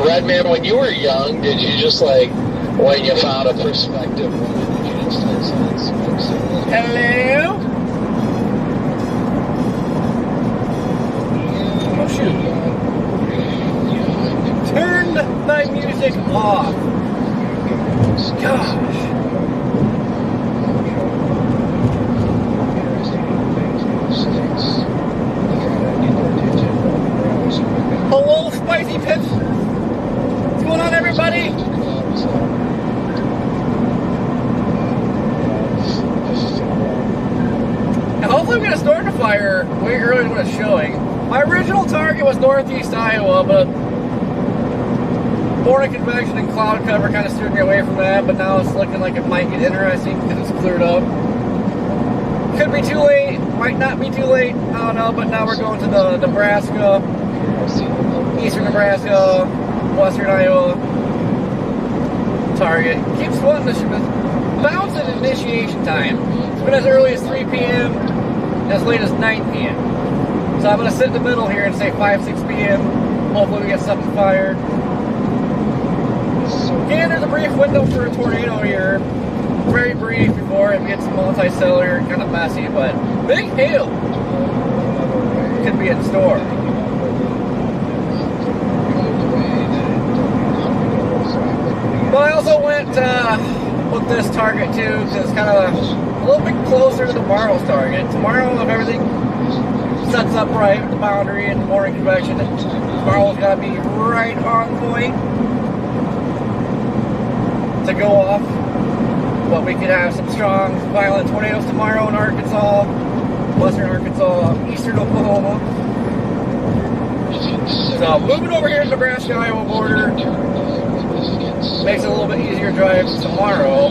Redman, when you were young, did you just like, when you found a perspective, did you just start selling smoke signals? Hello? Oh shoot. Turn my music off. Gosh. Hello, Spicy Pits. What's going on, everybody? Now, hopefully, I'm going to start the fire way earlier than what it's showing. My original target was northeast Iowa, but morning convection and cloud cover kind of steered me away from that. But now it's looking like it might get interesting because it's cleared up. Could be too late, might not be too late. I don't know. But now we're going to the Nebraska. Eastern Nebraska, Western Iowa target. Keeps wanting to bounce at initiation time. It's been as early as 3 p.m. as late as 9 p.m. So I'm going to sit in the middle here and say 5, 6 p.m. Hopefully we get something fired. And there's a brief window for a tornado here. Very brief before it gets multi-cellular, kind of messy, but big hail could be in store. But I also went with this target too, because it's kind of a little bit closer to tomorrow's target. Tomorrow, if everything sets up right with the boundary and the morning convection, tomorrow's got to be right on point to go off. But we could have some strong, violent tornadoes tomorrow in Arkansas, western Arkansas, eastern Oklahoma. So moving over here to the Nebraska-Iowa border makes it a little bit easier to drive tomorrow.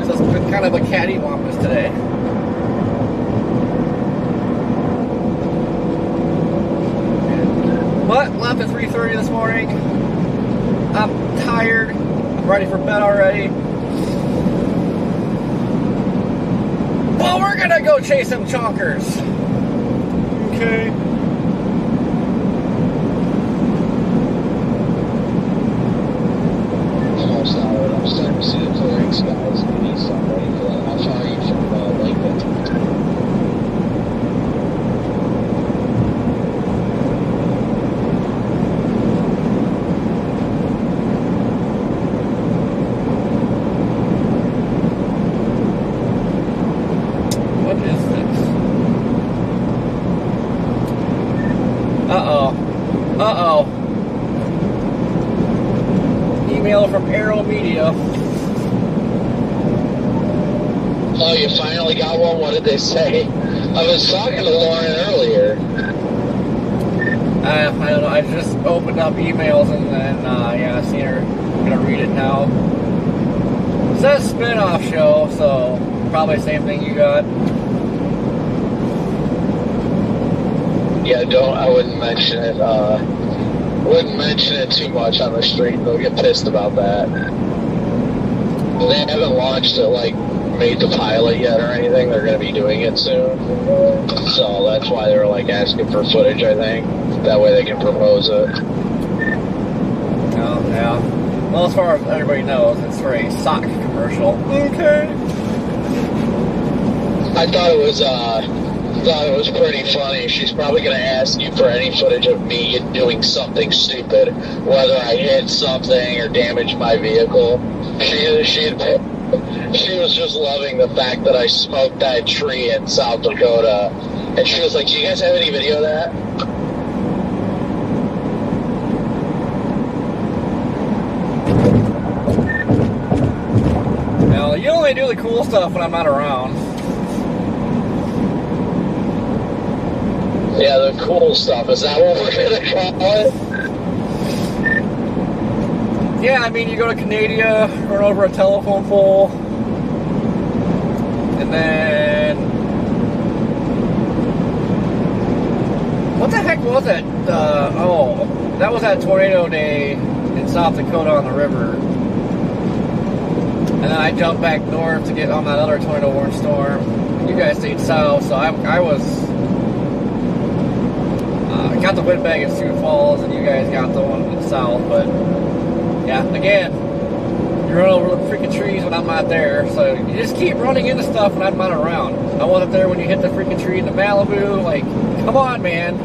So it's been kind of a cattywampus today. But left at 3:30 this morning. I'm tired. I'm ready for bed already. Well, we're gonna go chase some chonkers. Okay. I'm starting to see the clearing skies in the east. I'm ready for that. How far are you from Lakewood? Uh-oh. Email from Arrow Media. Oh, you finally got one? What did they say? I was talking to Lauren earlier. I don't know. I just opened up emails and then, yeah, I seen her. I'm gonna read it now. It says spin-off show, so probably the same thing you got. Yeah, I wouldn't mention it. Wouldn't mention it too much on the street. They'll get pissed about that. They haven't launched it, like, made the pilot yet or anything. They're going to be doing it soon. So that's why they're, like, asking for footage, I think. That way they can propose it. Oh, yeah. Well, as far as everybody knows, it's for a sock commercial. Okay. I thought it was pretty funny. She's probably going to ask you for any footage of me doing something stupid, whether I hit something or damaged my vehicle. She was just loving the fact that I smoked that tree in South Dakota. And she was like, do you guys have any video of that? Well, you only do the cool stuff when I'm not around. Yeah, the cool stuff. Is that what we're going to call it? Yeah, I mean, you go to Canada, run over a telephone pole, and then... What the heck was that? Oh, that was that tornado day in South Dakota on the river. And then I jumped back north to get on that other tornado warning storm. You guys stayed south, so I was got the windbag in Sioux Falls, and you guys got the one in the south. But yeah, again, you run over the freaking trees when I'm not there, so you just keep running into stuff when I'm not around. I wasn't there when you hit the freaking tree in the Malibu. Like, come on, man.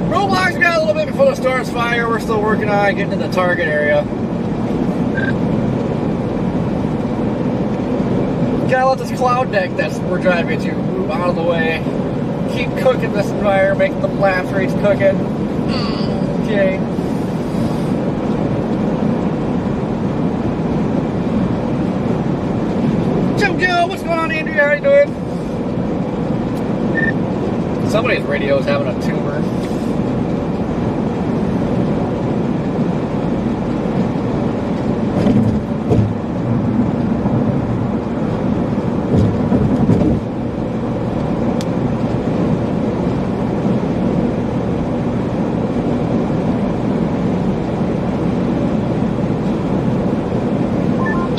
Roadblocks got a little bit before the starts fire. We're still working on getting in the target area. Gotta let this cloud deck that we're driving to move out of the way. Keep cooking this fire, making the blast rates cooking. Okay. Joe, what's going on, Andrea? How you doing? Somebody's radio is having a tumor.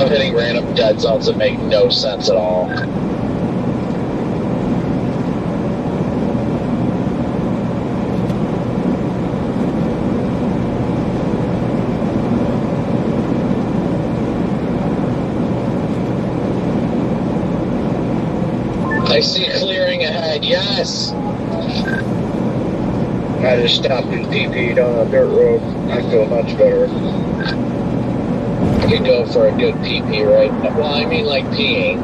Hitting random dead zones that make no sense at all. I see clearing ahead, yes! I just stopped and DP'd on a dirt road. I feel much better. You go for a good pee-pee, right? Well, I mean like peeing.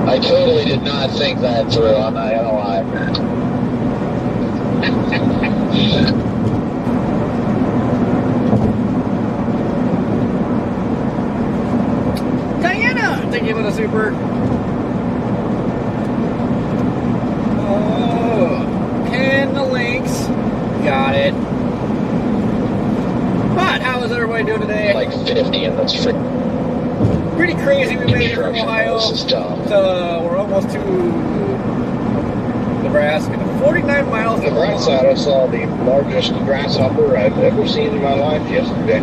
I totally did not think that through, I'm not gonna lie. Diana! Thank you for the super. Oh, pin the links. Got it. But how is everybody doing today? Like 50 in this free. Pretty crazy. We made it from Ohio to we're almost to Nebraska. 49 miles. On the right side, I saw the largest grasshopper I've ever seen in my life yesterday.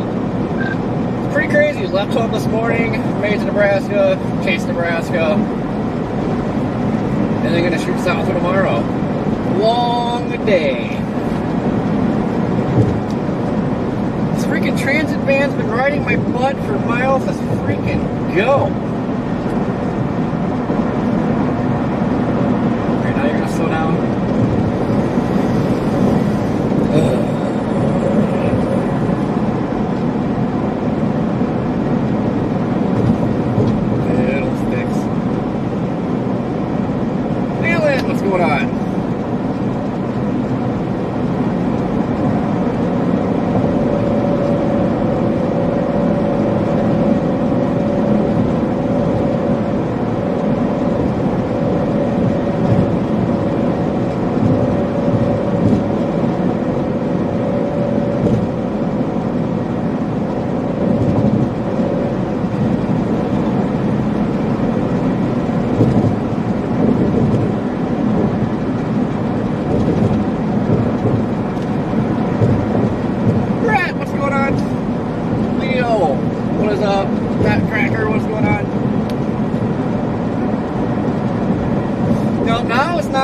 Pretty crazy. Left home this morning, made it to Nebraska, chased Nebraska, and then gonna shoot south for tomorrow. Long day. Freaking transit van's been riding my butt for miles. Let's freaking go. Alright, now you're gonna slow down. Fiddlesticks. Alan, what's going on?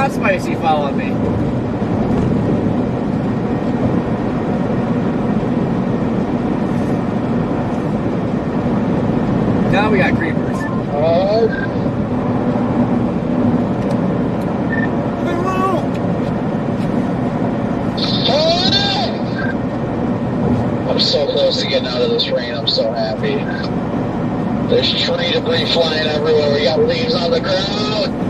Spicy following me. Now we got creepers. I'm so close to getting out of this rain. I'm so happy. There's tree debris flying everywhere. We got leaves on the ground.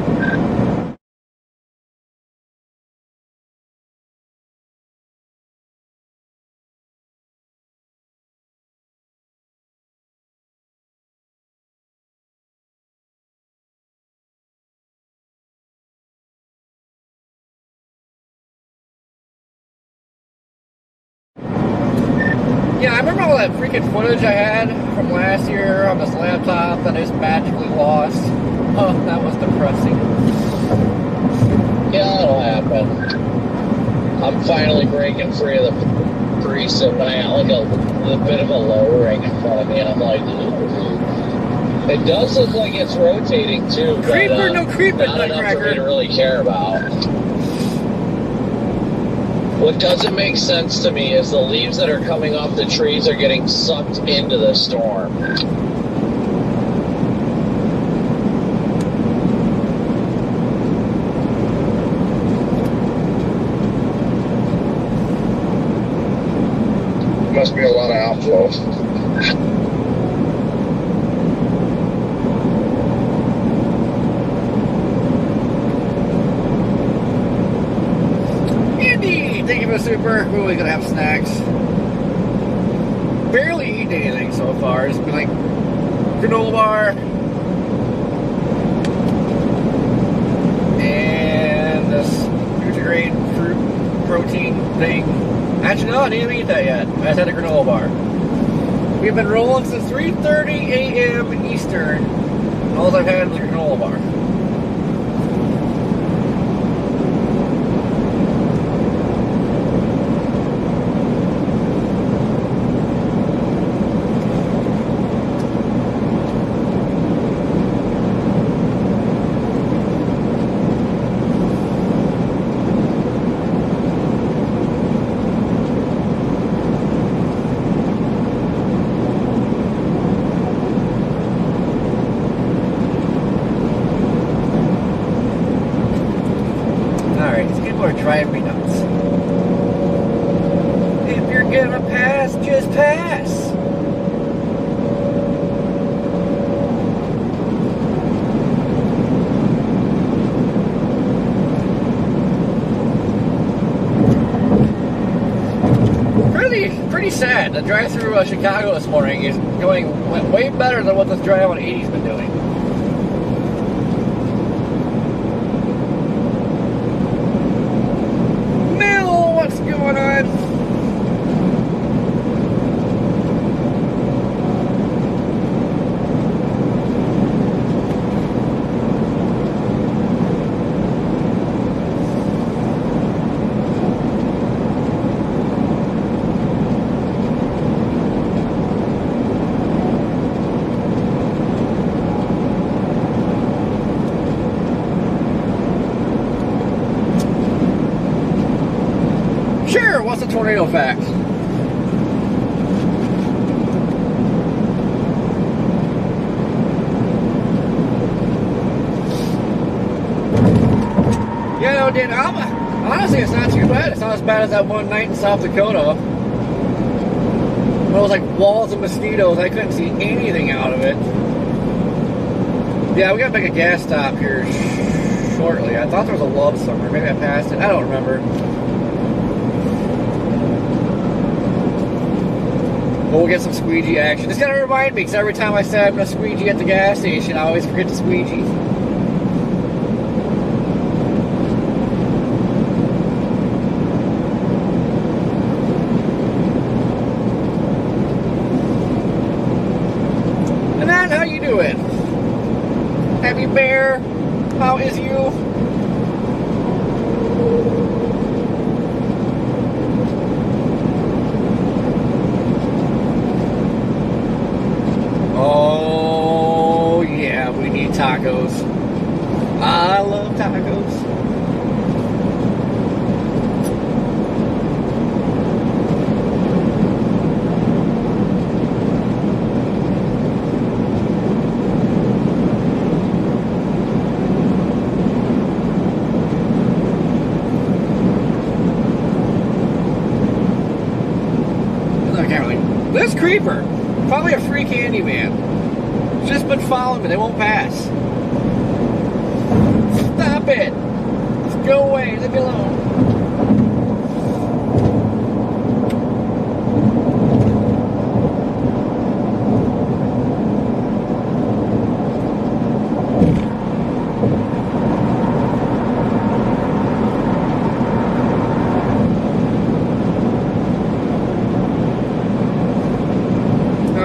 Yeah, I remember all that freaking footage I had from last year on this laptop that I just magically lost. Oh, that was depressing. Yeah, that'll happen. I'm finally breaking free of the precip, and I got like a bit of a lowering in front of me, and I'm like, ooh. It does look like it's rotating too. Creeper, no creeper, not enough for me nutcracker. to really care about. What doesn't make sense to me is the leaves that are coming off the trees are getting sucked into the storm. Must be a lot of outflow. Andy, thank you for the super. Ooh, we're gonna have snacks. Barely eaten anything so far. It's been like granola bar and this Nutri-Grain fruit protein thing. Actually, no, I didn't even eat that yet. I just had a granola bar. We've been rolling since 3:30 a.m. Eastern. All I've had was a granola bar. Drive me nuts. If you're gonna pass, just pass. Pretty sad. The drive through Chicago this morning is going way better than what this drive on 80's been doing. What's going on? What's the tornado fact? Yeah, no, dude, honestly, it's not too bad. It's not as bad as that one night in South Dakota. When it was like walls of mosquitoes. I couldn't see anything out of it. Yeah, we gotta make a gas stop here shortly. I thought there was a love somewhere. Maybe I passed it. I don't remember. But we'll get some squeegee action. It's gotta remind me, because every time I say I'm gonna squeegee at the gas station, I always forget to squeegee. And then, how you doing? Happy Bear, how is you? Oh, yeah, we need tacos. I love tacos. This creeper, probably a free candy man. Just been following me, they won't pass. Stop it! Just go away, leave me alone.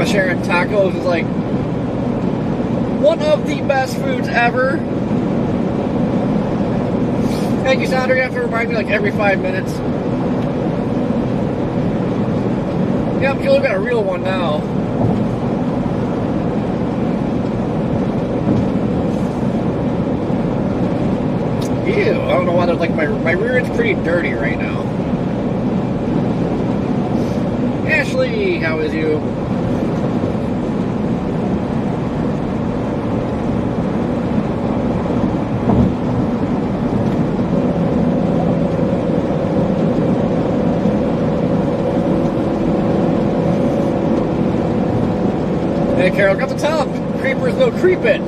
Sharing tacos is like one of the best foods ever. Thank you, Sandra. You have to remind me like every 5 minutes. Yep, Killer got a real one now. Ew, I don't know why there's like my rear end's pretty dirty right now. Ashley, how is you? Hey, Carol, got to tell him, creepers no creeping.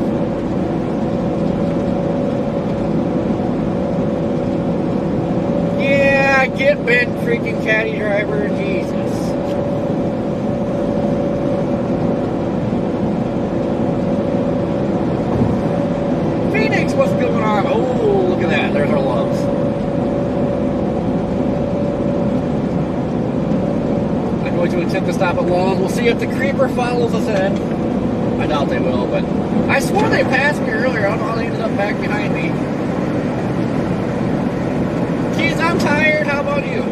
Yeah, get bent, freaking caddy driver, Jesus. Phoenix, what's going on? Oh, look at that, there's our loves. I'm going to attempt to stop at Lowe's. We'll see if the creeper follows us in. I doubt they will, but I swore they passed me earlier. I don't know how they ended up back behind me. Keys, I'm tired. How about you?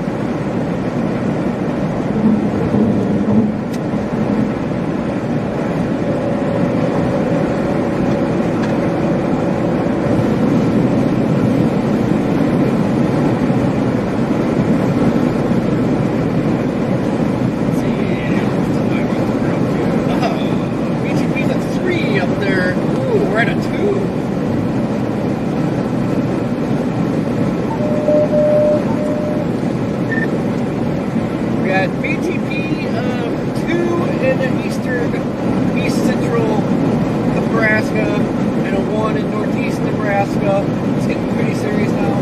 East Central Nebraska and a 1 in Northeast Nebraska. It's getting pretty serious now.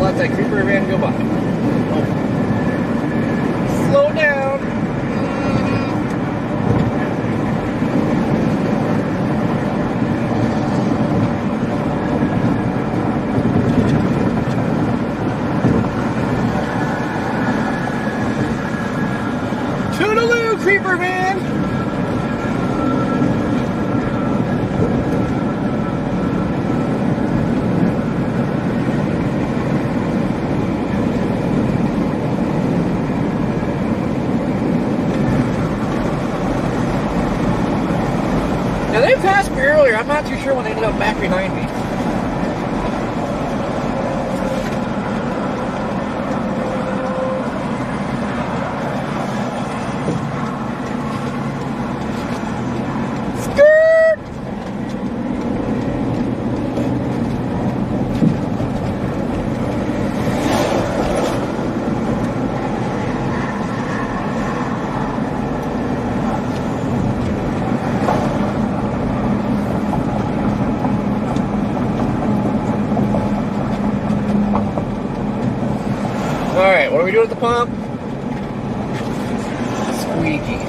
That creeper van go by. Oh. Slow down. Toodaloo, creeper van. Now they passed me earlier. I'm not too sure when they ended up back behind me. Skirt! Alright, what are we doing at the pump? Squeegee.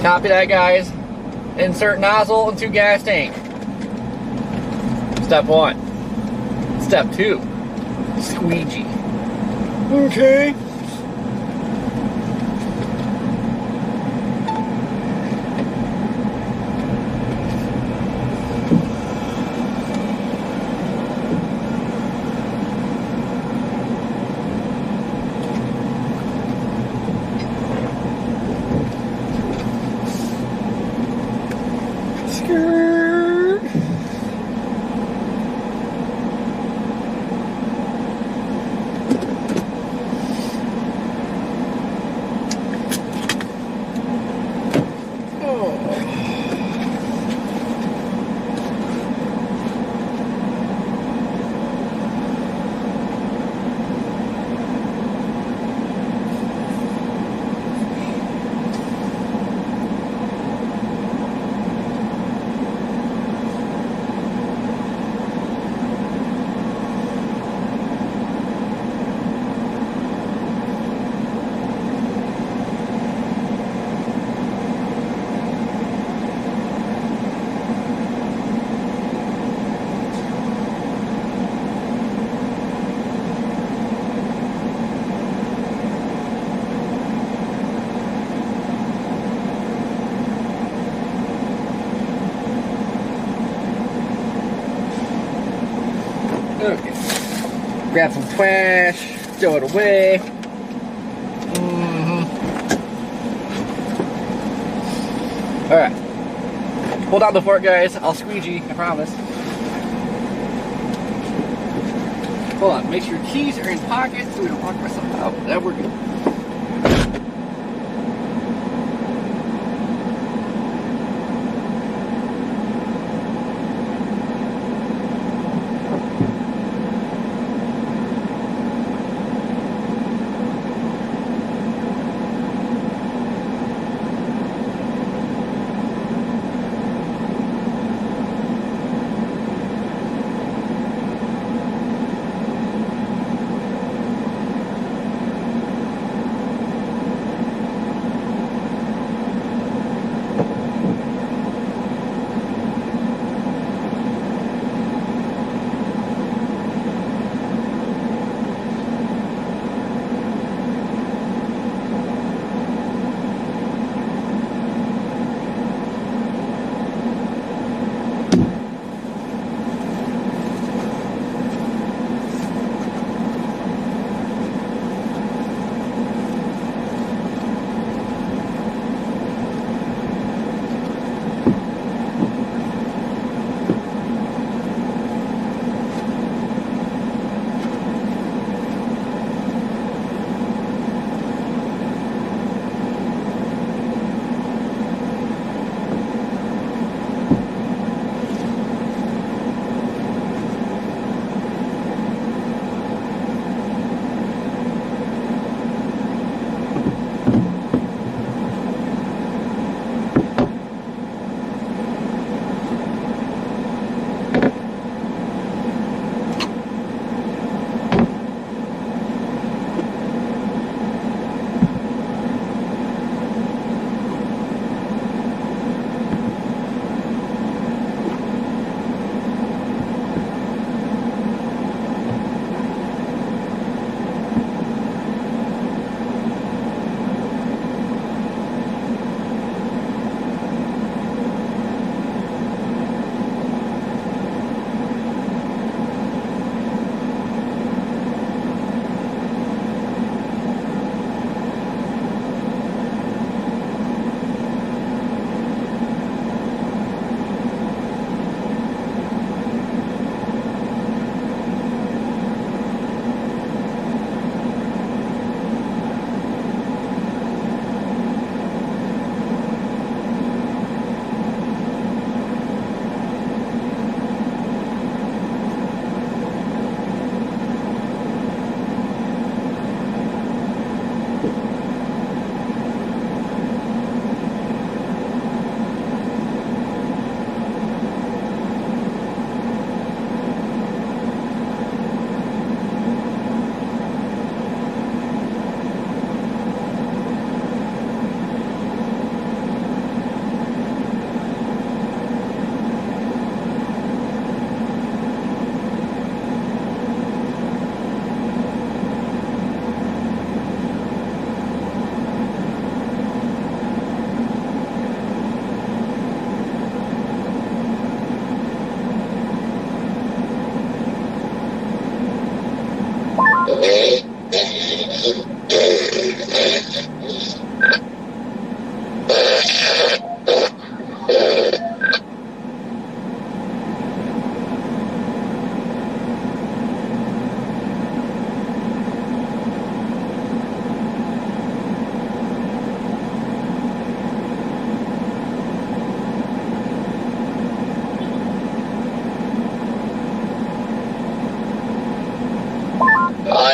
Copy that, guys. Insert nozzle into gas tank. Step 1. Step 2. Squeegee. Okay. grab some trash, throw it away. Alright. Hold on the fort, guys. I'll squeegee, I promise. Hold on, make sure your keys are in pockets so we don't lock myself out. That we're good.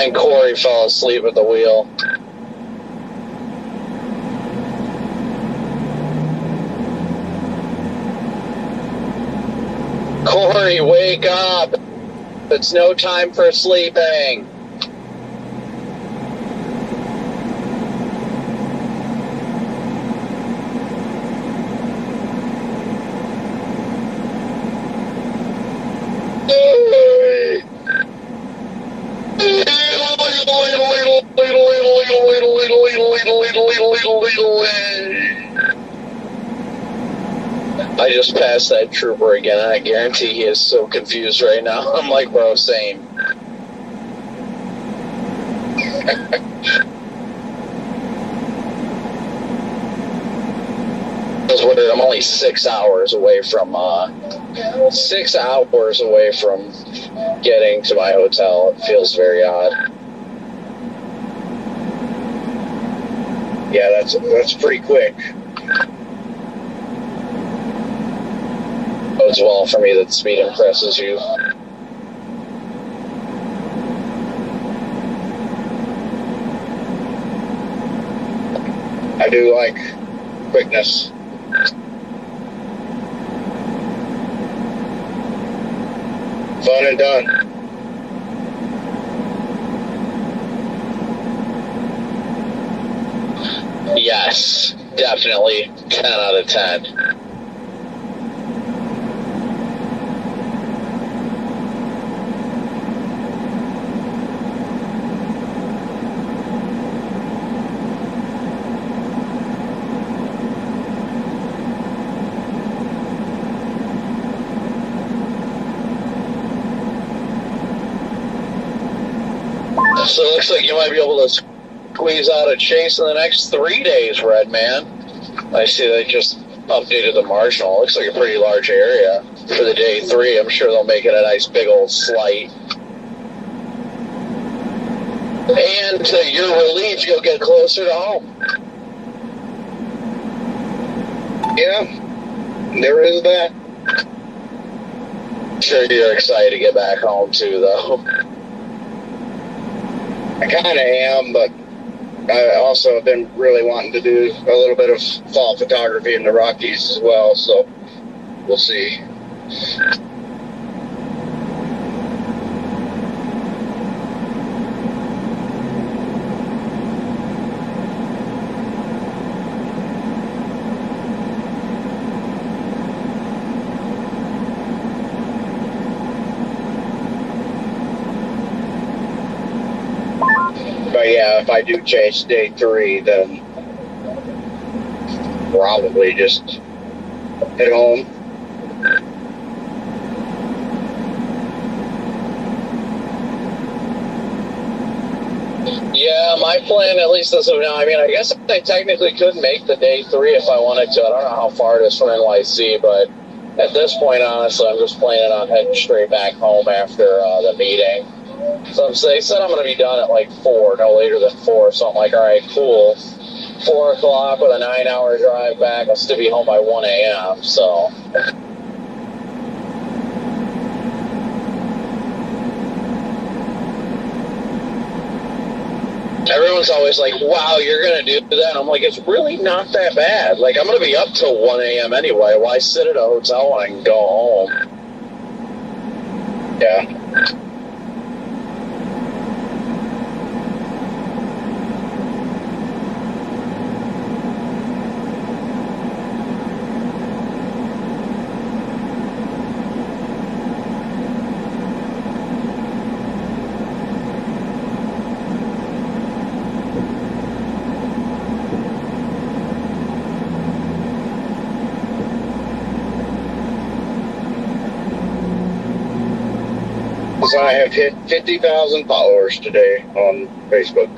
And Corey fell asleep at the wheel. Corey, wake up! It's no time for sleeping. I just passed that trooper again, and I guarantee he is so confused right now. I'm like, bro, same. That's what I'm only 6 hours away from 6 hours away from getting to my hotel. It feels very odd. Yeah, that's pretty quick. Bodes well for me that the speed impresses you. I do like quickness. Fun and done. Yes, definitely 10 out of 10. So it looks like you might be able to squeeze out a chase in the next 3 days, Redman. I see they just updated the marginal. It looks like a pretty large area for the day 3. I'm sure they'll make it a nice big old slight. And to your relief, you'll get closer to home. Yeah, there is that. Sure, you're excited to get back home too, though. I kind of am, but I also have been really wanting to do a little bit of fall photography in the Rockies as well, so we'll see. But yeah, if I do chase day 3, then probably just head home. Yeah, my plan, at least as of now, I mean, I guess I technically could make the day 3 if I wanted to. I don't know how far it is from NYC, but at this point, honestly, I'm just planning on heading straight back home after the meeting. So they said I'm going to be done at like 4, no later than 4. So I'm like, all right, cool. 4 o'clock with a 9-hour drive back. I'll still be home by 1 a.m. So. Everyone's always like, wow, you're going to do that. I'm like, it's really not that bad. Like, I'm going to be up till 1 a.m. anyway. Why sit at a hotel when I can go home? Yeah. I have hit 50,000 followers today on Facebook.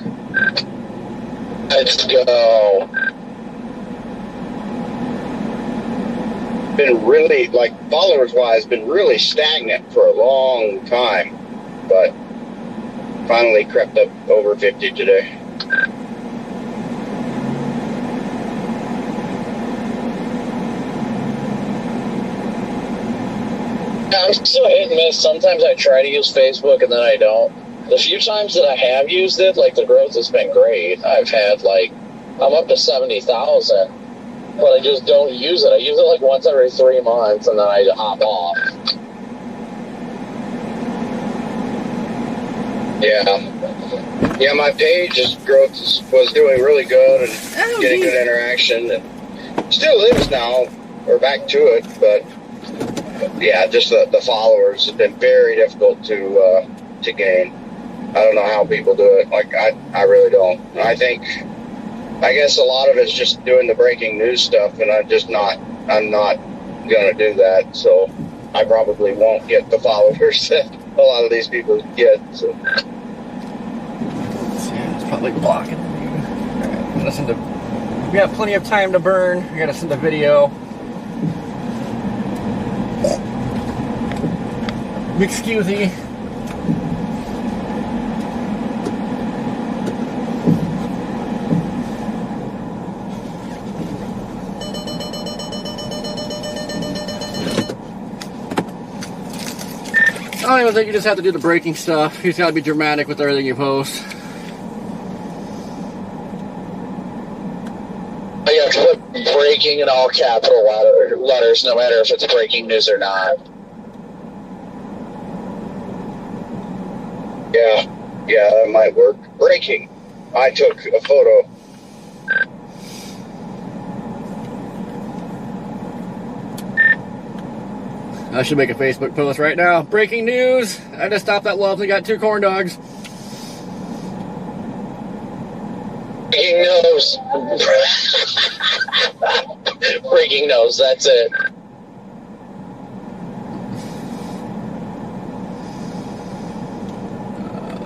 Let's go. Been really, like, followers-wise, been really stagnant for a long time, but finally crept up over 50 today. I'm still hit and miss. Sometimes I try to use Facebook and then I don't. The few times that I have used it, like, the growth has been great. I've had, like, I'm up to 70,000, but I just don't use it. I use it like once every 3 months and then I hop off. Yeah, my page's growth was doing really good and getting good interaction, and still is now. We're back to it, but yeah, just the followers have been very difficult to gain. I don't know how people do it. Like, I really don't. I guess a lot of it's just doing the breaking news stuff, and I'm not gonna do that. So I probably won't get the followers that a lot of these people get. So. Yeah, it's Probably blocking the view. Alright, gotta send we got plenty of time to burn. We gotta send a video. Excusey. I don't even think you just have to do the braking stuff. You just gotta be dramatic with everything you post. You have to put breaking in all capital letters, no matter if it's breaking news or not. Yeah, that might work. Breaking. I took a photo. I should make a Facebook post right now. Breaking news! I just stopped that Love's and got 2 corn dogs. Breaking nose. Breaking nose, that's it.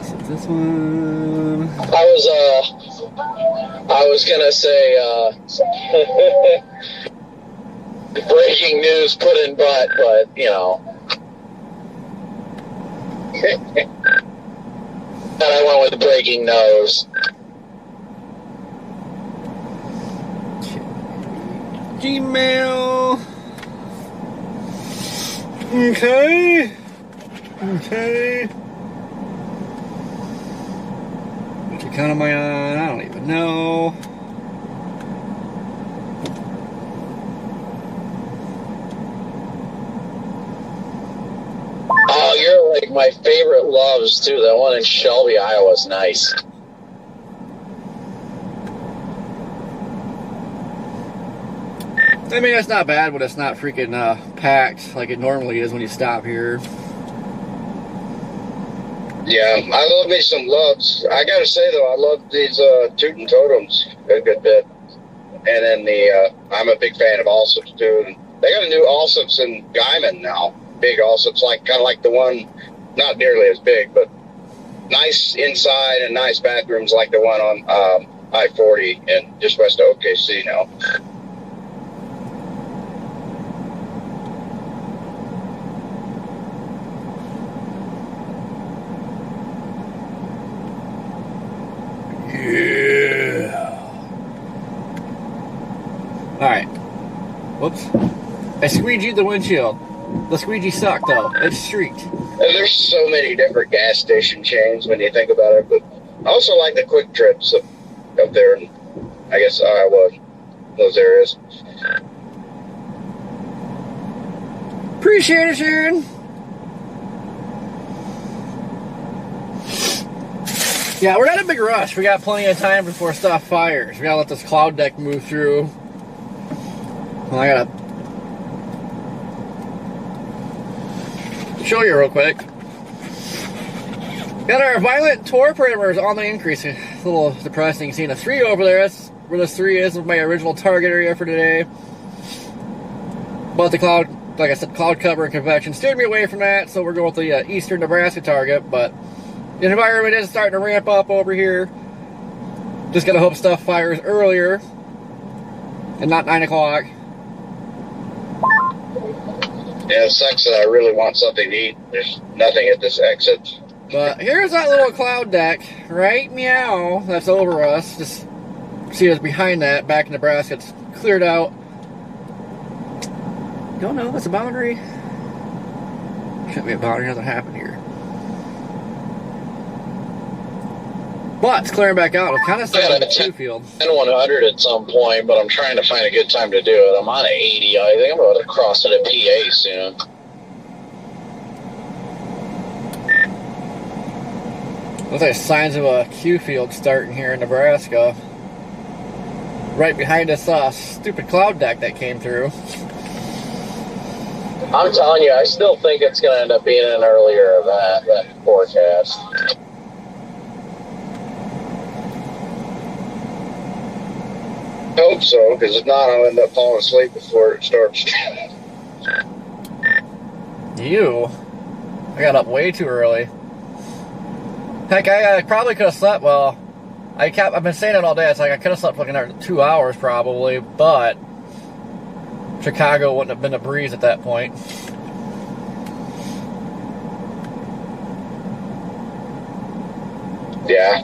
So this one. I was gonna say, breaking news put in butt, but, you know. And I went with the breaking nose. Gmail. Okay. Which account am I on? I don't even know. Oh, you're like my favorite Loves, too. That one in Shelby, Iowa's nice. I mean, that's not bad, but it's not freaking packed like it normally is when you stop here. Yeah, I love me some Loves. I gotta say though, I love these Tootin' Totems a good bit. And then I'm a big fan of Allsups too. And they got a new Allsups in Guyman now. Big Allsups, kind of like the one, not nearly as big, but nice inside and nice bathrooms like the one on I-40 and just west of OKC now. Alright. Whoops. I squeegeed the windshield. The squeegee sucked though. It streaked. And there's so many different gas station chains when you think about it, but I also like the quick trips up there in, I guess, Iowa, those areas. Appreciate it, Sharon. Yeah, we're not in a big rush. We got plenty of time before stuff fires. We gotta let this cloud deck move through. Well, I gotta show you real quick. Got our violent tour parameters on the increase. It's a little depressing seeing a 3 over there. That's where this 3 is with my original target area for today. But the cloud, like I said, cloud cover and convection steered me away from that, so we're going with the eastern Nebraska target. But the environment is starting to ramp up over here. Just gotta hope stuff fires earlier and not 9 o'clock. Yeah, it sucks that I really want something to eat. There's nothing at this exit. But here's that little cloud deck, right meow, that's over us. Just see us behind that, back in Nebraska. It's cleared out. Don't know, that's a boundary. Shouldn't be a boundary, nothing happened here. But it's clearing back out. It's kind of set on the 2 field. 100 at some point, but I'm trying to find a good time to do it. I'm on 80. I think I'm going to cross it at PA soon. Looks like signs of a Q field starting here in Nebraska. Right behind us, stupid cloud deck that came through. I'm telling you, I still think it's going to end up being an earlier event, that forecast. I hope so, because if not, I'll end up falling asleep before it starts. I got up way too early. Heck, I probably could have slept well I've been saying it all day. It's like I could have slept like another 2 hours probably, but Chicago wouldn't have been a breeze at that point. Yeah.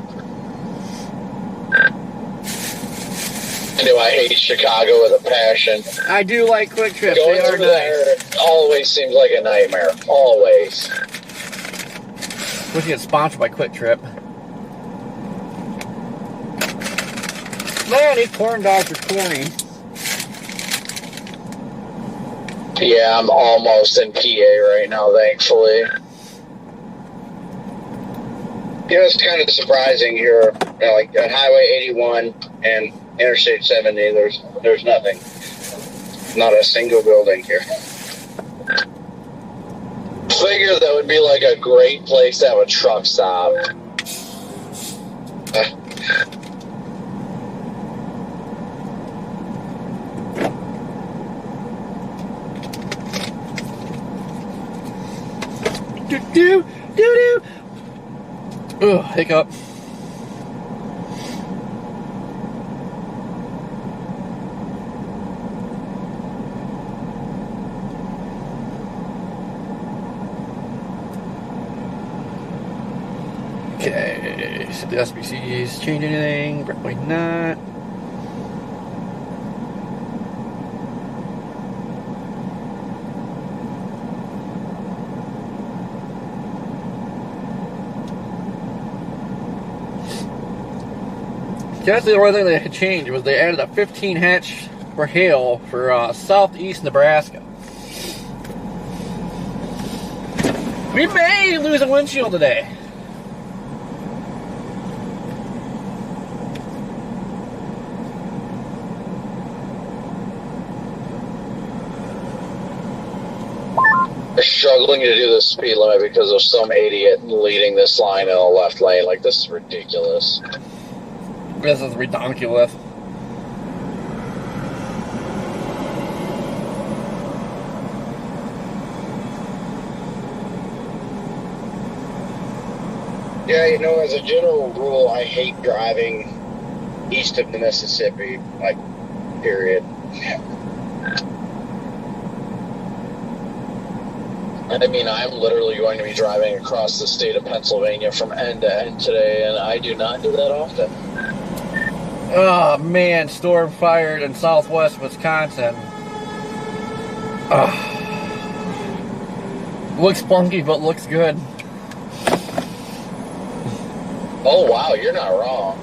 I hate Chicago with a passion. I do like Quick Trips. Going They are over nice. there always seems like a nightmare. Always. Wish you get sponsored by Quick Trip. Man, these corn dogs are corny. Yeah, I'm almost in PA right now, thankfully. You know, it's kind of surprising here, like at Highway 81 and Interstate 70, there's nothing. Not a single building here. Figure that would be like a great place to have a truck stop. Do. Ugh, hiccup. Okay, so the SBCs change anything? Probably not. That's the only thing they had changed was they added a 15 hatch for hail for southeast Nebraska. We may lose a windshield today. They're struggling to do the speed limit because there's some idiot leading this line in the left lane. Like, this is ridiculous. This is ridiculous. Yeah, you know, as a general rule, I hate driving east of the Mississippi, like, period. I mean, I'm literally going to be driving across the state of Pennsylvania from end to end today, and I do not do that often. Oh man, storm fired in southwest Wisconsin. Looks funky, but looks good. Oh wow, you're not wrong.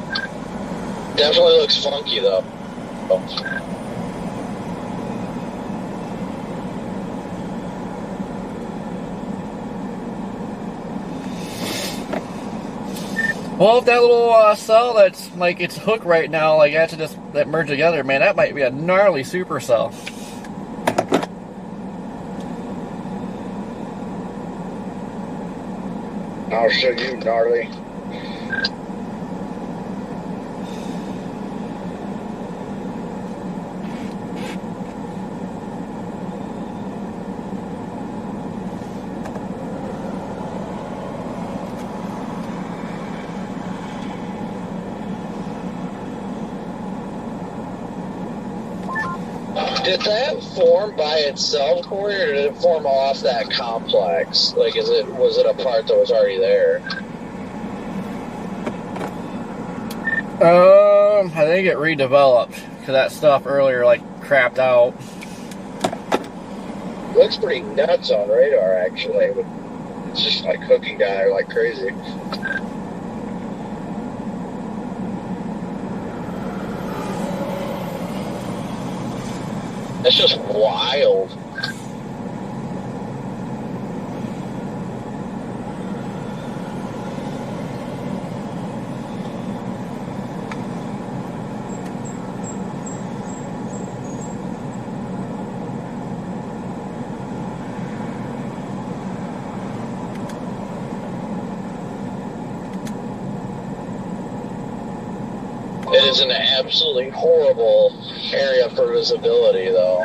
Definitely looks funky though. Well, if that little cell that's like its hook right now, like that's just that merge together, man, that might be a gnarly supercell. I'll show you, gnarly. Did that form by itself, Corey, or did it form off that complex? Like, was it a part that was already there? I think it redeveloped because that stuff earlier like crapped out. Looks pretty nuts on radar, actually. But it's just like hooking down there like crazy. That's just wild. It is an absolutely horrible area for visibility, though.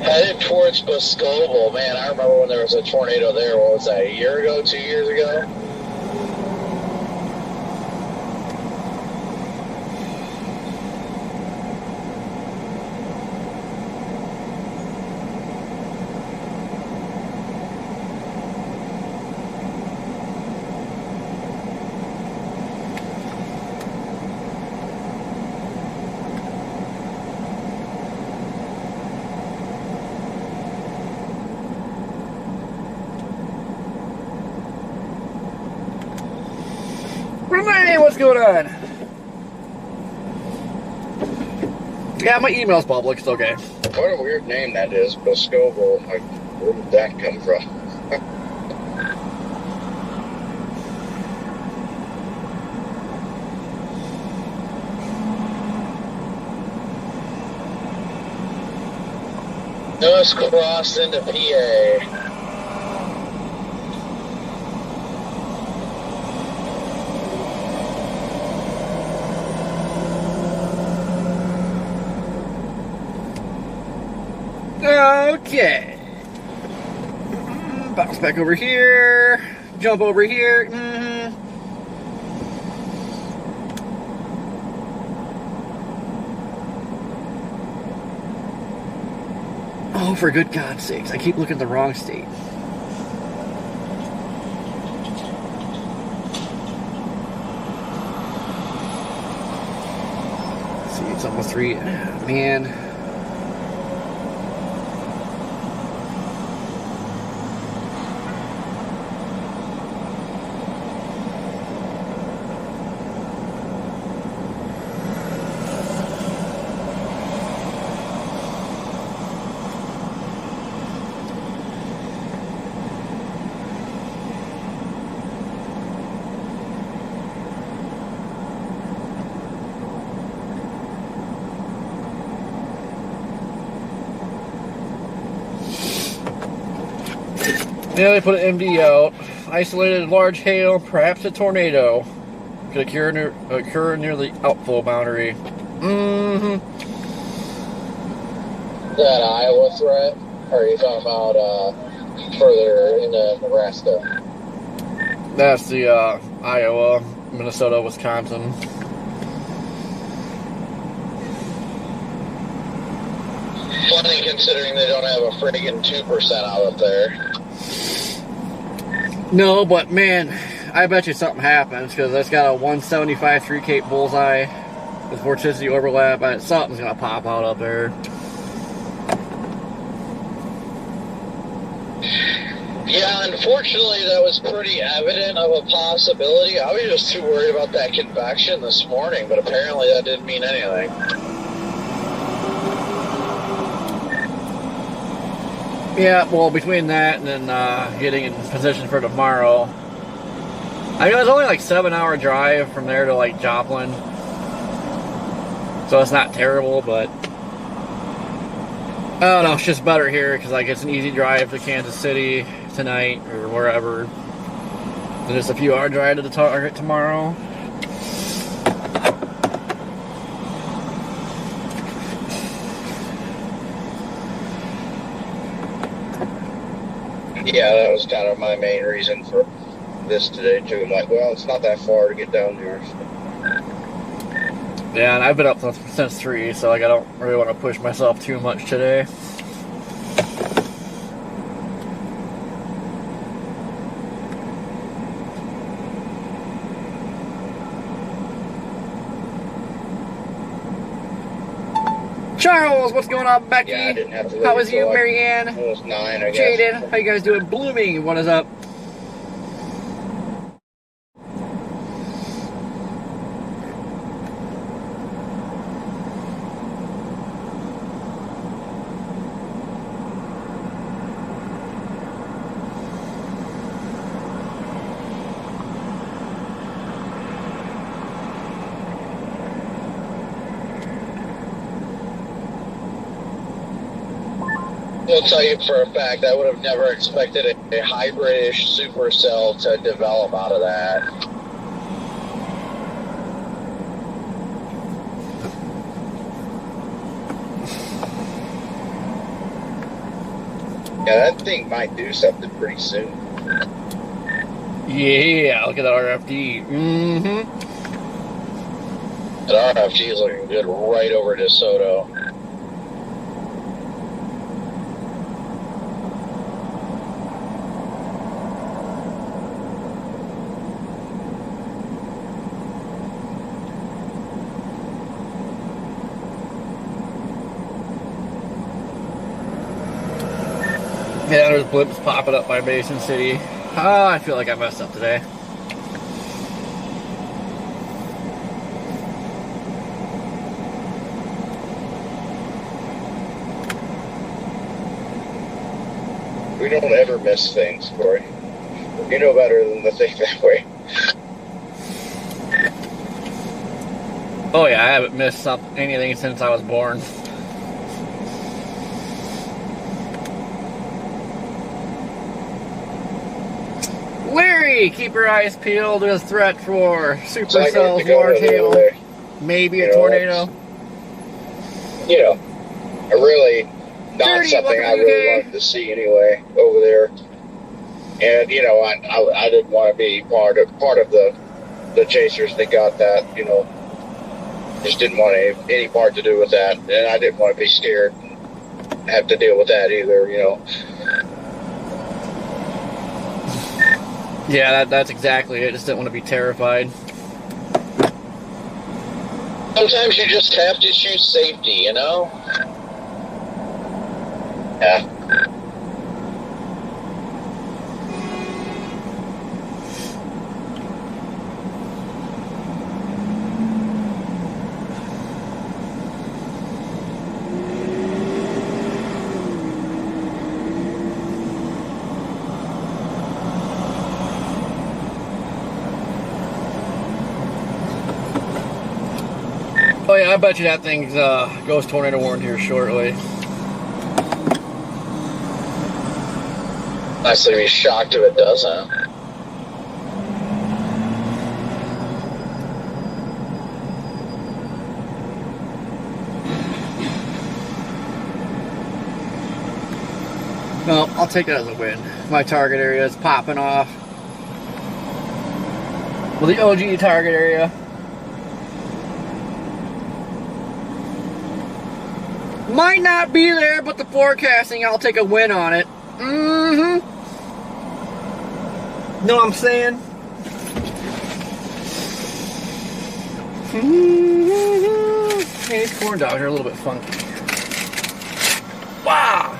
Headed towards Boscobel, man, I remember when there was a tornado there, what was that, a year ago, 2 years ago? Hey, what's going on? Yeah, my email's public. It's okay. What a weird name that is, Boscovo. Like, where did that come from? Just crossed into PA. Okay. Bounce back over here. Jump over here. Oh, for good God's sakes. I keep looking at the wrong state. Let's see, it's almost 3. Man. Yeah, they put an MD out. Isolated large hail, perhaps a tornado. Could occur near the outflow boundary. That Iowa threat? Or are you talking about further into Nebraska? That's the Iowa, Minnesota, Wisconsin. Funny considering they don't have a friggin' 2% out up there. No, but man, I bet you something happens because it's got a 175 3 Cape bullseye with vorticity overlap. Something's gonna pop out up there. Yeah, unfortunately, that was pretty evident of a possibility. I was just too worried about that convection this morning, but apparently that didn't mean anything. Yeah, well, between that and then getting in position for tomorrow. I mean, it's only like 7-hour drive from there to like Joplin. So it's not terrible, but I don't know, it's just better here because like it's an easy drive to Kansas City tonight or wherever. And just a few hour drive to the target tomorrow. Yeah, that was kind of my main reason for this today, too. I'm like, well, it's not that far to get down there. Yeah, and I've been up since 3, so like I don't really want to push myself too much today. Charles, what's going on, Becky? Yeah, I didn't have to wait. How is you, till Marianne? It was 9, I guess. Jaden, how you guys doing? Blooming, what is up? I'll tell you for a fact, I would have never expected a hybridish supercell to develop out of that. Yeah, that thing might do something pretty soon. Yeah, look at that RFD. That RFG is looking good right over DeSoto. Yeah, there's blips popping up by Mason City. I feel like I messed up today. We don't ever miss things, Corey. You know better than to think that way. Oh yeah, I haven't missed anything since I was born. Larry, keep your eyes peeled. There's a threat for supercells, large hail, maybe a tornado. You know, really not something I really wanted to see anyway over there. And you know, I didn't want to be part of the chasers that got that. You know, just didn't want any part to do with that, and I didn't want to be scared and have to deal with that either. You know. Yeah, that's exactly it. Just didn't want to be terrified. Sometimes you just have to choose safety, you know? Yeah. Oh yeah, I bet you that thing goes tornado warned here shortly. Honestly, be shocked if it doesn't. No, I'll take that as a win. My target area is popping off. Well, the OG target area. Might not be there, but the forecasting, I'll take a win on it. Mm-hmm. Know what I'm saying? Hey, these corn dogs are a little bit funky. Wow!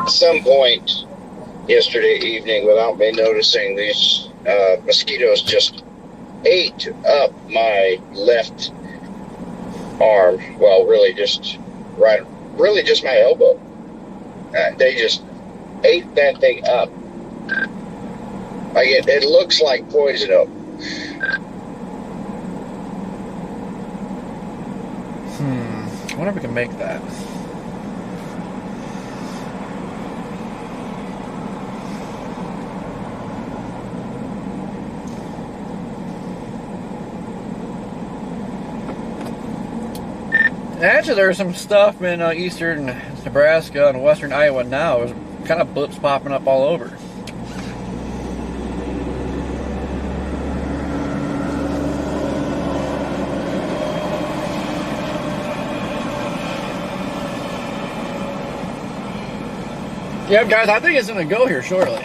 At some point yesterday evening, without me noticing, these mosquitoes just ate up my left arm. Well, really just my elbow. They just ate that thing up. Like it looks like poison oak. I wonder if we can make that. Actually, there's some stuff in eastern Nebraska and western Iowa now. There's kind of blips popping up all over. Yeah, guys, I think it's going to go here shortly.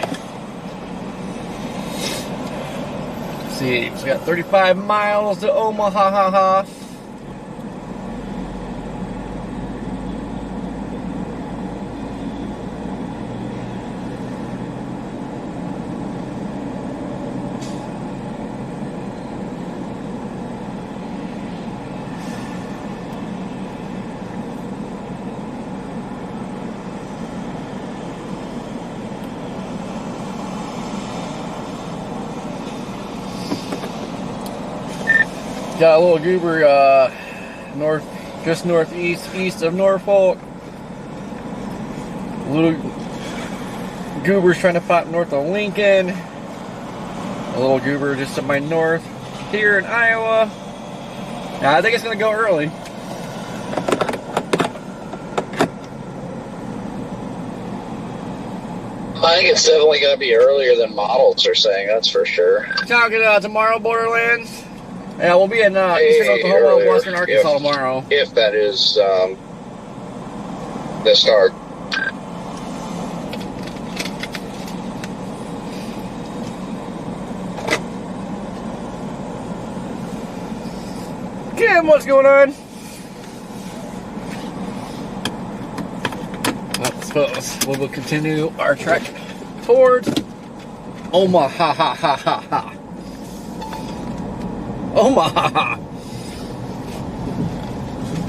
Let's see, we got 35 miles to Omaha. Got a little goober just east of Norfolk. Little goobers trying to pop north of Lincoln. A little goober just to my north here in Iowa. Now, I think it's going to go early. I think it's definitely going to be earlier than models are saying, that's for sure. Talking tomorrow, Borderlands. Yeah, we'll be in eastern Oklahoma and western Arkansas tomorrow. If that is the start. Kim, what's going on? Well, I suppose we will continue our trek towards Omaha, ha, ha, ha, ha. Omaha.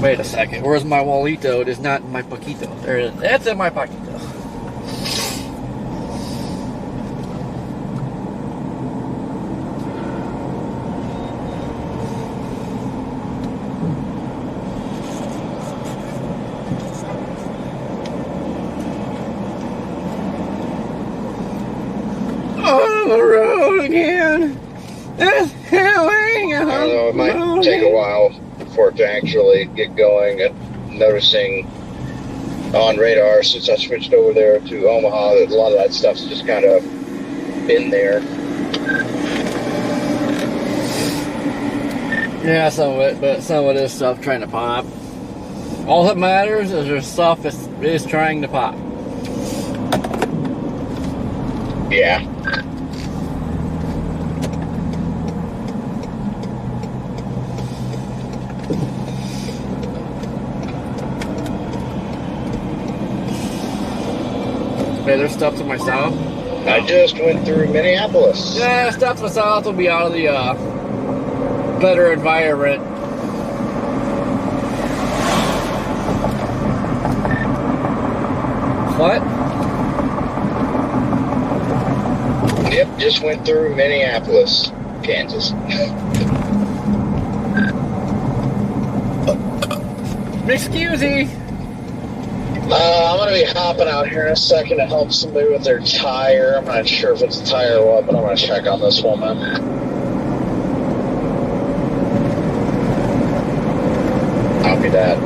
Wait a second. Where's my Walito? It is not in my Paquito. There it is. That's in my Paquito. On the road again. It's killing. I don't know, it might take a while for it to actually get going. And noticing on radar, since I switched over there to Omaha, that a lot of that stuff's just kind of been there. Yeah, some of it, but some of this stuff trying to pop. All that matters is there's stuff is trying to pop. Yeah. Okay, there's stuff to my south. I just went through Minneapolis. Yeah, stuff to the south will be out of the better environment. What? Yep, just went through Minneapolis, Kansas. Excusey. I'm going to be hopping out here in a second to help somebody with their tire. I'm not sure if it's a tire or what, but I'm going to check on this woman. Copy that.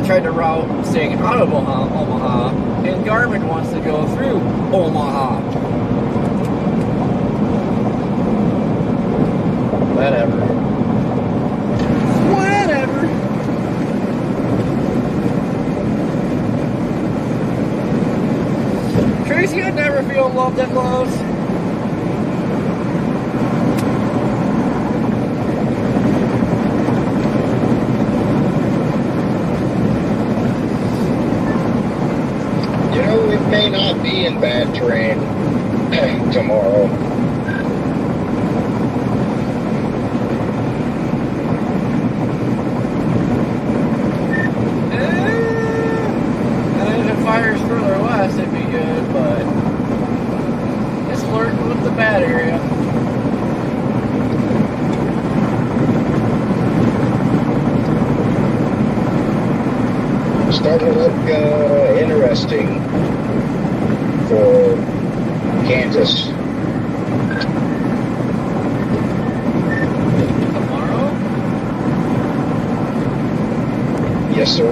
tried to route staying out of Omaha, and Garmin wants to go through Omaha. Whatever. Whatever. Tracy, I never feel love that close. You know, we may not be in bad terrain tomorrow. And if it fires further west, it'd be good, but it's flirting with the bad area. Starting to look interesting for Kansas. Tomorrow? Yes, sir.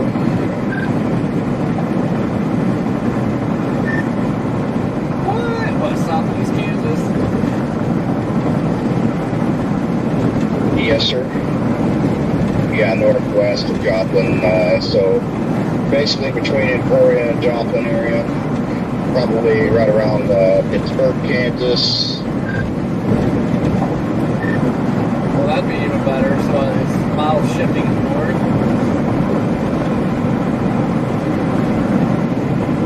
What, southeast Kansas? Yes, sir. Yeah, northwest of Joplin. So basically between Emporia and Joplin area. Probably right around Pittsburgh, Kansas. Well, that'd be even better. So it's miles shifting north.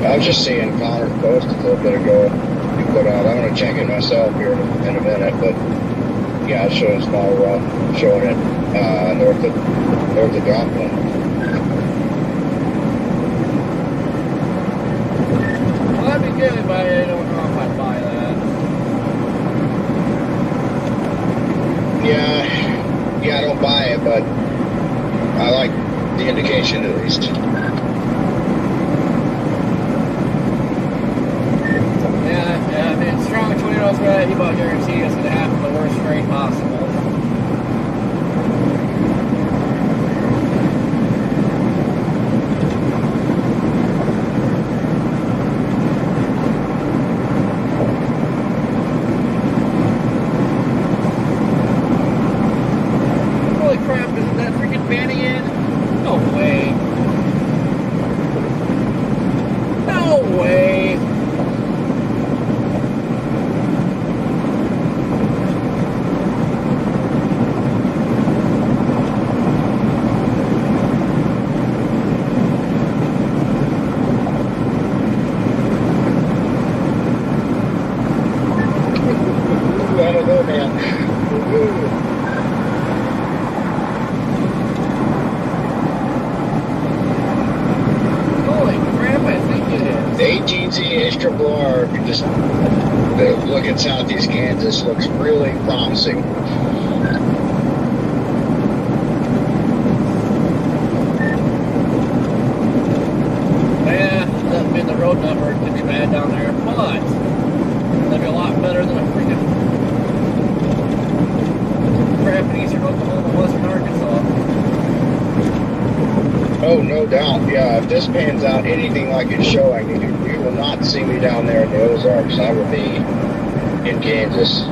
I was just seeing Connor post a little bit ago. He put out. I'm going to check it myself here in a minute, but yeah, it's showing small run, showing it north of Joplin. Well, that'd be good, but I don't know if I'd buy that. Yeah, I don't buy it, but I like the indication at least. Yeah, I mean, strong tornadoes, right? You about guarantee it's going to happen the worst rate possible. Holy crap, isn't that freaking banning in? No way. No way. I don't know, man. Holy crap, I think it is. The 18Z HRRR, just look at southeast Kansas, looks really promising. Yeah, doesn't mean the road number could be bad down there, but that'd be a lot better than a freaking crap in eastern Oklahoma, western Arkansas. Oh, no doubt. Yeah, if this pans out anything like it's showing, you will not see me down there in the Ozarks. I will be in Kansas.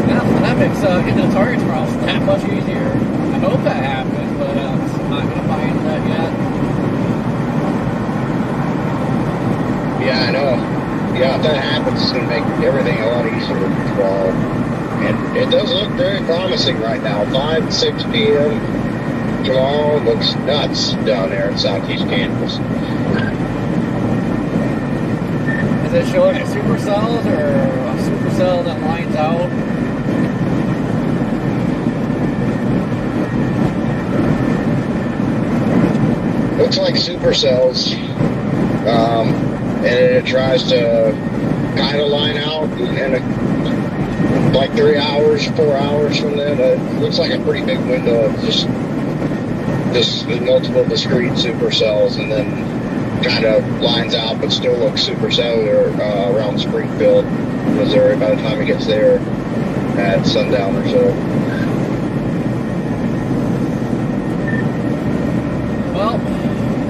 Yeah, so that makes getting to the target tomorrow that much easier. I hope that happens, but I'm not going to buy into that yet. Yeah, I know. Yeah, if that happens, it's going to make everything a lot easier tomorrow. And it does look very promising right now. 5 to 6 p.m. tomorrow looks nuts down there in southeast Kansas. Is it showing at supercells or a supercell that lines out? Looks like supercells. And it tries to kind of line out in like 3 hours, 4 hours from then. It looks like a pretty big window of just multiple discrete supercells, and then kind of lines out, but still looks supercellular around Springfield, Missouri by the time it gets there at sundown or so. Well,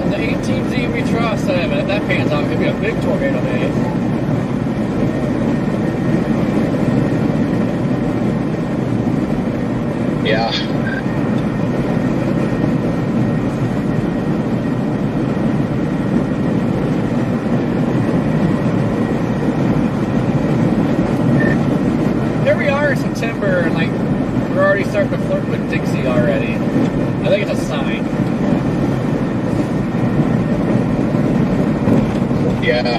in the 18Z we trust, if that pans out, it could be a big tornado day. Yeah. Here we are in September, and like we're already starting to flirt with Dixie already. I think it's a sign. Yeah.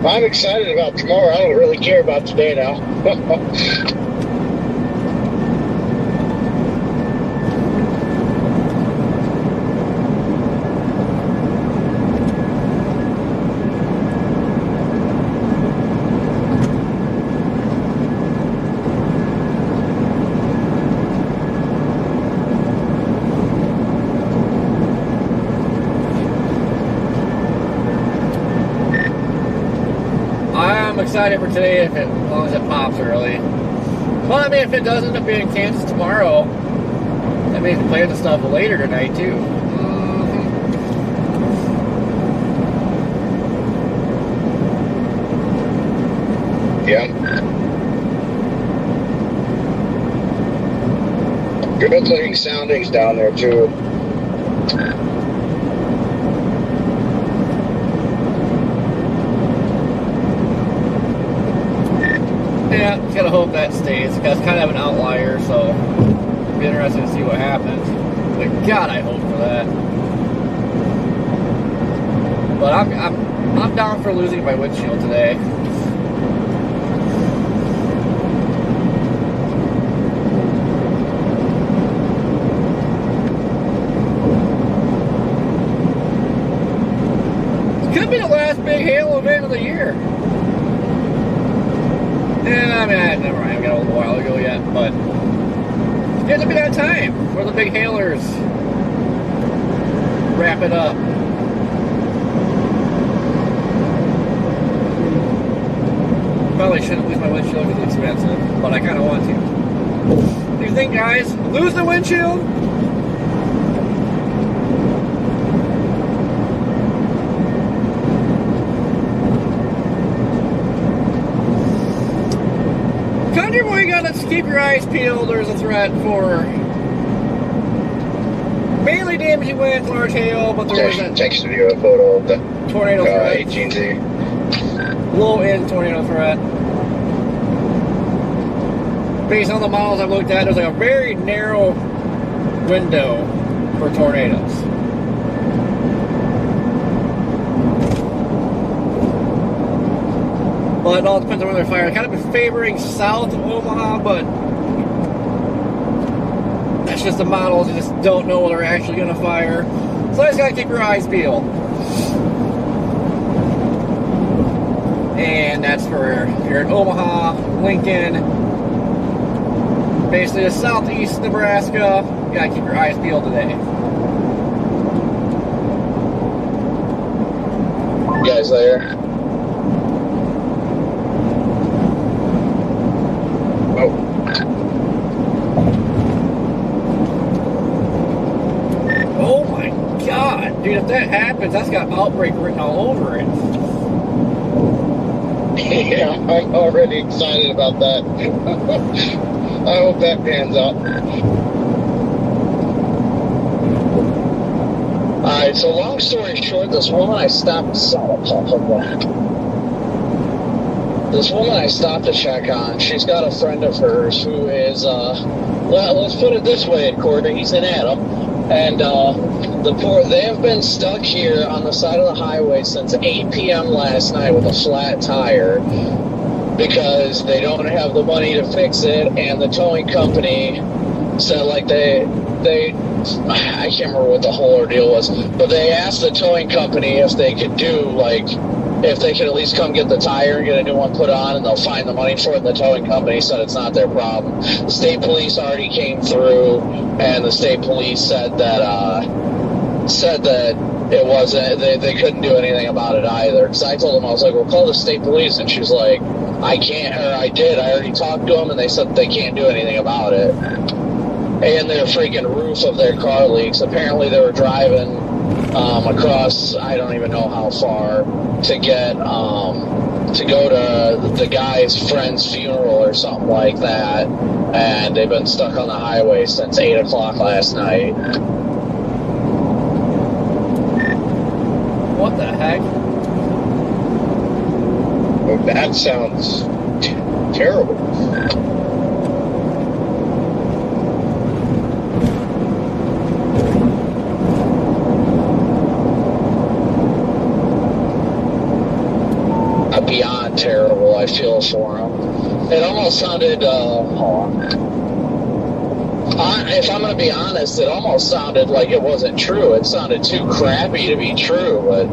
I'm excited about tomorrow. I don't really care about today now. I'm excited for today as long as it pops early. Well, I mean, if it does end up being in Kansas tomorrow, that means we plan the stuff later tonight, too. Yeah. Good looking soundings down there too. Yeah, just gotta hope that stays. It's kind of an outlier, so it'll be interesting to see what happens. But God, I hope for that. But I'm down for losing my windshield today. Could be the last big hail event of the year. Yeah, I mean, never mind. I got a little while ago yet, but it's gonna be that time where the big hailers wrap it up. Probably shouldn't lose my windshield because it's expensive, but I kind of want to. What do you think, guys? Lose the windshield? Country boy, you gotta keep your eyes peeled. There's a threat for mainly damaging winds, large hail, but there was a texted you a photo of the tornado threat. 18Z. Low end tornado threat. Based on the models I've looked at, there's like a very narrow window for tornadoes. But it all depends on where they're firing. Kind of been favoring south of Omaha, but that's just the models. You just don't know what they're actually going to fire. So you just got to keep your eyes peeled. And that's for if you're in Omaha, Lincoln, basically the southeast Nebraska. You got to keep your eyes peeled today. You guys there? Oh my God, dude, if that happens, that's got outbreak written all over it. Yeah, I'm already excited about that. I hope that pans out. Alright, so long story short, this woman I stopped to check on, she's got a friend of hers who is, well, let's put it this way, Courtney, he's in Adam, and they have been stuck here on the side of the highway since 8 p.m. last night with a flat tire because they don't have the money to fix it, and the towing company said, like, I can't remember what the whole ordeal was, but they asked the towing company if they could if they could at least come get the tire and get a new one put on, and they'll find the money for it. And the towing company said it's not their problem. The state police already came through, and the state police said that it wasn't. They couldn't do anything about it either. Because I told them, I was like, "Well, call the state police," and she's like, "I can't." Or I did. I already talked to them, and they said they can't do anything about it. And their freaking roof of their car leaks. Apparently, they were driving across, I don't even know how far, to get to go to the guy's friend's funeral or something like that, and they've been stuck on the highway since 8 o'clock last night. What the heck? Well, that sounds terrible. Beyond terrible. I feel for him. It almost sounded, if I'm going to be honest, it almost sounded like it wasn't true. It sounded too crappy to be true, but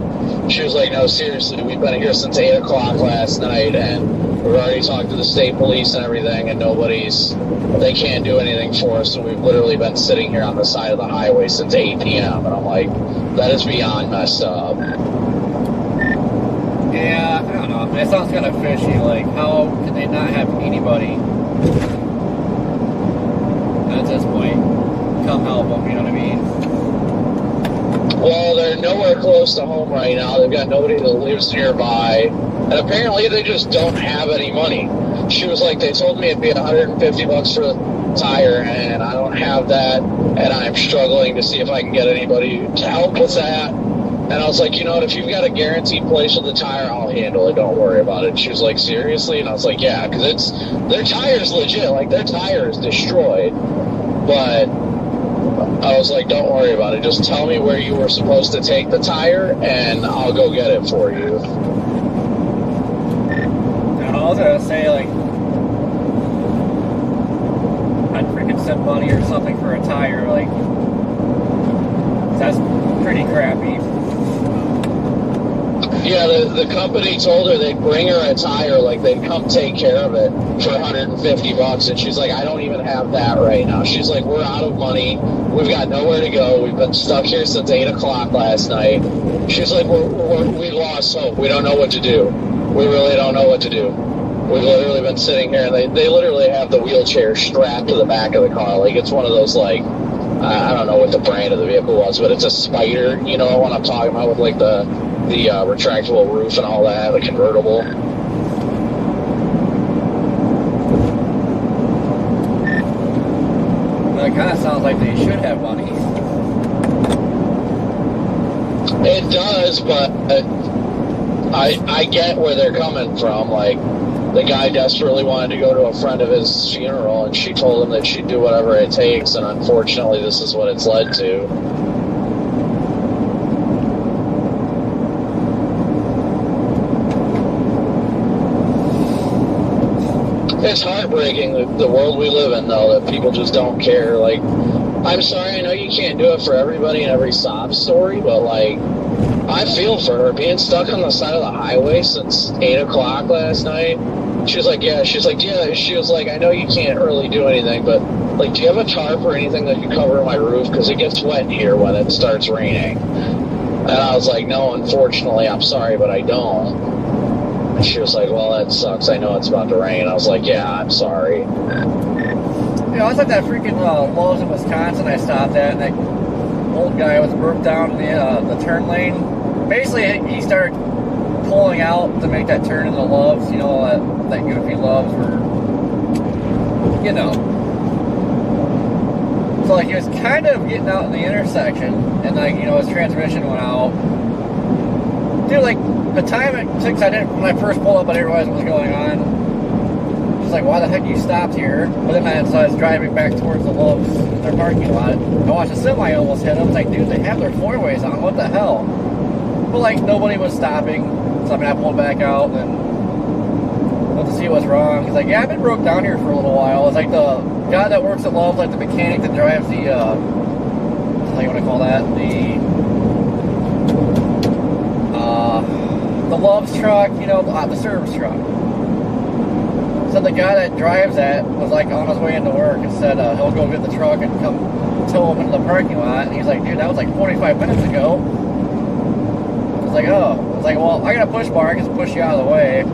she was like, no, seriously, we've been here since 8 o'clock last night, and we've already talked to the state police and everything, and they can't do anything for us, and we've literally been sitting here on the side of the highway since 8 p.m., and I'm like, that is beyond messed up. Yeah, I don't know. It sounds kind of fishy. Like, how can they not have anybody at this point come help them? You know what I mean? Well, they're nowhere close to home right now. They've got nobody that lives nearby. And apparently they just don't have any money. She was like, they told me it'd be $150 for the tire, and I don't have that, and I'm struggling to see if I can get anybody to help with that. And I was like, you know what, if you've got a guaranteed place with the tire, I'll handle it, don't worry about it. And she was like, seriously? And I was like, yeah, because their tire's legit, like their tire is destroyed. But I was like, don't worry about it, just tell me where you were supposed to take the tire, and I'll go get it for you. I was gonna say, like, I'd freaking send money or something for a tire, like, that's pretty crappy. Yeah, the company told her they'd bring her a tire, like they'd come take care of it for $150, and she's like, I don't even have that right now. She's like, we're out of money, we've got nowhere to go, we've been stuck here since 8 o'clock last night. She's like, we lost hope, we don't know what to do. We really don't know what to do. We've literally been sitting here, and they literally have the wheelchair strapped to the back of the car. Like, it's one of those, like, I don't know what the brand of the vehicle was, but it's a Spider, you know what I'm talking about, with, like, the retractable roof and all that, the convertible. Well, it kind of sounds like they should have money. It does, but I get where they're coming from. Like, the guy desperately wanted to go to a friend of his funeral, and she told him that she'd do whatever it takes, and unfortunately this is what it's led to. It's heartbreaking, the world we live in, though, that people just don't care. Like, I'm sorry, I know you can't do it for everybody in every sob story, but, like, I feel for her being stuck on the side of the highway since 8 o'clock last night. She was like, yeah. She was like, I know you can't really do anything, but, like, do you have a tarp or anything that can cover my roof? Because it gets wet here when it starts raining. And I was like, no, unfortunately, I'm sorry, but I don't. And she was like, well, that sucks. I know it's about to rain. I was like, yeah, I'm sorry. You know, I was at that freaking Lowe's in Wisconsin I stopped at, and that old guy was broke down in the turn lane. Basically, he started pulling out to make that turn into Love's, you know, that goofy Love's where, you know. So, like, he was kind of getting out in the intersection, and, like, you know, his transmission went out. Dude, like, the time it took, when I first pulled up, I didn't realize what was going on. Just like, why the heck you stopped here? But then I was driving back towards the Love's, their parking lot. I watched a semi almost hit them. I was like, dude, they have their four-ways on. What the hell? But, like, nobody was stopping. So, I mean, I pulled back out and went to see what's wrong. He's like, yeah, I've been broke down here for a little while. It's like the guy that works at Love's, like the mechanic that drives the, how do you want to call that? The Love's truck, you know, the service truck. So the guy that drives that was like on his way into work and said he'll go get the truck and come tow him into the parking lot. And he's like, dude, that was like 45 minutes ago. I was like, oh. I was like, well, I got a push bar. I can just push you out of the way.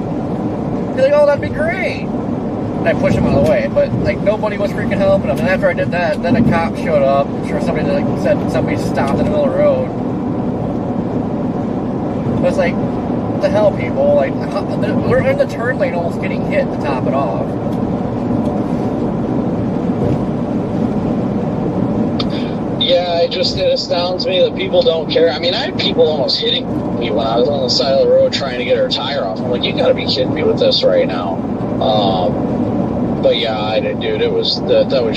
He's like, oh, that'd be great. And I pushed him out of the way. But, like, nobody was freaking helping him. And after I did that, then a cop showed up. I'm sure somebody said somebody stopped in the middle of the road. But it's like, what the hell, people? Like, they're in the turn lane almost getting hit to top it off. Yeah, it astounds me that people don't care. I mean, I had people almost hitting me when I was on the side of the road trying to get her tire off. I'm like, you gotta be kidding me with this right now. But yeah, dude, that was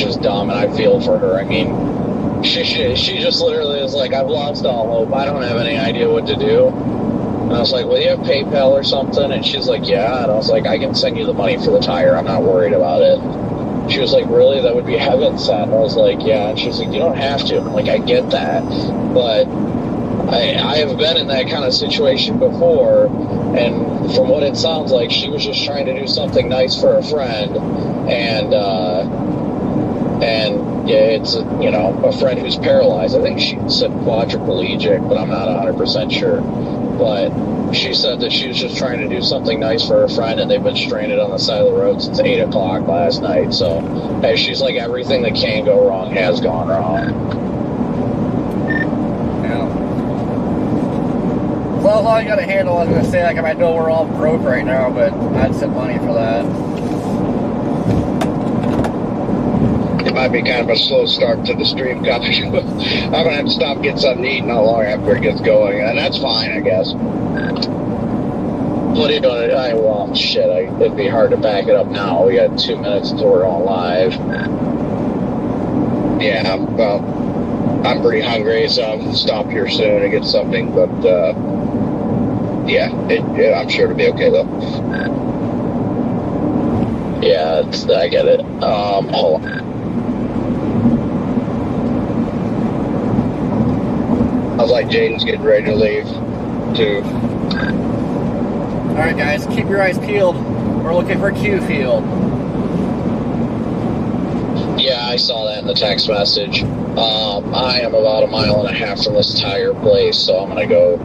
just dumb, and I feel for her. I mean, she just literally is like, I've lost all hope. I don't have any idea what to do. And I was like, well, you have PayPal or something? And she's like, yeah. And I was like, I can send you the money for the tire. I'm not worried about it. She was like, really? That would be heaven sent. I was like, yeah. And she was like, you don't have to. And I'm like, I get that. But I have been in that kind of situation before. And from what it sounds like, she was just trying to do something nice for a friend. And yeah, it's, you know, a friend who's paralyzed. I think she said quadriplegic, but I'm not 100% sure. But she said that she was just trying to do something nice for her friend, and they've been stranded on the side of the road since 8 o'clock last night. So, hey, she's like, everything that can go wrong has gone wrong. Yeah. all I got to handle. I was going to say, like, I know we're all broke right now, but I'd send money for that. It might be kind of a slow start to the stream coffee show. I'm going to have to stop and get something to eat not long after it gets going, and that's fine, I guess. What are you doing? Well, shit, it'd be hard to back it up now. We got 2 minutes until we're going live. Yeah, well, I'm pretty hungry, so I'll stop here soon and get something, but, yeah, I'm sure it'll be okay, though. Yeah, I get it. Hold on. I was like, Jaden's getting ready to leave, too. Alright, guys, keep your eyes peeled. We're looking for Q Field. Yeah, I saw that in the text message. I am about 1.5 miles from this tire place, so I'm gonna go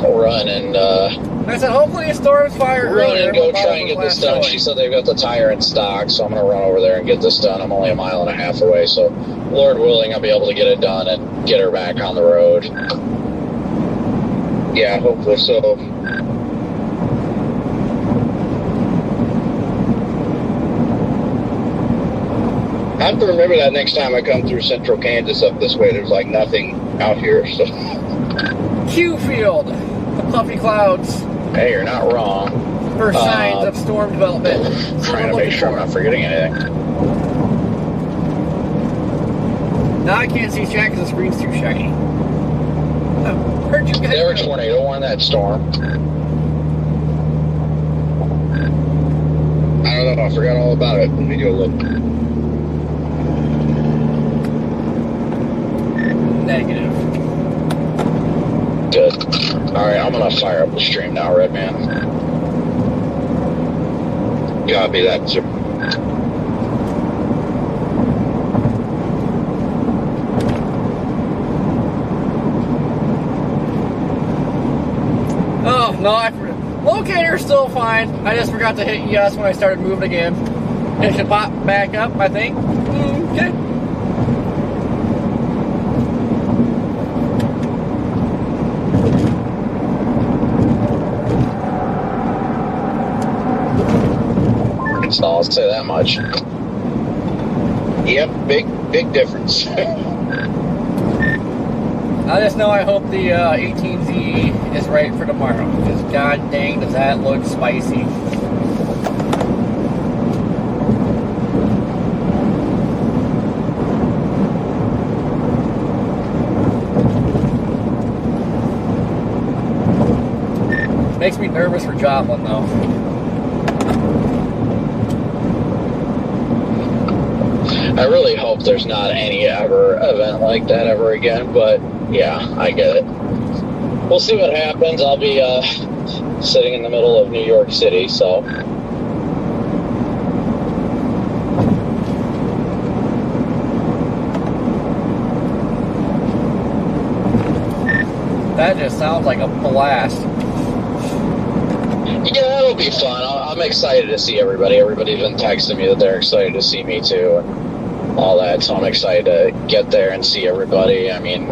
run and I said, hopefully a storm's fire run earlier. and go try and get this done. She said they've got the tire in stock, so I'm gonna run over there and get this done. I'm only 1.5 miles away, so Lord willing, I'll be able to get it done and get her back on the road. Yeah, hopefully so. I have to remember that next time I come through central Kansas up this way. There's like nothing out here. So. Q Field, the puffy clouds. Hey, you're not wrong. First signs of storm development. Trying to make sure I'm not forgetting anything. Now I can't see Jack because the screen's too shiny. Where'd you get There was tornado warn that storm. I don't know. I forgot all about it. Let me go look. Negative. Good. Alright, I'm gonna fire up the stream now, Redman. Copy that, sir. Oh, no, locator's still fine. I just forgot to hit yes when I started moving again. It should pop back up, I think. Okay. I'll say that much. Yep, big difference. I just know I hope the 18Z is right for tomorrow, because god dang does that look spicy. Makes me nervous for Joplin though. I really hope there's not any event like that ever again, but yeah, I get it. We'll see what happens. I'll be sitting in the middle of New York City, so. That just sounds like a blast. Yeah, it'll be fun. I'm excited to see everybody. Everybody's been texting me that they're excited to see me too, and all that, so I'm excited to get there and see everybody. I mean,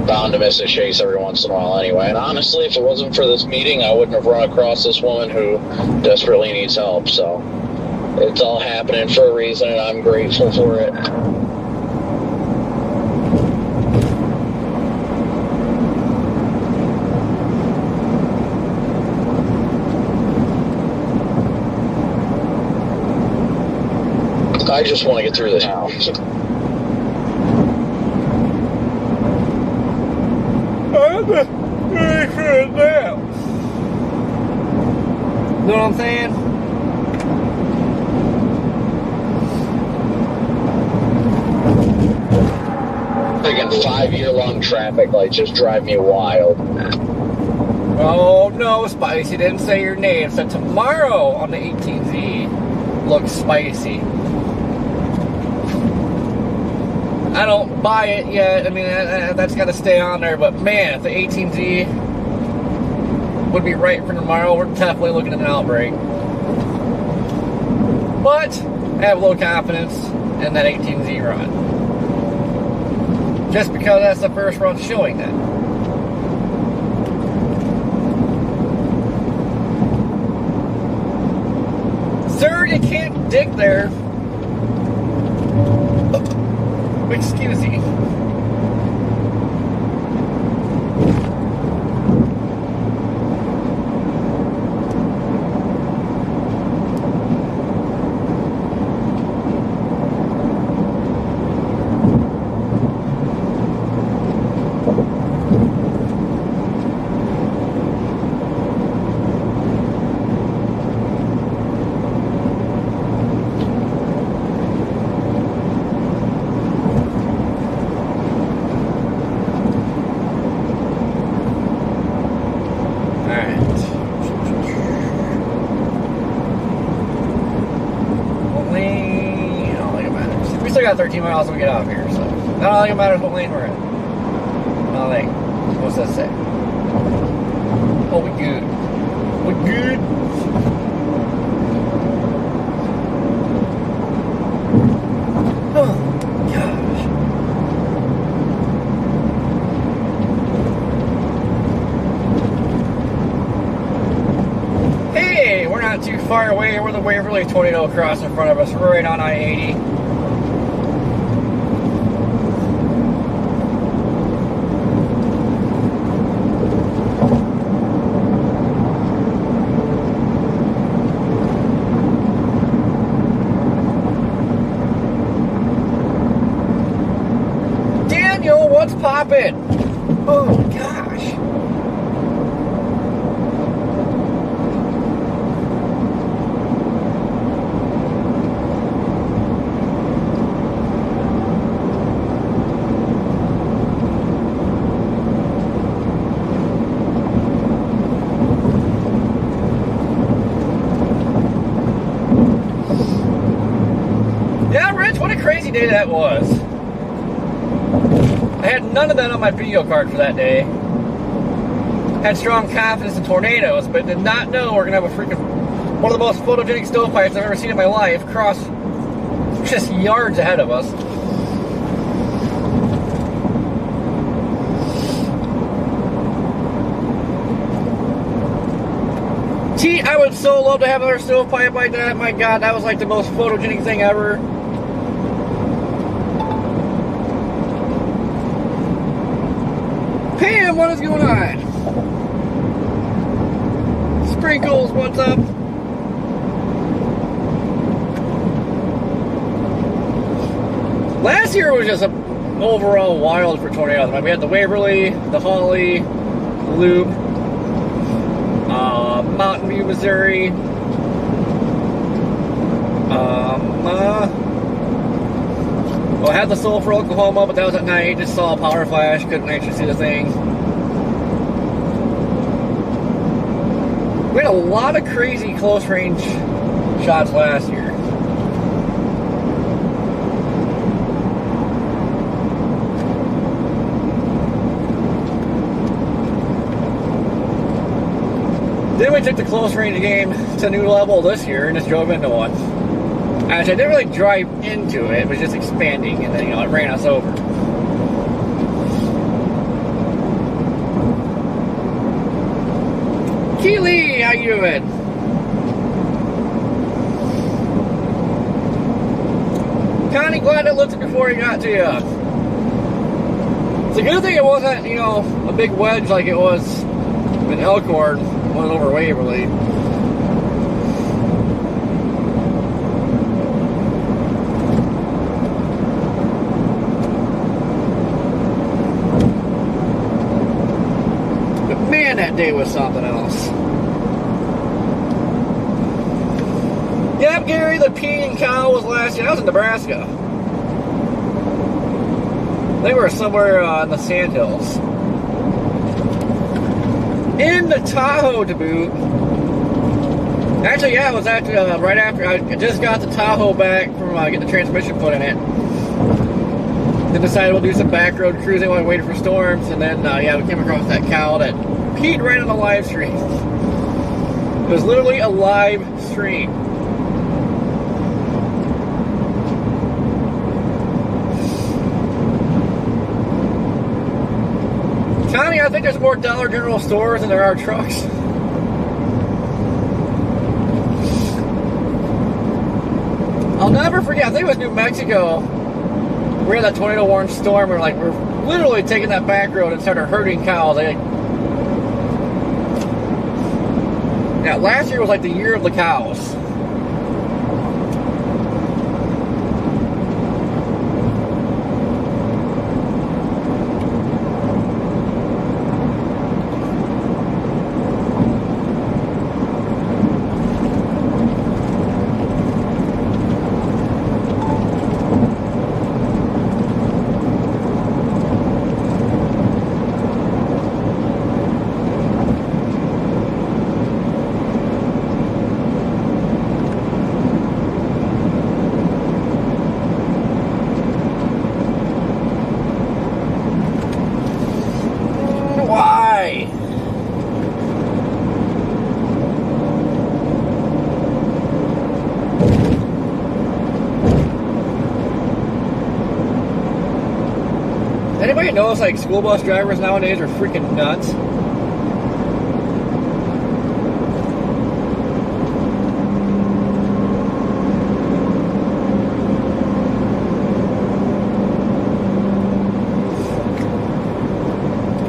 bound to miss a chase every once in a while anyway, and honestly, if it wasn't for this meeting, I wouldn't have run across this woman who desperately needs help, so it's all happening for a reason, and I'm grateful for it. I just want to get through this house. I'm ready for a nap. Know what I'm saying? Freaking 5-year-long traffic lights just drive me wild. Oh no, Spicy didn't say your name. Said tomorrow on the 18Z looks spicy. I don't buy it yet. I mean, that's got to stay on there. But man, if the 18Z would be right for tomorrow, we're definitely looking at an outbreak. But I have low confidence in that 18Z run. Just because that's the first run showing that. Sir, you can't dig there. Excuse me. still got 13 miles when we get out of here, so not all it matters what lane we're in. Not like, what's that say? Oh, we good. We good. Oh, gosh. Hey, we're not too far away. We're the Waverly tornado across in front of us, right on I-80. What's poppin'? Oh gosh. Yeah, Rich, what a crazy day that was. I had none of that on my video card for that day. Had strong confidence in tornadoes, but did not know we're gonna have a freaking one of the most photogenic stovepipes I've ever seen in my life cross just yards ahead of us. Gee, I would so love to have another stovepipe like that. My God, that was like the most photogenic thing ever. Pam, what is going on? Sprinkles, what's up? Last year was just overall wild for tornadoes. We had the Waverly, the Holly, the Loop, Mountain View, Missouri. Well, I had the Sulphur, Oklahoma, but that was at night. Just saw a power flash, couldn't actually see the thing. We had a lot of crazy close range shots last year. Then we took the close range game to a new level this year and just drove into one. Actually, I didn't really drive into it. It was just expanding, and then, you know, it ran us over. Keely, how you doing? Connie, glad I looked before he got to you. It's a good thing it wasn't, you know, a big wedge like it was in Elkhorn, went over Waverly. Man, that day was something else. Yep, Gary, the pea and cow was last year. I was in Nebraska. They were somewhere in the Sandhills. In the Tahoe to boot. Actually, yeah, it was actually right after I just got the Tahoe back from getting the transmission put in it. Then decided we'll do some back road cruising while we waited for storms, and then yeah, we came across that cow that peed right on the live stream. It was literally a live stream. Connie, I think there's more Dollar General stores than there are trucks. I'll never forget, I think it was New Mexico. We had that tornado warning storm. We're literally taking that back road and started herding cows. Yeah, last year was like the year of the cows. Anybody knows like school bus drivers nowadays are freaking nuts?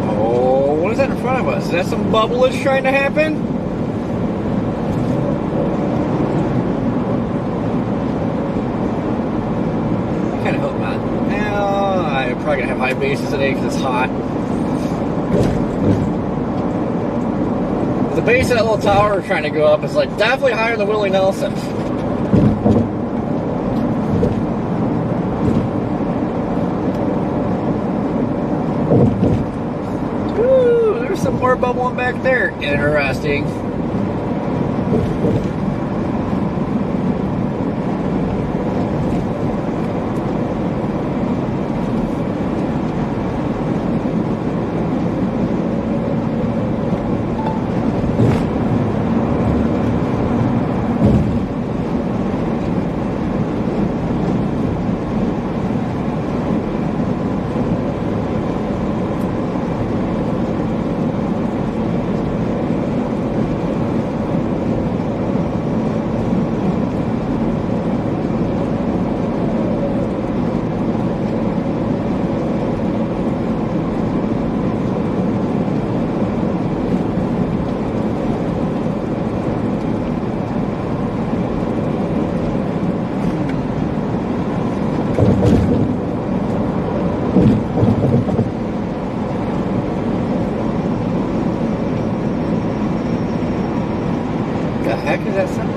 Oh, what is that in front of us? Is that some bubblage trying to happen? Kind of hope not. I'm probably gonna have high bases today because it's hot. The base of that little tower we're trying to go up is like definitely higher than Willie Nelson. Ooh, there's some more bubbling back there. Interesting. The heck is that sound?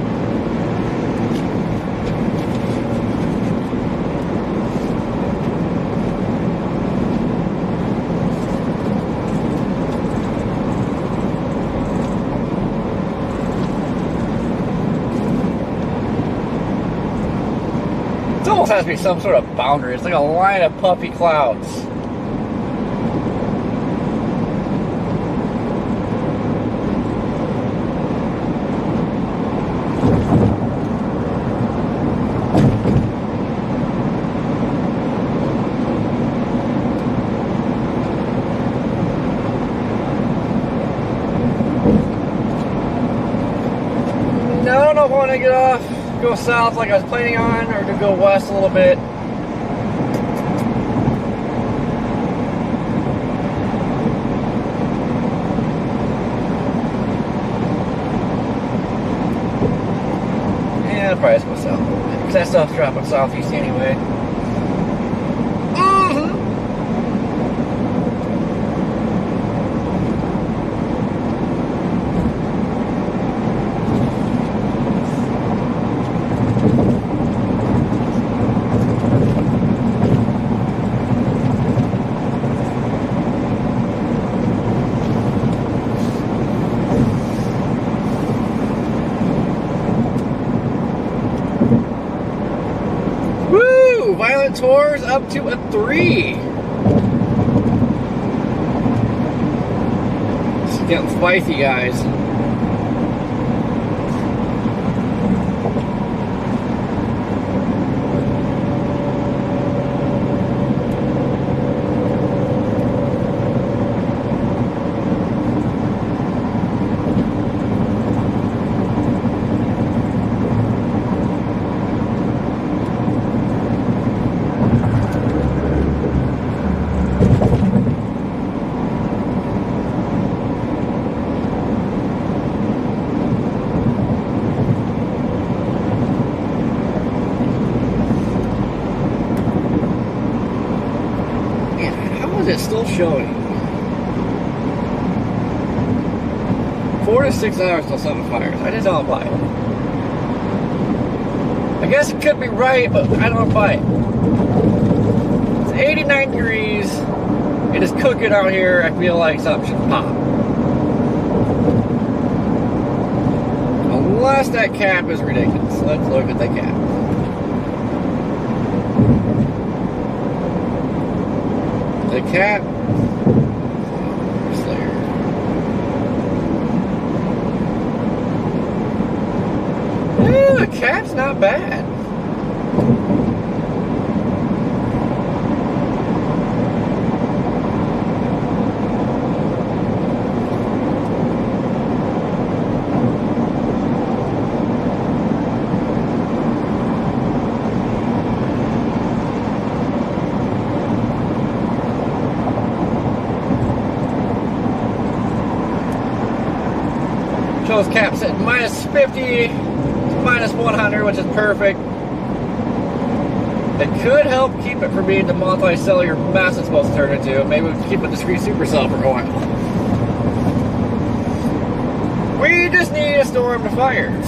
It almost has to be some sort of boundary. It's like a line of puffy clouds. No, I don't know if I want to get off, go south like I was planning on, or to go west a little bit. Yeah, I'll probably just go south a little bit, because that stuff's dropping southeast anyway. Violent tours up to a 3. It's getting spicy, guys. is it still showing? 4 to 6 hours till something fires. I just don't buy it. I guess it could be right, but I don't buy it. It's 89 degrees. It is cooking out here. I feel like something should pop. Unless that cap is ridiculous. Let's look at the cap. The cap. The cap's not bad. Shows caps at minus 50. Minus 100, which is perfect. It could help keep it from being the multi-cellular mess it's supposed to turn into. Maybe we can keep a discrete supercell for a while. We just need a storm to fire.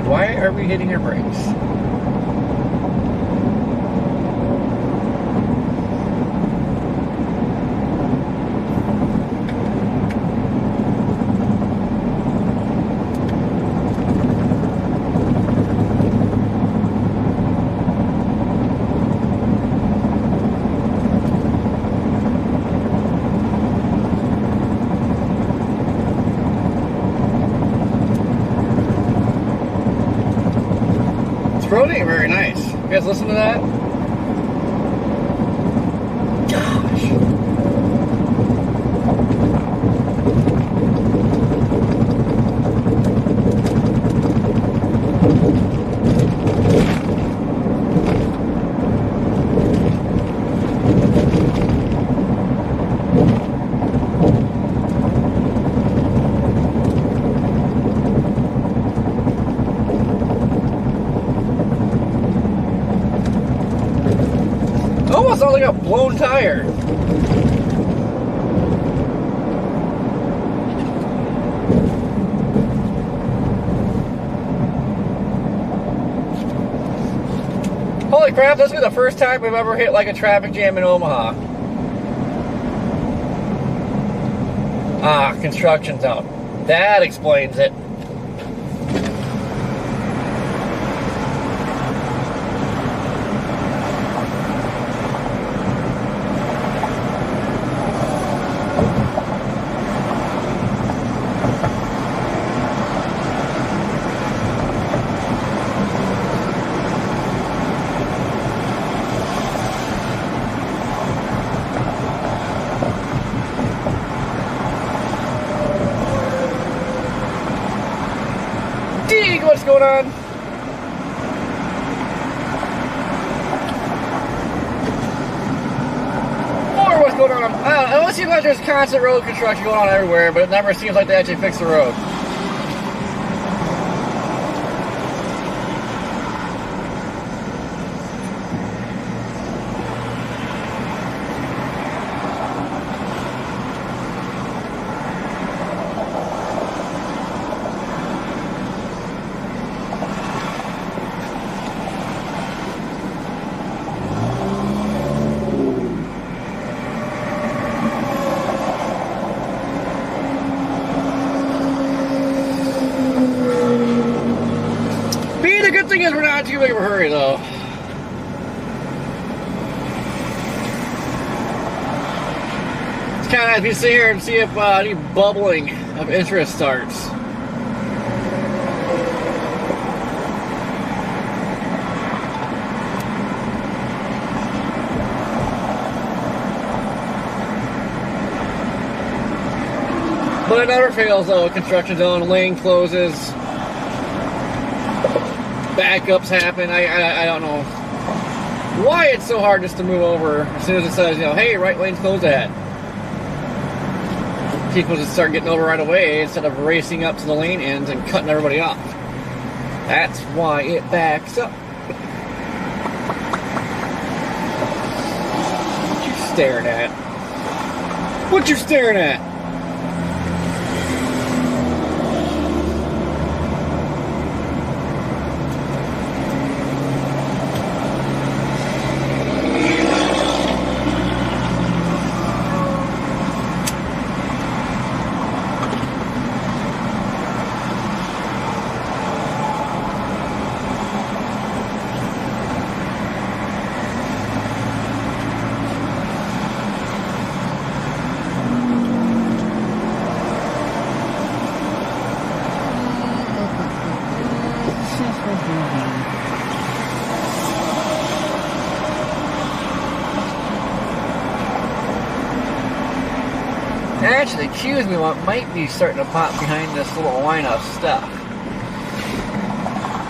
Why are we hitting our brakes? Roading very nice. You guys listen to that? Gosh. Almost sounds like a blown tire. Holy crap, this will be the first time we've ever hit like a traffic jam in Omaha. Ah, construction zone. That explains it. What's going on? Or what's going on? I don't know. It seems like there's constant road construction going on everywhere, but it never seems like they actually fix the road. The good thing is we're not too big of a hurry though. It's kind of nice to sit here and see if any bubbling of interest starts. But it never fails though. Construction zone, lane closes, backups happen. I don't know why it's so hard just to move over as soon as it says, you know, hey, right lane's closed ahead. People just start getting over right away instead of racing up to the lane ends and cutting everybody off. That's why it backs up. What you staring at? What you staring at? Actually, excuse me, what might be starting to pop behind this little line of stuff.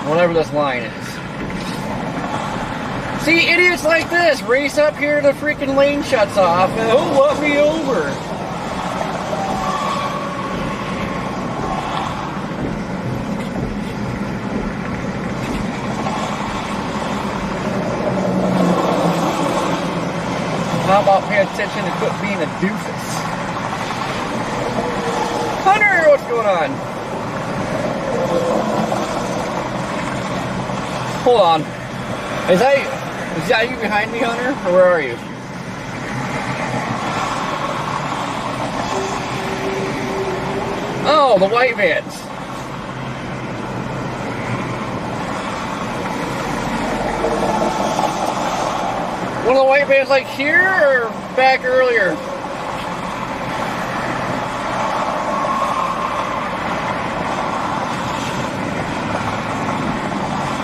Whatever this line is. See, idiots like this race up here, the freaking lane shuts off, and oh, let me over. How about pay attention and quit being a doofus? Hunter, what's going on? Hold on. Is that you behind me, Hunter? Or where are you? Oh, the white vans. One of the white vans like here or back earlier?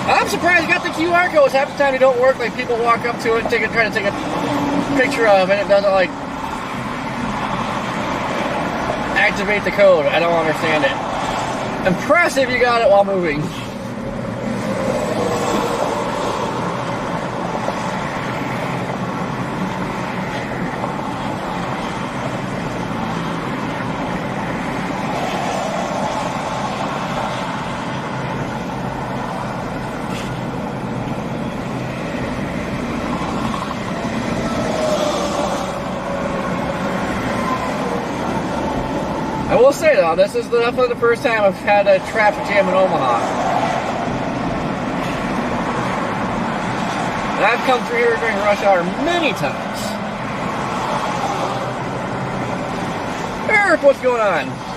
I'm surprised you got the QR codes. Half the time they don't work. Like people walk up to it, try to take a picture of it. It doesn't like activate the code. I don't understand it. Impressive, you got it while moving. I will say though, this is definitely the first time I've had a traffic jam in Omaha. And I've come through here during rush hour many times. Eric, what's going on?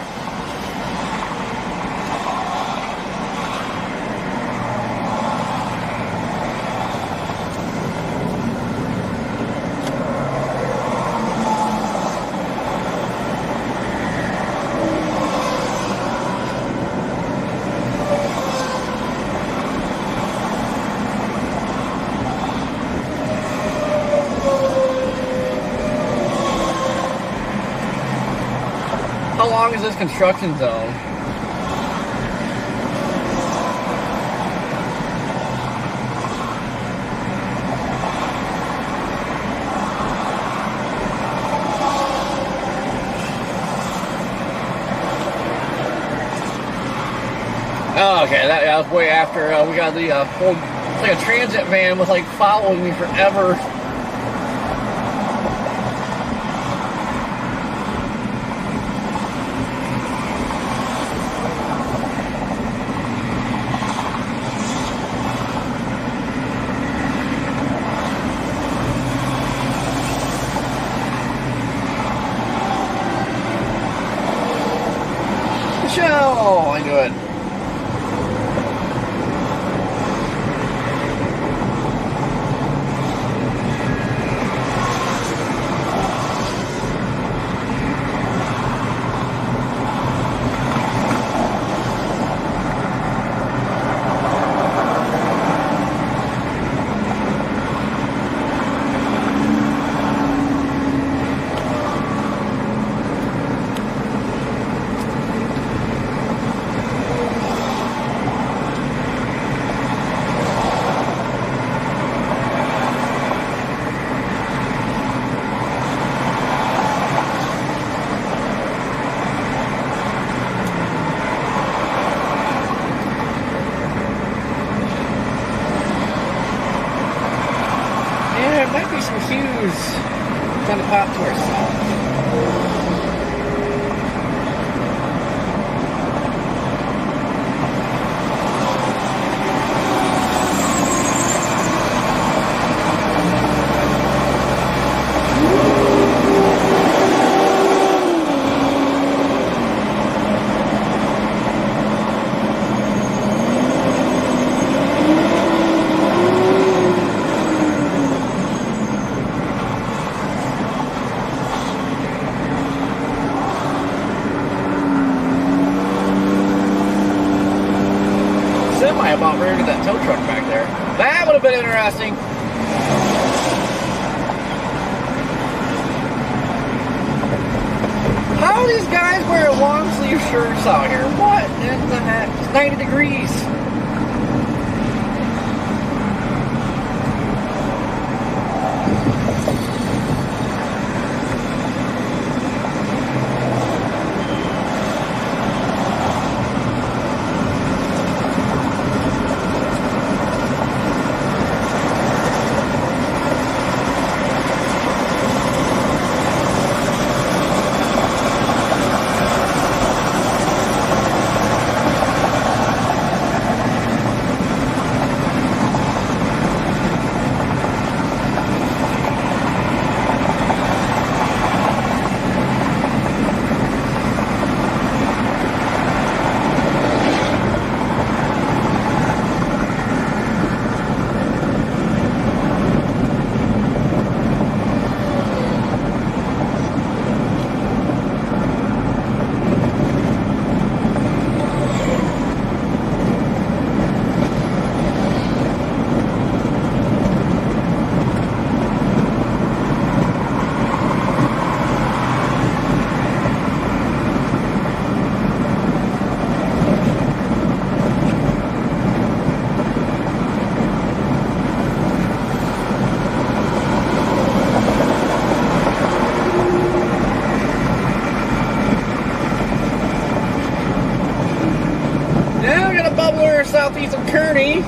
How long is this construction zone? Oh, okay, that was way after we got the whole, like a transit van was like following me forever. Michelle, I do it. there might be some hues trying to pop to our south. About rear to that tow truck back there. That would have been interesting. How are these guys wearing long sleeve shirts out here? What in the heck? It's 90 degrees. Southeast of Kearney.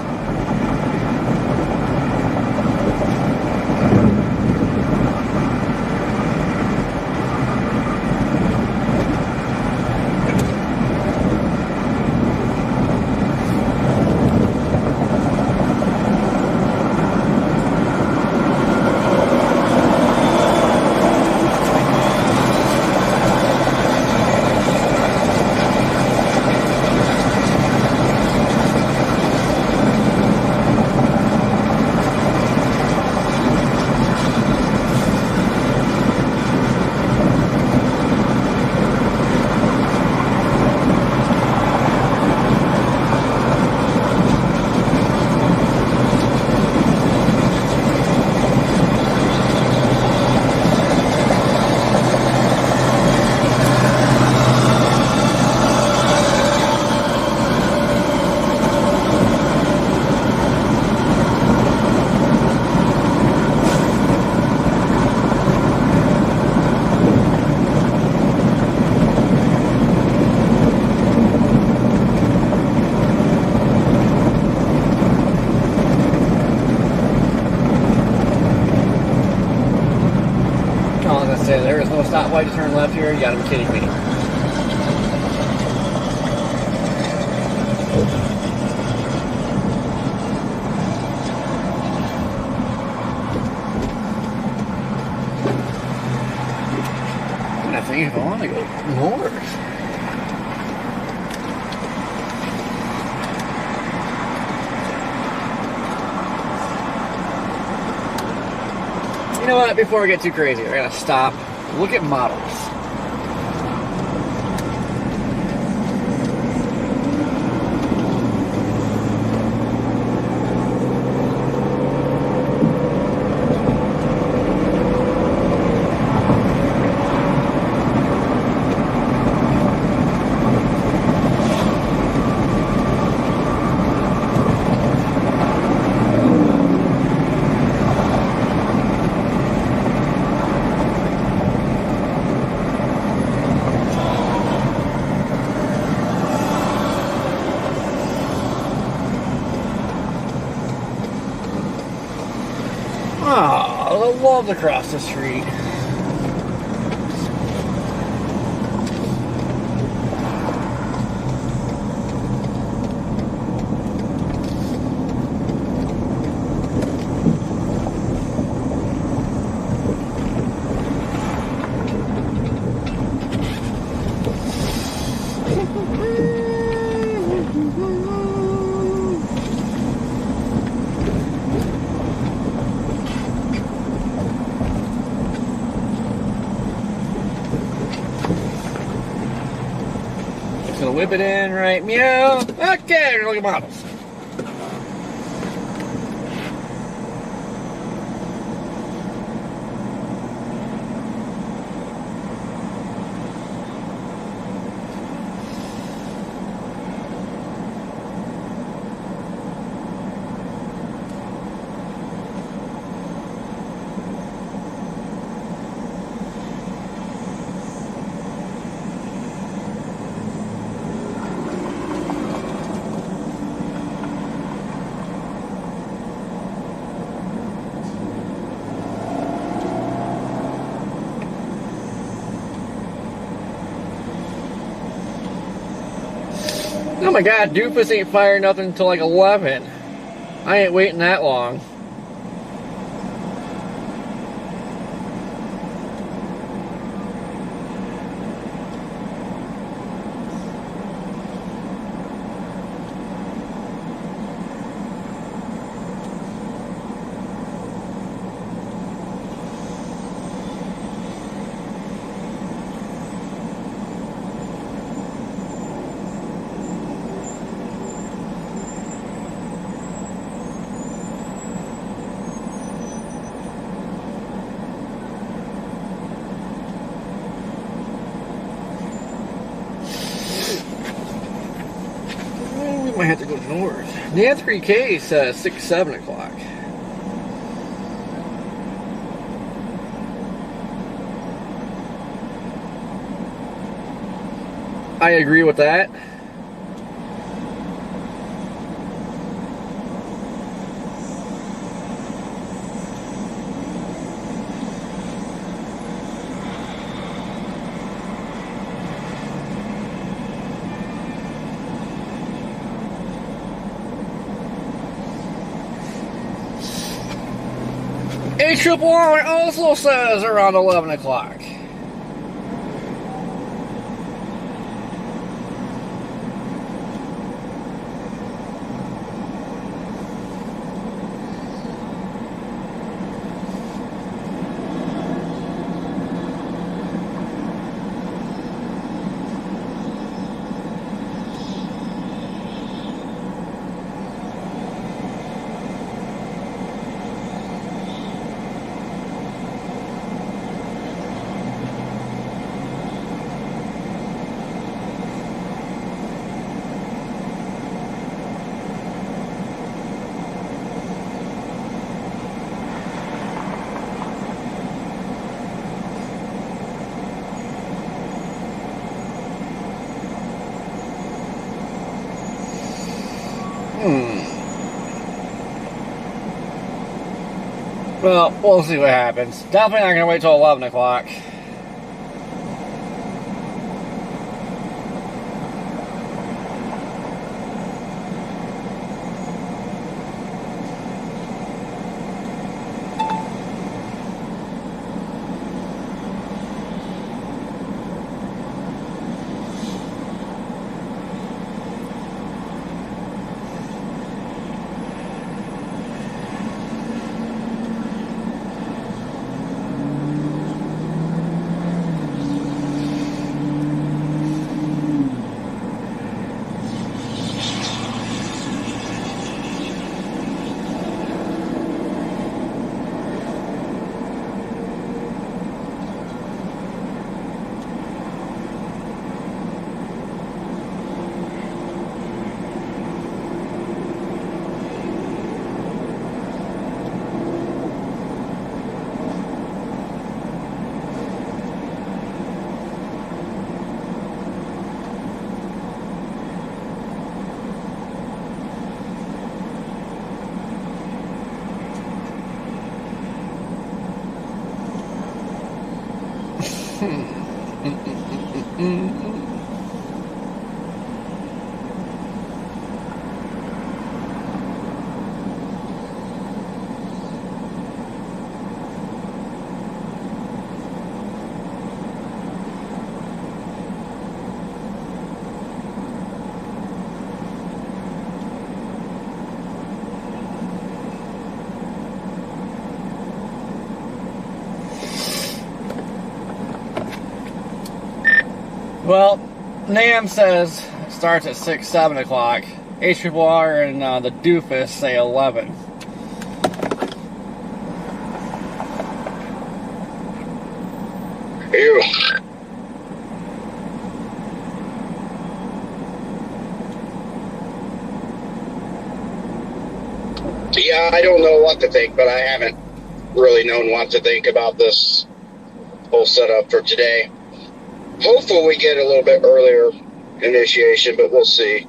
There is no stoplight to turn left here. You gotta be kidding me. I think if I want to go north. You know what? Before we get too crazy, we're gonna stop. Look at models. I would love to cross the street. Gonna whip it in, right? Meow. Okay, we're gonna look at models. Oh my god, Doofus ain't firing nothing until like 11. I ain't waiting that long. We might have to go north. The N3K says 6, 7 o'clock. I agree with that. A111 also says around 11 o'clock. Well, we'll see what happens. Definitely not going to wait till 11 o'clock. Well, NAM says it starts at 6, 7 o'clock. HRR and the doofus say 11. Ew. Yeah, I don't know what to think, but I haven't really known what to think about this whole setup for today. Hopefully we get a little bit earlier initiation, but we'll see.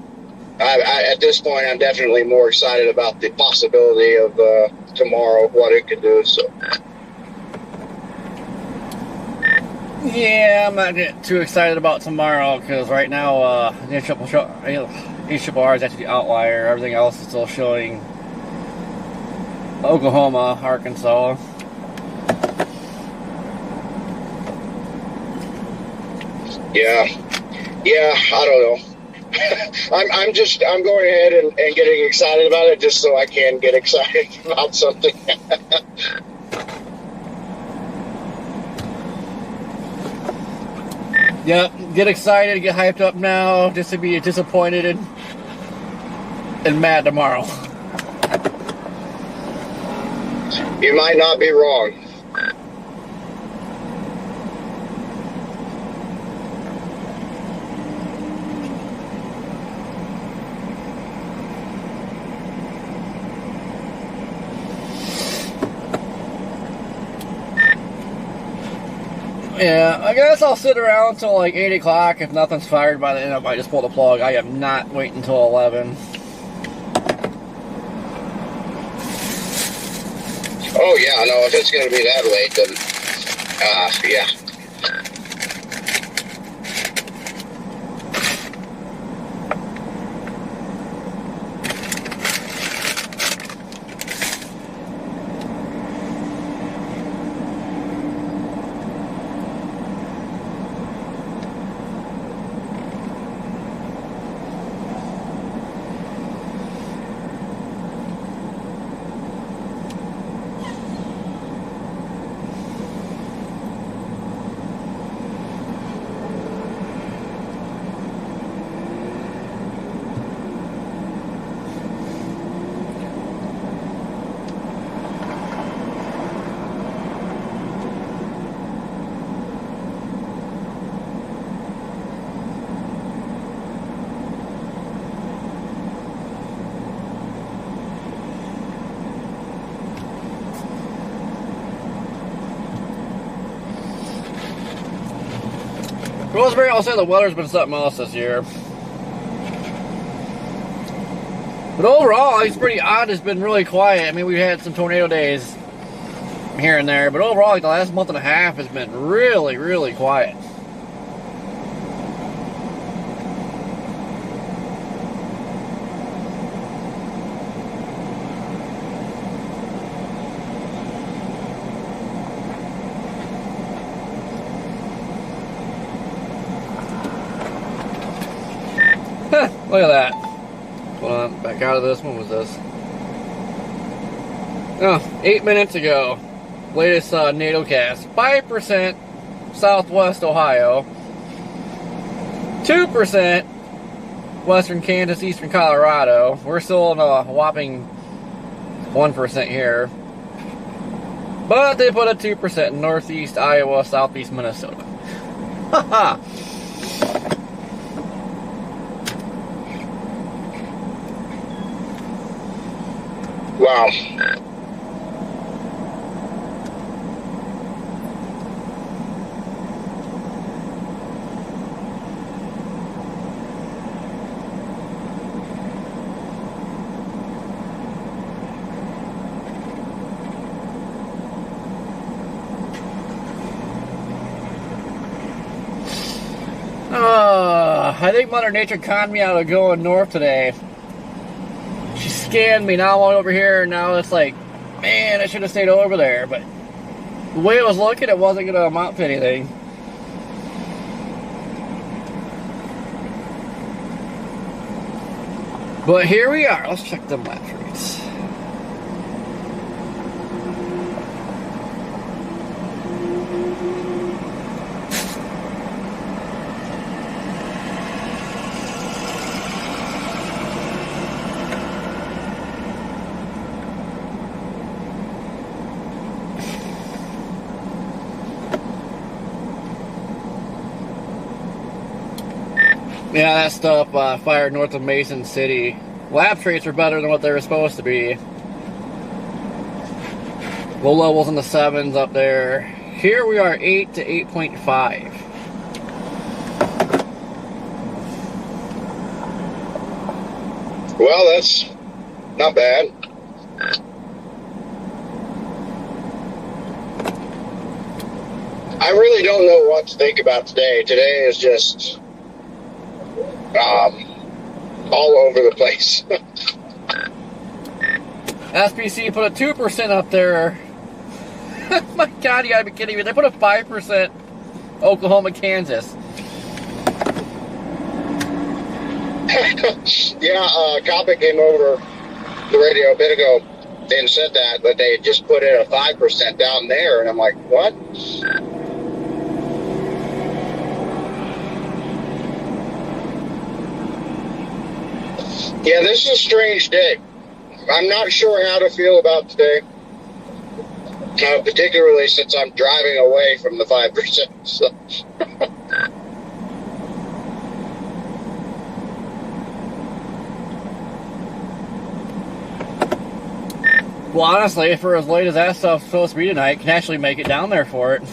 At this point, I'm definitely more excited about the possibility of tomorrow, what it could do. So, Yeah, I'm not getting too excited about tomorrow because right now the HRR is actually the outlier. Everything else is still showing Oklahoma, Arkansas. yeah, I don't know. I'm going ahead and getting excited about it just so I can get excited about something. Yep, get excited, get hyped up now, just to be disappointed and mad tomorrow. You might not be wrong. Yeah, I guess I'll sit around until like 8 o'clock. If nothing's fired by then, I might just pull the plug. I am not waiting until 11. Oh, yeah, no, if it's going to be that late, then, yeah. Rosemary, I'll say the weather's been something else this year. But overall, it's pretty odd. It's been really quiet. I mean, we've had some tornado days here and there, but overall, like the last month and a half has been really, really quiet. Look at that. Hold on, back out of this. When was this? Oh, 8 minutes ago. Latest NATO cast. 5% southwest Ohio. 2% western Kansas, eastern Colorado. We're still in a whopping 1% here. But they put a 2% in northeast Iowa, southeast Minnesota. Haha. Wow. I think Mother Nature conned me out of going north today. She scanned me. Now I'm over here. And now it's like, man, I should have stayed over there. But the way it was looking, it wasn't going to amount to anything. But here we are. Let's check the lap rates. Yeah, that stuff fired north of Mason City. Lap rates are better than what they were supposed to be. Low levels in the 7s up there. Here we are 8 to 8.5. Well, that's not bad. I really don't know what to think about today. Today is just all over the place. SPC put a 2% up there. My God, you gotta be kidding me. They put a 5% Oklahoma, Kansas. Yeah, Copic came over the radio a bit ago and said that, but they had just put in a 5% down there, and I'm like, what? Yeah, this is a strange day. I'm not sure how to feel about today, particularly since I'm driving away from the 5%. So. Well, honestly, for as late as that stuff's supposed to be tonight, can actually make it down there for it.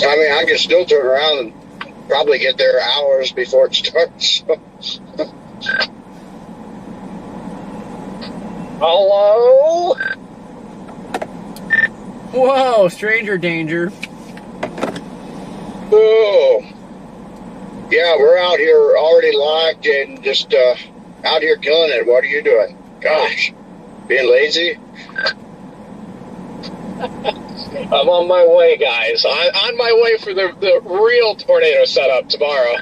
I mean, I can still turn around and probably get there hours before it starts. Hello? Whoa, stranger danger. Oh. Yeah, we're out here already live, Jaden, just out here killing it. What are you doing? Gosh, being lazy? I'm on my way, guys. I'm on my way for the real tornado setup tomorrow.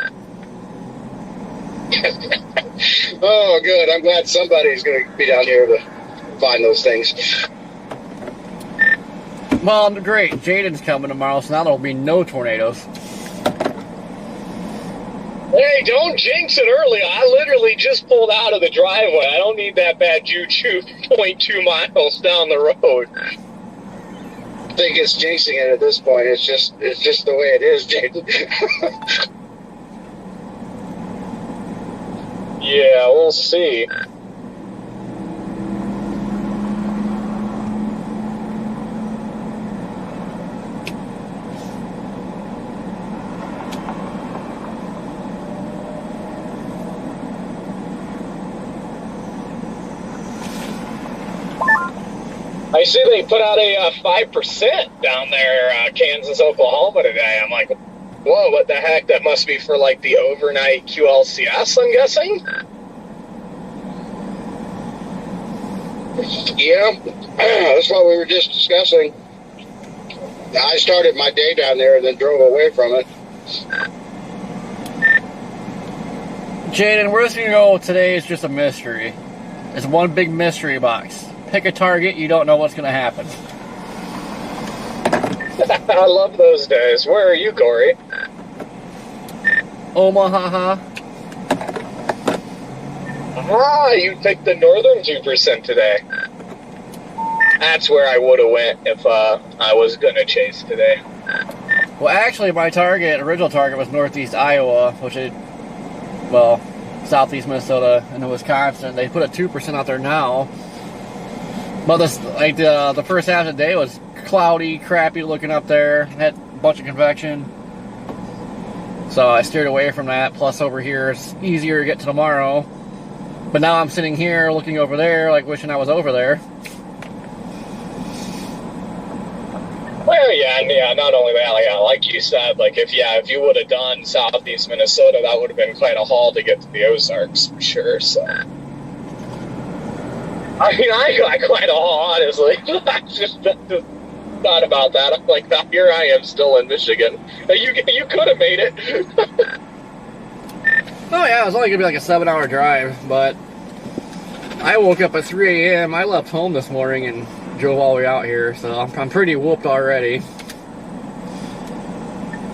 Oh, good. I'm glad somebody's going to be down here to find those things. Well, great. Jaden's coming tomorrow, so now there'll be no tornadoes. Hey, don't jinx it early. I literally just pulled out of the driveway. I don't need that bad juju 0.2 miles down the road. I think it's jinxing it at this point. It's just the way it is, Jaden. Yeah, we'll see. I see they put out a 5% down there, Kansas, Oklahoma today. I'm like, whoa, what the heck? That must be for like the overnight QLCS, I'm guessing? Yeah, that's what we were just discussing. I started my day down there and then drove away from it. Jaden, where's going to go today is just a mystery. It's one big mystery box. Pick a target, you don't know what's going to happen. I love those days. Where are you, Corey? Omaha. Ah, you picked the northern 2% today. That's where I would have went if I was going to chase today. Well, actually, my original target was northeast Iowa, which is, well, southeast Minnesota and Wisconsin. They put a 2% out there now. But the first half of the day was cloudy, crappy looking up there. Had a bunch of convection. So I steered away from that. Plus over here, it's easier to get to tomorrow. But now I'm sitting here looking over there, like wishing I was over there. yeah. Not only that, like you said, like if you would have done southeast Minnesota, that would have been quite a haul to get to the Ozarks for sure. So, I mean, I got quite a haul, honestly. I just thought about that. I'm like, now here I am still in Michigan. You could have made it. Oh yeah, it was only gonna be like a 7-hour drive, but I woke up at 3 a.m. I left home this morning and drove all the way out here, so I'm pretty whooped already.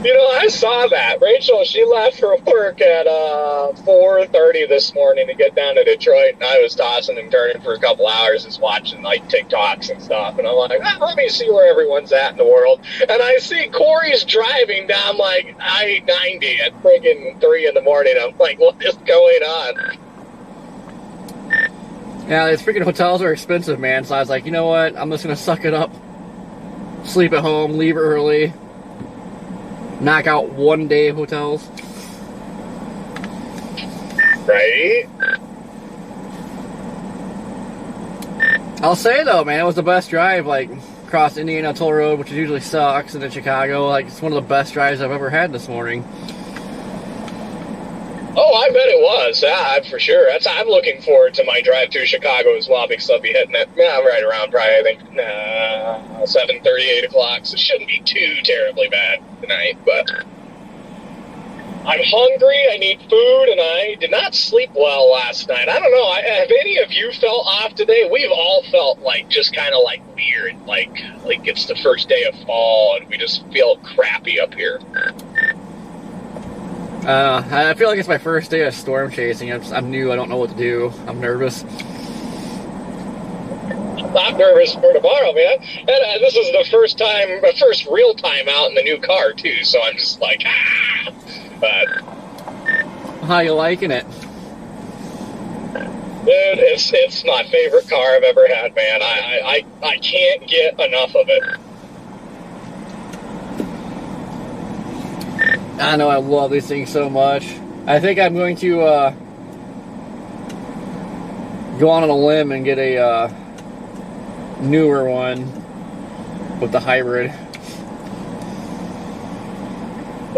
You know, I saw that. Rachel, she left for work at 4:30 this morning to get down to Detroit, and I was tossing and turning for a couple hours just watching, like, TikToks and stuff, and I'm like, let me see where everyone's at in the world. And I see Corey's driving down, like, I-90 at friggin' 3 in the morning. I'm like, what is going on? Yeah, these freaking hotels are expensive, man, so I was like, you know what, I'm just gonna suck it up, sleep at home, leave early, knock out 1 day of hotels. Right? I'll say though, man, it was the best drive, like, across Indiana Toll Road, which usually sucks, and in Chicago, like, it's one of the best drives I've ever had this morning. Oh, I bet it was. Yeah, for sure. I'm looking forward to my drive to Chicago as well, because I'll be hitting it right around probably, I think, 7:30, 8 o'clock, so it shouldn't be too terribly bad tonight, but I'm hungry, I need food, and I did not sleep well last night. I don't know, have any of you felt off today? We've all felt like just kind of like weird, like it's the first day of fall, and we just feel crappy up here. I feel like it's my first day of storm chasing. I'm new, I don't know what to do. I'm nervous. I'm nervous for tomorrow, man. And this is the first real time out in the new car, too, so I'm just like, But, how you liking it? dude, it's my favorite car I've ever had, man. I can't get enough of it. I know I love these things so much. I think I'm going to go on a limb and get a newer one with the hybrid.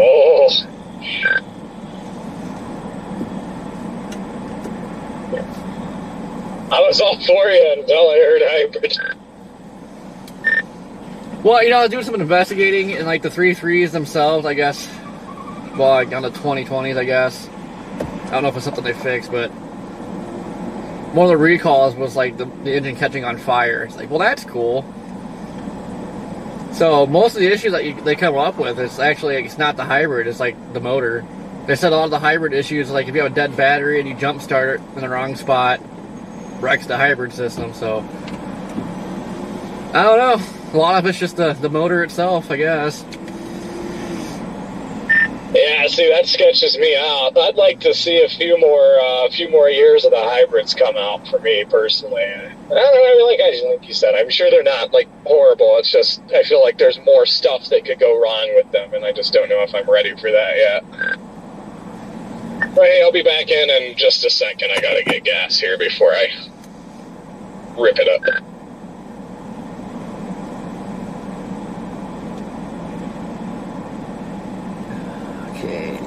Oh. I was all for you until I heard hybrid. Well, you know, I was doing some investigating in like the 3.3s themselves, I guess. Well, like on the 2020s, I guess. I don't know if it's something they fixed, but one of the recalls was like the engine catching on fire. It's like, well, that's cool. So most of the issues that they come up with is actually, like, it's not the hybrid, it's like the motor. They said a lot of the hybrid issues, like if you have a dead battery and you jump start it in the wrong spot, wrecks the hybrid system. So I don't know. A lot of it's just the motor itself, I guess. Yeah, see, that sketches me out. I'd like to see a few more years of the hybrids come out for me personally. I don't know, like you said, I'm sure they're not like horrible. It's just I feel like there's more stuff that could go wrong with them, and I just don't know if I'm ready for that yet. But hey, I'll be back in just a second. I gotta get gas here before I rip it up. Okay.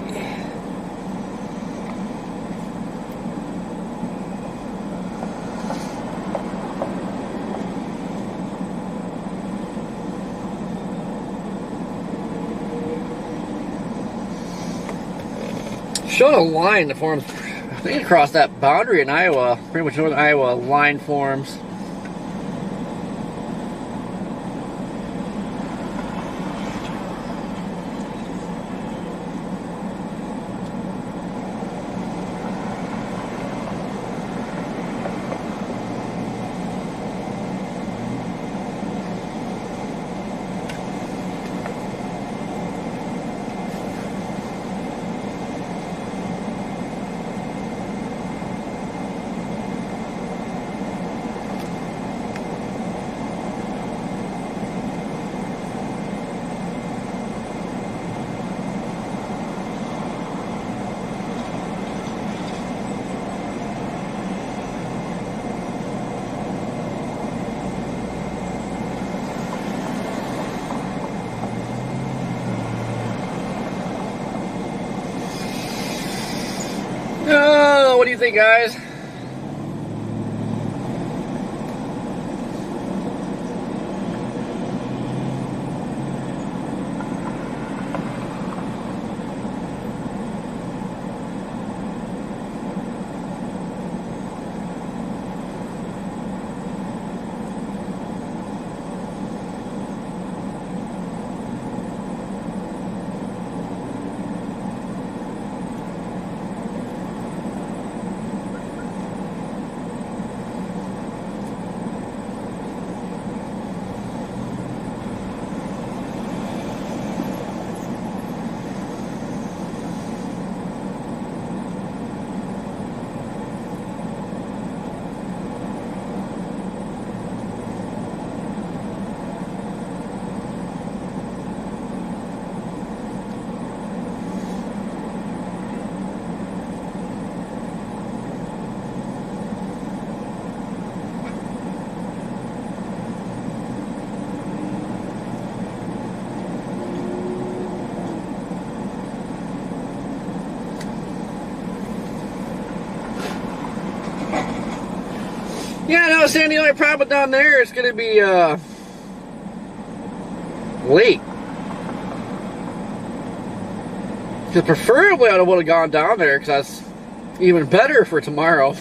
Showing a line that forms, I think, across that boundary in Iowa, pretty much northern Iowa, line forms. think, guys? Yeah, no, Sam, the only problem down there is going to be late. Because preferably I would have gone down there because that's even better for tomorrow.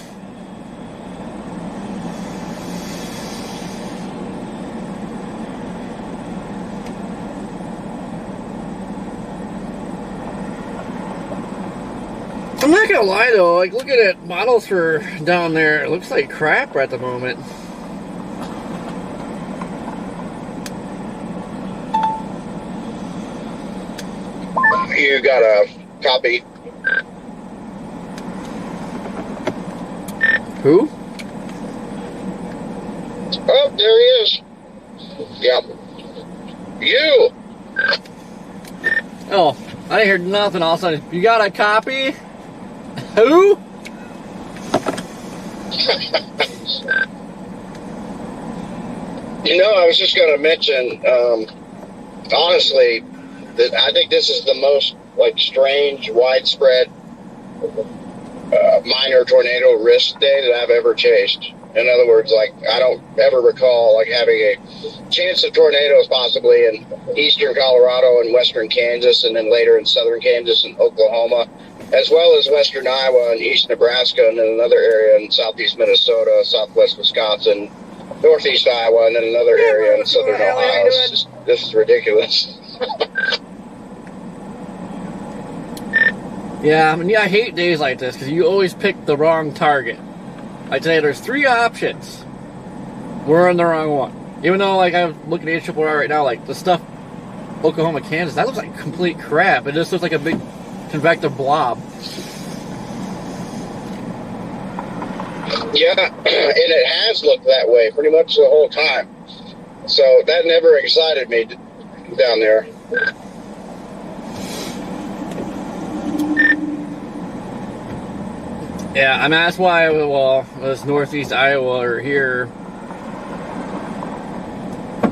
I'm not gonna lie though, like looking at models for down there, it looks like crap at the moment. You got a copy? Who? Oh, there he is. Yep. You! Oh, I didn't hear nothing all of a sudden. You got a copy? Who? You know, I was just going to mention, honestly, that I think this is the most, like, strange, widespread, minor tornado risk day that I've ever chased. In other words, like, I don't ever recall, like, having a chance of tornadoes possibly in eastern Colorado and western Kansas, and then later in southern Kansas and Oklahoma, as well as western Iowa and east Nebraska, and then another area in southeast Minnesota, southwest Wisconsin, northeast Iowa, and then another area in southern Ohio. This is ridiculous. Yeah, I mean, yeah, I hate days like this because you always pick the wrong target. Like today, there's 3 options. We're on the wrong one. Even though, like, I'm looking at HRR right now, like, the stuff Oklahoma, Kansas, that looks like complete crap. It just looks like a big convective blob. Yeah, and it has looked that way pretty much the whole time. So that never excited me down there. Yeah, I mean, that's why, well, this northeast Iowa or here,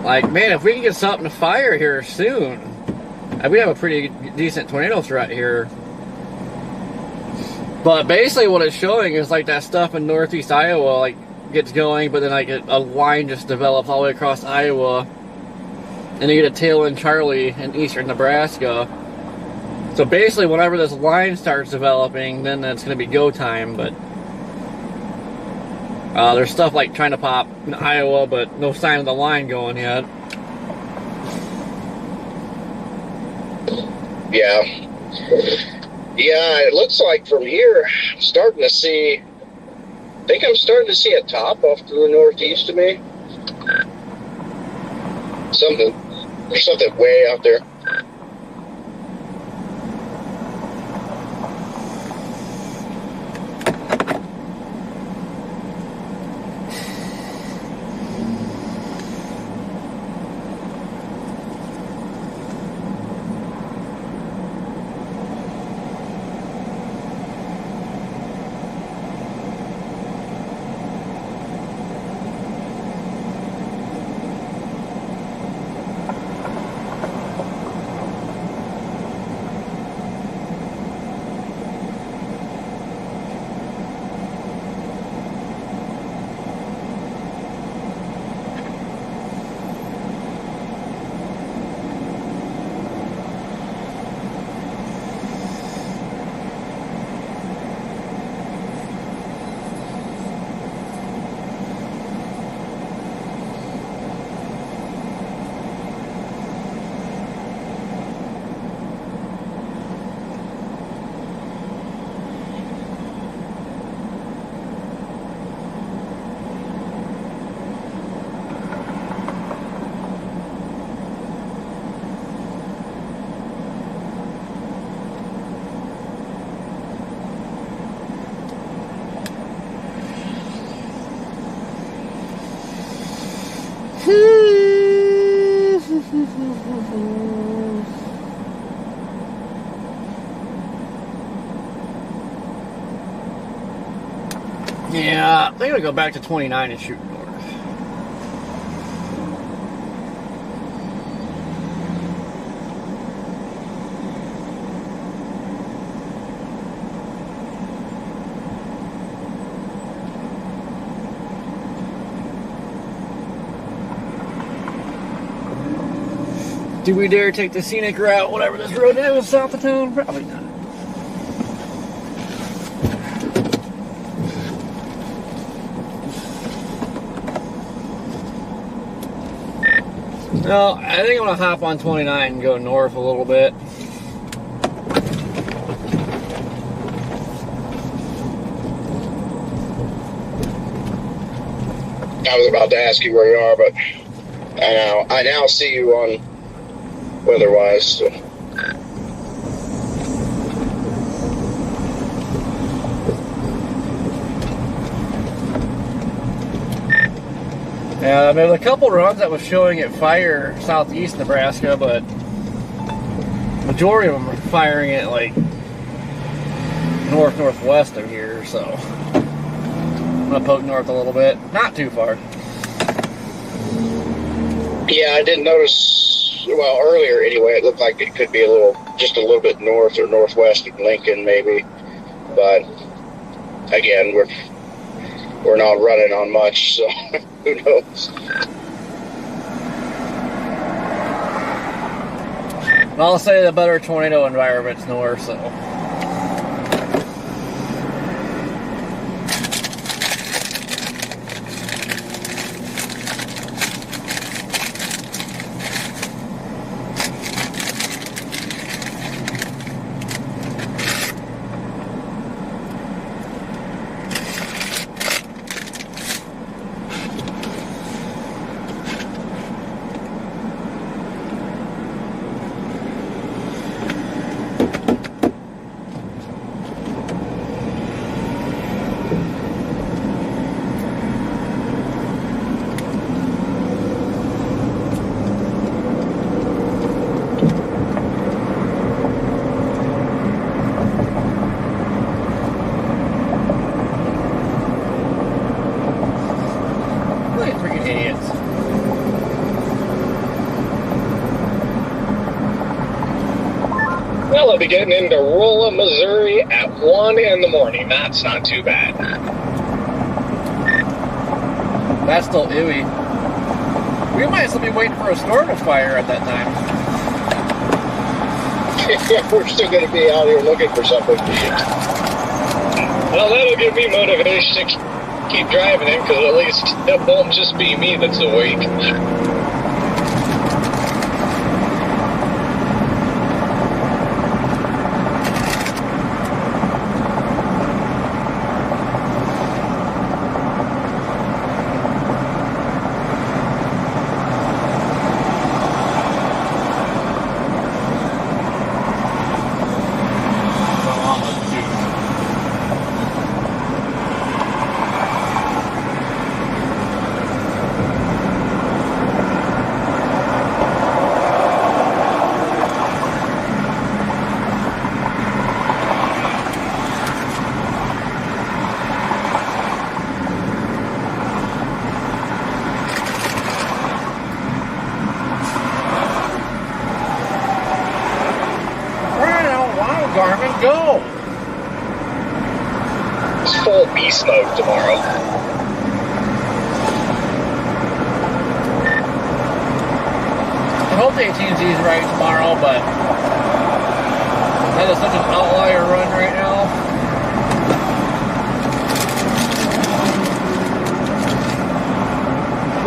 like, man, if we can get something to fire here soon, we have a pretty decent tornado threat here. But basically what it's showing is, like, that stuff in northeast Iowa, like, gets going, but then, like, a line just develops all the way across Iowa, and you get a tailwind Charlie in eastern Nebraska. So basically, whenever this line starts developing, then it's going to be go time. But there's stuff like trying to pop in Iowa, but no sign of the line going yet. Yeah. Yeah, it looks like from here, I'm starting to see, I think I'm starting to see a top off to the northeast of me. There's something way out there. Yeah, they're gonna go back to 29 and shoot north. Do we dare take the scenic route, whatever this road is south of town? Probably not. No, I think I'm gonna hop on 29 and go north a little bit. I was about to ask you where you are, but I now see you on weather-wise. So. Yeah, there's a couple runs that was showing it fire southeast Nebraska, but majority of them are firing it like northwest of here, so I'm gonna poke north a little bit. Not too far. Yeah, I did notice, well, earlier anyway, it looked like it could be just a little bit north or northwest of Lincoln maybe, but again, we're not running on much, so who knows. I'll say the better tornado environment's north, so. Well, I'll be getting into Rolla, Missouri at 1 in the morning. That's not too bad. That's still ewy. We might still be waiting for a storm to fire at that time. We're still going to be out here looking for something. Well, that'll give me motivation to keep driving in, because at least it won't just be me that's awake. Go! It's full beast mode tomorrow. I hope the AT&T is right tomorrow, but that is such an outlier run right now.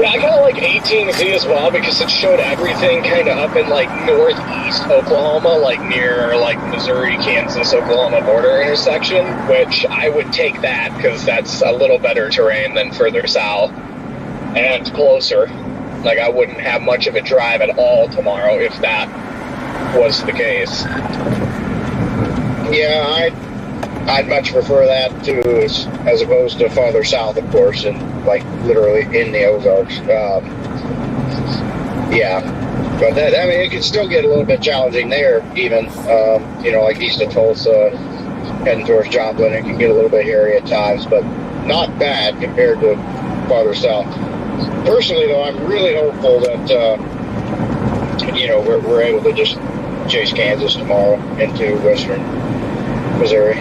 Yeah, I kind of like AT&T as well, because it showed everything kind of up in like northeast Oklahoma, like near like Missouri, Kansas, Oklahoma border intersection, which I would take that because that's a little better terrain than further south and closer. Like I wouldn't have much of a drive at all tomorrow if that was the case. Yeah, I'd much prefer that too, as opposed to farther south, of course, and like literally in the Ozarks. Yeah, But that, I mean, it can still get a little bit challenging there, even, like east of Tulsa, heading towards Joplin, it can get a little bit hairy at times, but not bad compared to farther south. Personally, though, I'm really hopeful that, we're able to just chase Kansas tomorrow into western Missouri.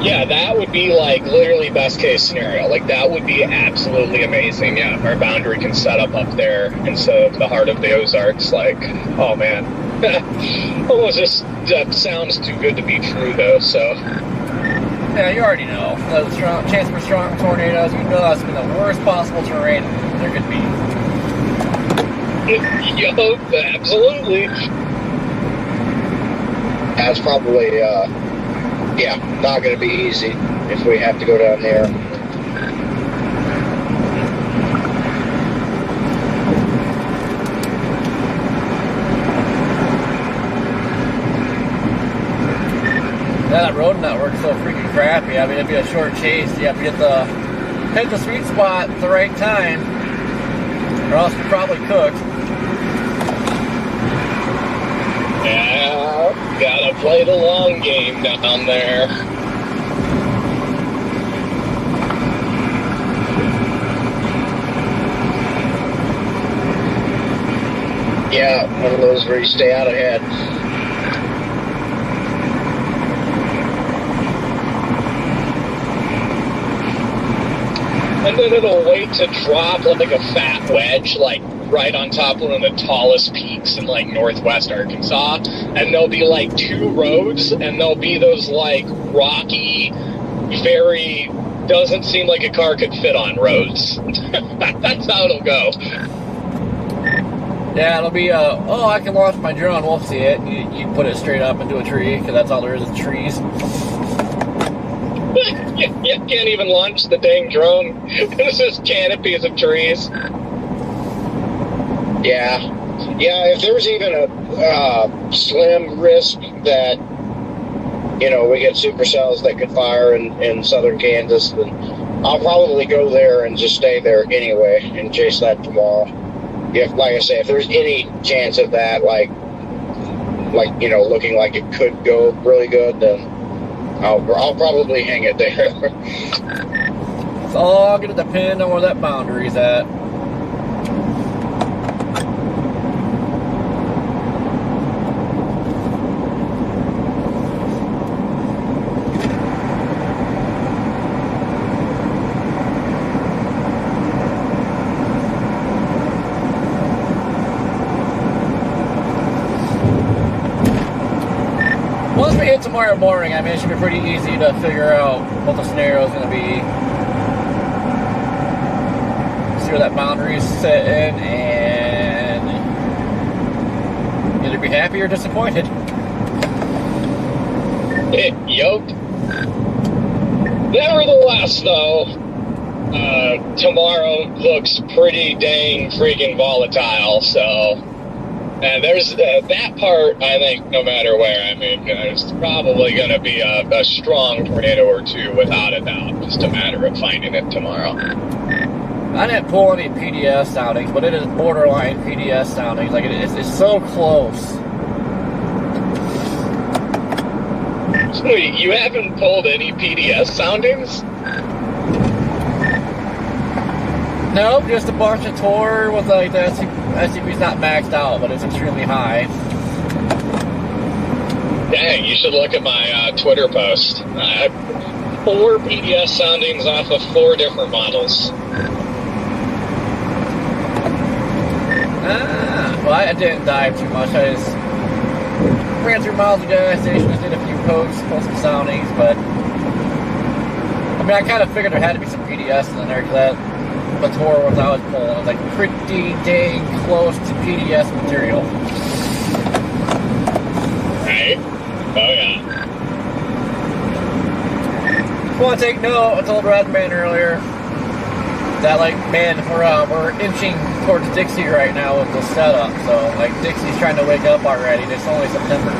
Yeah, that would be like literally best case scenario. Like that would be absolutely amazing. Yeah, our boundary can set up there instead of the heart of the Ozarks. Like, oh man, almost just that sounds too good to be true though. So yeah, you already know the chance for strong tornadoes. You know that's been the worst possible terrain there could be. Yup, absolutely. That's probably not going to be easy if we have to go down there. That road network's so freaking crappy. I mean, it'd be a short chase. You have to hit the sweet spot at the right time, or else you're probably cooked. Yeah, gotta play the long game down there. Yeah, one of those where you stay out ahead. And then it'll wait to drop like a fat wedge, like right on top of one of the tallest peaks in like northwest Arkansas, and there'll be like two roads, and there'll be those like rocky, very doesn't seem like a car could fit on roads. That's how it'll go. Yeah, it'll be I can launch my drone. We'll see it. You put it straight up into a tree because that's all there is trees. You can't even launch the dang drone. It's just canopies of trees. Yeah, if there's even a slim risk that, we get supercells that could fire in southern Kansas, then I'll probably go there and just stay there anyway and chase that tomorrow. If, like I say, if there's any chance of that, like looking like it could go really good, then I'll probably hang it there. It's all going to depend on where that boundary's at. Once we hit tomorrow morning, I mean, it should be pretty easy to figure out what the scenario is going to be. See where that boundary is sitting, and either be happy or disappointed. Yup. Nevertheless, though, tomorrow looks pretty dang freaking volatile, so... And there's that part, I think, no matter where, I mean, there's probably going to be a strong tornado or two, without a doubt. Just a matter of finding it tomorrow. I didn't pull any PDS soundings, but it is borderline PDS soundings. Like, it's so close. Wait, you haven't pulled any PDS soundings? Nope, just a bunch of Tor with like the SCP's not maxed out, but it's extremely high. Dang, you should look at my Twitter post. I have 4 PDS soundings off of 4 different models. Well, I didn't dive too much. I just ran through miles of gas stations, did a few posts, pulled some soundings, but I mean, I kind of figured there had to be some PDS in there because the Tor ones I was pulling was like pretty dang close to PDS material. Right? Oh yeah. I want to take note. I told Redman earlier that, like, man, we're inching towards Dixie right now with the setup. So, like, Dixie's trying to wake up already. It's only September.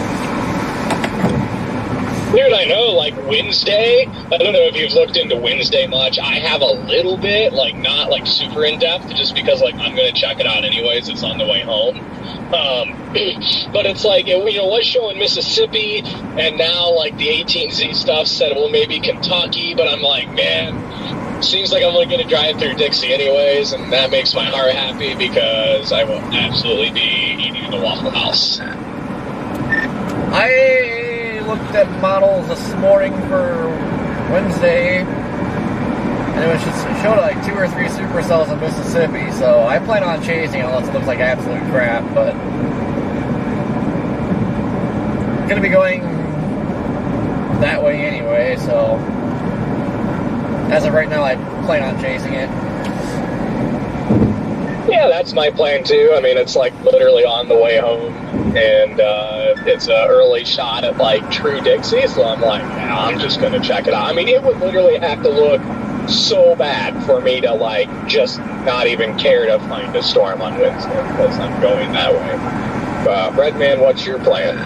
Dude, I know, like, Wednesday, I don't know if you've looked into Wednesday much. I have a little bit, like, not, like, super in-depth, just because, like, I'm going to check it out anyways. It's on the way home. But it's like, it, you know, was showing Mississippi, and now, like, the 18Z stuff said, well, maybe Kentucky, but I'm like, man, seems like I'm only going to drive through Dixie anyways, and that makes my heart happy because I will absolutely be eating in the Waffle House. I looked at models this morning for Wednesday, and it showed like 2 or 3 supercells in Mississippi, so I plan on chasing unless it looks like absolute crap, but I'm going to be going that way anyway, so as of right now, I plan on chasing it. Yeah, that's my plan too. I mean, it's like literally on the way home, and it's an early shot at like true Dixie, so I'm like, yeah, I'm just going to check it out. I mean, it would literally have to look so bad for me to like just not even care to find a storm on Wednesday because I'm going that way. Redman, what's your plan?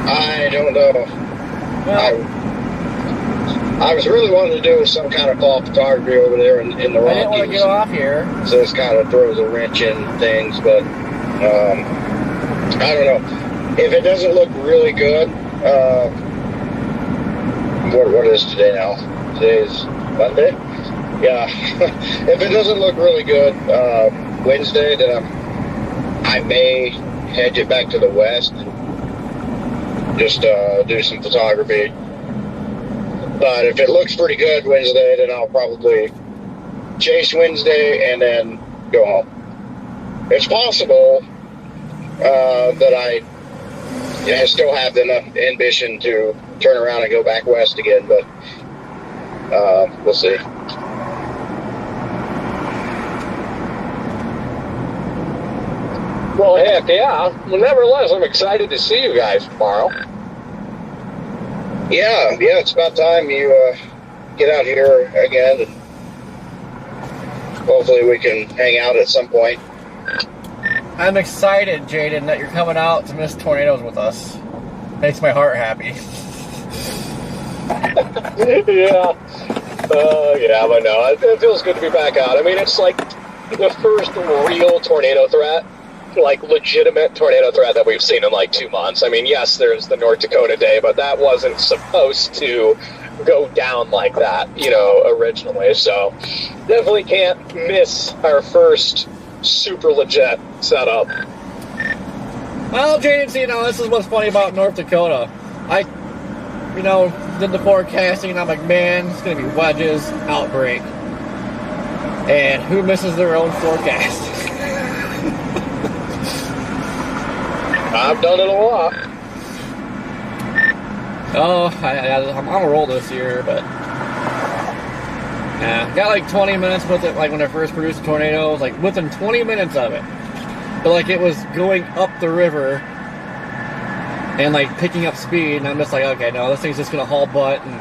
I don't know. Well, I was really wanting to do some kind of fall photography over there in the Rockies. I didn't want to get off here. So this kind of throws a wrench in things, but I don't know. If it doesn't look really good, what is today now? Today's Monday? Yeah. If it doesn't look really good Wednesday, then I may hedge it back to the west. Just do some photography. But if it looks pretty good Wednesday, then I'll probably chase Wednesday and then go home. It's possible that I still have enough ambition to turn around and go back west again, but we'll see. Well, heck yeah. Well, nevertheless, I'm excited to see you guys tomorrow. Yeah, it's about time you get out here again, and hopefully we can hang out at some point. I'm excited, Jaden, that you're coming out to miss tornadoes with us. Makes my heart happy. Yeah. Yeah, but no, it feels good to be back out. I mean, it's like the first real tornado threat, like legitimate tornado threat that we've seen in like 2 months. I mean, yes, there's the North Dakota day, but that wasn't supposed to go down like that, you know, originally. So definitely can't miss our first super legit setup. Well, Jaden, see, now this is what's funny about North Dakota. I, did the forecasting, and I'm like, man, it's going to be wedges, outbreak. And who misses their own forecast? I've done it a lot. Oh, I'm on a roll this year, but yeah, got like 20 minutes with it. Like when I first produced a tornado, it was like within 20 minutes of it, but like it was going up the river and like picking up speed, and I'm just like, okay, no, this thing's just gonna haul butt and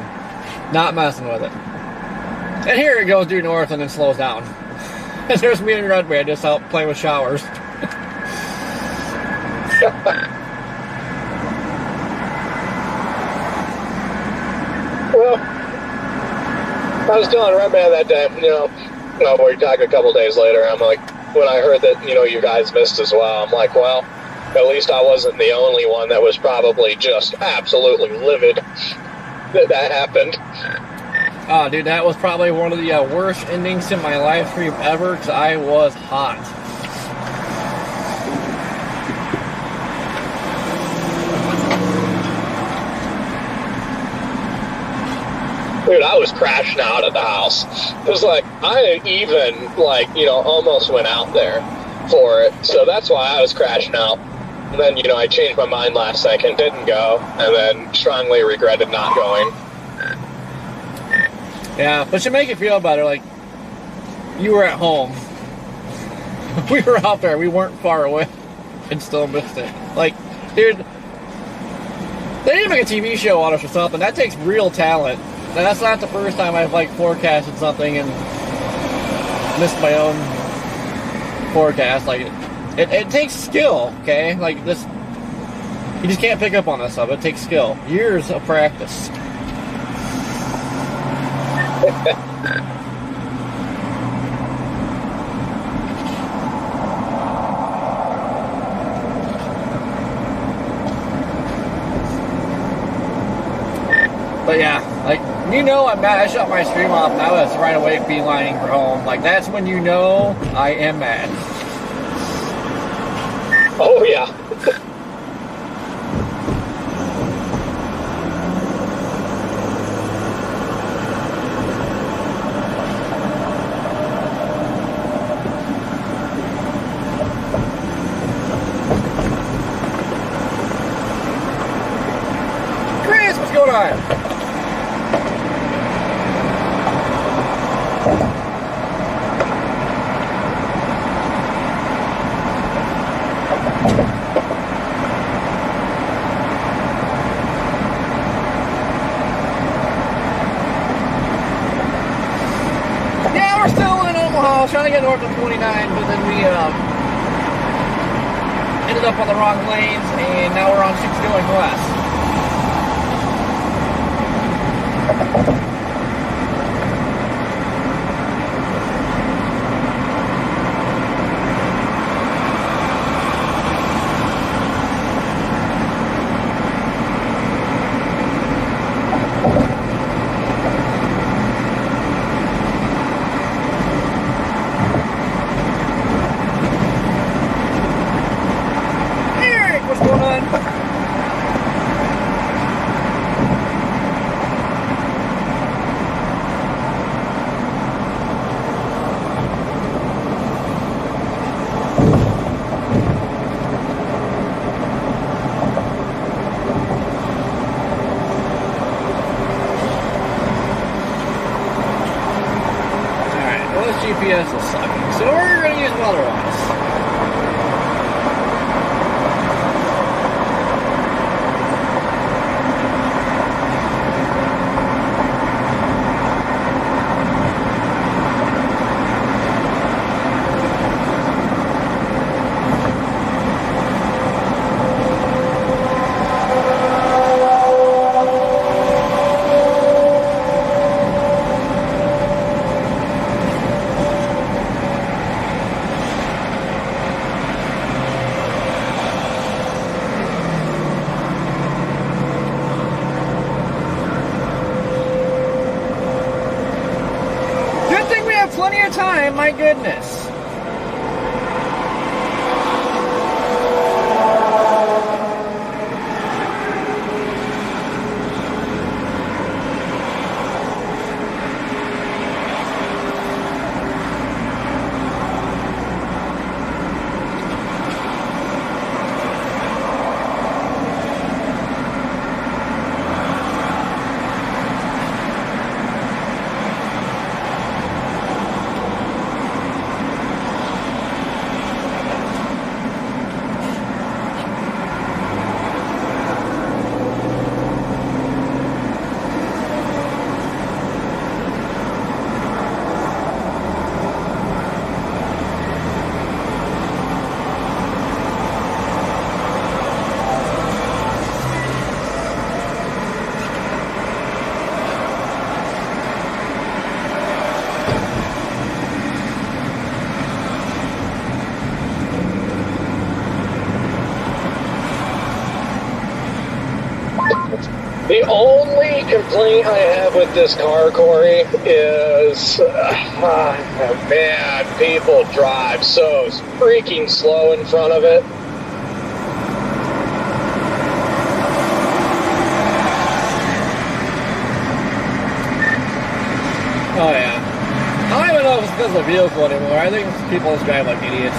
not messing with it. And here it goes due north and then slows down. And there's me and Redman just out playing with showers. Well, I was telling Redman that day, we talked a couple days later, I'm like, when I heard that, you guys missed as well, I'm like, well, at least I wasn't the only one that was probably just absolutely livid that happened. Oh, dude, that was probably one of the worst endings to my live stream ever, because I was hot. Dude, I was crashing out at the house. It was like, I even, almost went out there for it. So that's why I was crashing out. And then, I changed my mind last second, didn't go, and then strongly regretted not going. Yeah, but to make it feel better, like, you were at home. We were out there, we weren't far away, and still missed it. Like, dude, they need to make a TV show on us or something. That takes real talent. And that's not the first time I've, forecasted something and missed my own forecast. Like, it takes skill, okay? Like, this, You just can't pick up on that stuff. It takes skill. Years of practice. But yeah, like, you know I'm mad. I shut my stream off and I was right away beelining for home. Like, that's when you know I am mad. Oh, yeah. Chris, what's going on? Yeah, we're still in Omaha, trying to get north of 29, but then we ended up on the wrong lanes, and now we're on 6 going west. Eric, what's going on? GPS is sucking, so we're going to use Weatherwise. Plenty of time, my goodness. The only complaint I have with this car, Corey, is, man, people drive so freaking slow in front of it. Oh, yeah. I don't even know if it's because of the vehicle anymore. I think people just drive like idiots.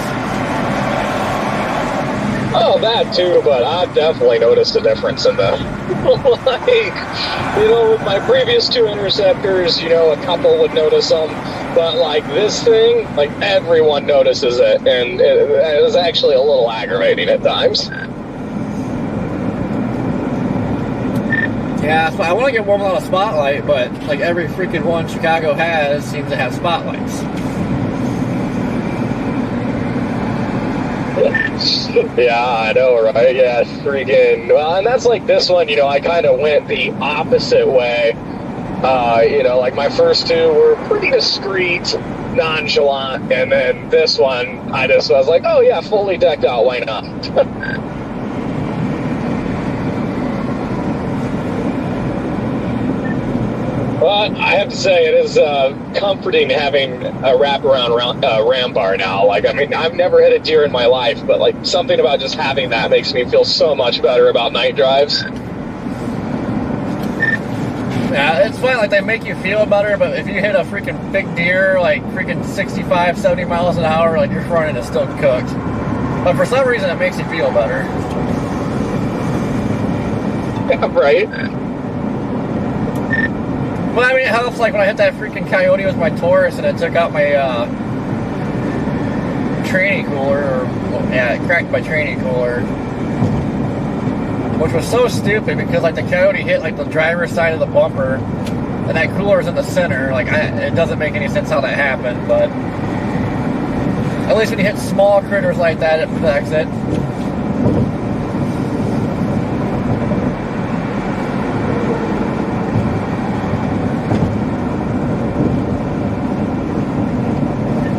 Oh, that too, but I've definitely noticed a difference in them. Like, you know, with my previous two Interceptors, you know, a couple would notice them, but like this thing, like everyone notices it, and it is actually a little aggravating at times. Yeah, so I want to get one without a spotlight, but like every freaking one Chicago has seems to have spotlights. Yeah, I know, right? Yeah, it's freaking. Well, and that's like this one, I kind of went the opposite way. Like my first two were pretty discreet, nonchalant, and then this one, I was like, oh yeah, fully decked out, why not? But I have to say, it is comforting having a wraparound ram bar now. Like, I mean, I've never hit a deer in my life, but like something about just having that makes me feel so much better about night drives. Yeah, it's funny, like they make you feel better, but if you hit a freaking big deer, like freaking 65, 70 miles an hour, like your front end is still cooked. But for some reason, it makes you feel better. Yeah, right? Well, I mean, it helps, like when I hit that freaking coyote with my Taurus and it took out my tranny cooler, it cracked my tranny cooler. Which was so stupid because like the coyote hit like the driver's side of the bumper and that cooler was in the center. Like it doesn't make any sense how that happened, but at least when you hit small critters like that, it protects it.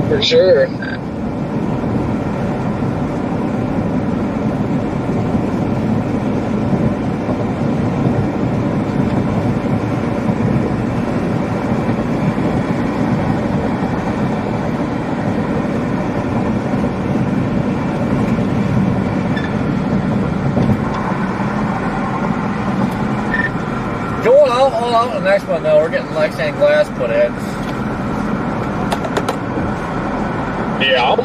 For sure. Going all out the next one though, we're getting Lexan glass put in. Yeah.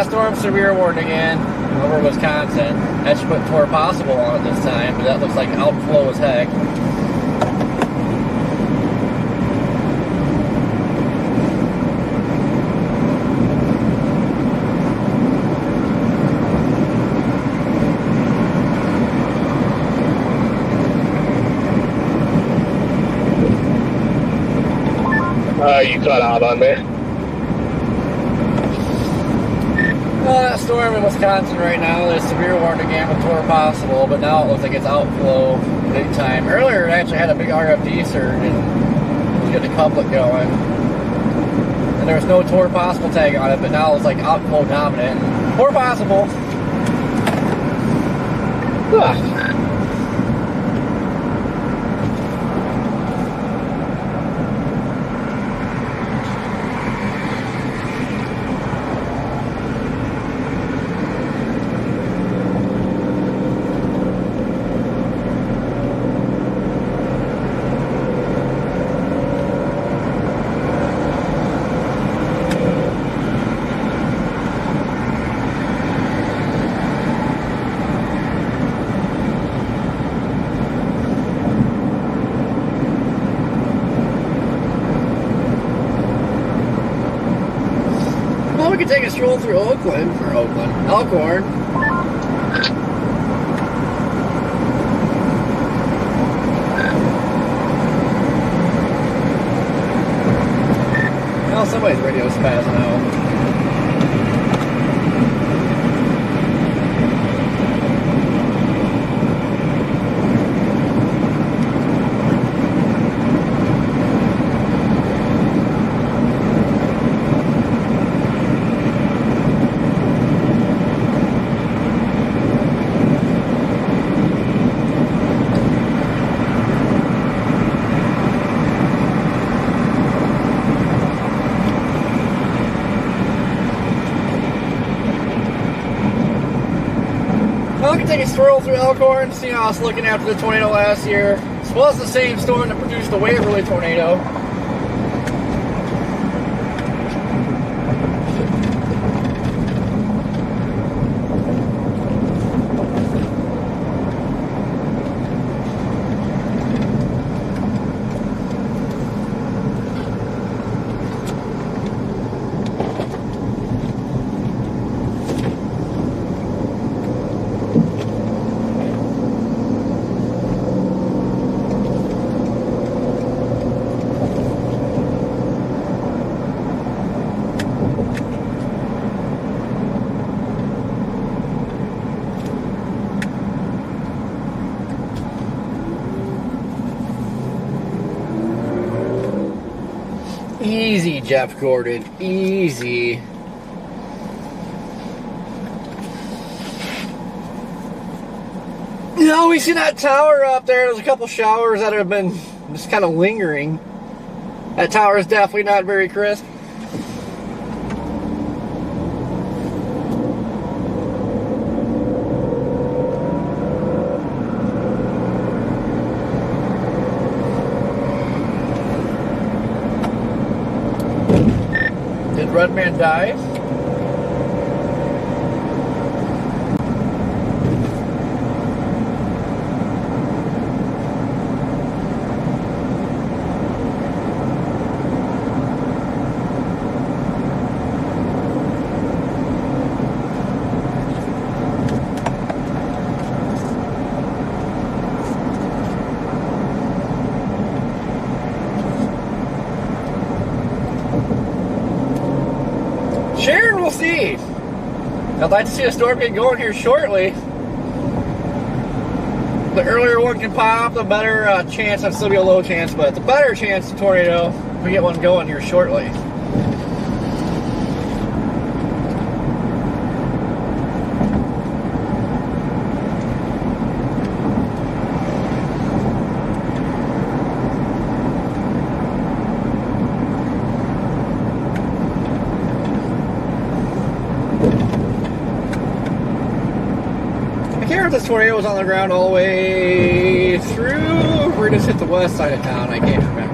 Storm severe warning again over Wisconsin. That should put Tour Possible on it this time, but that looks like outflow as heck. You cut out on me. That storm in Wisconsin right now, there's severe warning again with Tour Possible, but now it looks like it's outflow big time. Earlier it actually had a big RFD surge and was getting a couplet going. And there was no Tour Possible tag on it, but now it's like outflow dominant. Tour Possible. Ugh. We could take a stroll through Elkhorn. Well, somebody's radio's spazzing out. I can take a stroll through Elkhorn, see how it's looking after the tornado last year. This was the same storm that produced the Waverly tornado. Easy, Jeff Gordon. Easy. You know, we see that tower up there. There's a couple showers that have been just kind of lingering. That tower is definitely not very crisp. Did Redman die? Sharon, we'll see. I'd like to see a storm get going here shortly. The earlier one can pop, the better chance. That'd still be a low chance, but the better chance of tornado if we get one going here shortly. I can't remember if this tornado was on the ground all the way through, or just hit the west side of town. I can't remember.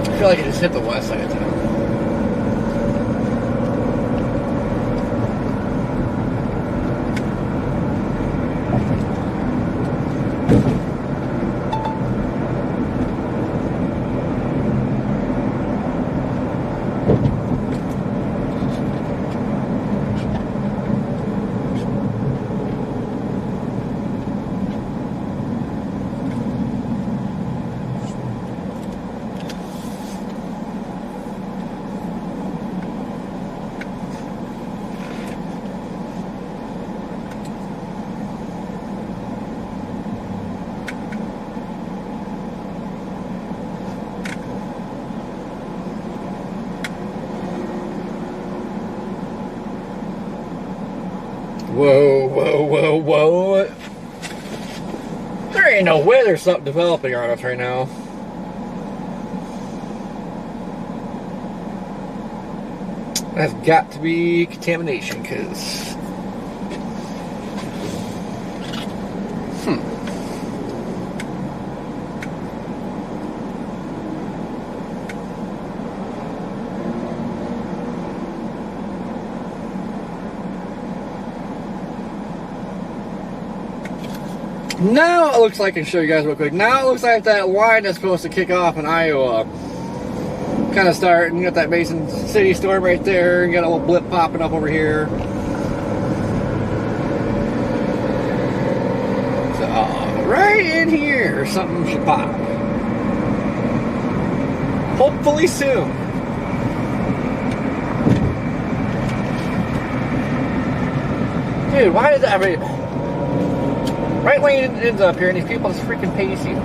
I feel like it just hit the west side of town. Whoa, whoa, whoa, whoa. There ain't no way there's something developing on us right now. That's got to be contamination, because... Now it looks like, I can show you guys real quick. Now it looks like that line that's supposed to kick off in Iowa kind of start, and you got that Mason City storm right there, and you got a little blip popping up over here. So right in here, something should pop. Hopefully soon. Dude, why is that? I mean, right lane ends up here, and these people just freaking pacing.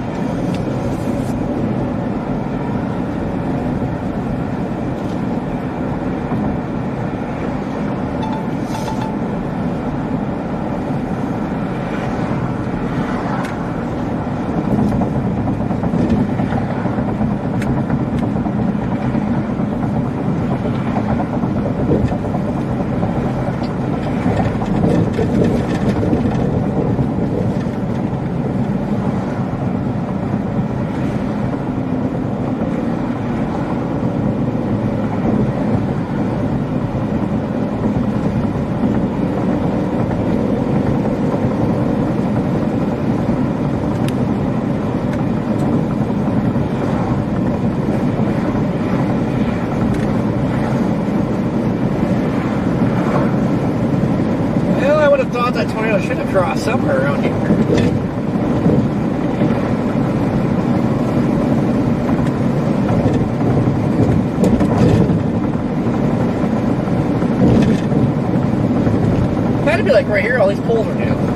That tornado should have crossed somewhere around here. Had to be like right here, all these poles are down.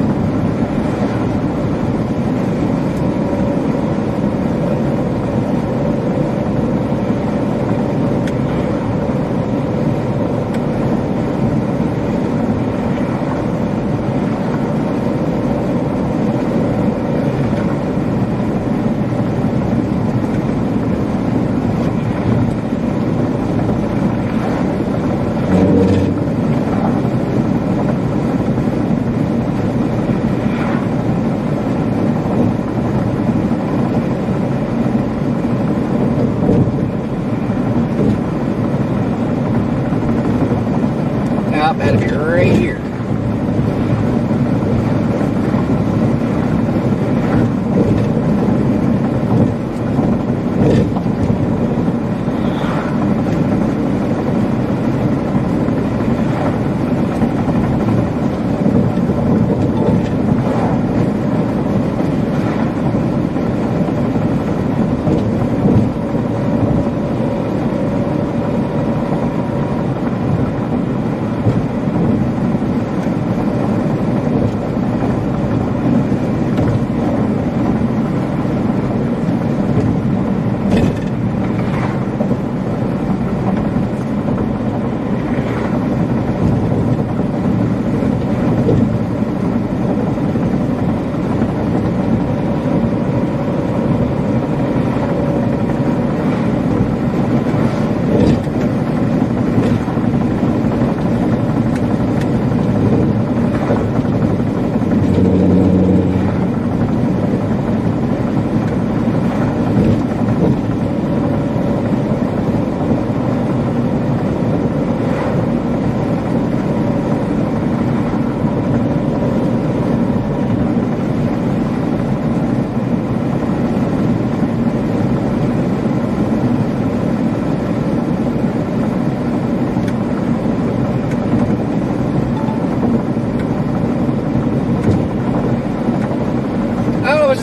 Had to be right here.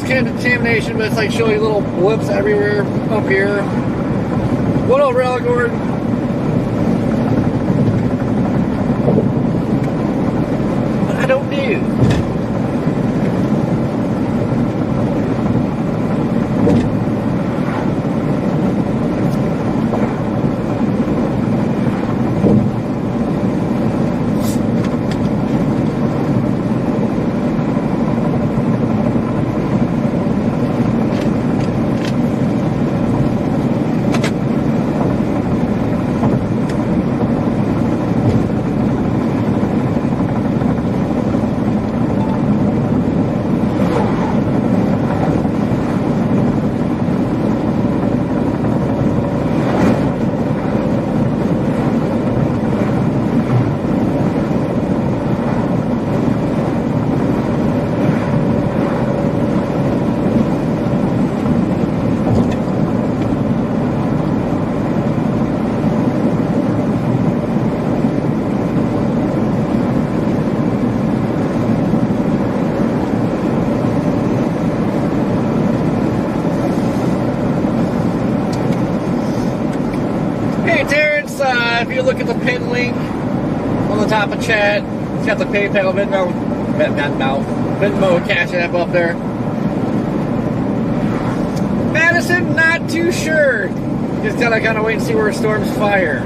Contamination, but it's like showing little blips everywhere up here. What old rail, Gordon? But I don't do. look at the pin link on the top of chat. It's got the PayPal, Venmo, Cash App up there. Madison, not too sure. Just gotta kind of wait and see where storms fire.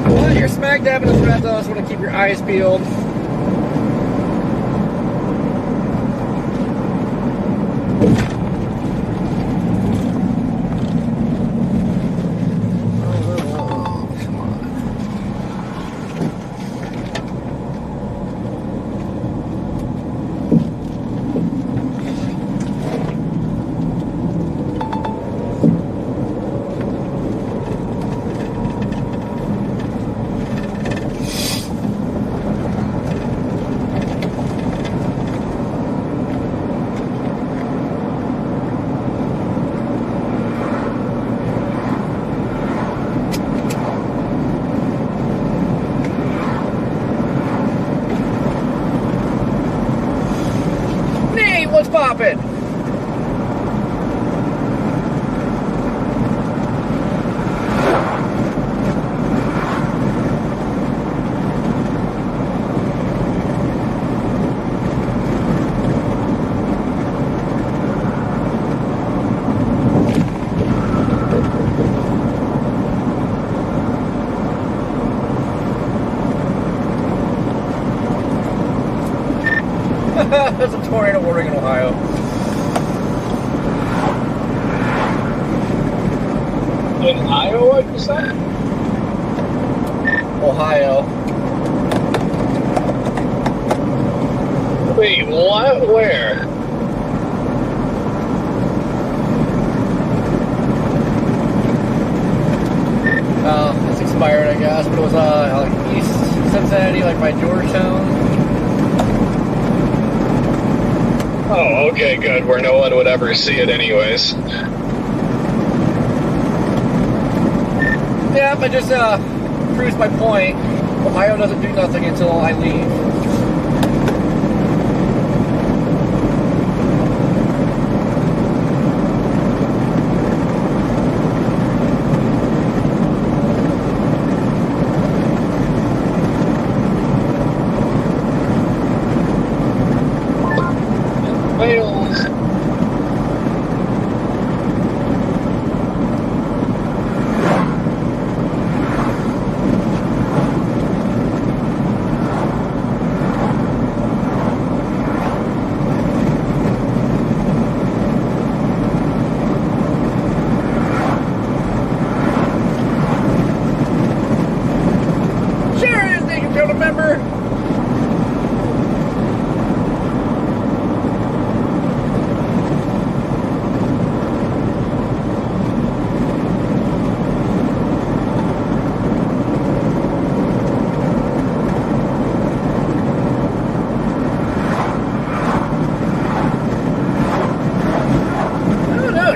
Well, you're smack dab in the thread, though, so want to keep your eyes peeled. What's poppin'? There's a tornado warning in Ohio. In Iowa, you said? Ohio. Wait, what? Where? It's expired, I guess, but it was like East Cincinnati, like by Georgetown. Oh, okay, good. Where no one would ever see it anyways. Yeah, I just proves my point. Ohio doesn't do nothing until I leave. Wales. Sharon, thank you for becoming a member.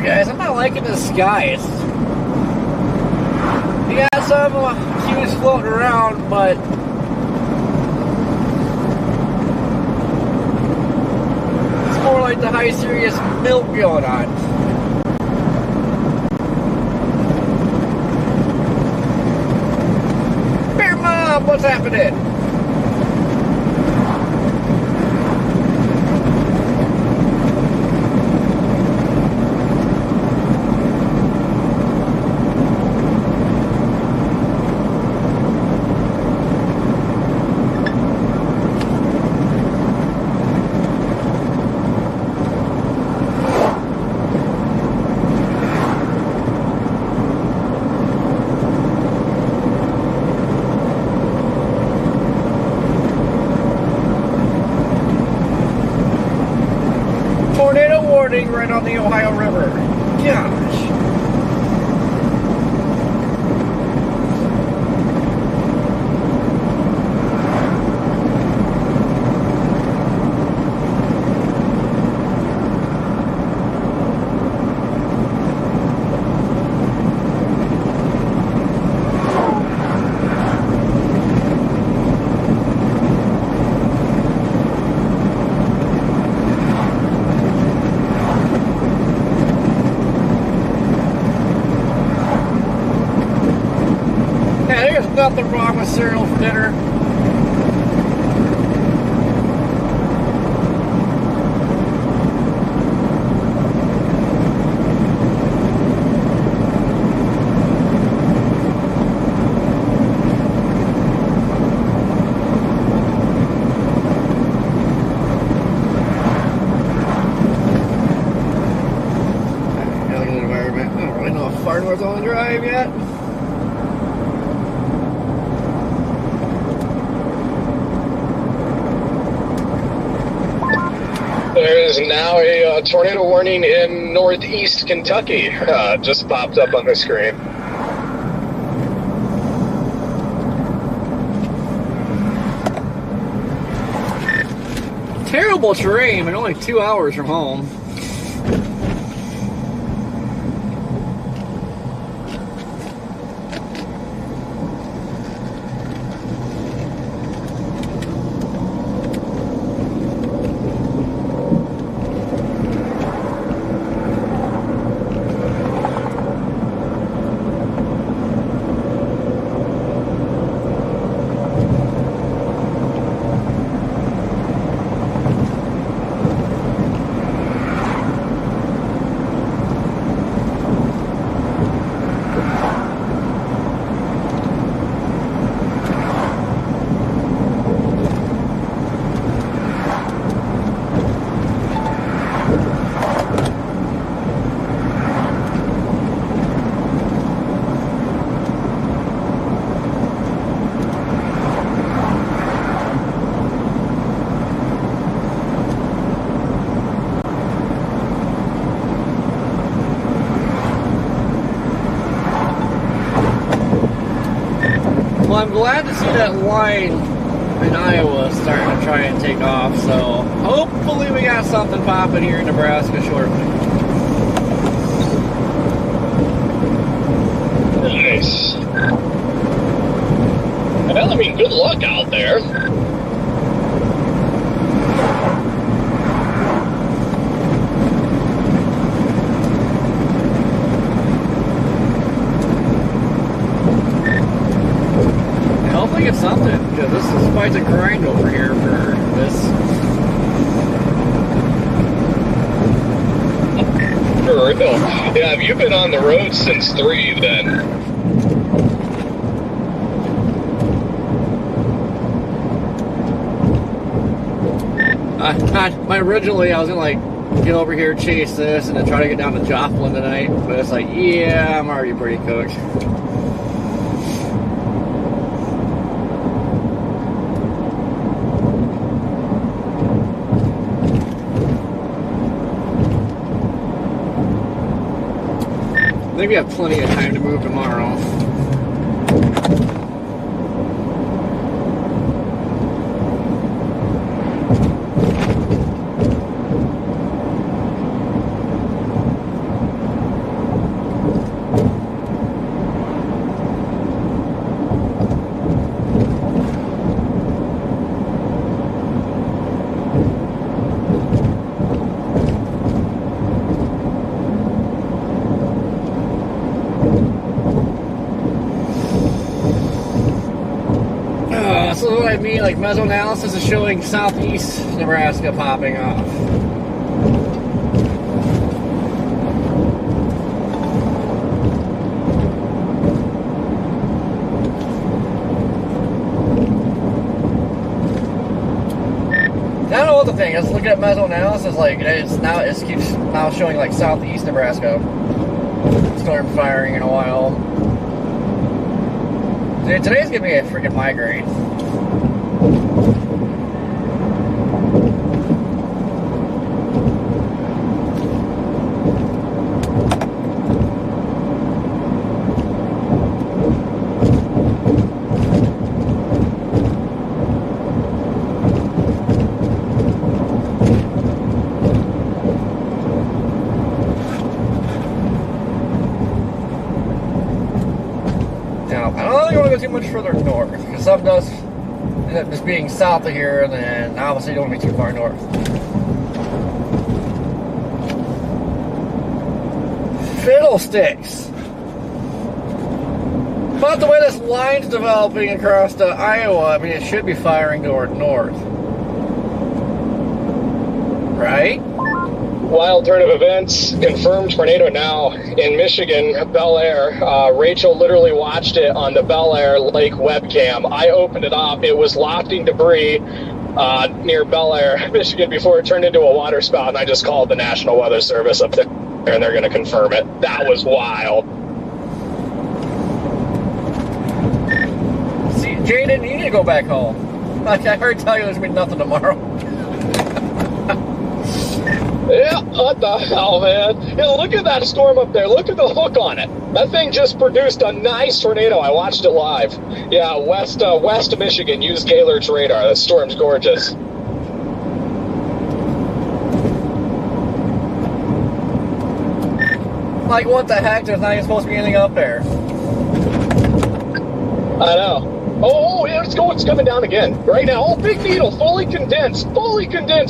Guys, I'm not liking the skies. You got some cubes floating around, but it's more like the high serious milk going on. Bear Mom, what's happening? a cereal for dinner. Far north on the drive yet. There is now a tornado warning in northeast Kentucky. Just popped up on the screen. Terrible terrain, and only 2 hours from home. Well, I'm glad to see that line in Iowa starting to try and take off, so hopefully we got something popping here in Nebraska shortly. Nice. Well, I mean, good luck out there. Hopefully get something, because this is quite a grind over here for this. For real. Yeah, have you been on the road since 3 then? Originally I was gonna like get over here, chase this, and then try to get down to Joplin tonight, but it's like, yeah, I'm already pretty cooked. I think we have plenty of time to move tomorrow. So what I mean, like mesoanalysis is showing southeast Nebraska popping off. I don't know what the thing is. Looking at mesoanalysis, like it keeps now showing like southeast Nebraska storm firing in a while. Dude, today's giving me a freaking migraine. Too much further north, because some does end up just being south of here, and then obviously you don't want to be too far north. Fiddlesticks! But the way this line's developing across Iowa, I mean, it should be firing toward north. Right? Wild turn of events, confirmed tornado now in Michigan, Bel Air. Rachel literally watched it on the Bel Air Lake webcam. I opened it up. It was lofting debris near Bel Air, Michigan, before it turned into a water spout, and I just called the National Weather Service up there, and they're going to confirm it. That was wild. See, Jaden, you need to go back home. Like I heard tell you there's going to be nothing tomorrow. Yeah, what the hell, man? Yeah, look at that storm up there. Look at the hook on it. That thing just produced a nice tornado. I watched it live. Yeah, west of Michigan. Use Gaylord's radar. That storm's gorgeous. Like, what the heck? There's not even supposed to be anything up there. I know. Oh, yeah, it's coming down again. Right now. Oh, big needle. Fully condensed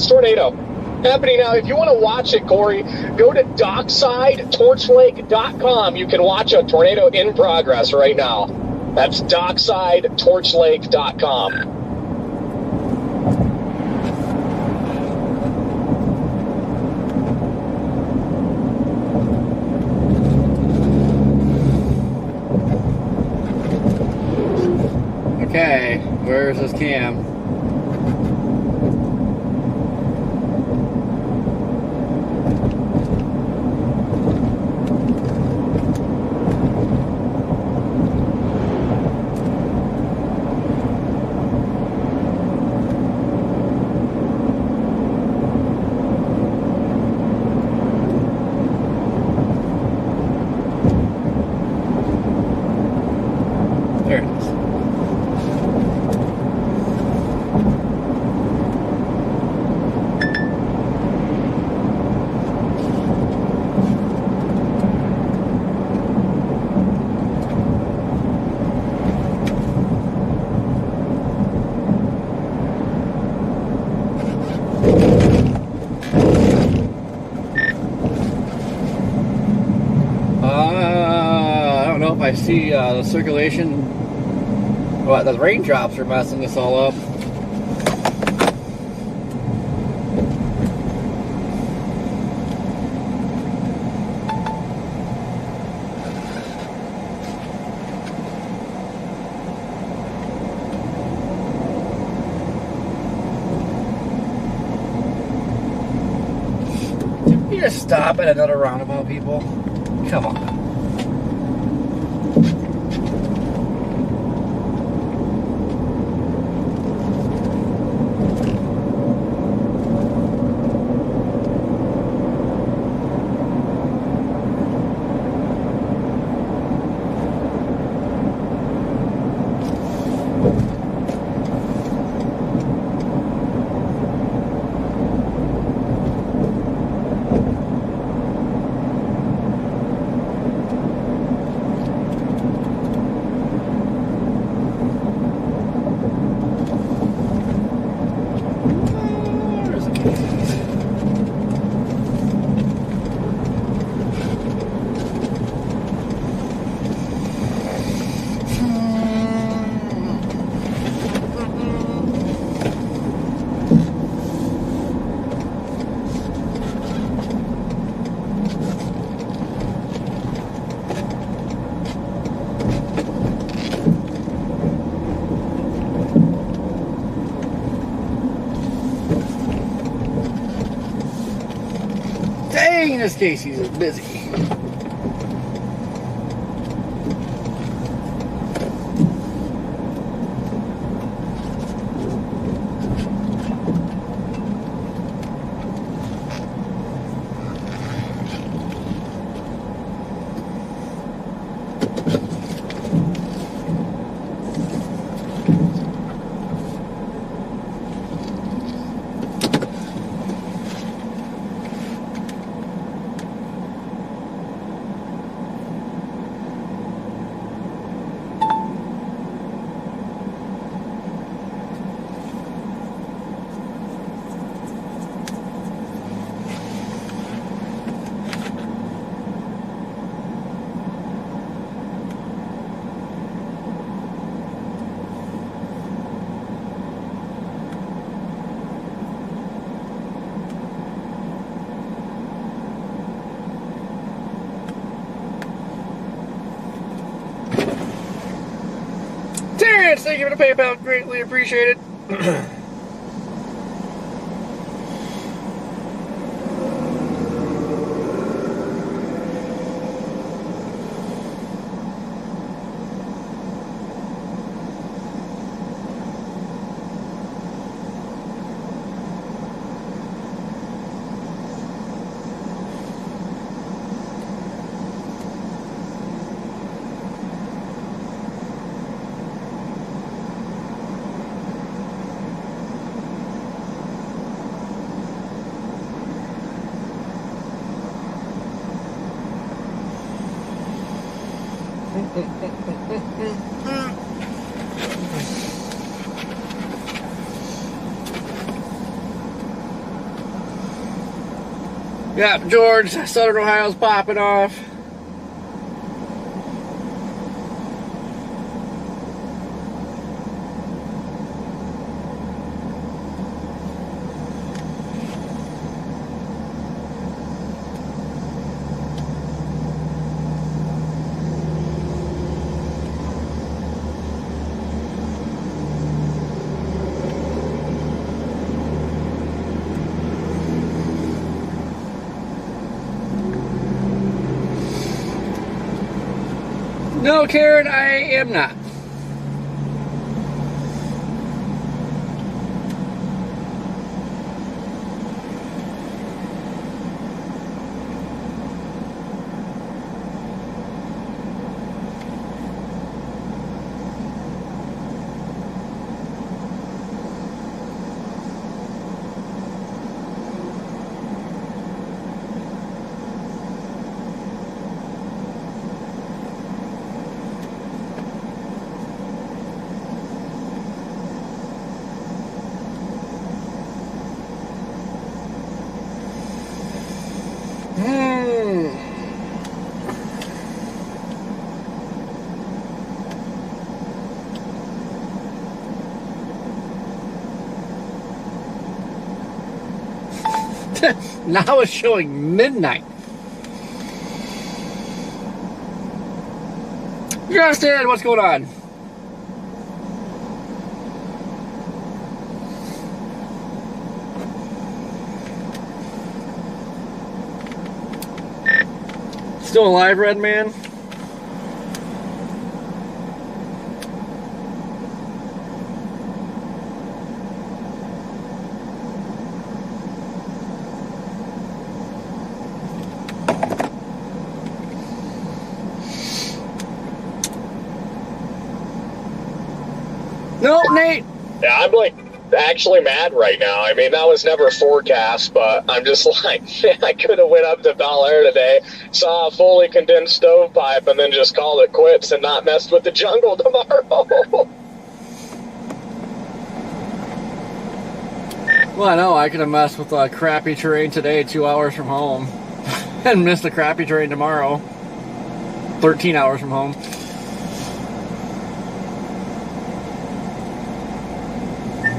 tornado. Happening now. If you want to watch it, Corey, go to docksidetorchlake.com. You can watch a tornado in progress right now. That's docksidetorchlake.com. Okay, where's this cam? There it is. I don't know if I see the circulation. Well, the raindrops are messing this all up. Did we just stop at another roundabout, people? Come on. Dang, this Casey's is busy. thank you for the PayPal. Greatly appreciated. Yeah, George, Southern Ohio's popping off. No, Karen, I am not. Now it's showing midnight. Justin, what's going on? Still alive, Red Man? Nope, Nate. Yeah, I'm like actually mad right now. I mean, that was never forecast, but I'm just like, man, I could have went up to Bel Air today, saw a fully condensed stovepipe, and then just called it quits and not messed with the jungle tomorrow. Well, I know I could have messed with crappy terrain today, 2 hours from home, and missed the crappy terrain tomorrow, 13 hours from home.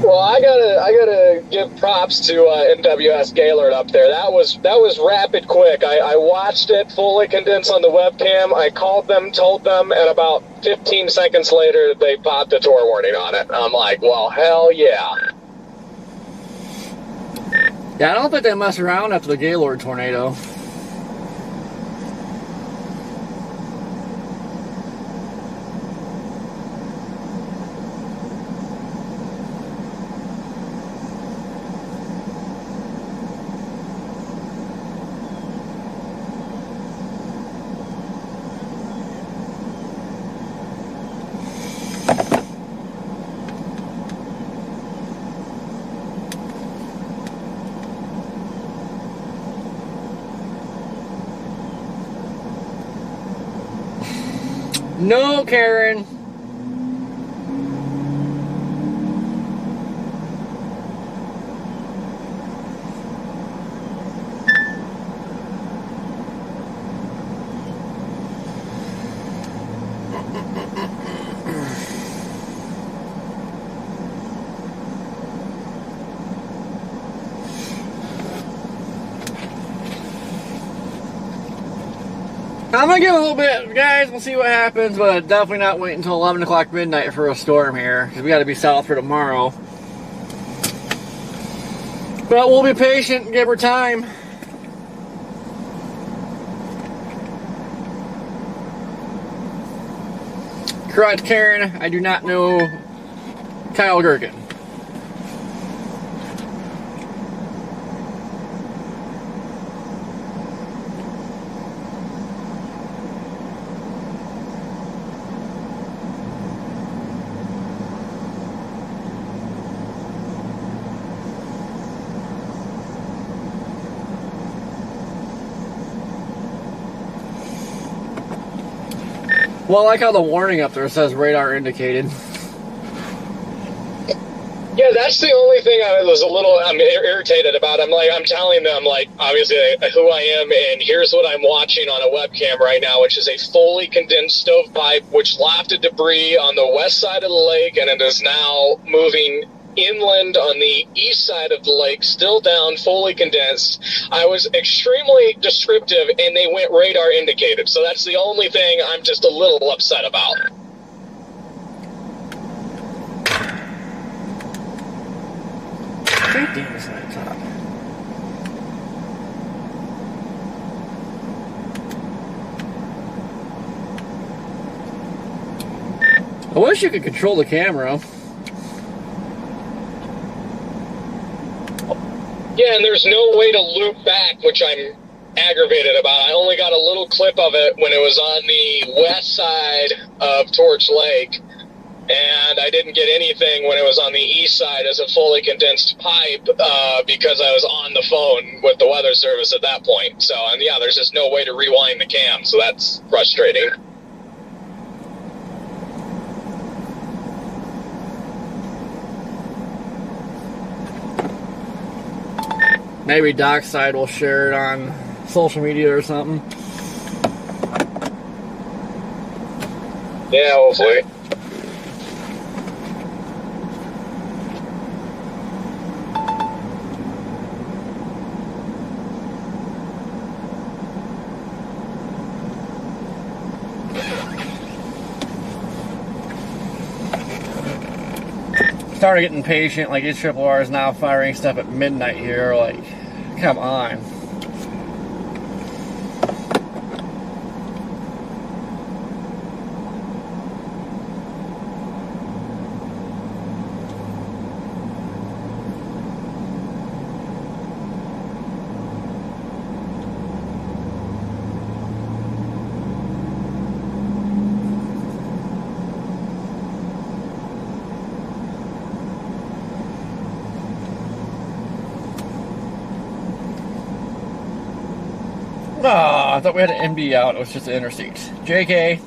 Well, I gotta give props to NWS Gaylord up there. That was rapid quick. I watched it fully condensed on the webcam. I called them, told them, and about 15 seconds later, they popped a tour warning on it. I'm like, well, hell yeah. Yeah, I don't think they mess around after the Gaylord tornado. No, Karen. I'm gonna give it a little bit, guys. We'll see what happens, but definitely not wait until 11 o'clock midnight for a storm here, because we got to be south for tomorrow. But we'll be patient and give her time. Correct, Karen. I do not know Kyle Gherkin. Well, I like how the warning up there says radar indicated. Yeah, that's the only thing I'm irritated about. I'm telling them, like, obviously who I am, and here's what I'm watching on a webcam right now, which is a fully condensed stovepipe, which lofted debris on the west side of the lake, and it is now moving inland on the east side of the lake, still down, fully condensed. I was extremely descriptive, and they went radar indicated. So that's the only thing I'm just a little upset about. Great damage on top. I wish you could control the camera. Yeah, and there's no way to loop back, which I'm aggravated about. I only got a little clip of it when it was on the west side of Torch Lake, and I didn't get anything when it was on the east side as a fully condensed pipe because I was on the phone with the weather service at that point. So, and yeah, there's just no way to rewind the cam, so that's frustrating. Maybe Dockside will share it on social media or something. Yeah, hopefully. Started getting patient, like these triple R is now firing stuff at midnight here, like, come on. Oh, I thought we had an MD out. It was just an interstate. JK.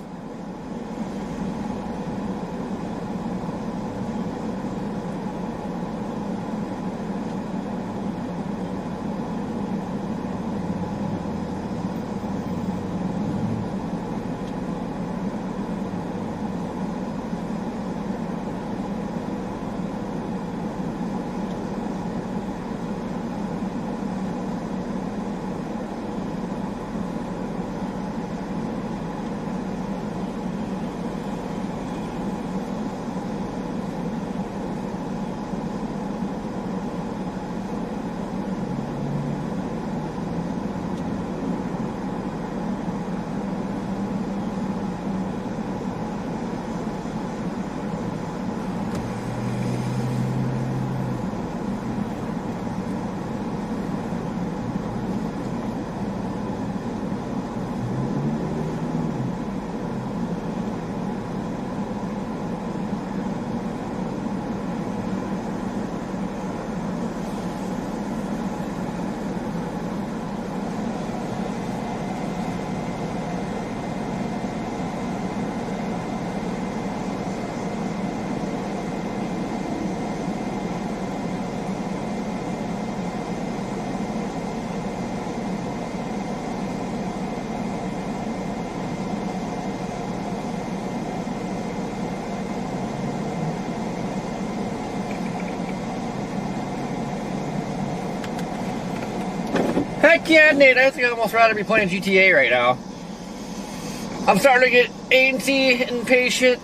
Heck yeah, Nate. I think I'd almost rather be playing GTA right now. I'm starting to get antsy and impatient.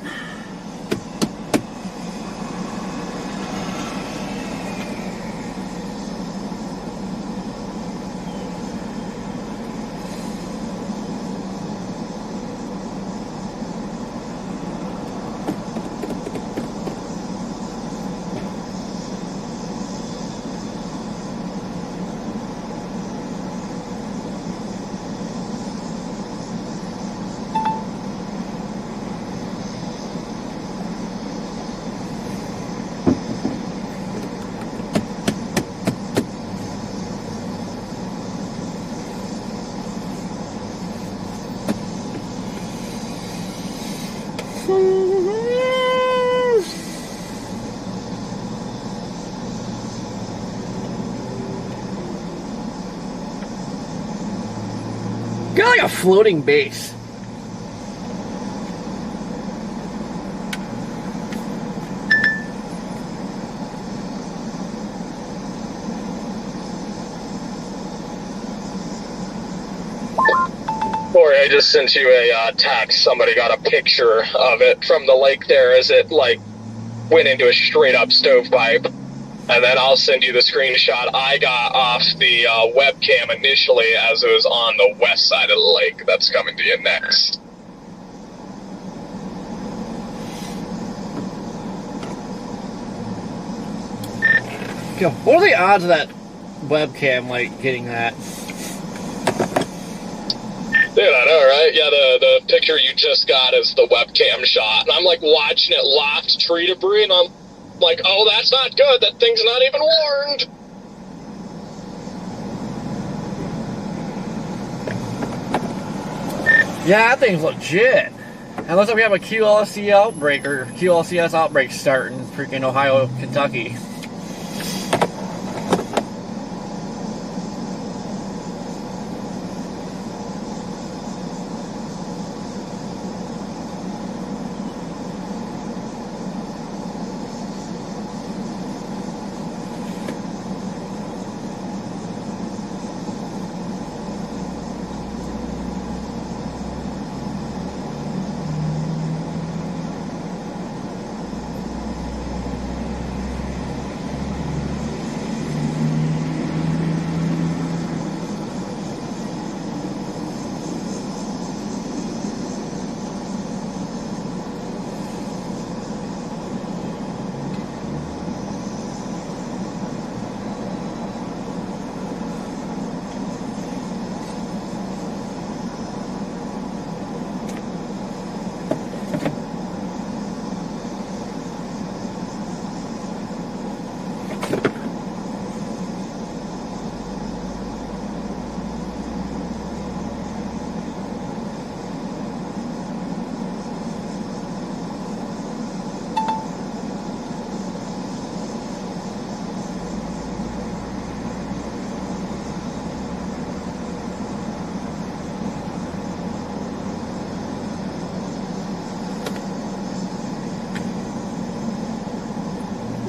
Got like a floating base. Corey, I just sent you a text. Somebody got a picture of it from the lake there as it like went into a straight up stovepipe. And then I'll send you the screenshot I got off the webcam initially as it was on the west side of the lake. That's coming to you next. What are the odds of that webcam, like, getting that? Dude, I know, right? Yeah, the picture you just got is the webcam shot. And I'm like watching it loft tree debris, and I'm like, oh, that's not good. That thing's not even warned. Yeah, that thing's legit. And looks like we have a QLC outbreak, or QLCS outbreak starting in freaking Ohio, Kentucky.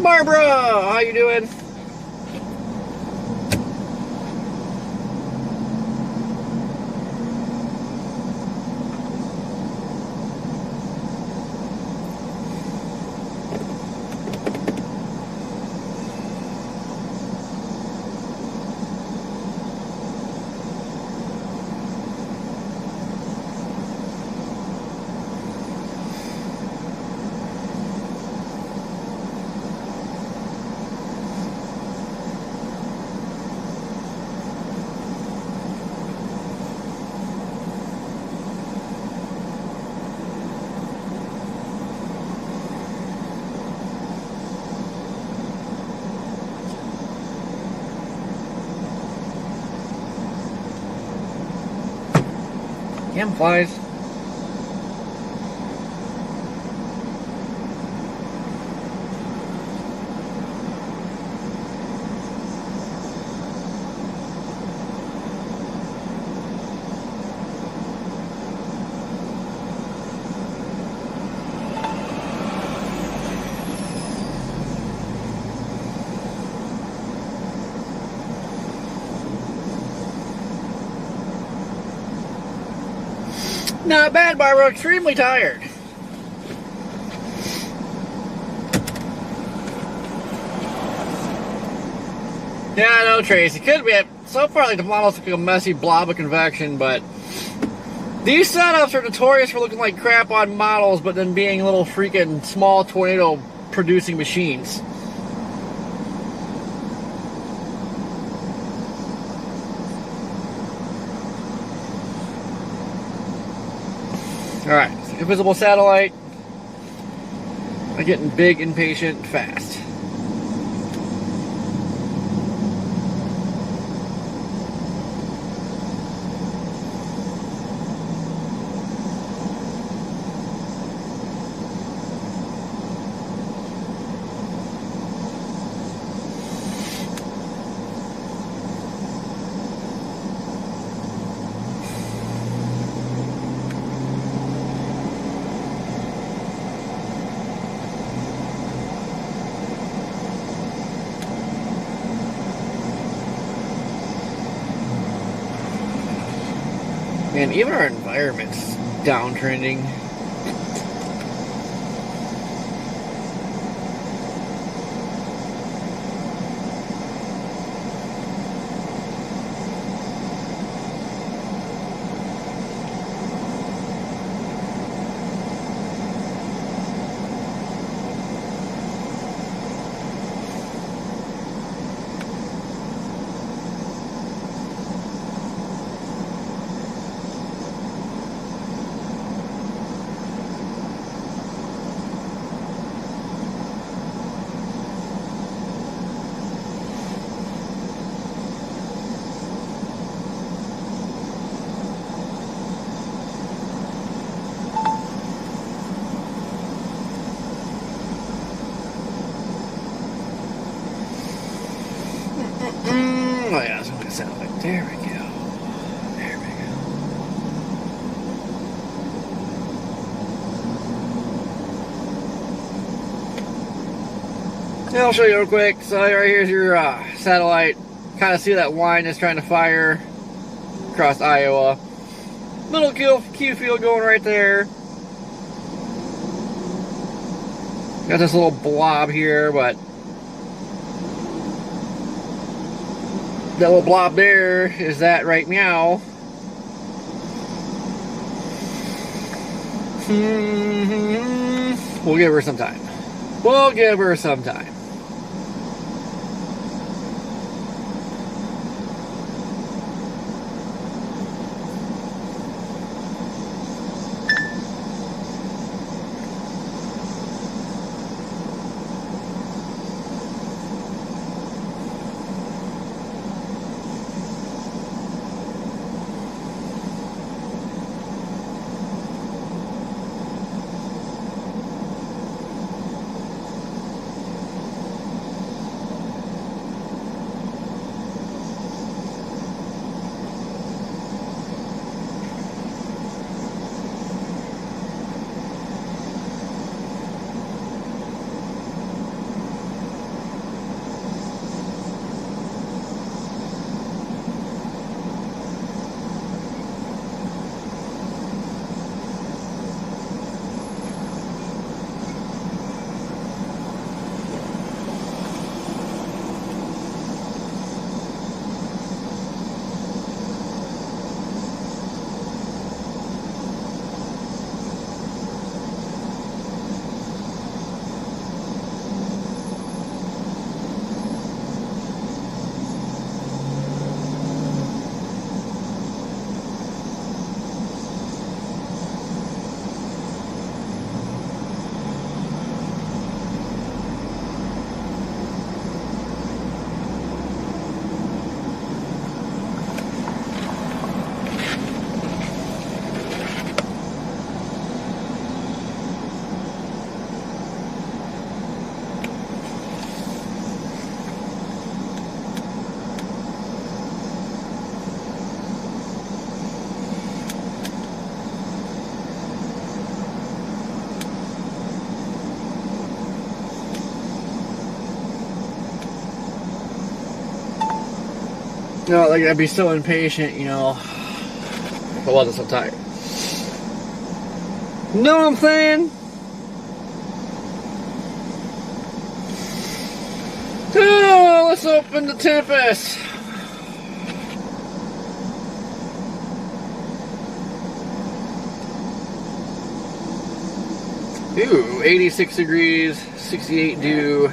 Barbara, how you doing? Damn flies. Not bad, Barbara. Extremely tired. Yeah, I know, Tracy. Could be. So far, like, the model's like a messy blob of convection, but these setups are notorious for looking like crap on models, but then being little freaking small tornado-producing machines. Alright, invisible satellite. I'm getting big, impatient, fast. Man, even our environment's downtrending. Oh yeah, that's what it sounds like. There we go. There we go. Yeah, I'll show you real quick. So right here's your satellite. Kind of see that line that's trying to fire across Iowa. Little Q field going right there. Got this little blob here, but that little blob there is that right meow. We'll give her some time. We'll give her some time. You know, like I'd be so impatient, you know, if I wasn't so tired. Know what I'm saying? Oh, let's open the Tempest. Ooh, 86 degrees, 68 dew.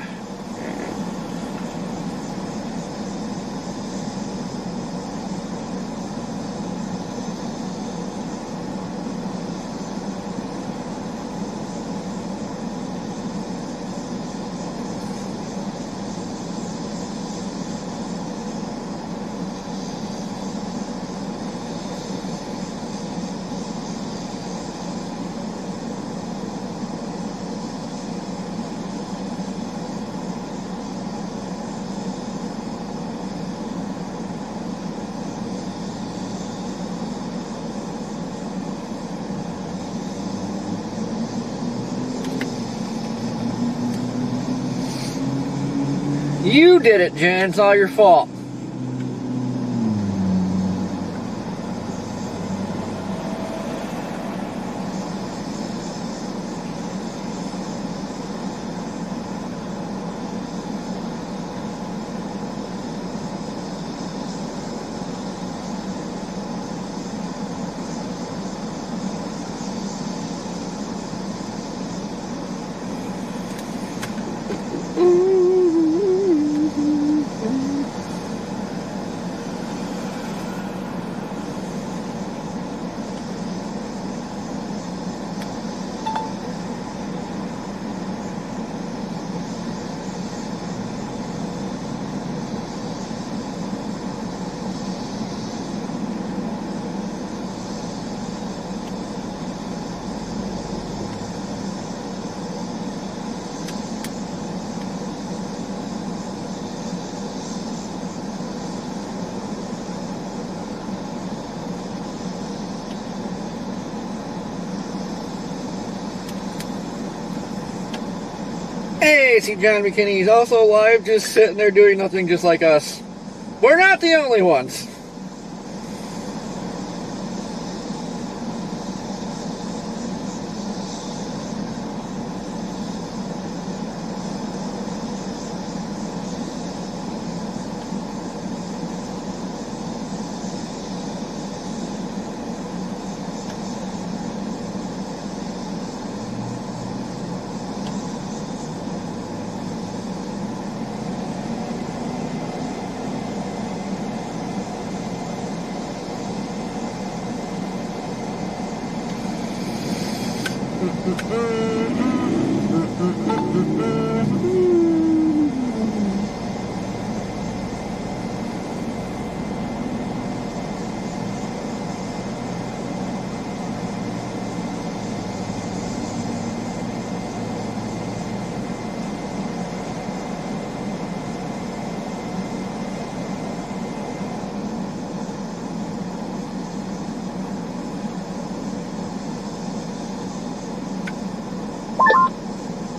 You did it, Jen. It's all your fault. Hey, see John McKinney's also live, just sitting there doing nothing just like us. We're not the only ones.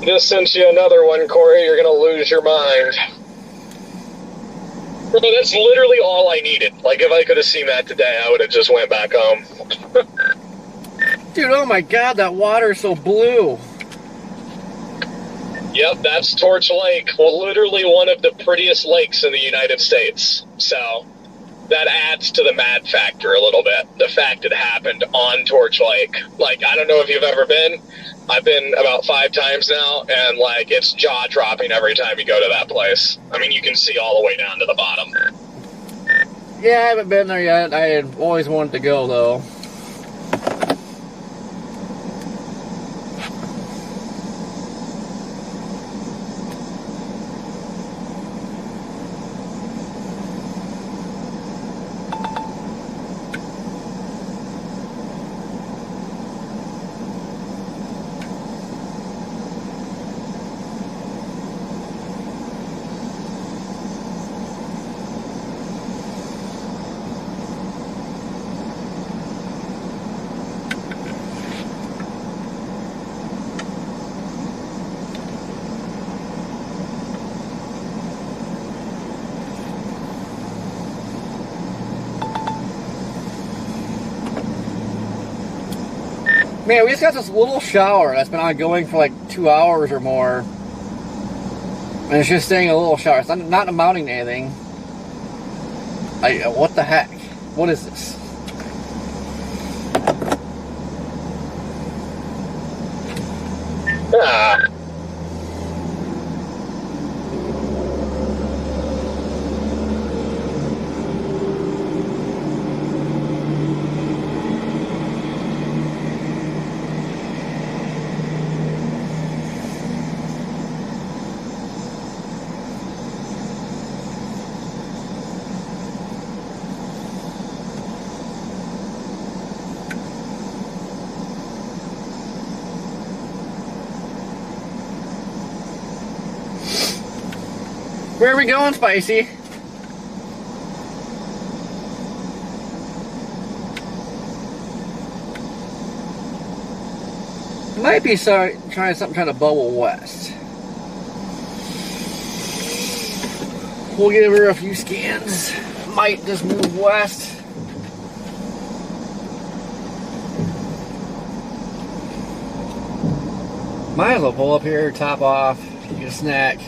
Just sent you another one, Corey. You're gonna lose your mind. Bro, that's literally all I needed. Like, if I could have seen that today, I would have just went back home. Dude, oh my god, that water is so blue. Yep, that's Torch Lake. Well, literally one of the prettiest lakes in the United States. So, that adds to the mad factor a little bit. The fact it happened on Torch Lake. Like, I don't know if you've ever been. I've been about 5 times now, and, like, it's jaw-dropping every time you go to that place. I mean, you can see all the way down to the bottom. Yeah, I haven't been there yet. I had always wanted to go, though. Man, we just got this little shower that's been ongoing for like 2 hours or more. And it's just staying a little shower. It's not amounting to anything. What the heck? What is this? Ah. Where are we going, Spicy? Might be trying to bubble west. We'll give her a few scans. Might just move west. Might as well pull up here, top off, get a snack.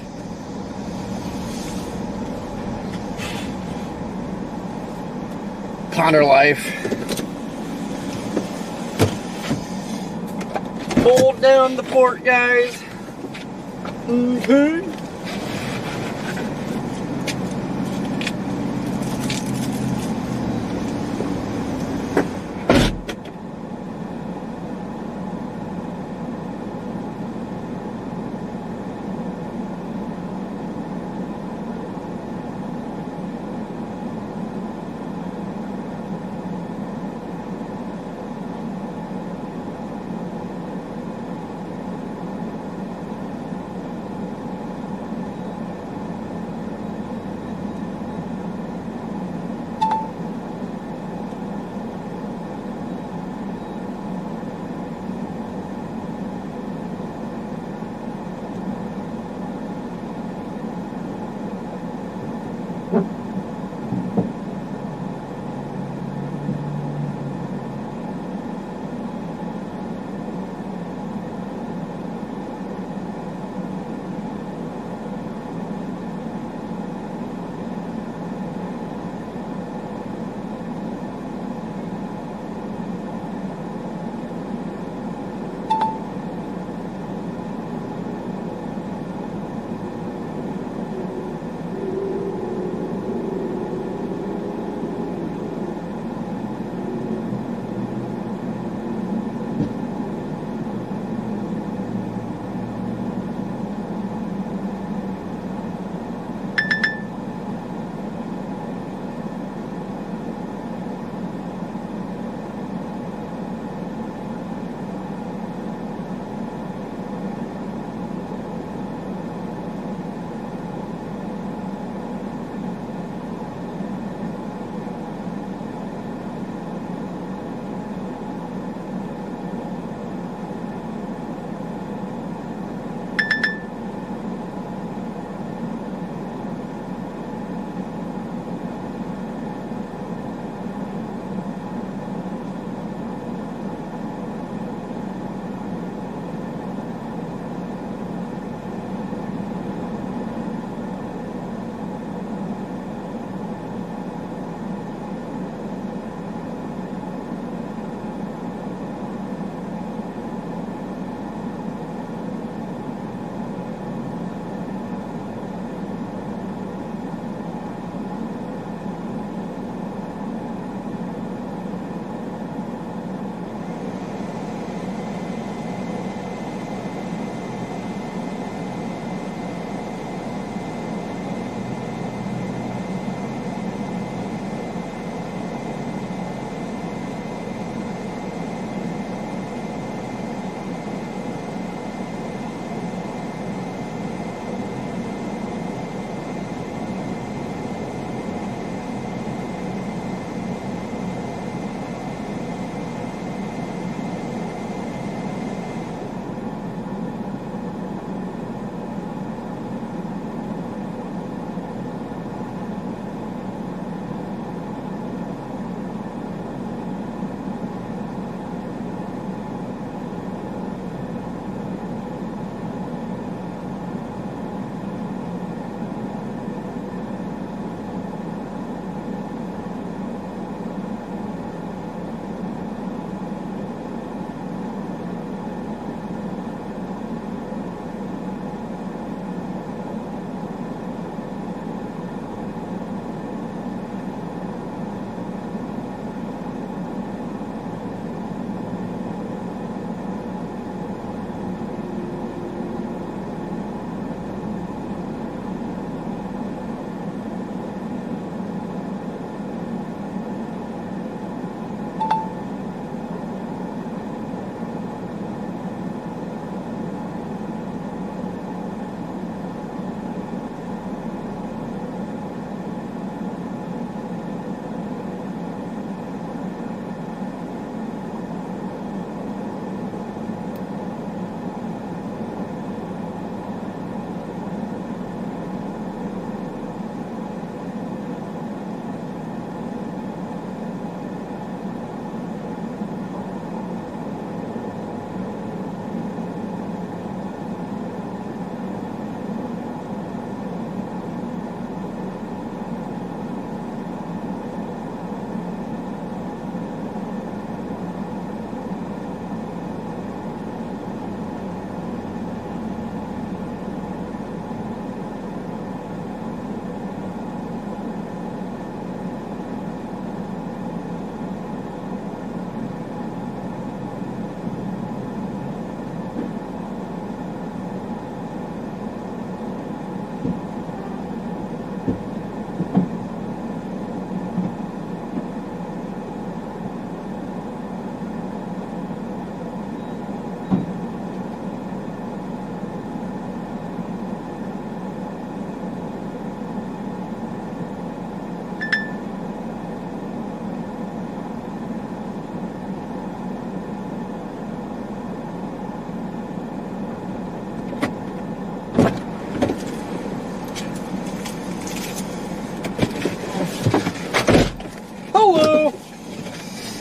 Ponder life. Hold down the port, guys. Okay.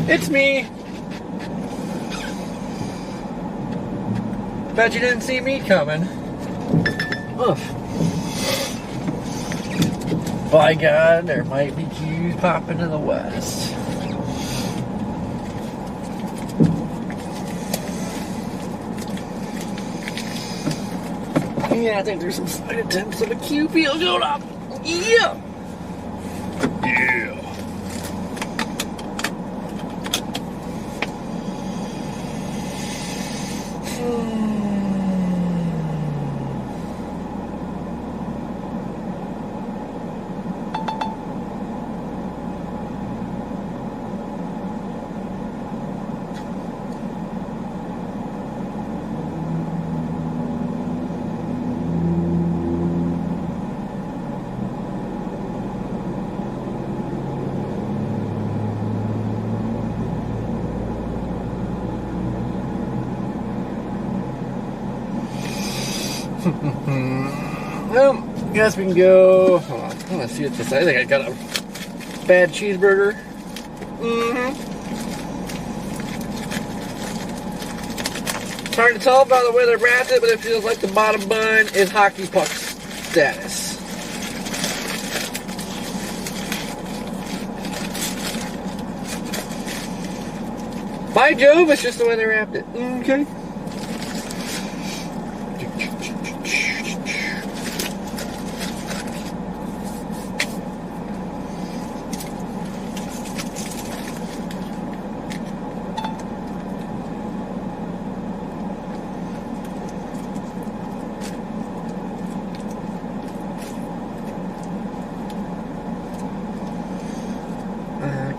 It's me. Bet you didn't see me coming. Oof. By God, there might be Q's popping in the west. Yeah, I think there's some slight attempts of a Q field going up. Yeah. Yeah. Well, guess we can go. Hold on. I want to see what this. I think I got a bad cheeseburger. It's hard to tell by the way they're wrapped it, but it feels like the bottom bun is hockey puck status. By Jove, it's just the way they wrapped it. Okay.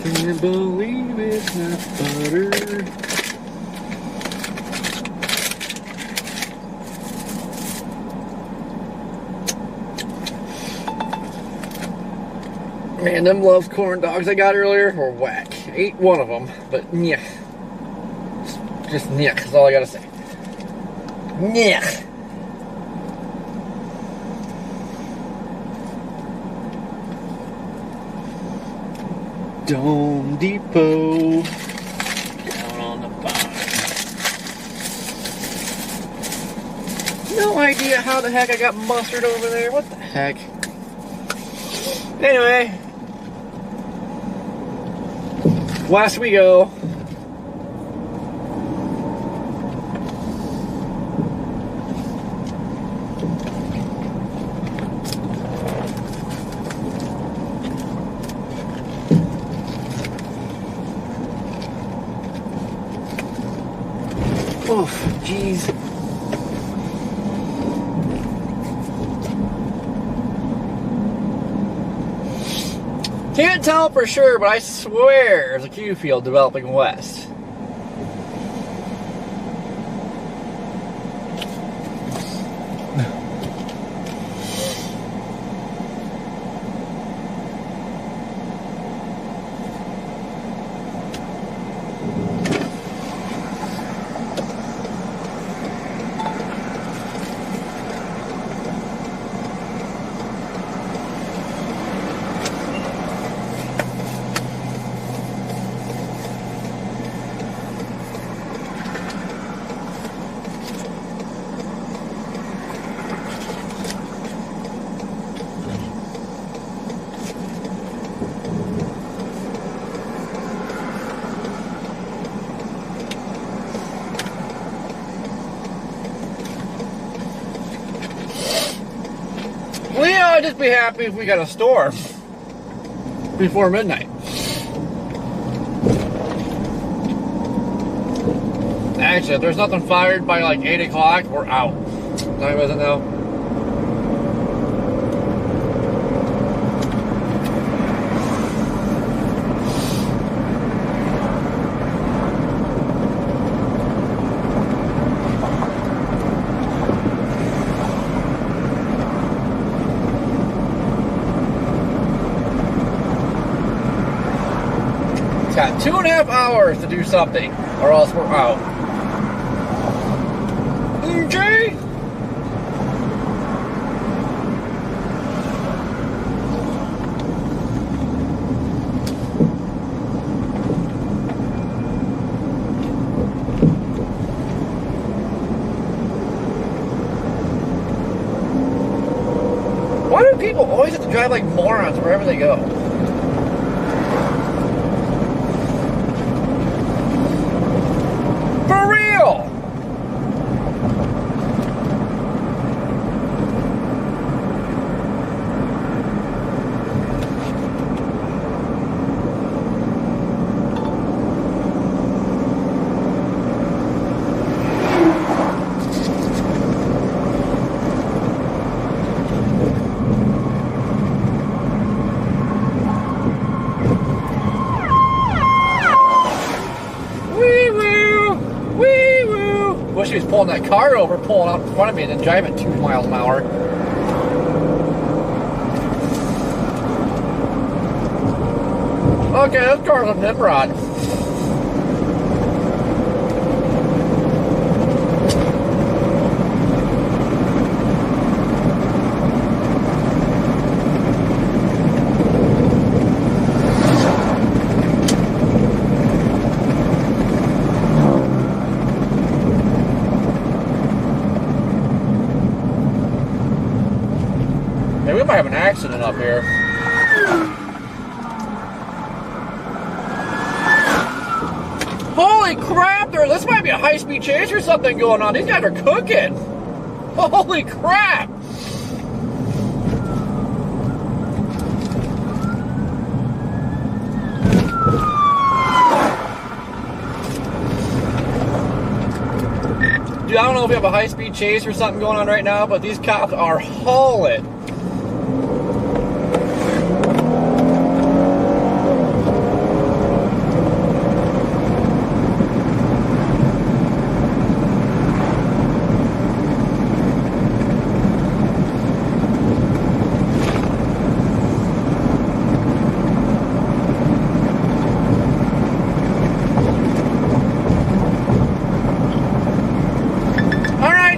Can't believe it's not butter. Man, them loves corn dogs I got earlier were whack. Ate one of them, but yeah. Just yeah, that's all I gotta say. Yeah. Dome Depot. Down on the bottom. No idea how the heck I got mustard over there. What the heck? Anyway. West we go. Oof, jeez. Can't tell for sure, but I swear there's a Q field developing west. Well, yeah, I'd just be happy if we got a storm before midnight. Actually, if there's nothing fired by like 8 o'clock, we're out. Time is it now? Got 2.5 hours to do something, or else we're out. Okay. People always have to drive like morons wherever they go. For real! Wish he was pulling that car over, pulling out in front of me, and then driving 2 miles an hour. Okay, this car's a Nimrod. We might have an accident up here. Holy crap! This might be a high-speed chase or something going on. These guys are cooking. Holy crap! Dude, I don't know if we have a high-speed chase or something going on right now, but these cops are hauling.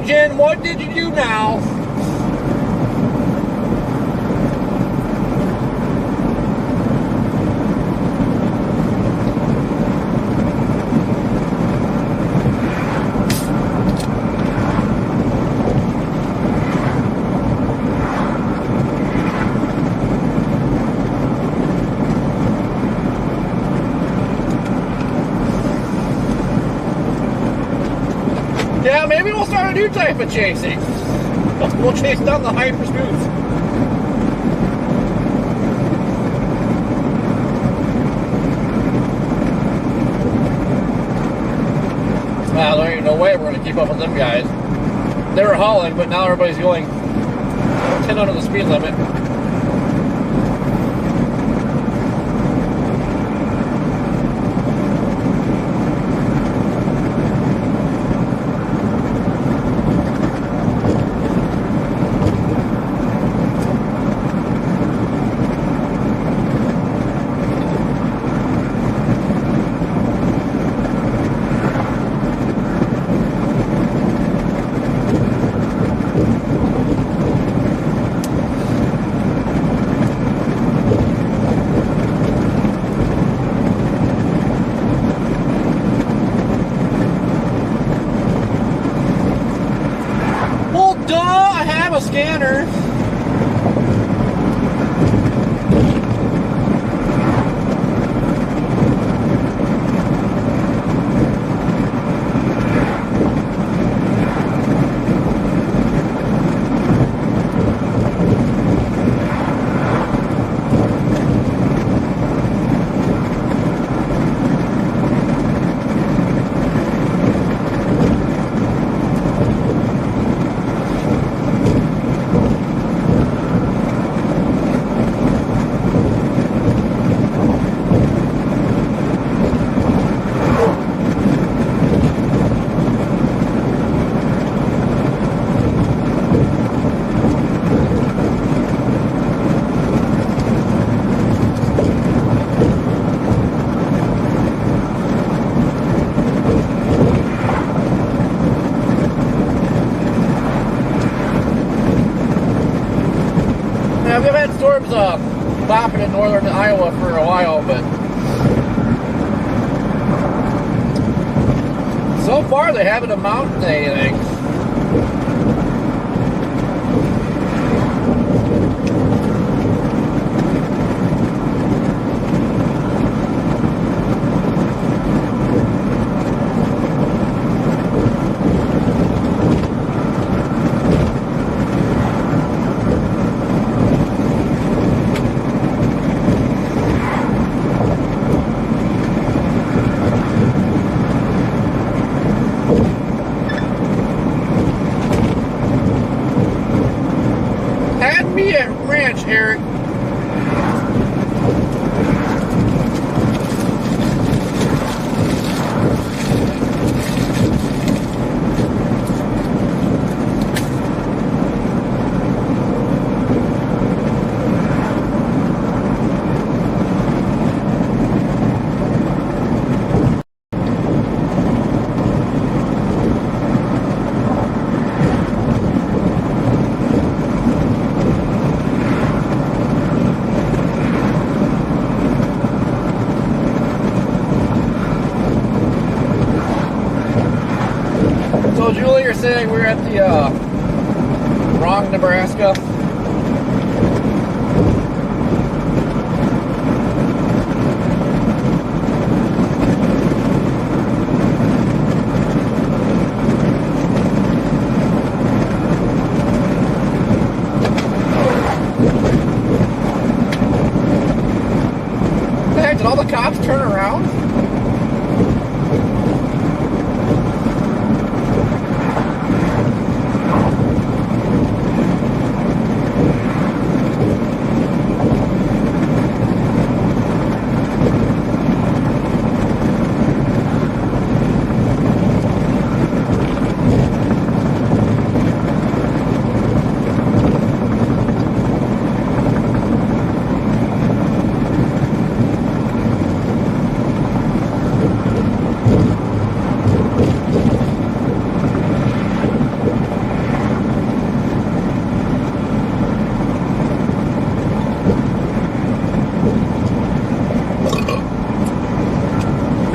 Jen, what did you do now? Yeah, maybe we'll start a new type of chasing. We'll chase down the hyper scoots. Wow, there ain't no way we're going to keep up with them guys. They were hauling, but now everybody's going 10 under the speed limit. A scanner. We've had storms bopping in northern Iowa for a while, but so far they haven't amounted to anything. the wrong Nebraska? Did all the cops turn around?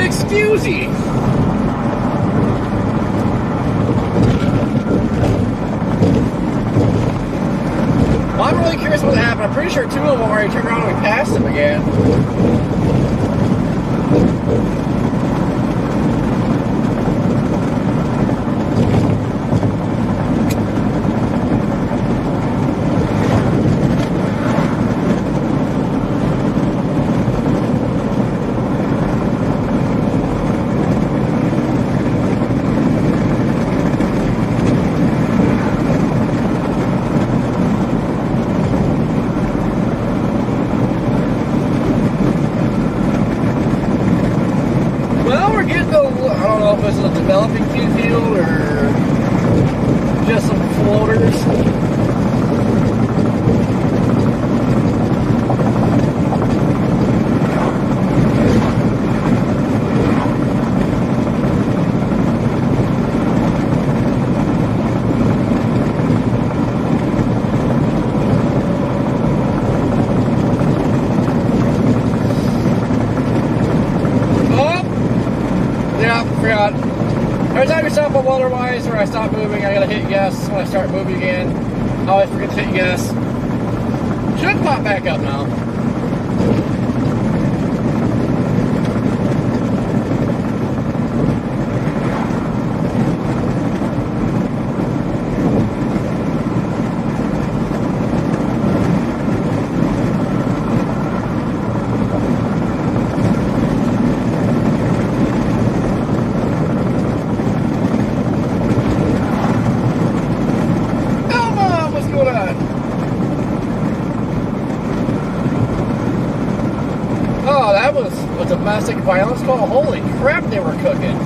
Excusey. Well, I'm really curious what happened. I'm pretty sure two of them already turned around and we passed them again. I don't know if this is a developing field or just some floaters. Forgot. Every time you stop on otherwise or I stop moving, I gotta hit yes. When I start moving again, I always forget to hit yes. Should pop back up now. Oh, that was a domestic violence call. Holy crap, they were cooking.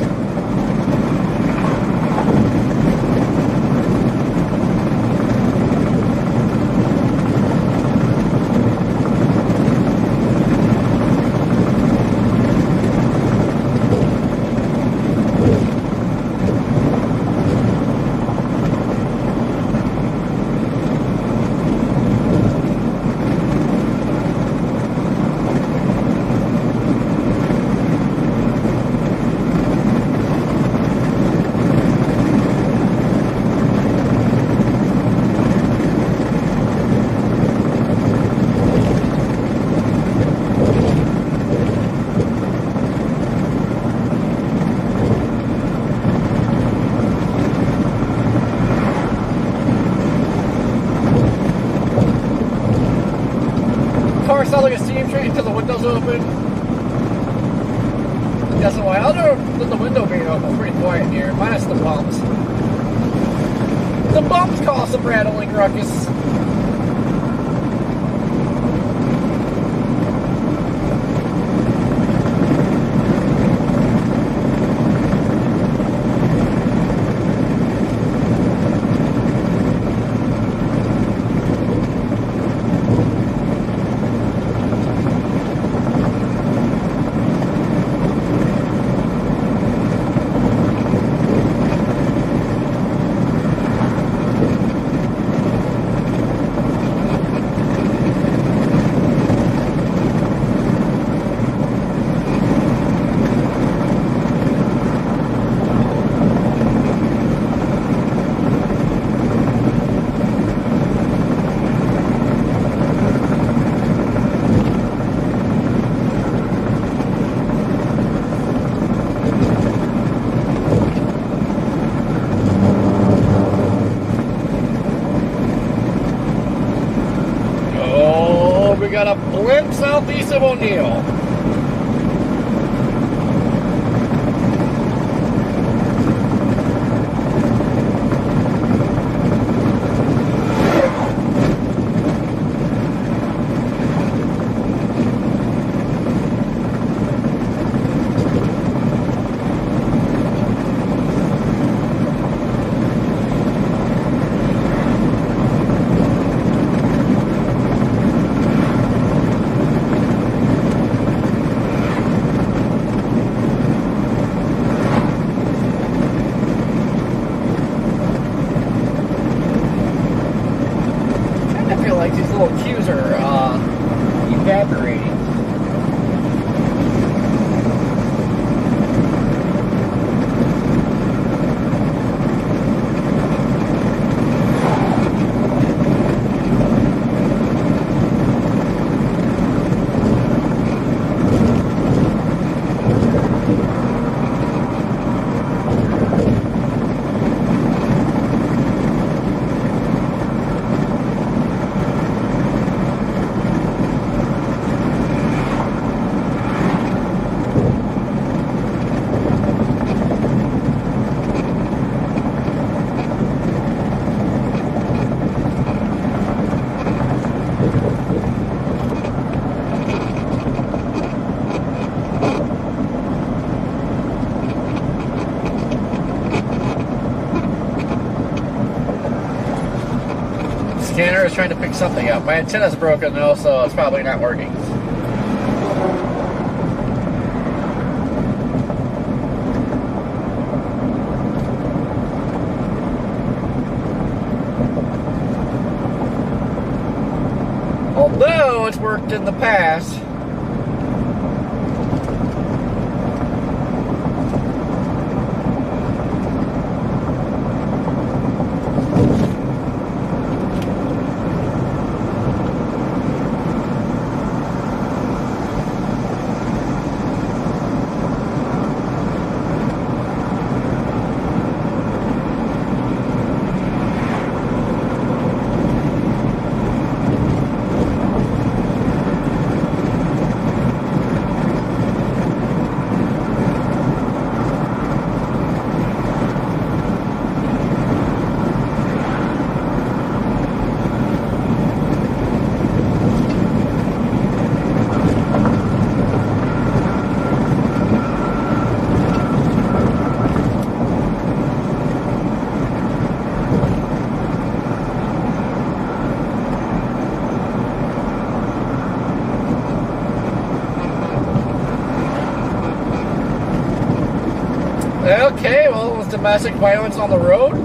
Car sounds like a steam train until the window's open. That's why. Other than the window being open, it's pretty quiet in here, minus the bumps. The bumps cause some rattling ruckus. Lynn, southeast of O'Neill. Evaporating. Scanner is trying to pick something up. My antenna's broken though, so it's probably not working. Although it's worked in the past. Okay, well, it was domestic violence on the road.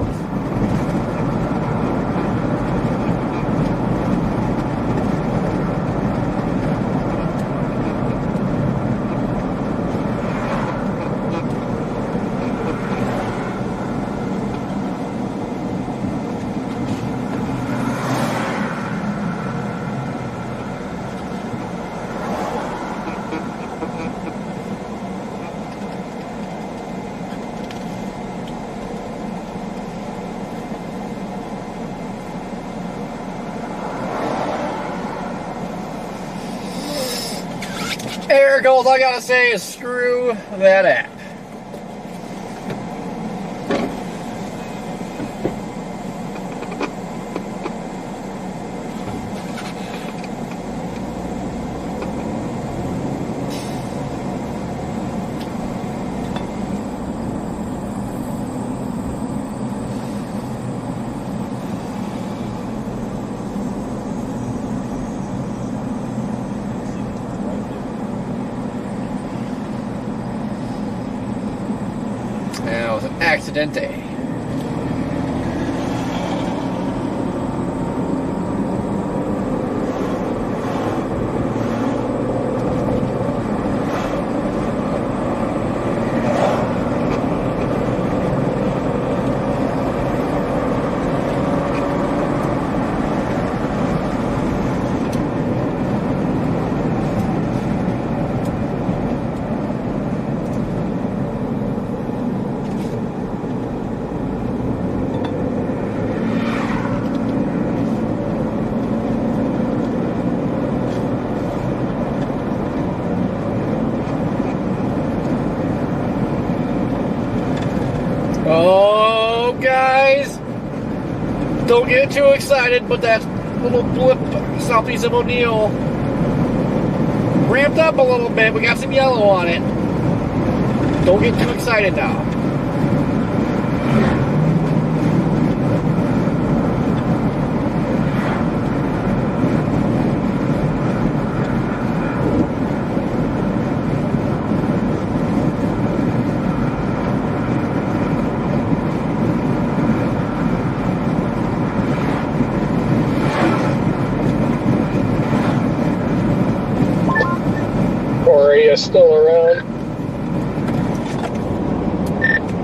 There goes, all I gotta say is screw that app. Now, it was an accidente. Don't get too excited, but that little blip southeast of O'Neill ramped up a little bit. We got some yellow on it. Don't get too excited now. Corey is still around.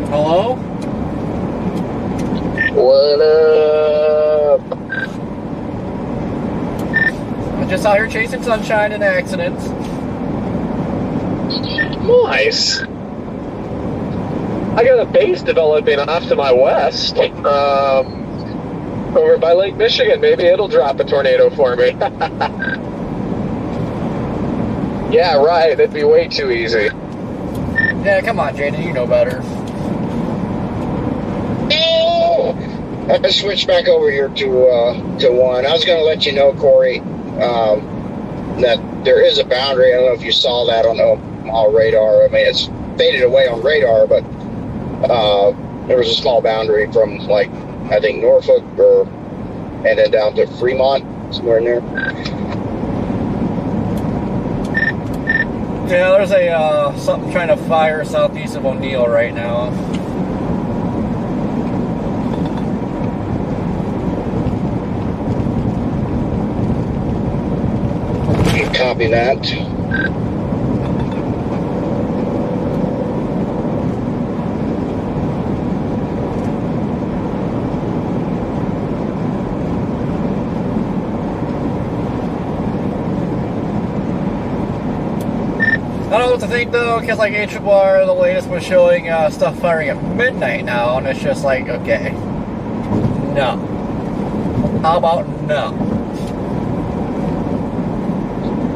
Hello? What up? I'm just out here chasing sunshine and accidents. Nice. I got a base developing off to my west. Over by Lake Michigan. Maybe it'll drop a tornado for me. Yeah, right. It'd be way too easy. Yeah, come on, Jaden, you know better. I switched back over here to one. I was going to let you know, Corey, that there is a boundary. I don't know if you saw that on the radar. I mean, it's faded away on radar, but there was a small boundary from, like, I think Norfolk and then down to Fremont, somewhere in there. Yeah, there's a something trying to fire southeast of O'Neill right now. Copy that. I don't know what to think though, because like HWR, the latest was showing stuff firing at midnight now, and it's just like, okay, no. How about no?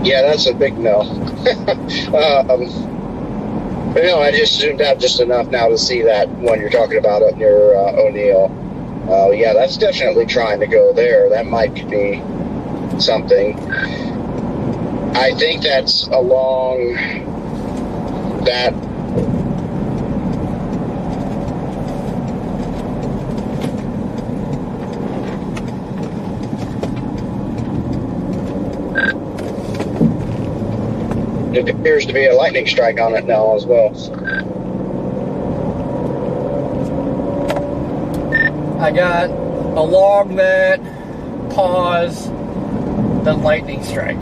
Yeah, that's a big no. But no, I just zoomed out just enough now to see that one you're talking about up near O'Neill. Yeah, that's definitely trying to go there. That might be something. I think that's along that. It appears to be a lightning strike on it now as well. I got along that pause the lightning strike.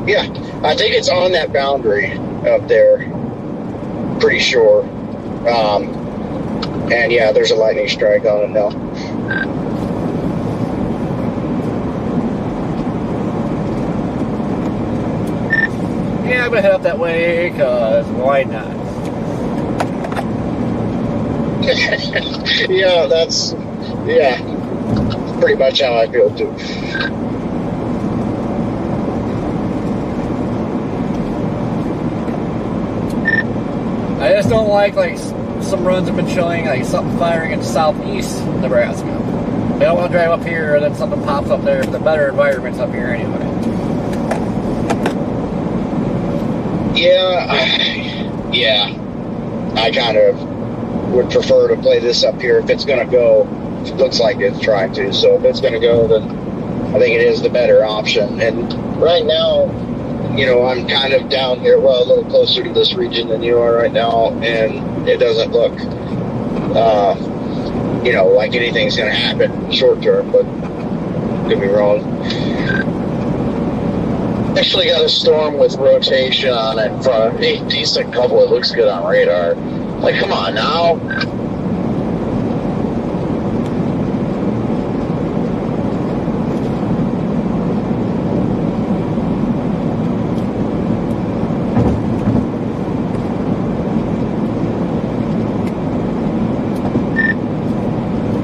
Yeah, I think it's on that boundary up there. Pretty sure. And yeah, there's a lightning strike on it now. Yeah, I'm gonna head up that way, cause why not? Yeah, that's pretty much how I feel too. I just don't like some runs have been showing like something firing in southeast Nebraska. They don't want to drive up here and then something pops up there. The better environment's up here anyway. Yeah, I kind of would prefer to play this up here if it's going to go. It looks like it's trying to. So if it's going to go, then I think it is the better option. And right now, you know, I'm kind of down here, well, a little closer to this region than you are right now, and it doesn't look, you know, like anything's going to happen short term, but could be wrong. Actually got a storm with rotation on it for a decent couple. It looks good on radar. Like, come on now.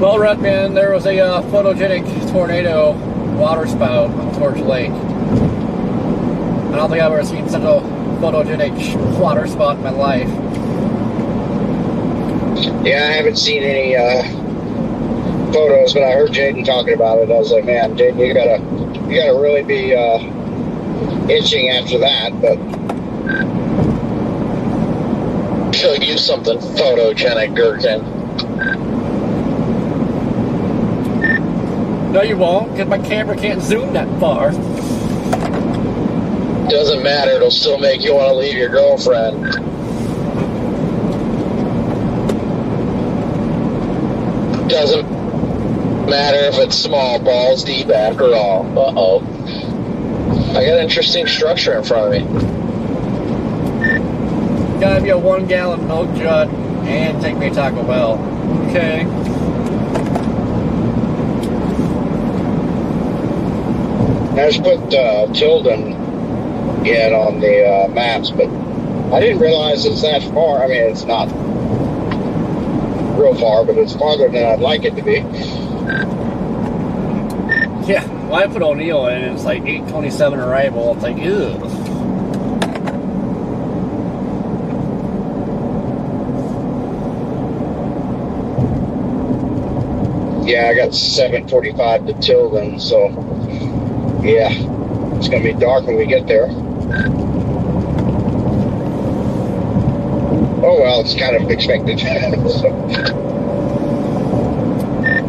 Well, Redman, there was a photogenic tornado water spout on Torch Lake. I don't think I've ever seen such a photogenic water spot in my life. Yeah, I haven't seen any photos, but I heard Jaden talking about it. I was like, man, Jaden, you gotta really be itching after that. But Show you something photogenic, Gherkin. No, you won't, because my camera can't zoom that far. Doesn't matter, it'll still make you want to leave your girlfriend. Doesn't matter if it's small balls deep after all. Uh-oh. I got interesting structure in front of me. Gotta be a 1 gallon milk jug and take me to Taco Bell. Okay. I just put Tilden yet on the maps, but I didn't realize it's that far. I mean, it's not real far, but it's farther than I'd like it to be. Yeah, well, I put O'Neill in and it's like 8:27 arrival. It's like, ew. Yeah, I got 7:45 to Tilden, so yeah, it's gonna be dark when we get there. Oh well, it's kind of expected. So.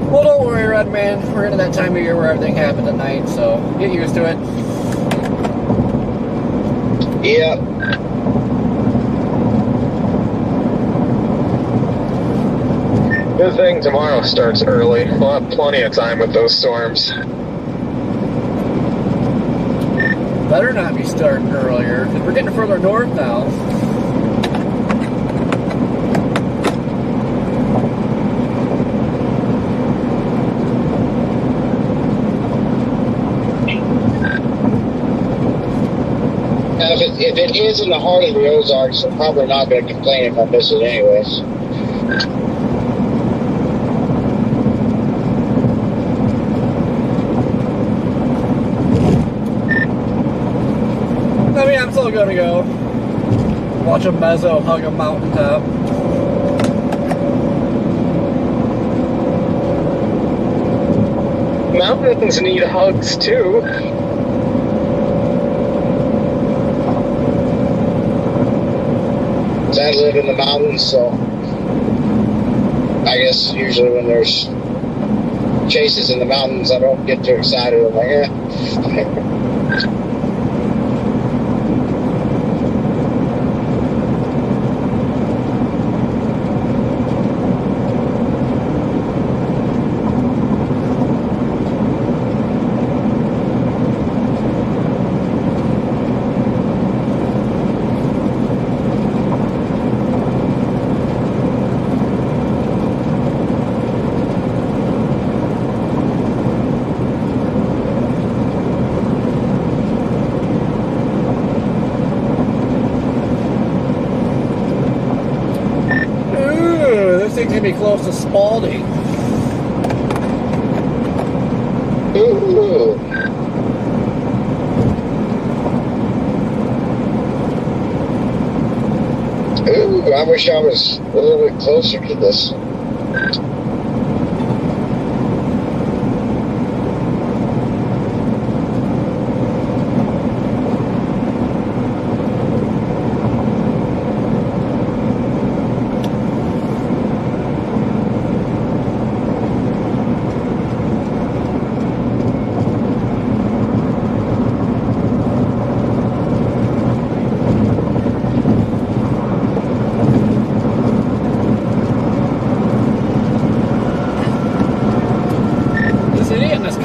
Well, don't worry, Redman. We're into that time of year where everything happens at night, so get used to it. Yeah. Good thing tomorrow starts early. We'll have plenty of time with those storms. Better not be starting earlier, because we're getting further north now. Now, if it is in the heart of the Ozarks, I'm probably not going to complain if I miss it anyways. I mean, I'm still gonna go watch a mezzo hug a mountaintop. Mountains need hugs too. I live in the mountains, so I guess usually when there's chases in the mountains, I don't get too excited. I'm like, eh. Be close to Spalding. Ooh. Ooh, I wish I was a little bit closer to this.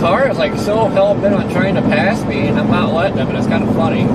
Car is like so hell-bent on trying to pass me, and I'm not letting him, and it's kind of funny.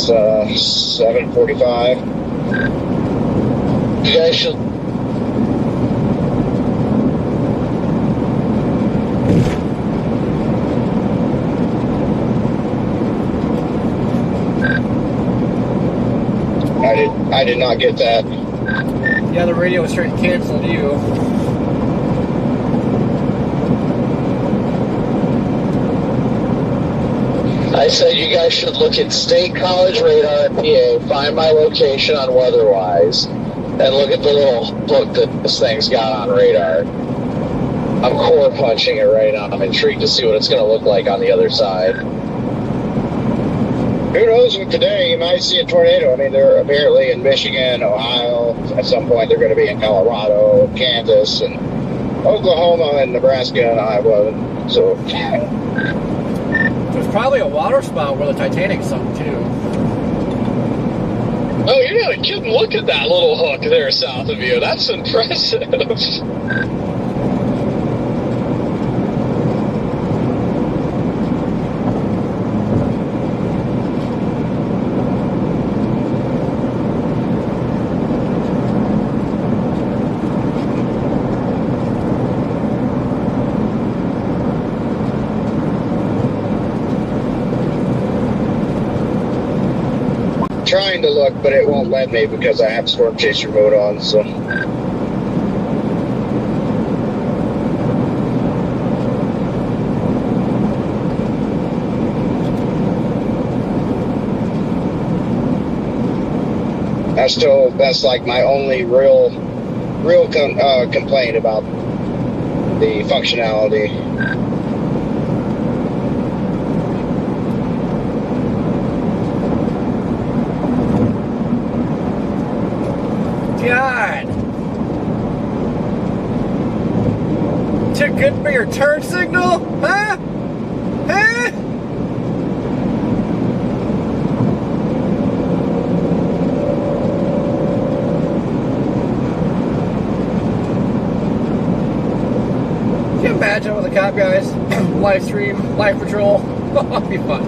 7:45. You guys should. I did not get that. Yeah, the radio was straight canceled you. I said you guys should look at State College radar in PA, find my location on WeatherWise, and look at the little book that this thing's got on radar. I'm core punching it right now. I'm intrigued to see what it's going to look like on the other side. Who knows with today, you might see a tornado. I mean, they're apparently in Michigan, Ohio. At some point, they're going to be in Colorado, Kansas, and Oklahoma, and Nebraska, and Iowa. So, There's probably a water spout where the Titanic sunk, too. Oh, you're not kidding. Look at that little hook there south of you. That's impressive. trying to look, but it won't let me because I have storm chaser mode on, so. That's like my only real complaint about the functionality. God! Too good for your turn signal? Huh? Huh? Can you imagine with the cop guys? Live stream, live patrol. That'd be fun.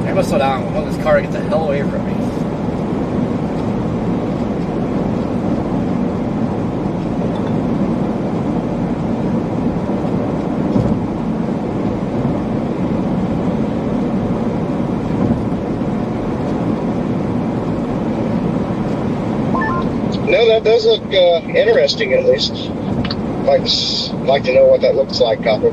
I must slow down. I want this car to get the hell away from me. No, that does look interesting, at least. Like to know what that looks like, Copper.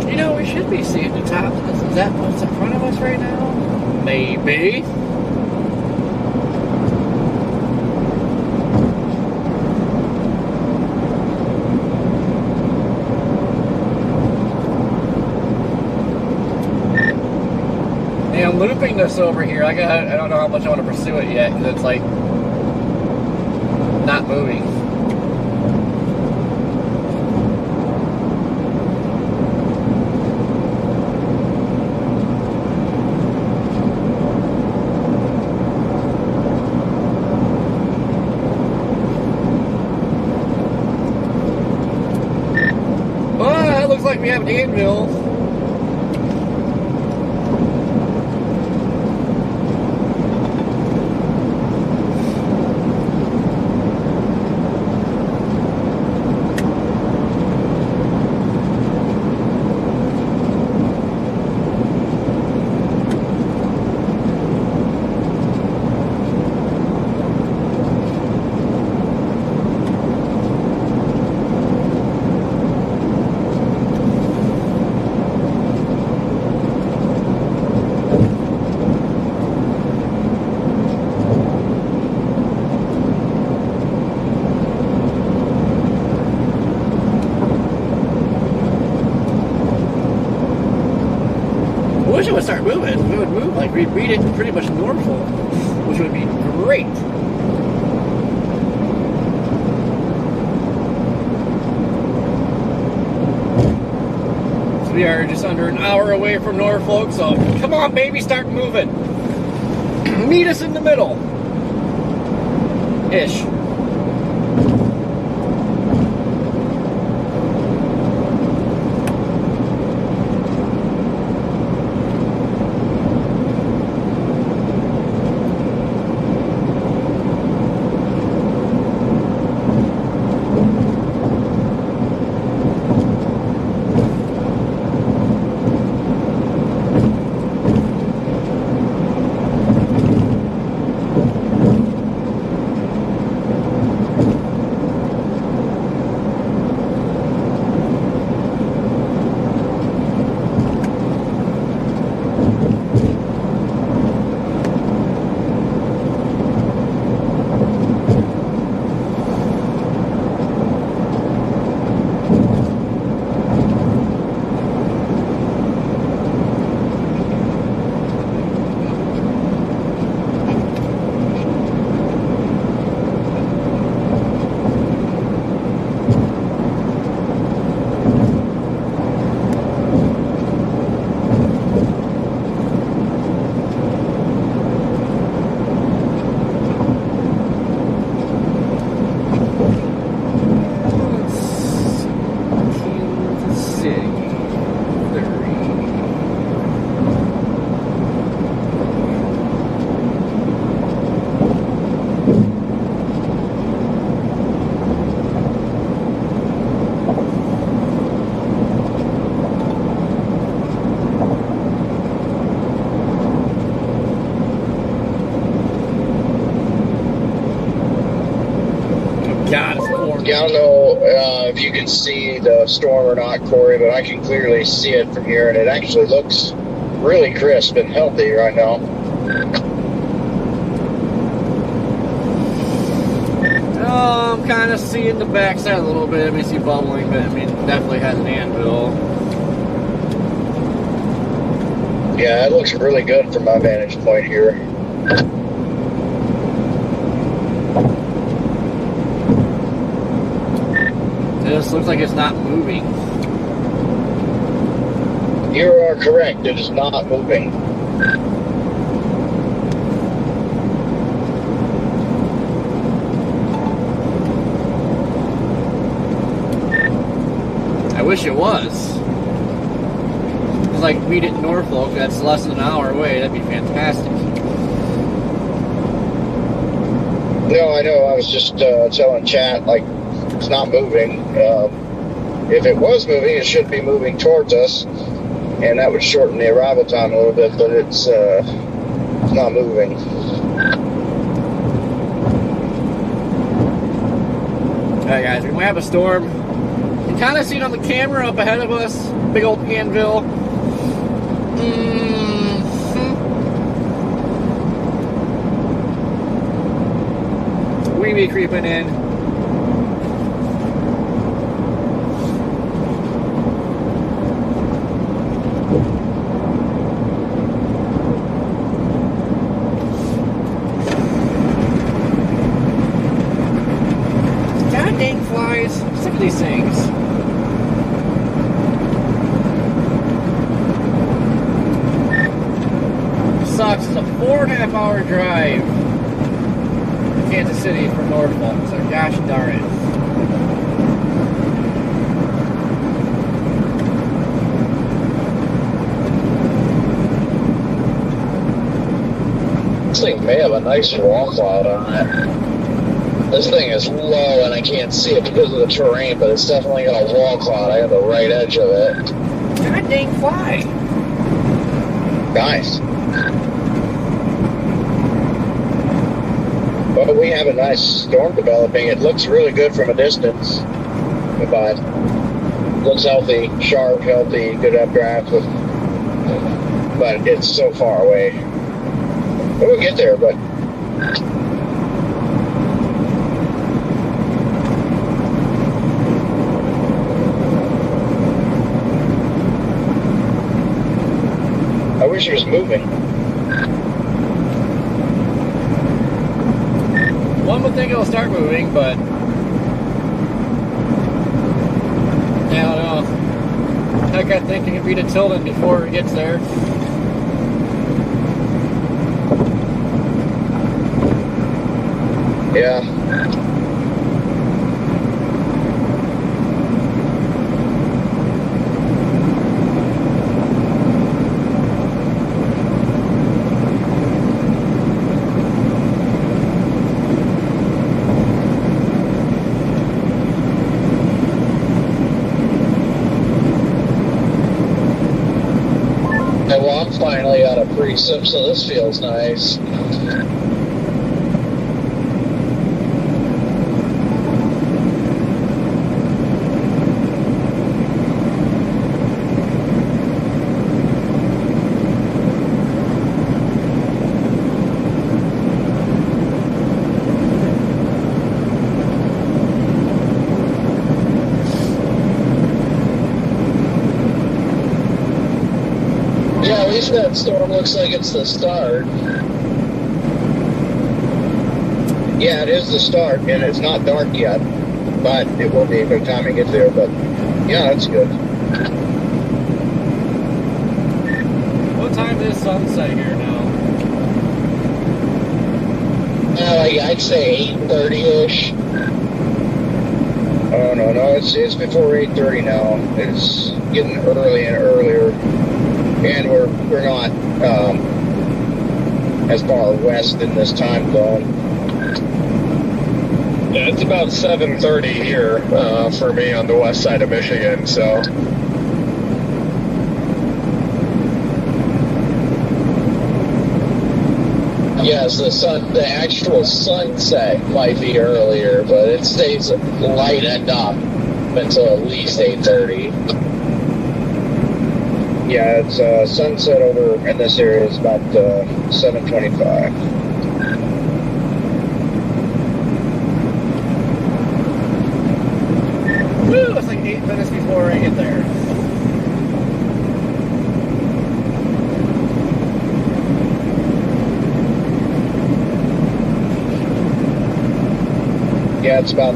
You know, we should be seeing the top of this. Is that what's in front of us right now? Maybe. I'm looping this over here. I don't know how much I want to pursue it yet because it's like not moving. Well, it looks like we have an anvil. I wish it would start moving. We would move like we'd read it pretty much normal, which would be great. We are just under an hour away from Norfolk, so come on, baby, start moving. Meet us in the middle. Ish. God, it's pouring. Yeah, I don't know if you can see the storm or not, Corey, but I can clearly see it from here, and it actually looks really crisp and healthy right now. I'm kind of seeing the backside a little bit. I mean, see bubbling, but I mean, definitely has an anvil. Yeah, it looks really good from my vantage point here. This looks like it's not moving. You are correct. It is not moving. I wish it was. It's like meet at Norfolk. That's less than an hour away. That'd be fantastic. No, I know. I was just telling chat, like, it's not moving. If it was moving, it should be moving towards us, and that would shorten the arrival time a little bit, but it's not moving. Alright guys, we might have a storm. You can kind of see it on the camera up ahead of us. Big old anvil. We be creeping in. God dang flies. Sick of these things. Sucks. It's a 4.5 hour drive to Kansas City from Norfolk, so gosh darn it. This thing may have a nice wall cloud on it. This thing is low and I can't see it because of the terrain, but it's definitely got a wall cloud. I have the right edge of it. God dang fly. Nice. Well, we have a nice storm developing. It looks really good from a distance, but looks healthy, sharp, healthy, good updraft, but it's so far away. We'll get there, but I wish it was moving. One would think it'll start moving, but I don't know. Heck, track, I think, can be to Tilden before it gets there. Yeah. Well, I'm finally out of precip, so this feels nice. Yeah, at least that storm looks like it's the start. Yeah, it is the start, and it's not dark yet, but it will be by the time I get there. But yeah, that's good. What time is sunset here now? I'd say 8:30-ish. Oh no, it's before 8:30 now. It's getting early and earlier, and we're not as far west in this time zone. Yeah, it's about 7:30 here for me on the west side of Michigan, so. Yes, the actual sunset might be earlier, but it stays light enough until at least 8:30. Yeah, it's sunset over in this area is about 7:25. Woo! It's like 8 minutes before I get there. Yeah, it's about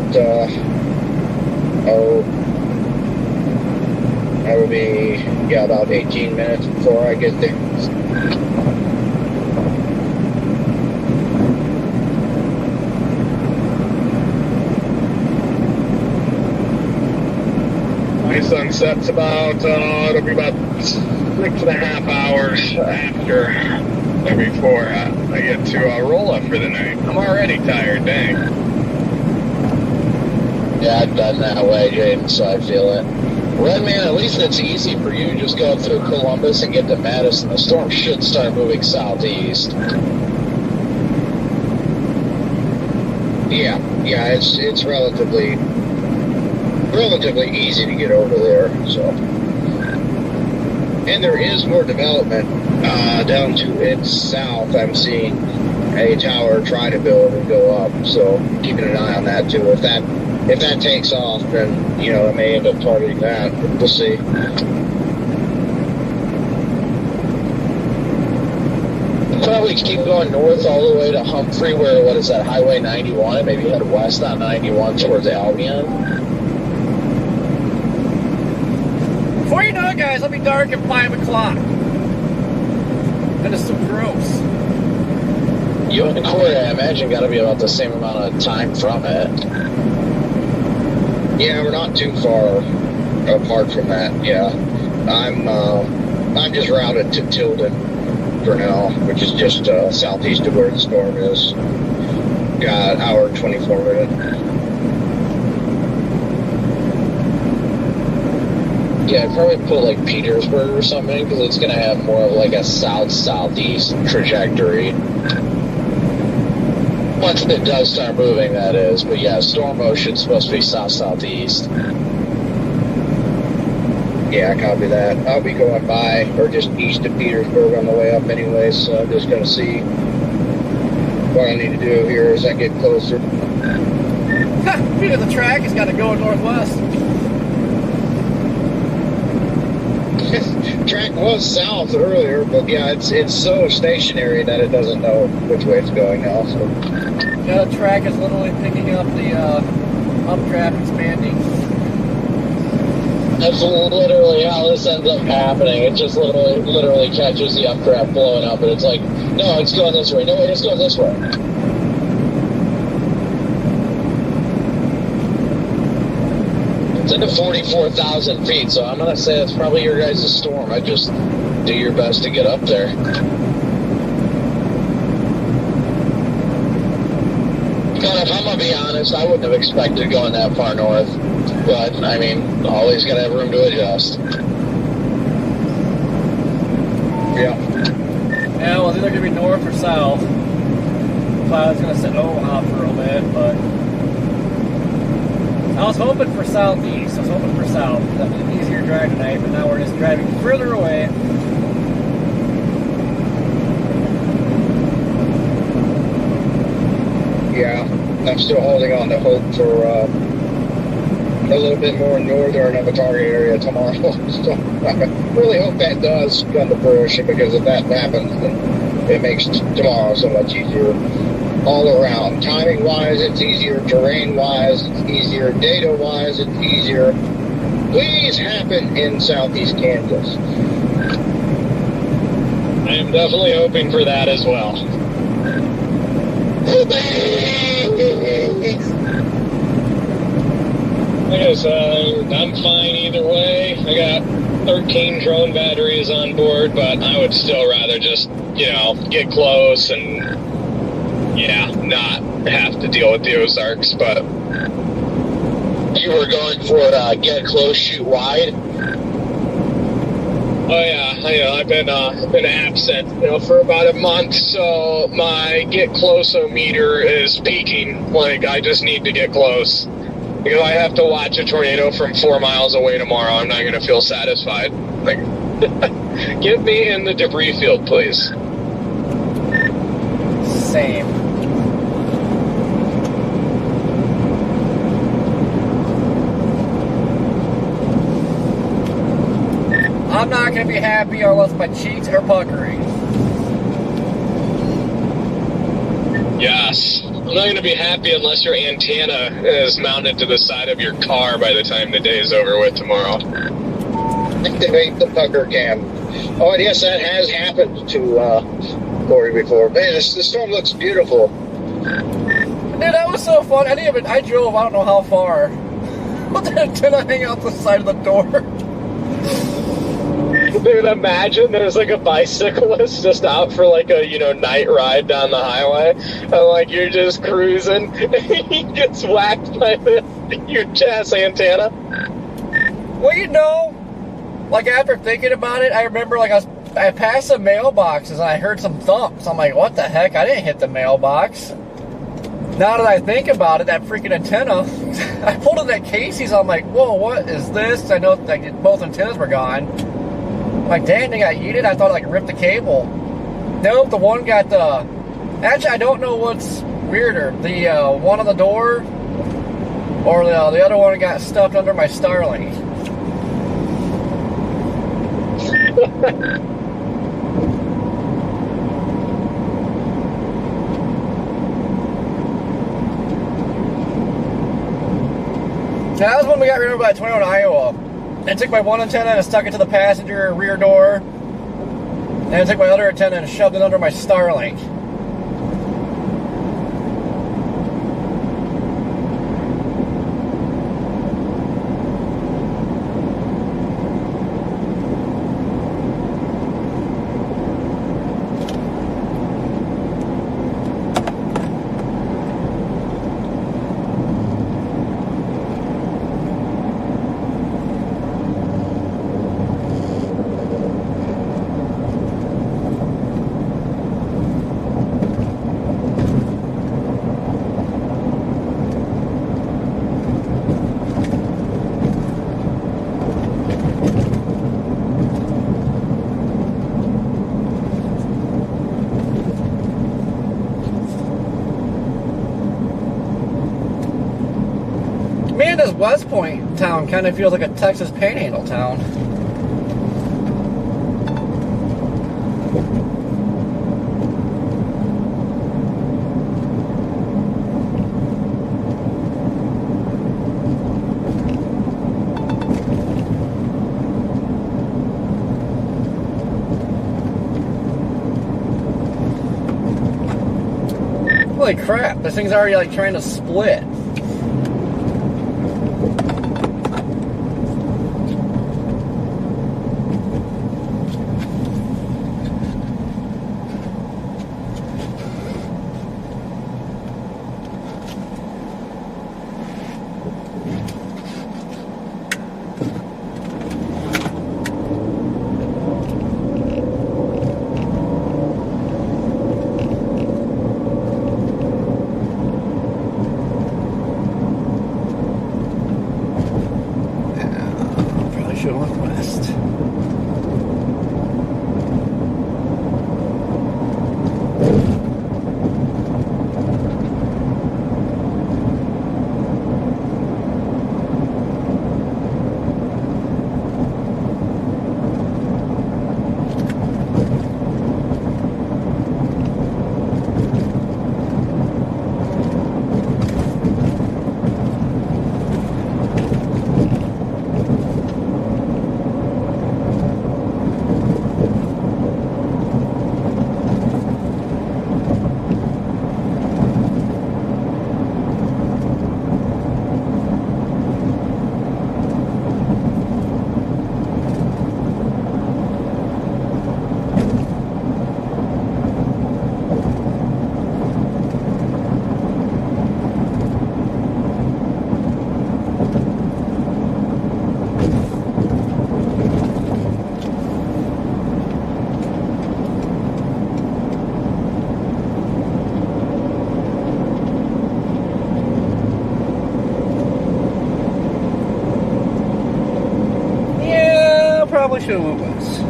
that would be about 18 minutes before I get there. My sunset's about, it'll be about 6.5 hours after, and before I get to roll up for the night. I'm already tired, dang. Yeah, I've done that way, Jaden, so I feel it. Redman, at least it's easy for you. Just go through Columbus and get to Madison. The storm should start moving southeast. Yeah, it's relatively easy to get over there. So, and there is more development down to its south. I'm seeing a tower try to build and go up. So keeping an eye on that too. If that takes off, then I may end up targeting that. But we'll see. Probably keep going north all the way to Humphrey, where, what is that, Highway 91, and maybe head west on 91 towards Albion. Before you know it, guys, it'll be dark at 5 o'clock. That is so gross. You and Corey, I imagine, got to be about the same amount of time from it. Yeah, we're not too far apart from that. Yeah, I'm just routed to Tilden for now, which is just southeast of where the storm is. Got an hour and 24 minutes. Yeah, I'd probably put like Petersburg or something, because it's going to have more of like a south-southeast trajectory. Once it does start moving, that is. But yeah, storm motion's supposed to be south-southeast. Yeah, copy that. I'll be going by, or just east of Petersburg on the way up anyway, so I'm just going to see what I need to do here as I get closer. The track has got to go northwest. Track was south earlier, but yeah, it's so stationary that it doesn't know which way it's going now. So. Yeah, the track is literally picking up the updraft expanding. That's literally how this ends up happening. It just literally catches the updraft blowing up, and it's like, no, it's going this way. No, wait, it's going this way. It's into 44,000 feet, so I'm gonna say it's probably your guys' storm. I just do your best to get up there. But if I'm gonna be honest, I wouldn't have expected going that far north. But I mean, always gotta have room to adjust. Yeah. Yeah, well, it's either gonna be north or south. So I was gonna sit Omaha for a bit, but I was hoping for southeast. I was hoping for south. That'd be an easier drive tonight, but now we're just driving further away. Yeah, I'm still holding on to hope for a little bit more northern of a target area tomorrow. So I really hope that does come to fruition, because if that happens, then it makes tomorrow so much easier all around. Timing wise, it's easier. Terrain wise, it's easier. Data wise, it's easier. Please happen in southeast Kansas. I am definitely hoping for that as well. Like I said, I'm fine either way. I got 13 drone batteries on board, but I would still rather just, get close and, not have to deal with the Ozarks, but... You were going for get close, shoot wide? Oh yeah, I've been absent, for about a month, so my get close-o-meter is peaking. Like, I just need to get close. Because I have to watch a tornado from 4 miles away tomorrow. I'm not going to feel satisfied. Like, get me in the debris field, please. Same. I'm not going to be happy unless my cheeks are puckering. Yes. I'm not going to be happy unless your antenna is mounted to the side of your car by the time the day is over with tomorrow. Activate the pucker cam. Oh, and yes, that has happened to Corey before. Man, the storm looks beautiful. Dude, that was so fun. I drove, I don't know how far. But the antenna hang out the side of the door. Dude, imagine there's like a bicyclist just out for like a, night ride down the highway. And like you're just cruising and he gets whacked by the huge ass antenna. Well, like after thinking about it, I remember like I passed some mailboxes and I heard some thumps. I'm like, what the heck? I didn't hit the mailbox. Now that I think about it, that freaking antenna, I pulled in that Casey's. I'm like, whoa, what is this? I know like both antennas were gone. I'm like, dang, they got yeeted. I thought I like ripped the cable. Nope, the one got the. Actually, I don't know what's weirder, the one on the door, or the other one got stuffed under my Starlink. That was when we got rid of that tornado in Iowa. I took my one antenna and stuck it to the passenger rear door. And I took my other antenna and shoved it under my Starlink. Man, this West Point town kind of feels like a Texas Panhandle town. Holy crap, this thing's already like trying to split. Probably should have went west.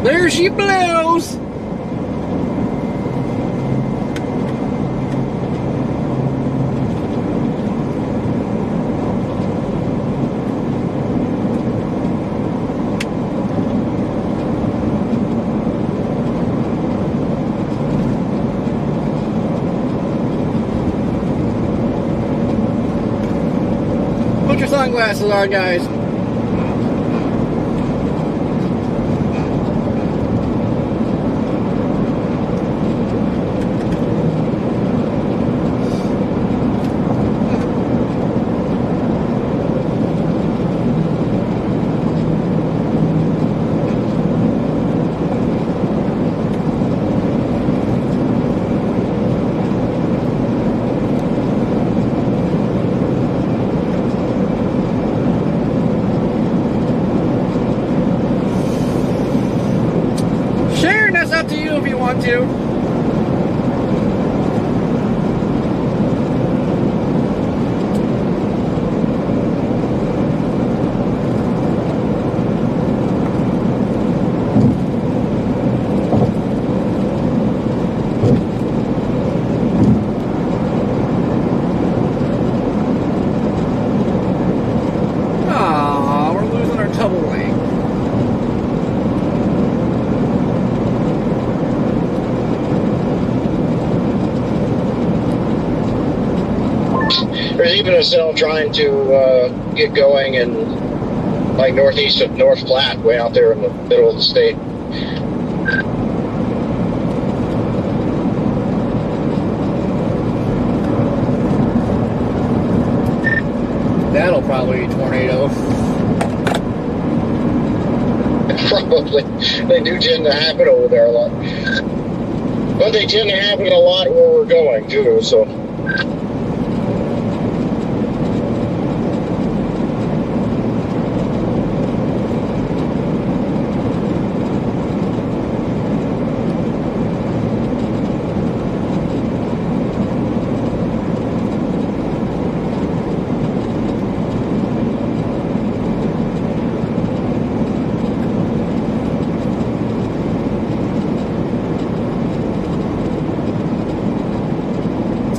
There she blows! Put your sunglasses on, guys. Up to you if you want to. Ah, we're losing our double lane. There's even a cell trying to get going in like northeast of North Platte, way out there in the middle of the state. That'll probably be a tornado. Probably. They do tend to happen over there a lot. But they tend to happen a lot where we're going, too, so...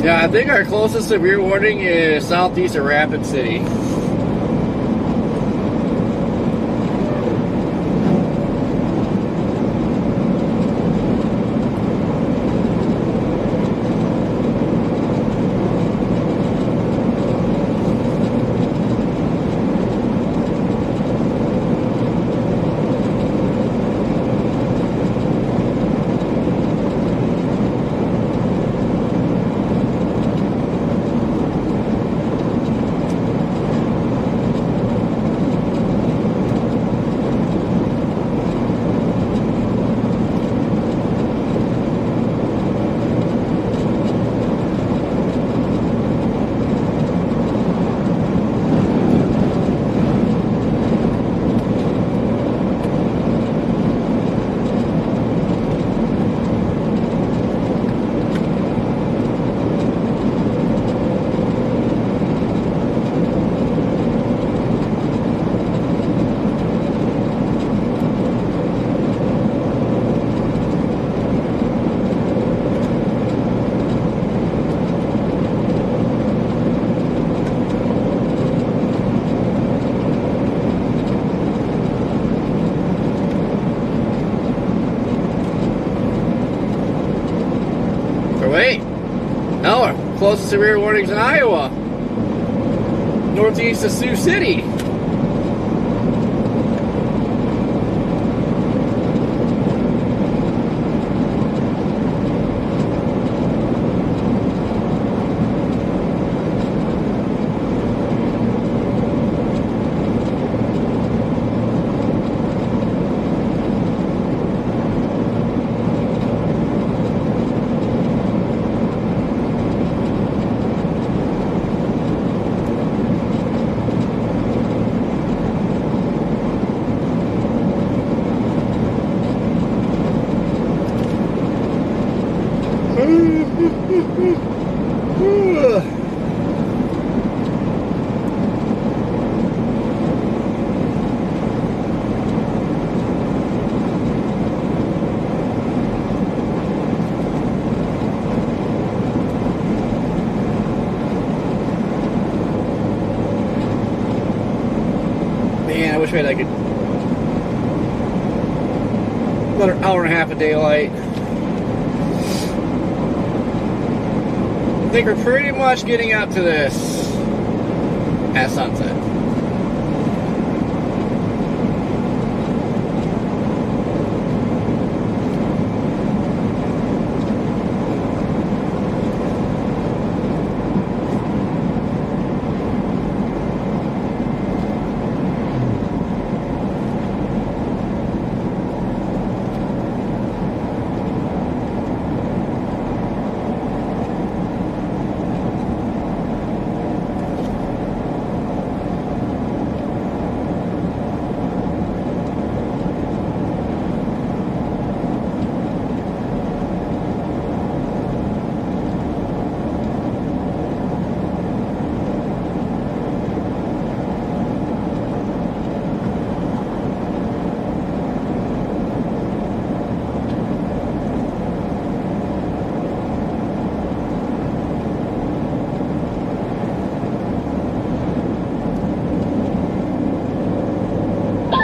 Yeah, I think our closest severe warning is southeast of Rapid City. closest severe warnings in Iowa, northeast of Sioux City. Man, I wish we had like another hour and a half of daylight. I think we're pretty much getting up to this at sunset.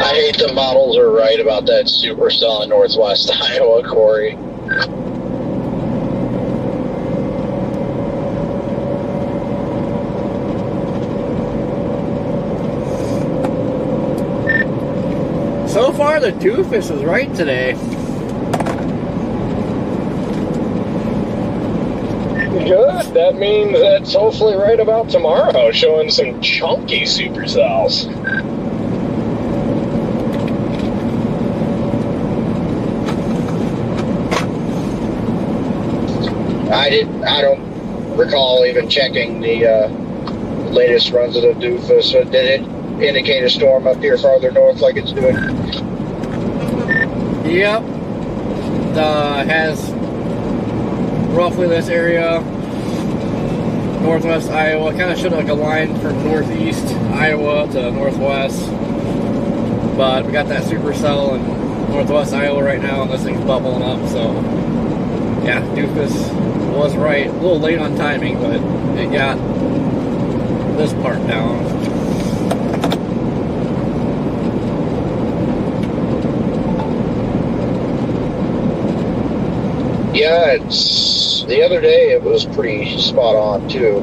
I hate the models are right about that supercell in northwest Iowa, Corey. So far, the doofus is right today. Good. That means that's hopefully right about tomorrow, showing some chunky supercells. I don't recall even checking the latest runs of the doofus. So did it indicate a storm up here farther north like it's doing? Yep. Has roughly this area, northwest Iowa. Kind of showed like a line from northeast Iowa to northwest. But we got that supercell in northwest Iowa right now, and this thing's bubbling up. So, yeah, doofus was right. A little late on timing, but it got this part down. Yeah, it's the other day it was pretty spot on too.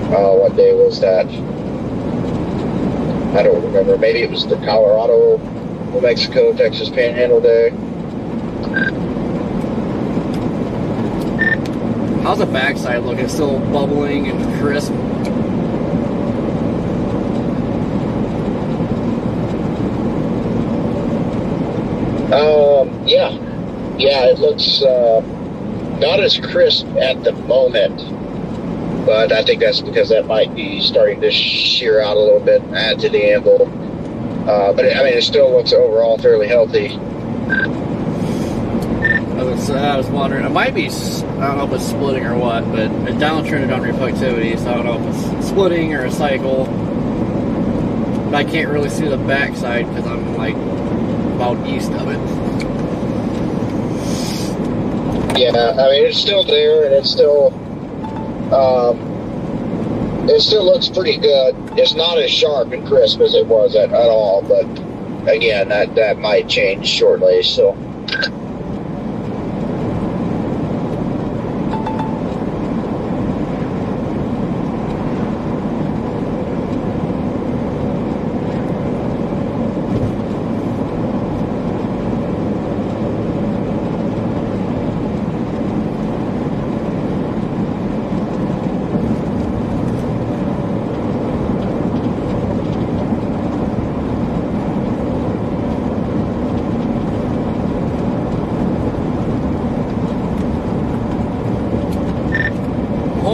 What day was that? I don't remember. Maybe it was the Colorado, New Mexico, Texas Panhandle day. How's the backside looking? Still bubbling and crisp? Yeah, it looks not as crisp at the moment, but I think that's because that might be starting to shear out a little bit, add to the angle. But I mean, it still looks overall fairly healthy. I was wondering, it might be, I don't know if it's splitting or what, but a downtrended on reflectivity, so I don't know if it's splitting or a cycle. But I can't really see the backside because I'm like about east of it. Yeah, I mean, it's still there, and it still looks pretty good. It's not as sharp and crisp as it was at all, but again, that might change shortly. So.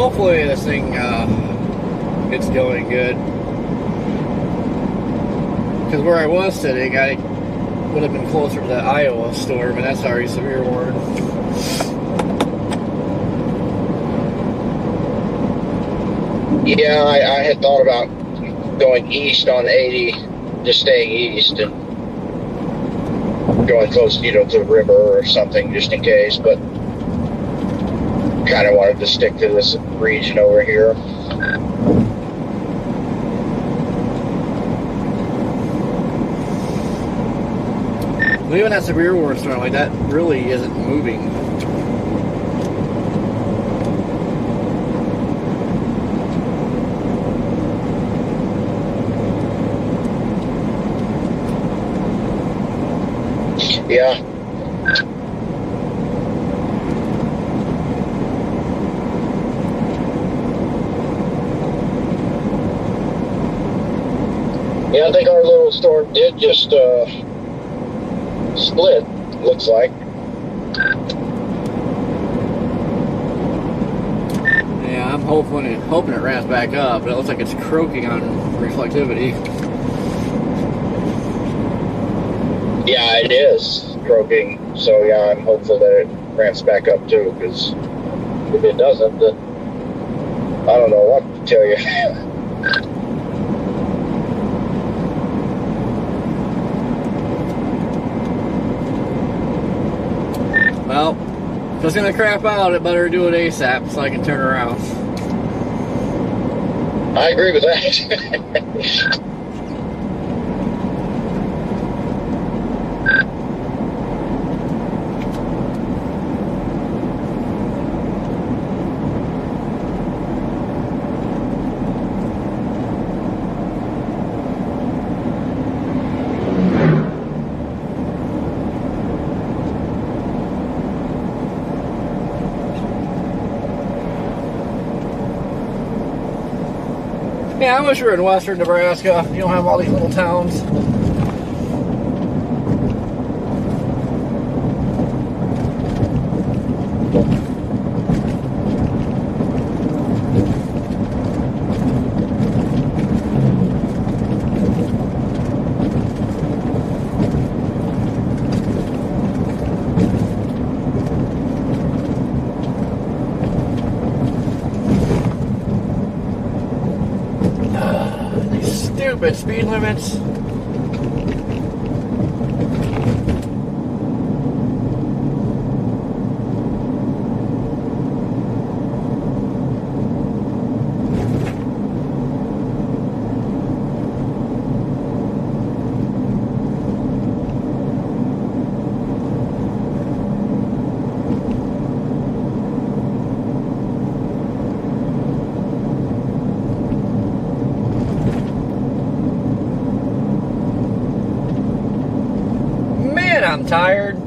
hopefully this thing gets going good. Because where I was sitting, I would have been closer to the Iowa storm, and that's already severe warning. Yeah, I had thought about going east on 80, just staying east and going close, to the river or something, just in case. But kind of wanted to stick to this region over here. Even that severe warning storm, like that really isn't moving. Yeah. Yeah, I think our little storm did just split, looks like. Yeah, I'm hoping it ramps back up, but it looks like it's croaking on reflectivity. Yeah, it is croaking. So yeah, I'm hopeful that it ramps back up too, because if it doesn't, then I don't know what to tell you. Well, if it's gonna crap out, it better do it ASAP so I can turn around. I agree with that. Yeah, I wish we were in western Nebraska. You don't have all these little towns. Stupid speed limits. I'm tired.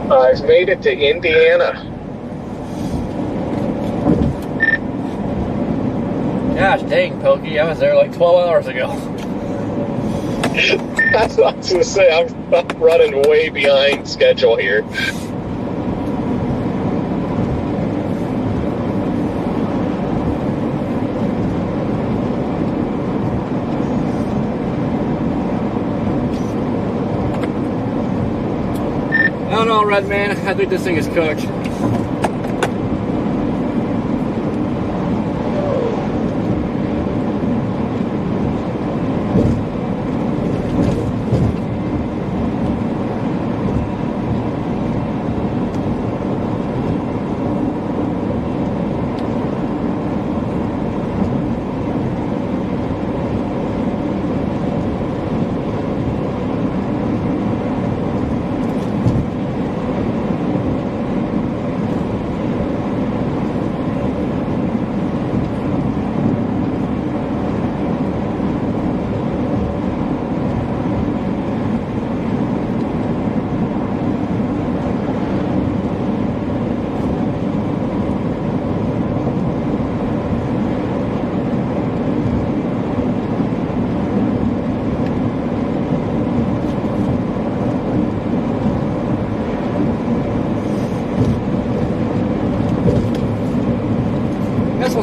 I've made it to Indiana. Gosh dang, Pokey, I was there like 12 hours ago. That's what I was going to say. I'm running way behind schedule here. I don't know, Red Man. I think this thing is cooked.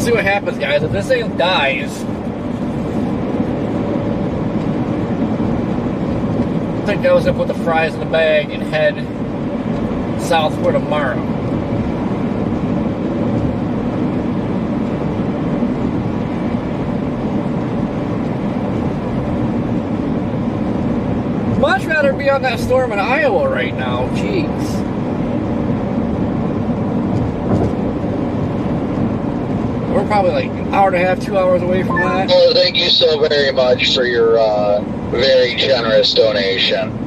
We'll see what happens, guys. If this thing dies, I think I was gonna put the fries in the bag and head southward tomorrow. Much rather be on that storm in Iowa right now. Jeez. We're probably like an hour and a half, 2 hours away from that. Well, thank you so very much for your very generous donation.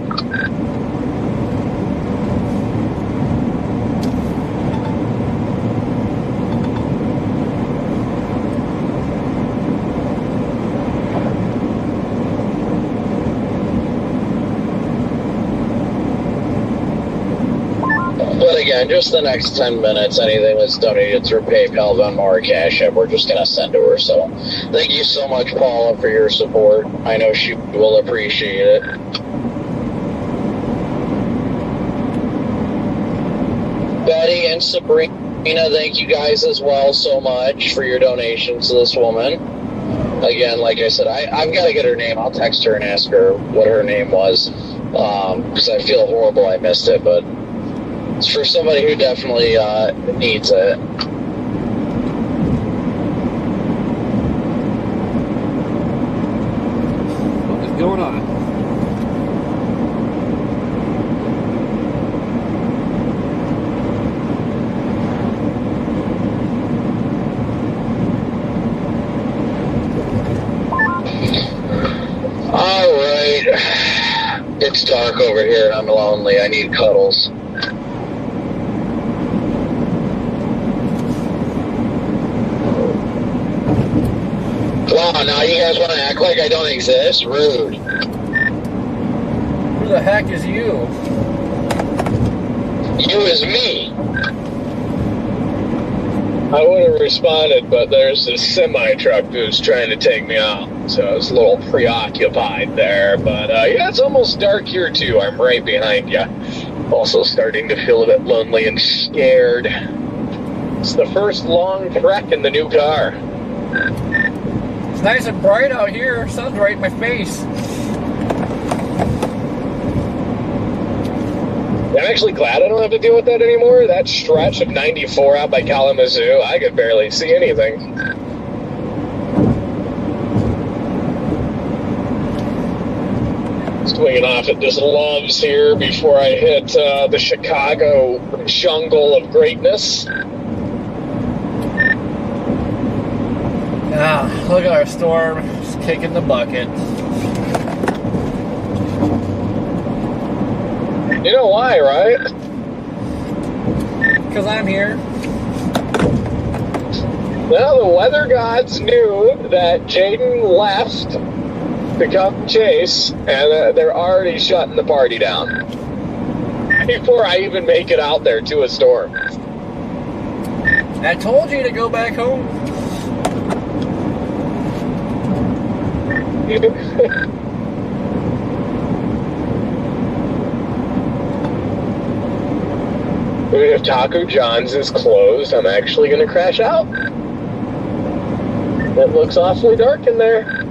But again, just the next 10 minutes, anything that's donated through PayPal, Venmo, or Cash App, we're just going to send to her. So thank you so much, Paula, for your support. I know she will appreciate it. Betty and Sabrina, thank you guys as well so much for your donations to this woman. Again, like I said, I've got to get her name. I'll text her and ask her what her name was, because I feel horrible I missed it, but it's for somebody who definitely needs it. What is going on? All right. It's dark over here and I'm lonely. I need cuddles. Wow, now you guys want to act like I don't exist? Rude. Who the heck is you? You is me. I would have responded, but there's this semi-truck who's trying to take me out, so I was a little preoccupied there. But yeah, it's almost dark here too. I'm right behind you. Also starting to feel a bit lonely and scared. It's the first long trek in the new car. It's nice and bright out here. Sun's right in my face. I'm actually glad I don't have to deal with that anymore. That stretch of 94 out by Kalamazoo, I could barely see anything. Swinging off at this Loves here before I hit the Chicago jungle of greatness. Ah, look at our storm. It's kicking the bucket. You know why, right? Because I'm here. Well, the weather gods knew that Jaden left to come chase, and they're already shutting the party down before I even make it out there to a storm. I told you to go back home. If Taco John's is closed, I'm actually going to crash out. It looks awfully dark in there.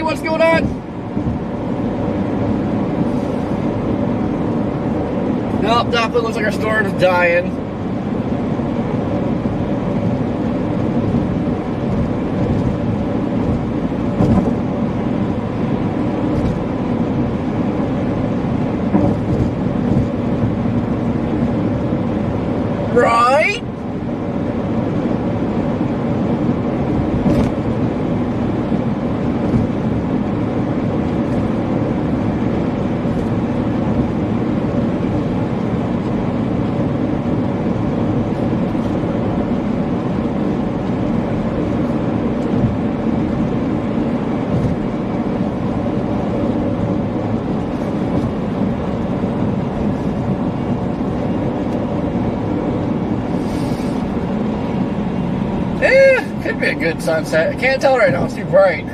What's going on? Nope, definitely looks like our storm is dying. Right? Could be a good sunset. I can't tell right now, it's too bright.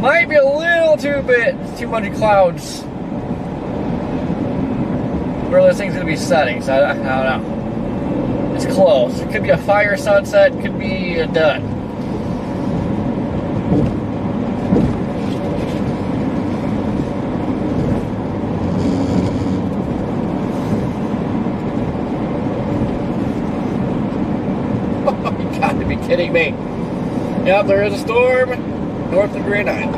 Might be a little too much clouds where this thing's gonna be setting, so I don't know. It's close. It could be a fire sunset, could be a dud. You got to be kidding me. Yep, there is a storm north of Grand Island.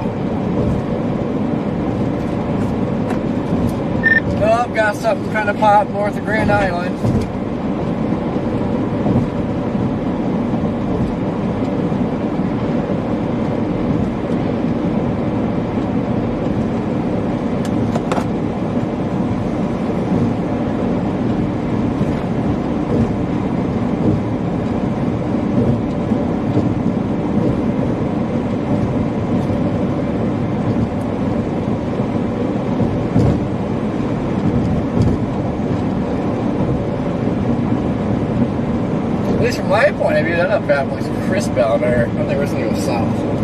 Oh, got something trying to pop north of Grand Island. At least from my point of view, that up bad looks crisp out there. I think we're going to go south.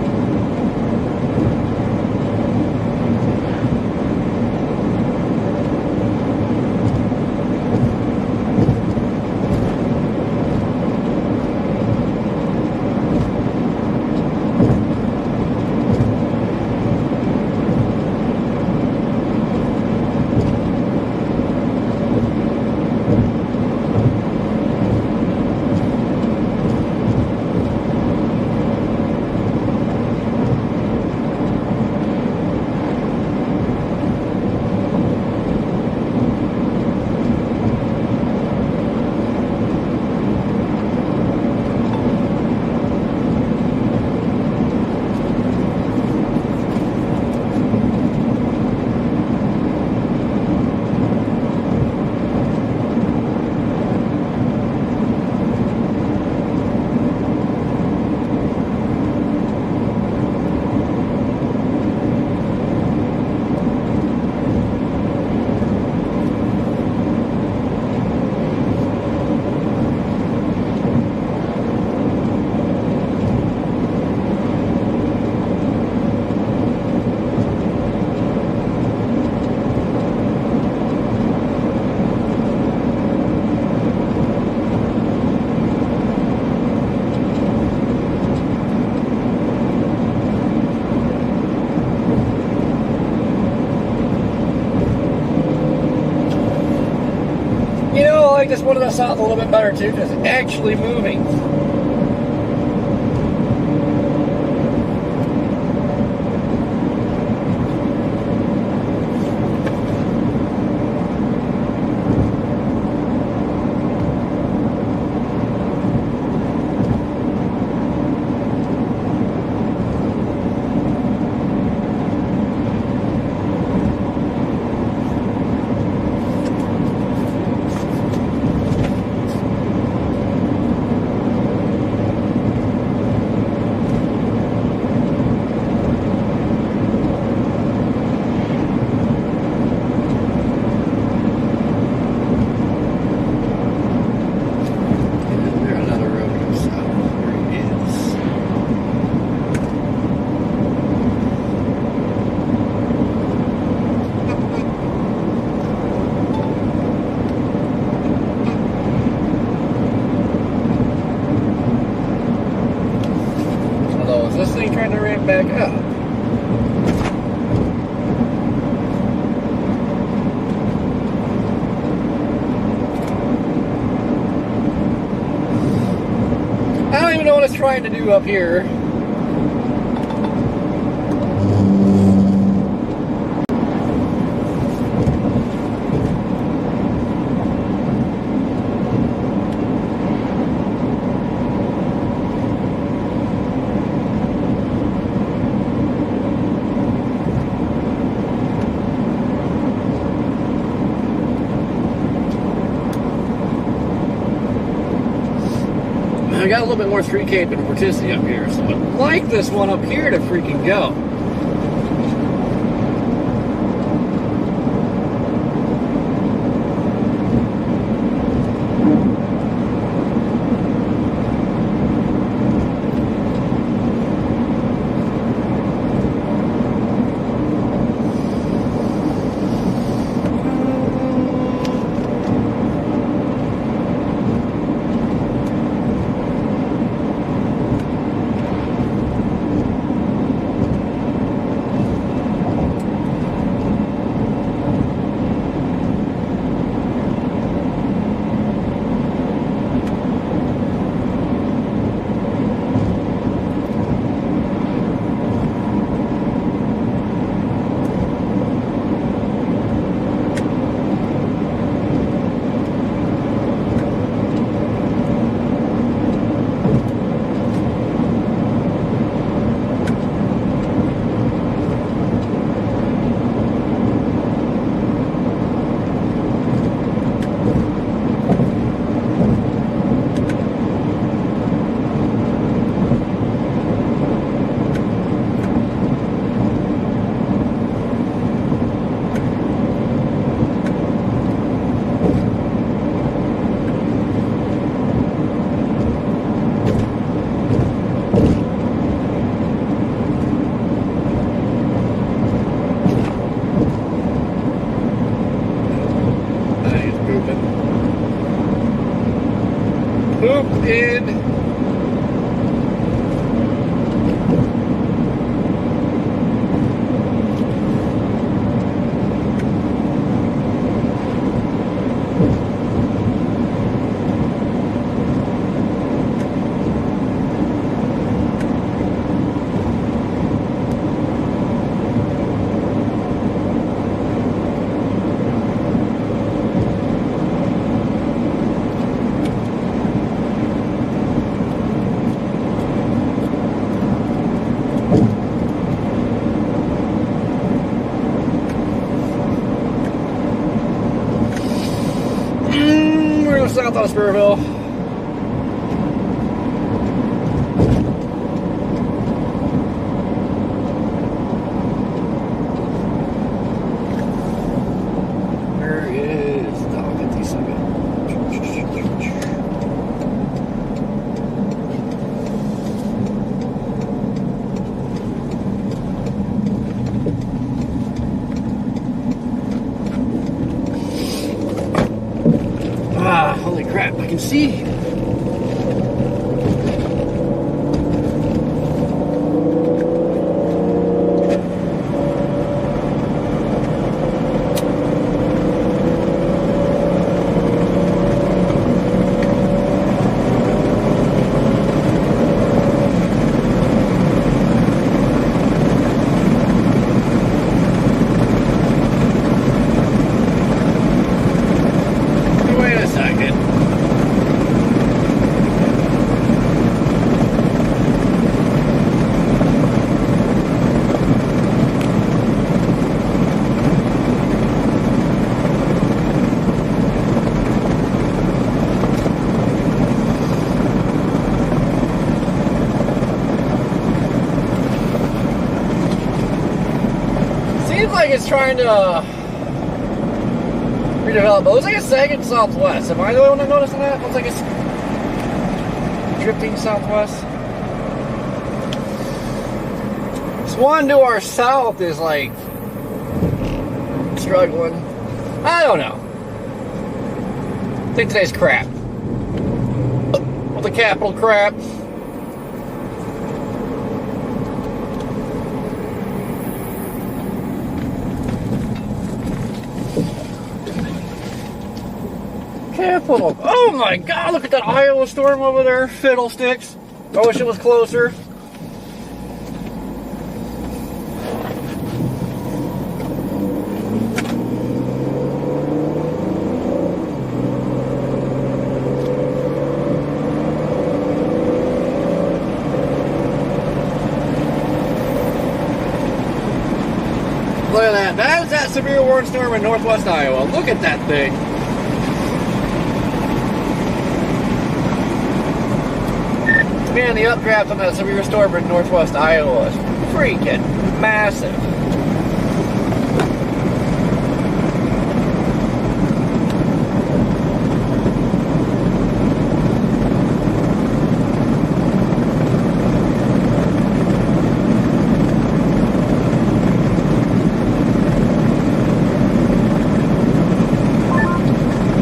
I like this one to the south a little bit better too, because it's actually moving. This thing trying to ramp back up. I don't even know what it's trying to do up here. I got a little bit more street cape and vorticity up here, so I'd like this one up here to freaking go. pooping. Poop in. South out of Spurville. Where is the 57? Holy crap, I can see. Wait a second. Seems like it's trying to redevelop. It looks like it's heading southwest. Am I the only one noticing that? It looks like it's drifting southwest. This one to our south is like struggling. I don't know. I think today's crap. With the capital crap. Capital. Oh my God, look at that Iowa storm over there. Fiddlesticks. I wish it was closer. Look at that. That was that severe warning storm in northwest Iowa. Look at that thing. Man, the updraft on that severe storm in northwest Iowa is freaking massive.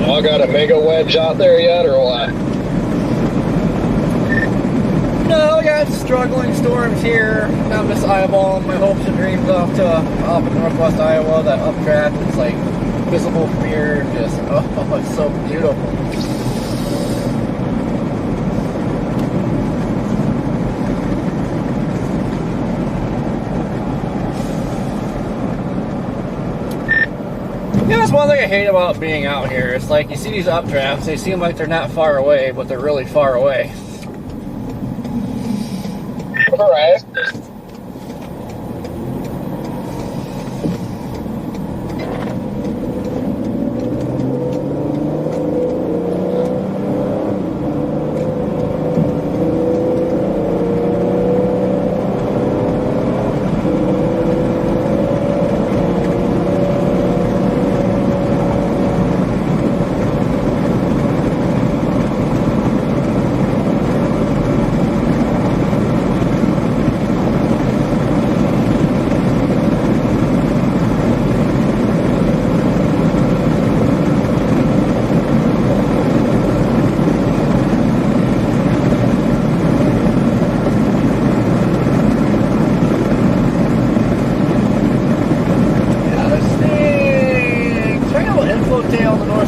Y'all got a mega wedge out there yet, or what? No, I got struggling storms here. I'm just eyeballing my hopes and dreams off to up in northwest Iowa. That updraft is like visible from here. Just, oh, it's so beautiful. Yeah, that's one thing I hate about being out here. It's like you see these updrafts, they seem like they're not far away, but they're really far away. All right.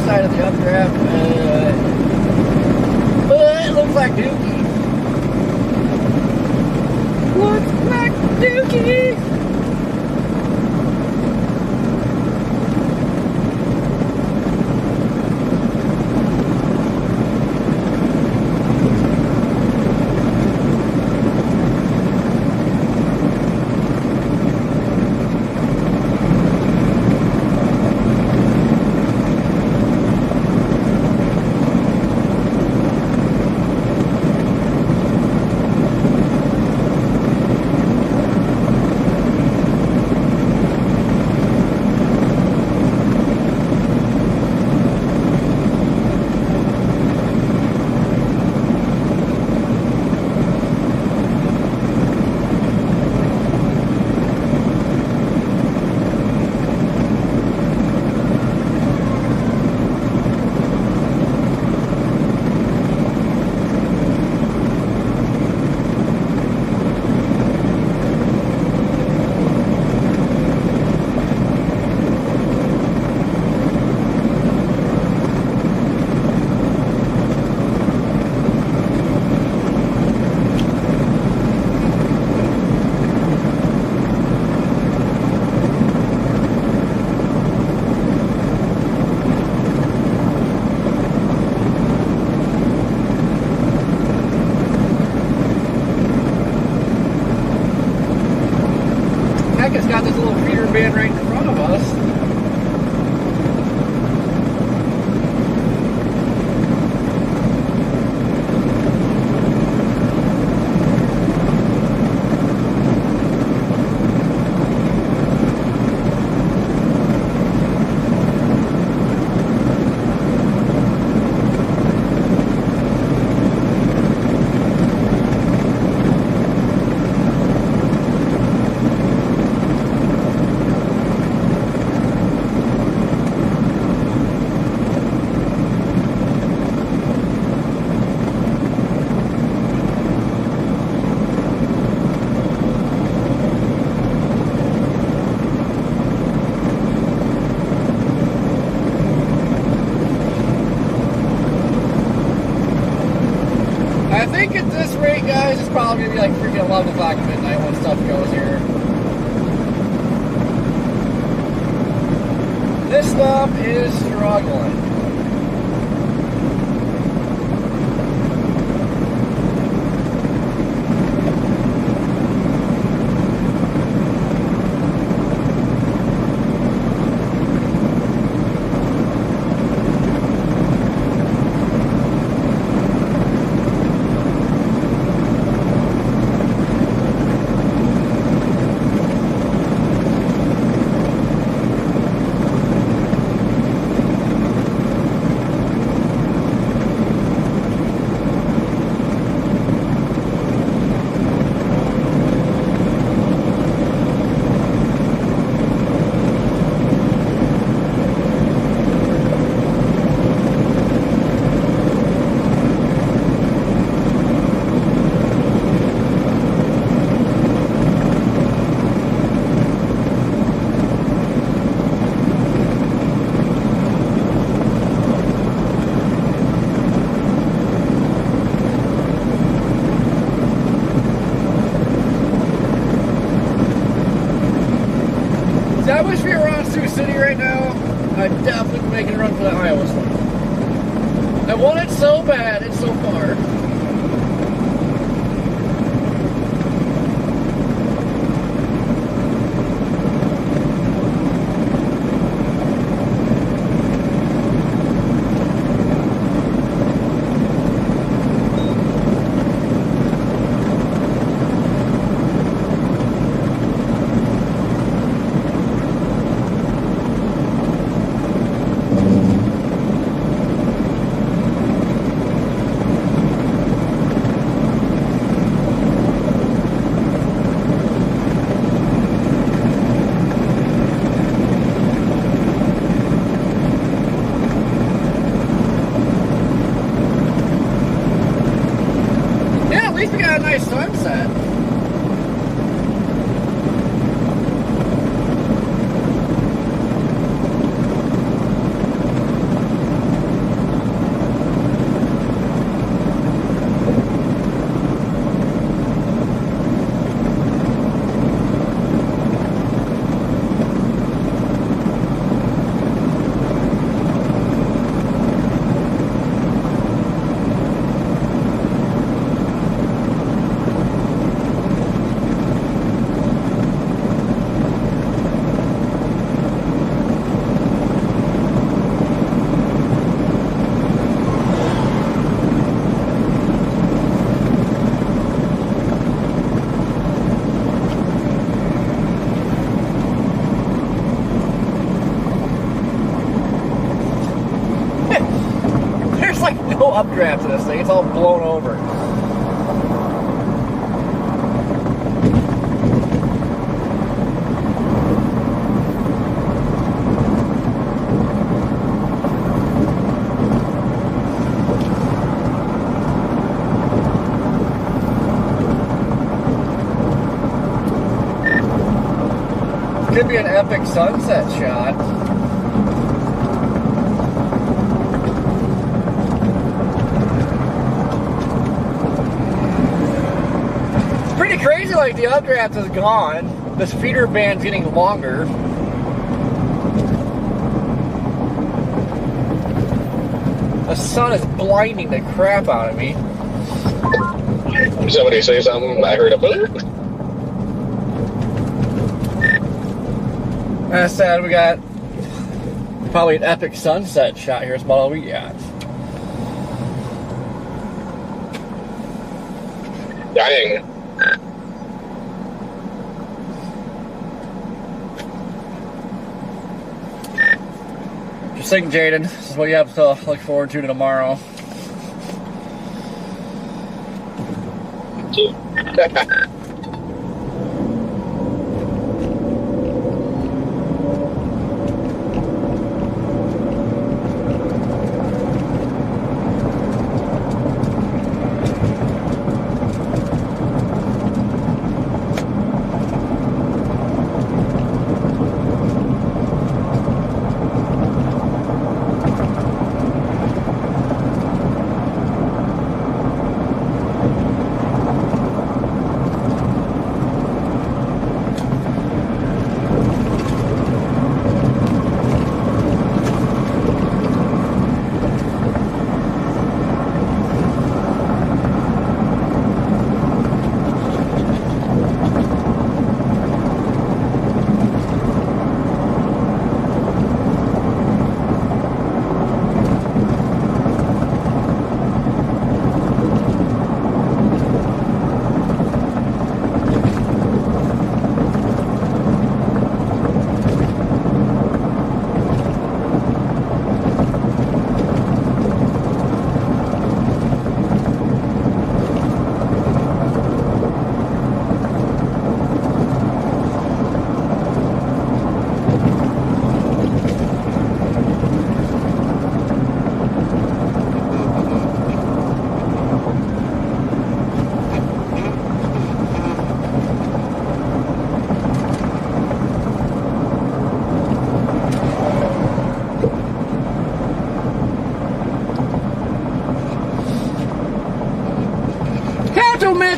side of the updraft. It looks like Dookie. Looks like Dookie. It's got this little feeder bin right in front of us. I think at this rate, guys, it's probably going to be like freaking 11 o'clock at midnight when stuff goes here. This stuff is struggling. I wish we were on Sioux City right now. I'd definitely be making a run for the Iowa stuff. I want it so bad, it's so far. Nice sunset. no updraft to this thing. It's all blown over. Could be an epic sunset shot. It's pretty crazy, like the updraft is gone. This feeder band's getting longer. The sun is blinding the crap out of me. Somebody say something, I heard a boop. As I said, we got probably an epic sunset shot here. That's about all we got. Dang. Just think, Jaden, this is what you have to look forward to tomorrow.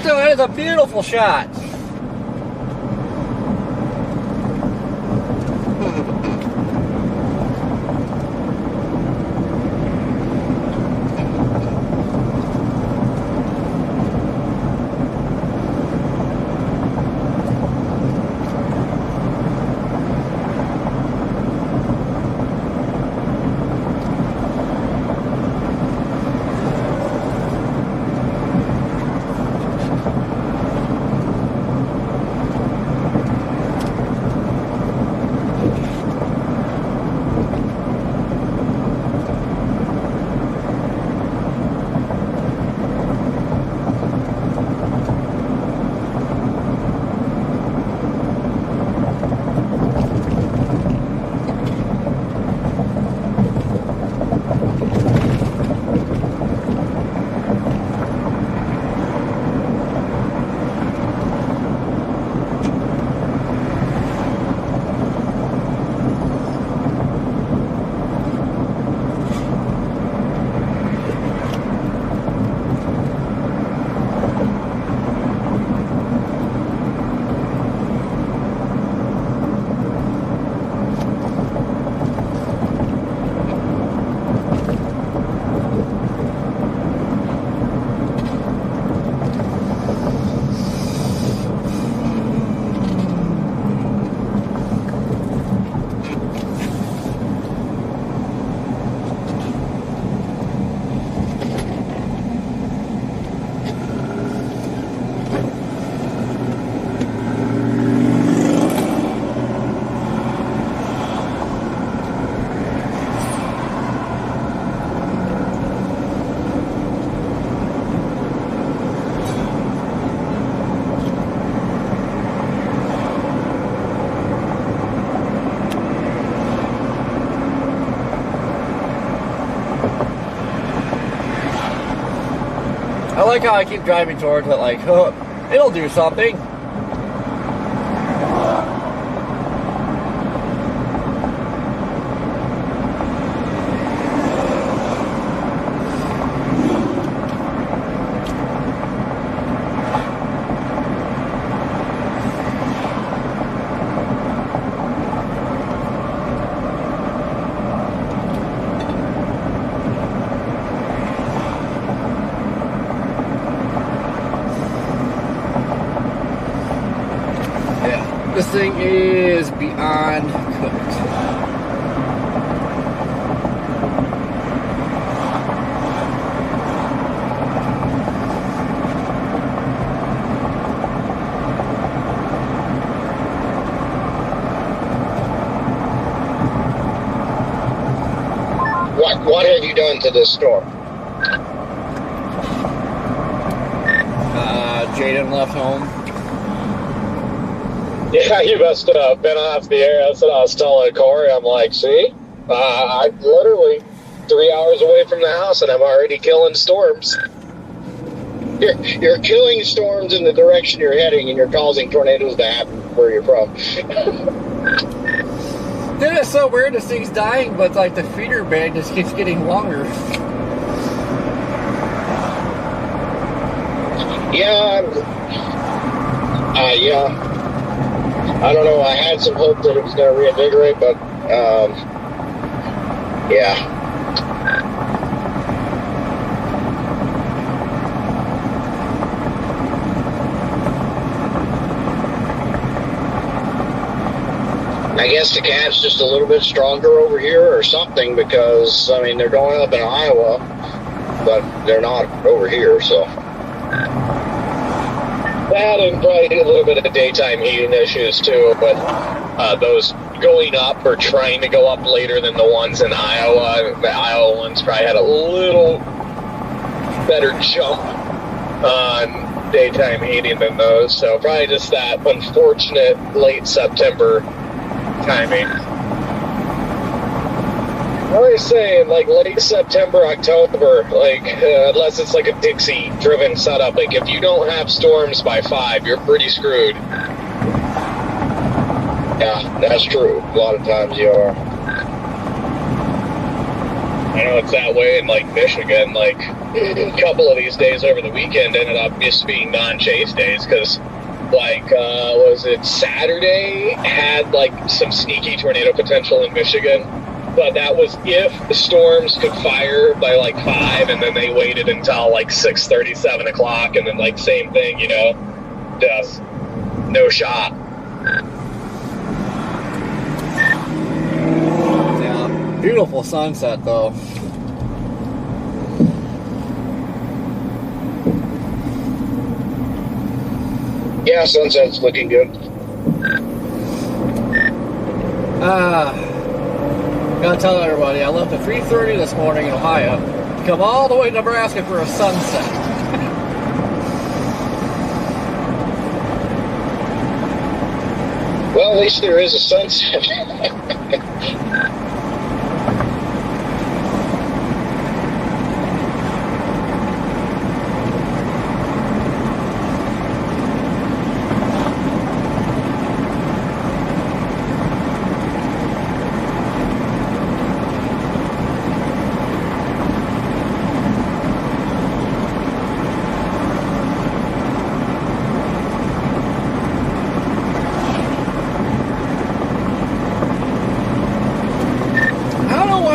That is a beautiful shot. I like how I keep driving towards it, like, oh, it'll do something. This thing is beyond cooked. What have you done to this storm? Jaden left home. Yeah, you must have been off the air. That's what I was telling Corey. I'm like, see, I'm literally 3 hours away from the house, and I'm already killing storms. You're killing storms in the direction you're heading, and you're causing tornadoes to happen where you're from. Dude, it's so weird. This thing's dying, but like the feeder bed just keeps getting longer. Yeah. I don't know. I had some hope that it was going to reinvigorate, but yeah. I guess the cat's just a little bit stronger over here or something, because, I mean, they're going up in Iowa, but they're not over here, so. That and probably a little bit of the daytime heating issues too, but those going up or trying to go up later than the ones in Iowa. The Iowa ones probably had a little better jump on daytime heating than those, so probably just that unfortunate late September timing. I always say, like, late September, October, like, unless it's like a Dixie-driven setup, like, if you don't have storms by 5, you're pretty screwed. Yeah, that's true. A lot of times you are. I know it's that way in, like, Michigan. Like, a couple of these days over the weekend ended up just being non-chase days, because, like, was it Saturday? Had, like, some sneaky tornado potential in Michigan. But that was if the storms could fire by like 5, and then they waited until like 6:30, 7 o'clock, and then like same thing, you know, just no shot. Yeah, beautiful sunset though. Yeah, sunset's looking good. Gotta tell everybody, I left at 3:30 this morning in Ohio to come all the way to Nebraska for a sunset. Well, at least there is a sunset.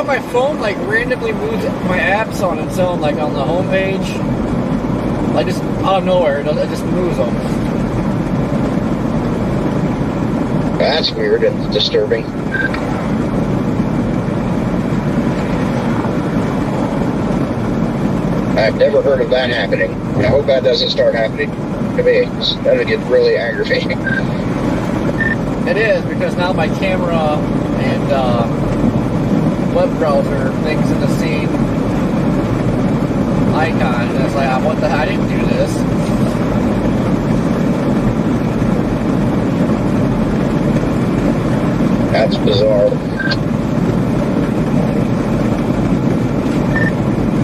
My phone like randomly moves my apps on its own, like on the home page, like just out of nowhere, it just moves them. That's weird and disturbing. I've never heard of that happening. I hope that doesn't start happening to me. That would get really aggravating. It is, because now my camera and web browser things in the same icon, and it's like, what the hell, I didn't do this. That's bizarre.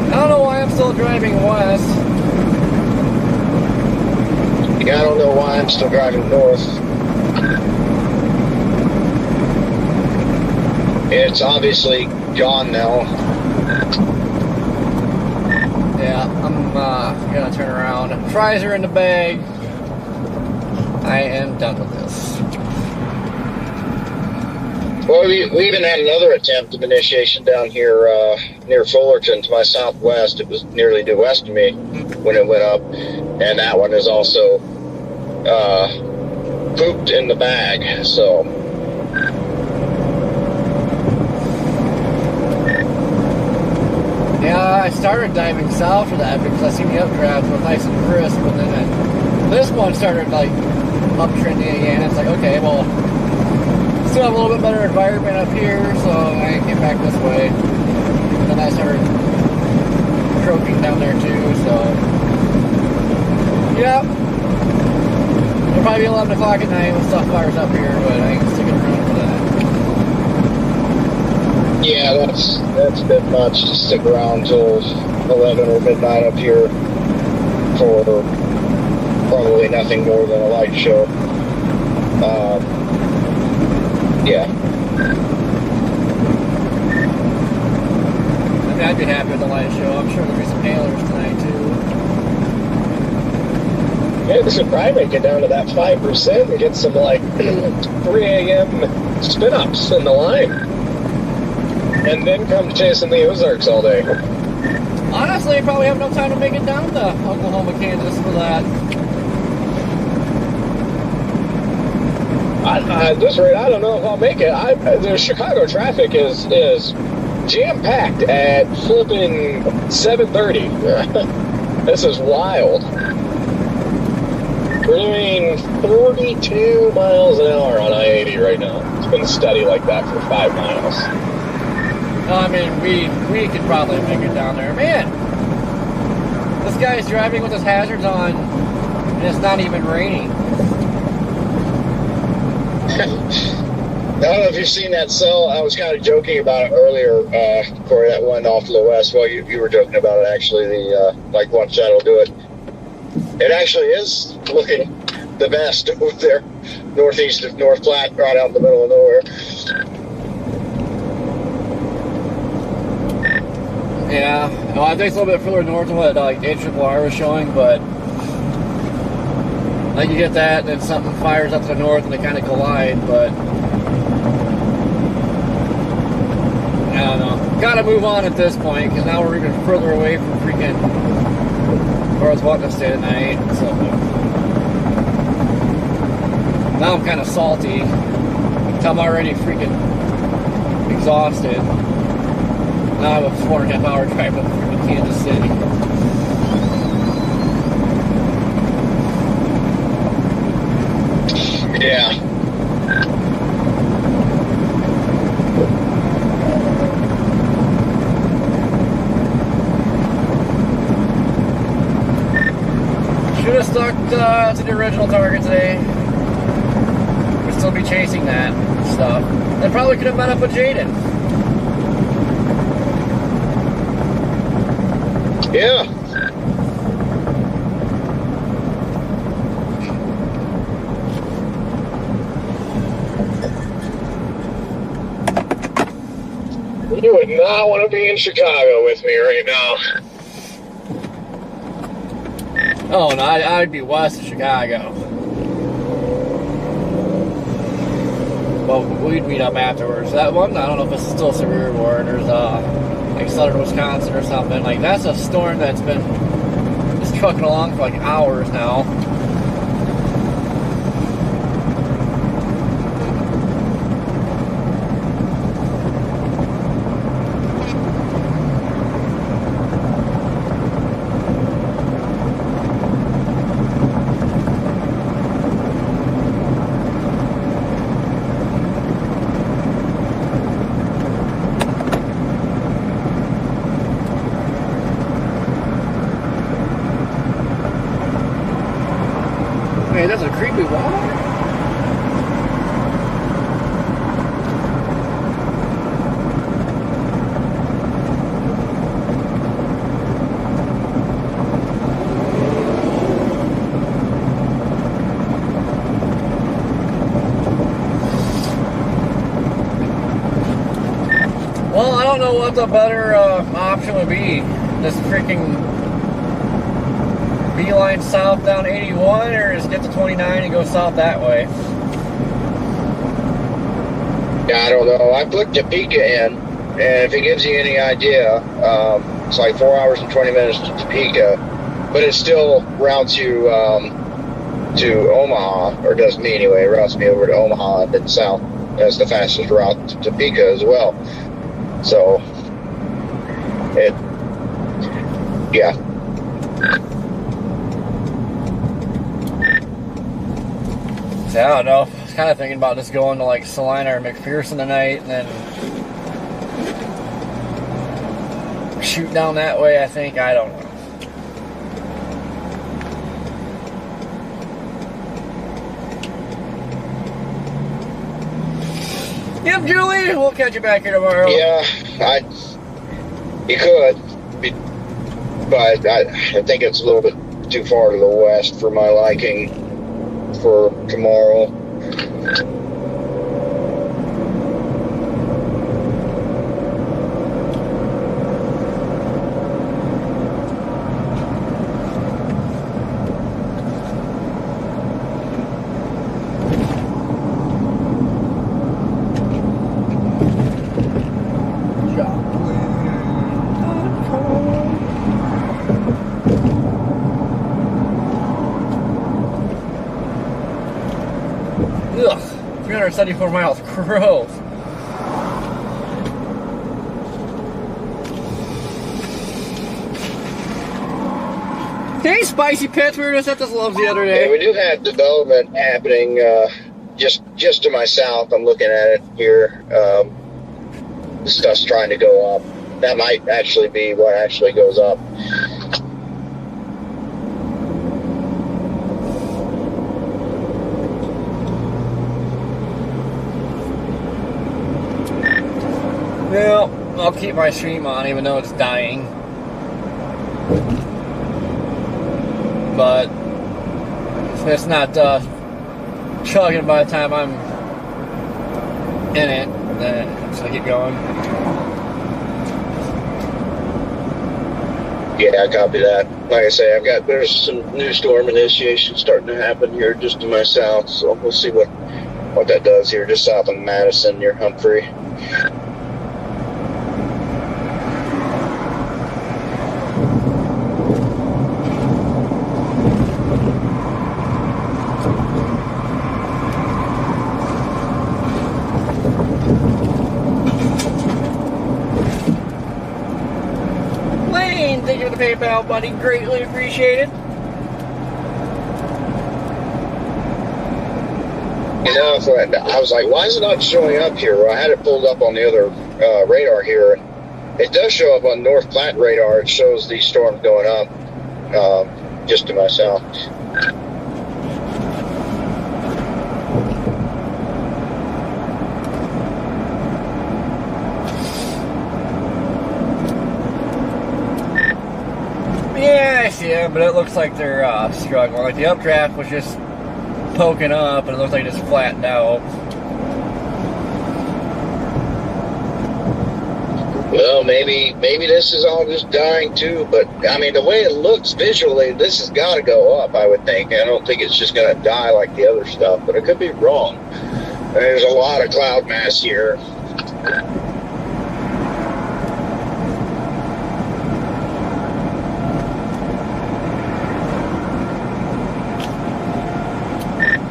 I don't know why I'm still driving west. Yeah, I don't know why I'm still driving north. It's obviously gone now. Yeah, I'm gonna turn around. Fries are in the bag. I am done with this. Well, we even had another attempt of initiation down here near Fullerton to my southwest. It was nearly due west of me when it went up. And that one is also pooped in the bag. So... Yeah, I started diving south for that because I seen the updrafts were nice and crisp, and then this one started like uptrending again. It's like, okay, well, still have a little bit better environment up here, so I came back this way. And then I started croaking down there too, so yeah. It'll probably be 11 o'clock at night when stuff fires up here, but I ain't sticking around for that. Yeah, that's a bit much to stick around till 11 or midnight up here for probably nothing more than a light show. Yeah. I mean, I'd be happy with the light show. I'm sure there'll be some hailers tonight too. Yeah, we should probably make it down to that 5% and get some like 3 a.m. spin-ups in the line. And then come chasing the Ozarks all day. Honestly, I probably have no time to make it down to Oklahoma, Kansas for that. At this rate, I don't know if I'll make it. The Chicago traffic is jam-packed at flipping 7:30. This is wild. We're doing 42 miles an hour on I-80 right now. It's been steady like that for 5 miles. I mean, we could probably make it down there. Man, this guy's driving with his hazards on, and it's not even raining. I don't know if you've seen that cell. I was kind of joking about it earlier, Corey, that one off to the west. Well, you were joking about it, actually, the like watch that'll do it. It actually is looking the best over there, northeast of North Platte, right out in the middle of nowhere. Yeah, well, I think it's a little bit further north than what like HRR was showing, but like you get that, then something fires up to the north and they kind of collide, but I don't know. Gotta move on at this point, because now we're even further away from freaking where I was wanting to stay tonight, so now I'm kind of salty. I'm already freaking exhausted. Now I have a 4.5 hour drive up from Kansas City. Yeah. Should have stuck to the original target today. We'd still be chasing that stuff. And probably could have met up with Jaden. Yeah. You would not want to be in Chicago with me right now. Oh, no, I'd be west of Chicago. Well, we'd meet up afterwards. That one, I don't know if it's still Superior Ward. There's like southern Wisconsin or something. Like, that's a storm that's been just trucking along for like hours now. Hey, that's a creepy wall. know what the better option would be. This freaking beeline south down 81, or just get to 29 and go south that way. Yeah, I don't know. I put Topeka in, and if it gives you any idea, it's like 4 hours and 20 minutes to Topeka, but it still routes you to Omaha, or does me anyway. It routes me over to Omaha and then south. That's the fastest route to Topeka as well. So, yeah. So, I don't know. I was kind of thinking about just going to like Salina or McPherson tonight and then shoot down that way, I think. I don't know. Yep, Julie, we'll catch you back here tomorrow. Yeah, you could, but I think it's a little bit too far to the west for my liking for tomorrow. Ugh, 374 miles. Gross. Hey, Spicy Pets. We were just at this Loves the other day. Yeah, we do have development happening just to my south. I'm looking at it here. The stuff's trying to go up. That might actually be what actually goes up. Well, I'll keep my stream on even though it's dying. But if it's not chugging by the time I'm in it, then it's gonna keep going. Yeah, I copy that. Like I say, there's some new storm initiation starting to happen here just to my south, so we'll see what that does here just south of Madison near Humphrey. Thank you for the PayPal, buddy. Greatly appreciated. You know, so I was like, why is it not showing up here? Well, I had it pulled up on the other radar here. It does show up on North Platte radar. It shows these storms going up just to my south. Yeah, I see it, but it looks like they're struggling. Like the updraft was just poking up, and it looks like it's flattened out. Well, maybe this is all just dying too, but I mean, the way it looks visually, this has got to go up, I would think. I don't think it's just going to die like the other stuff, but it could be wrong. There's a lot of cloud mass here.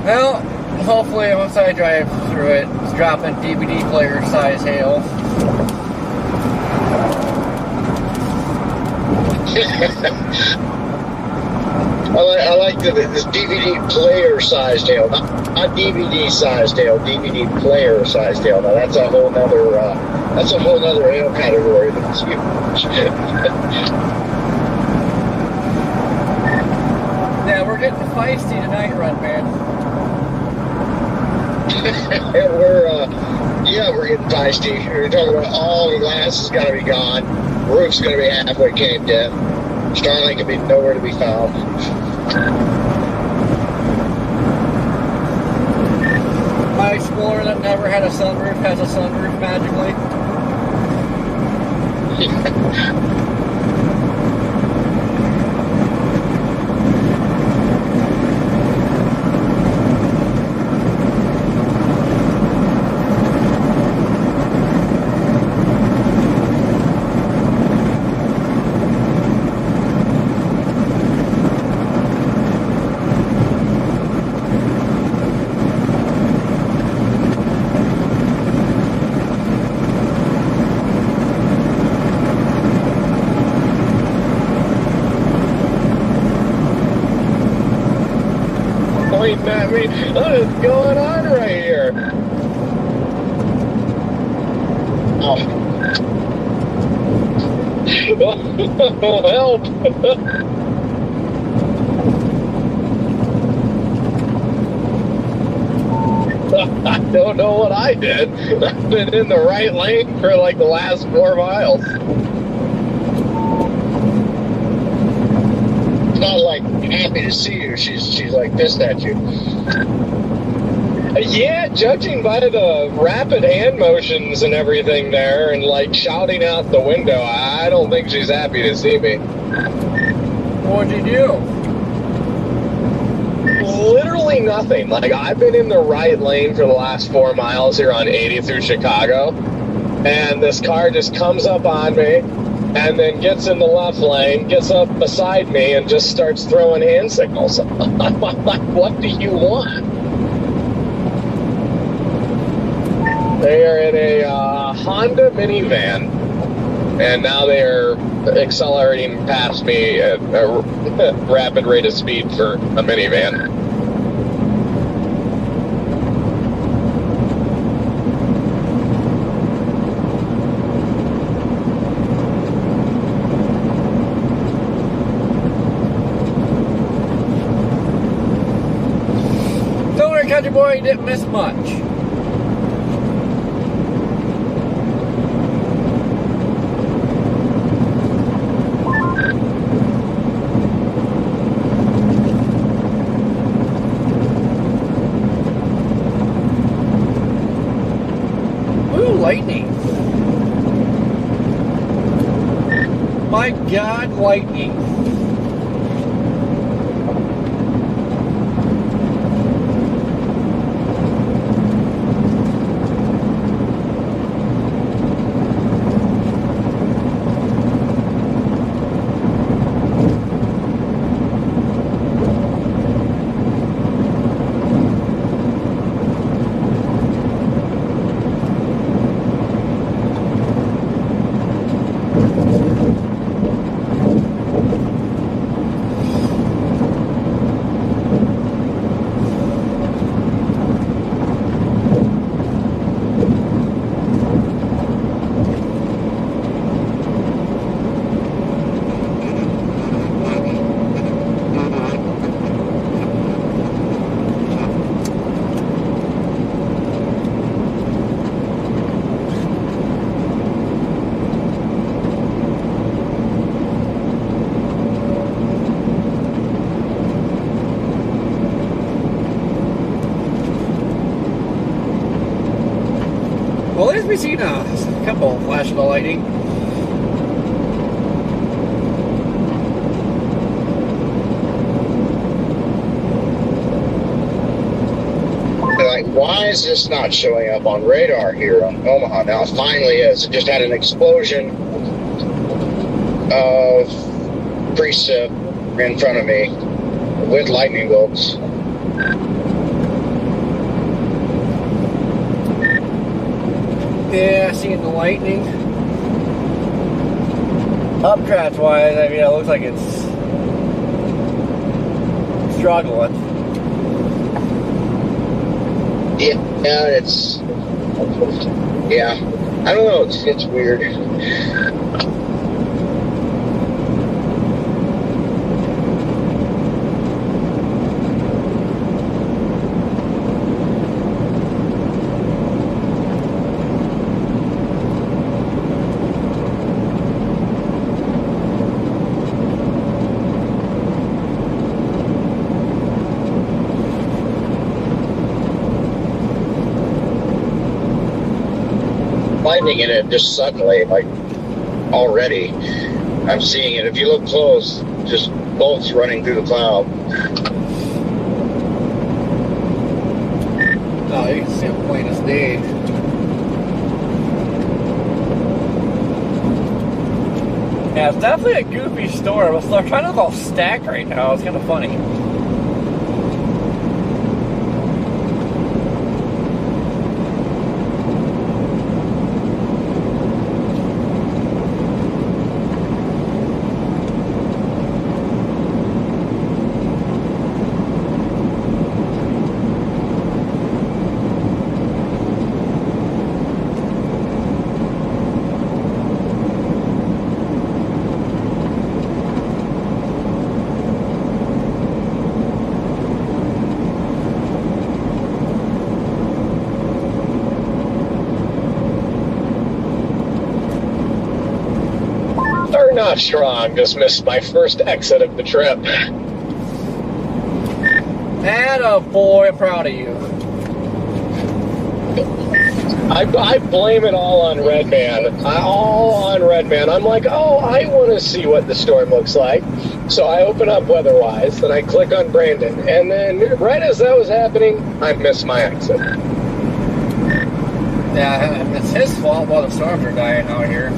Well, hopefully once I drive through it, it's dropping DVD player size hail. I like this DVD player sized hail, not DVD sized hail, DVD player sized hail. Now that's a whole nother hail category that's huge. Yeah, we're getting feisty tonight, Run Man. We're getting feisty. We're talking about all the glass has got to be gone. Roof's going to be halfway caved in. Starlink can be nowhere to be found. My Explorer that never had a sunroof has a sunroof magically. Pointing at me. What is going on right here? Oh, Help! I don't know what I did. I've been in the right lane for like the last 4 miles. it's not like happy to see you. She's like pissed at you. Yeah, judging by the rapid hand motions and everything there and like shouting out the window, I don't think she's happy to see me. What'd you do? Literally nothing. Like, I've been in the right lane for the last 4 miles here on 80 through Chicago, and this car just comes up on me and then gets in the left lane, gets up beside me, and just starts throwing hand signals. I'm like, what do you want? They are in a Honda minivan, and now they are accelerating past me at a rapid rate of speed for a minivan. Don't worry, country boy, you didn't miss much. Lightning. My God, lightning. Well, at least we've seen a couple flashes of lightning. Like, why is this not showing up on radar here on Omaha? Now it finally is. It just had an explosion of precip in front of me with lightning bolts. Yeah, seeing the lightning. Updraft wise, I mean, it looks like it's struggling. Yeah, it's. Yeah, I don't know. It's weird. Lightning in it just suddenly, like already. I'm seeing it. If you look close, just bolts running through the cloud. Oh, you can see them plain as day. Yeah, it's definitely a goofy storm. They're kind of all stacked right now. It's kind of funny. Not strong, just missed my first exit of the trip. Attaboy, I'm proud of you. I blame it all on Redman. All on Redman. I'm like, oh, I want to see what the storm looks like. So I open up WeatherWise, then I click on Brandon, and then right as that was happening, I missed my exit. Yeah, it's his fault while the storms are dying out here.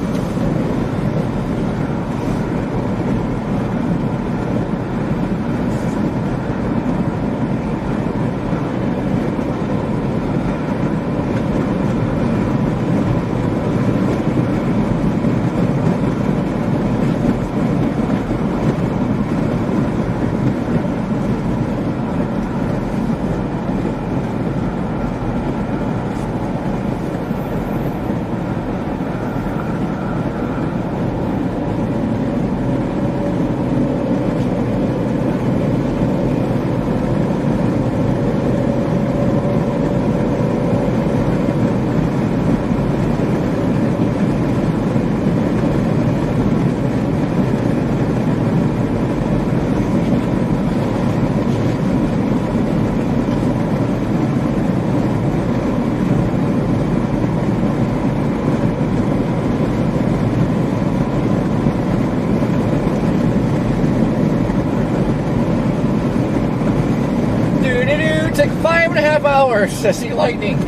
Took 5.5 hours to see lightning.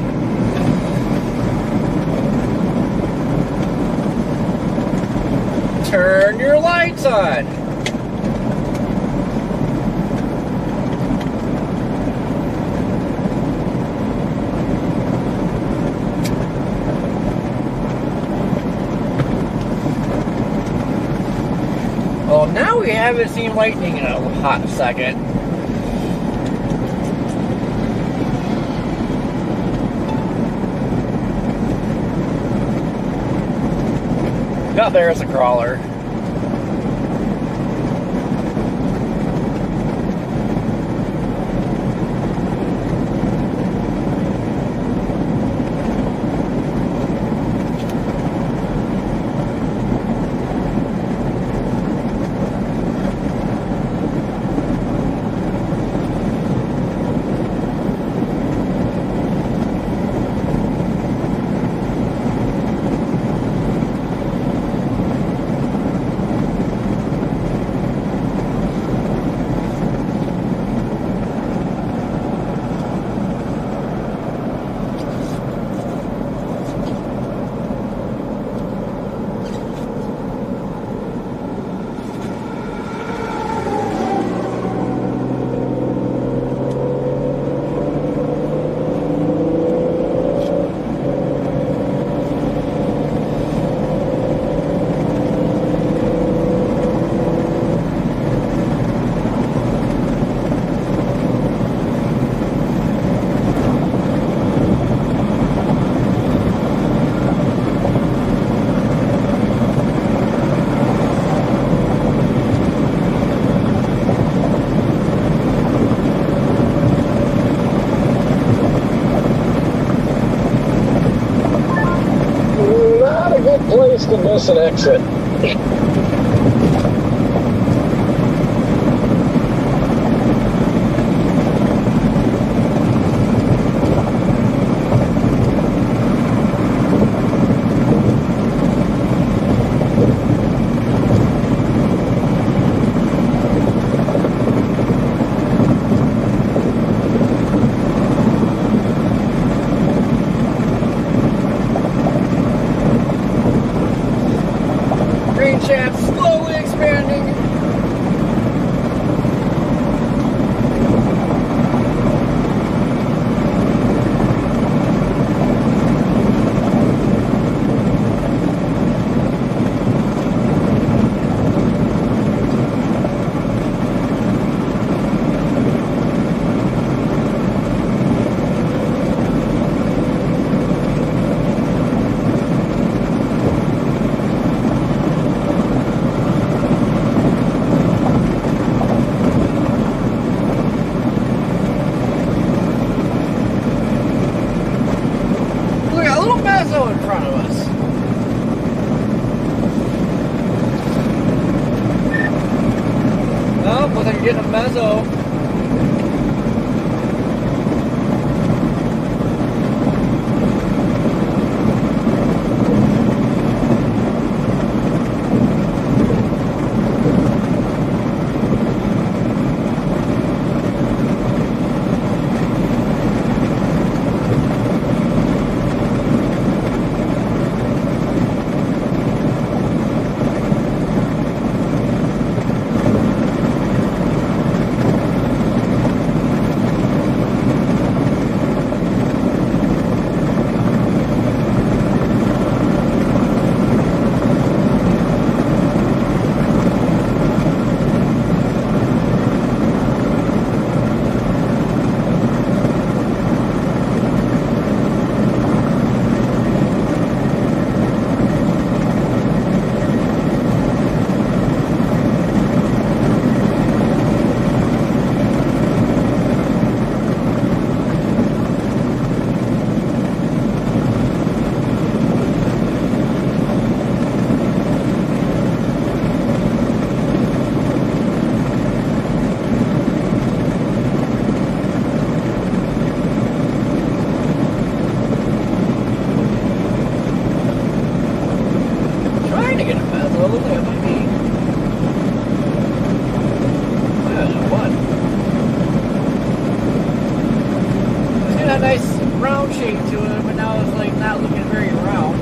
Turn your lights on. Well, now we haven't seen lightning in a hot second. Oh, there's a crawler. Place to miss an exit. getting a mezzo. A nice round shape to it, but now it's like not looking very round.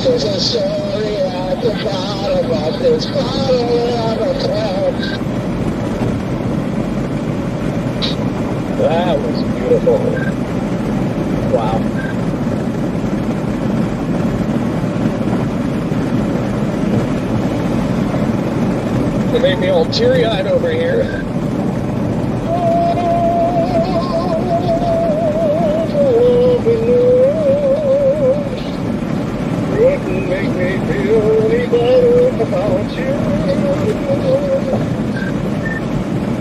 There's a story at the bottom of this bottle of a cloud. That was beautiful. Wow. It made me all teary-eyed over here. Wouldn't make me feel any better about you.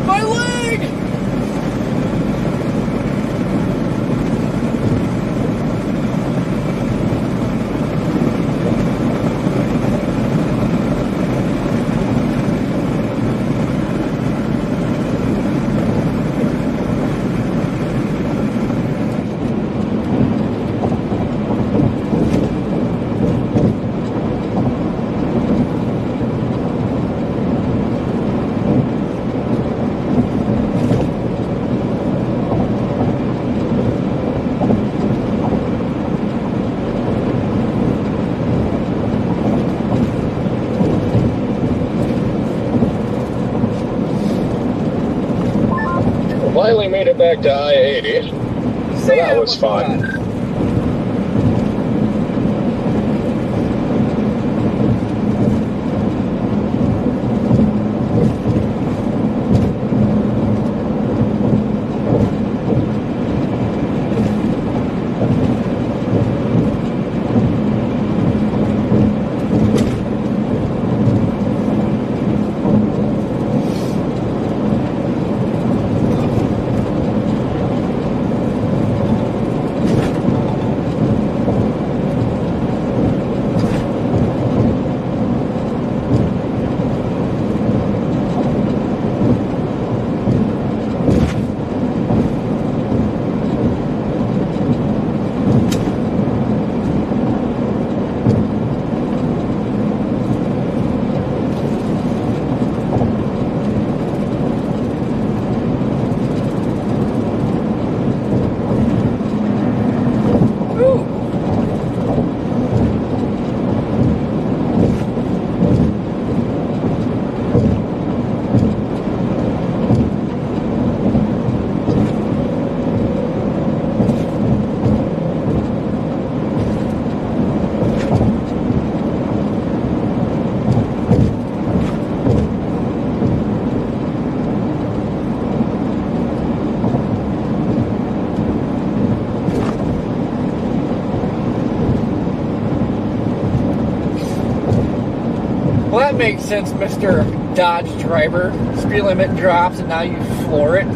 My leg! Finally made it back to I-80, so that was fun. makes sense, Mr. Dodge driver. Speed limit drops and now you floor it.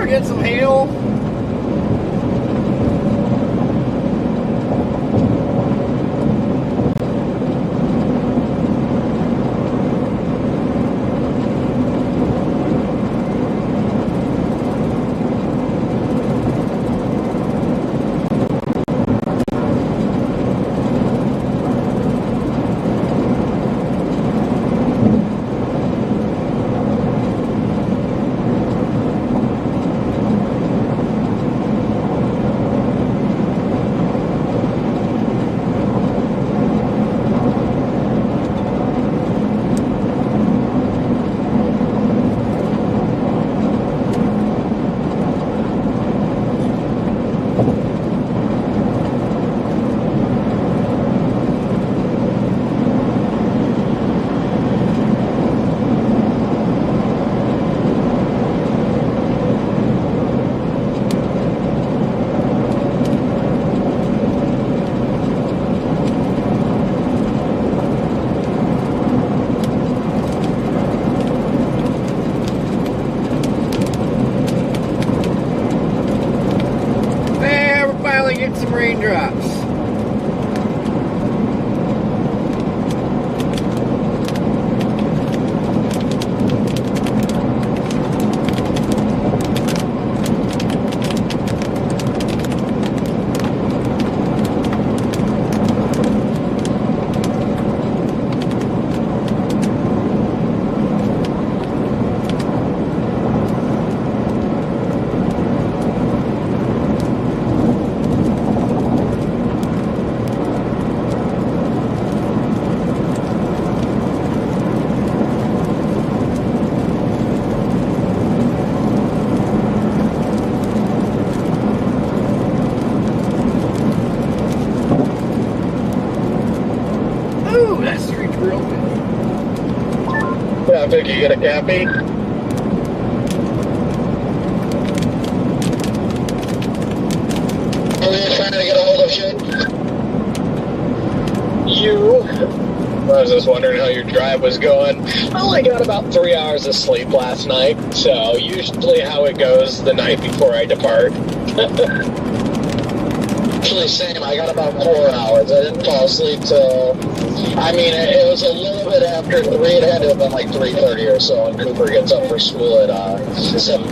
Get some hail. Get some raindrops. Ooh, that street's real good. Yeah, I think you get a cappy. Are you trying to get a hold of shit? You? I was just wondering how your drive was going. I only got about 3 hours of sleep last night, so usually how it goes the night before I depart. Actually, same. I got about 4 hours. I didn't fall asleep till... I mean, it was a little bit after 3. It had to have been like 3:30 or so, and Cooper gets up for school at 7.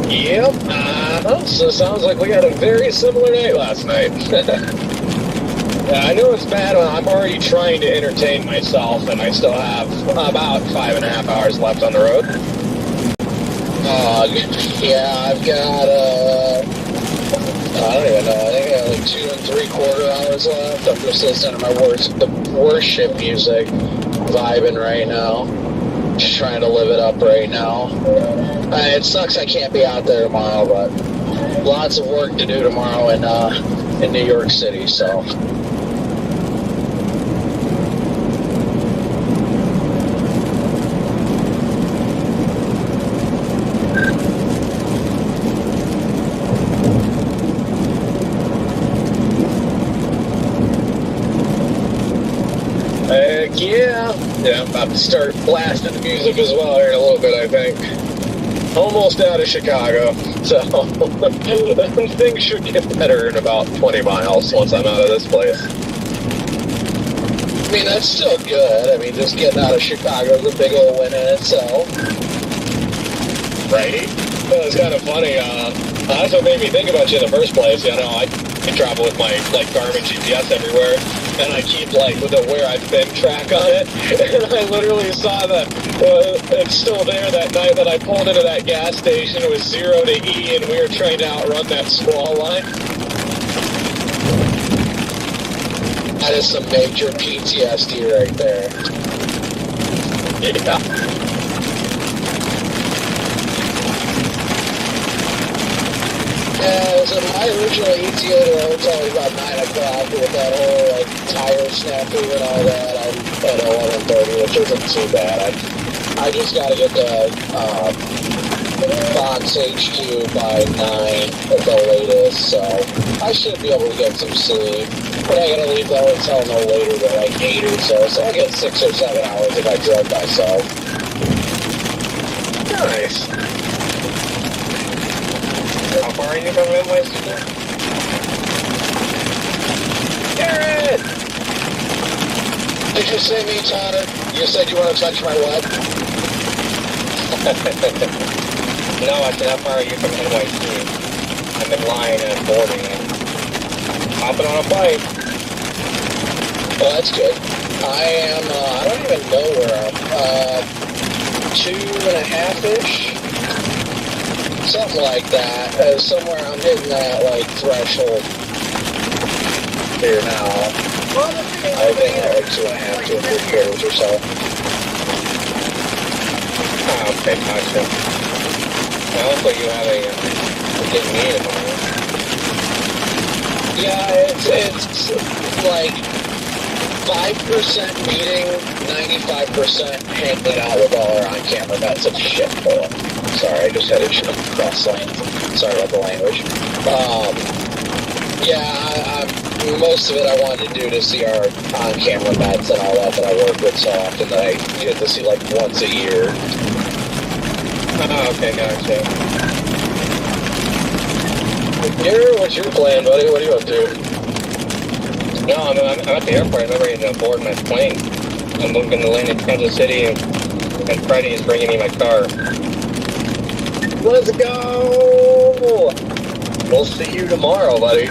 Yep. So it sounds like we had a very similar night last night. I know it's bad. I'm already trying to entertain myself, and I still have about 5.5 hours left on the road. Yeah, I've got, I don't even know. I think I got like 2 3/4 hours left. I'm just listening to my worship music, vibing right now. Just trying to live it up right now. It sucks I can't be out there tomorrow, but lots of work to do tomorrow in New York City, so. Heck yeah. Yeah, I'm about to start blasting the music as well here in a little bit, I think. Almost out of Chicago, so things should get better in about 20 miles once I'm out of this place. I mean, that's still good. I mean, just getting out of Chicago is a big old win in itself. Right? It's kind of funny. That's what made me think about you in the first place. You know, I travel with my like Garmin GPS everywhere, and I keep like with the where I've been track on it. And I literally saw that it's still there that night that I pulled into that gas station. It was 0 to E, and we were trying to outrun that squall line. That is some major PTSD right there. Yeah. Yeah, so my original ETA to roadside was about 9 o'clock with that whole like tire snafu and all that. I'm at 11:30, which isn't too bad. I just got to get to Fox HQ by 9 at the latest, so I should be able to get some sleep. But I gotta leave the hotel no later than like 8 or so I get 6 or 7 hours if I drive myself. Nice. How far are you from Midwest? Garrett! Did you say me, Tanner? You said you want to touch my what? No, I said, how far are you from NYC? I'm in line and boarding and hopping on a flight. Well, that's good. I am, I don't even know where I'm, 2.5-ish? Something like that. Somewhere I'm hitting that, like, threshold here now. I think I'm like 2.5 to 3/4 or so. Oh, okay, gotcha. Now, hopefully you have a good meeting tomorrow. Yeah, it's like 5% meeting, 95% hanging out with all our on-camera vets of shit full. Sorry, I just had to jump across lanes. Sorry about the language. Yeah, most of it I wanted to do to see our on-camera vets and all that I work with so often that I get to see like once a year. Oh, okay, gotcha. What's your plan, buddy? What are you up to? No, I'm at the airport. I'm ready to board my plane. I'm moving to land in Kansas City, and Freddie is bringing me my car. Let's go! We'll see you tomorrow, buddy.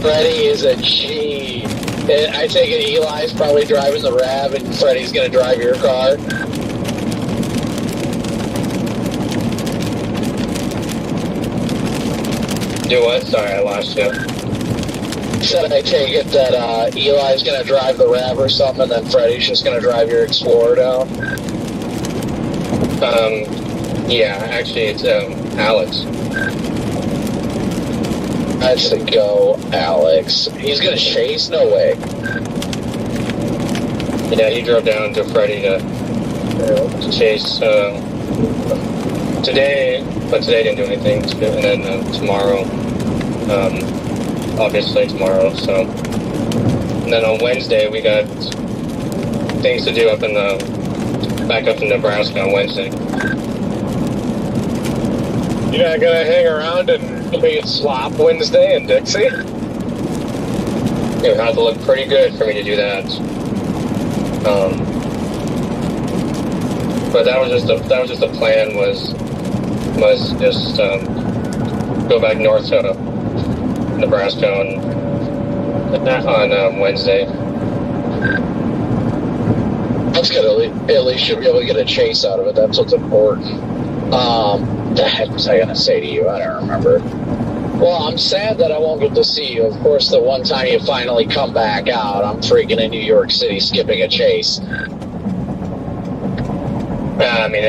Freddie is a G. I take it Eli's probably driving the RAV and Freddie's going to drive your car. Do what? Sorry, I lost you. Said I take it that Eli's going to drive the RAV or something, and then Freddie's just going to drive your Explorer down. Yeah, actually, it's Alex. That's the go, Alex. He's going to chase? No way. Yeah, he drove down to Freddie to chase today, but today didn't do anything. And then tomorrow, obviously tomorrow. So, and then on Wednesday we got things to do back up in Nebraska on Wednesday. You're not going to hang around and be slop Wednesday in Dixie? It would have to look pretty good for me to do that. But that was just a plan was just go back north to Nebraska on Wednesday. That's good. At least you'll be able to get a chase out of it. That's what's important. The heck was I going to say to you? I don't remember. Well, I'm sad that I won't get to see you. Of course, the one time you finally come back out, I'm freaking in New York City skipping a chase. I mean,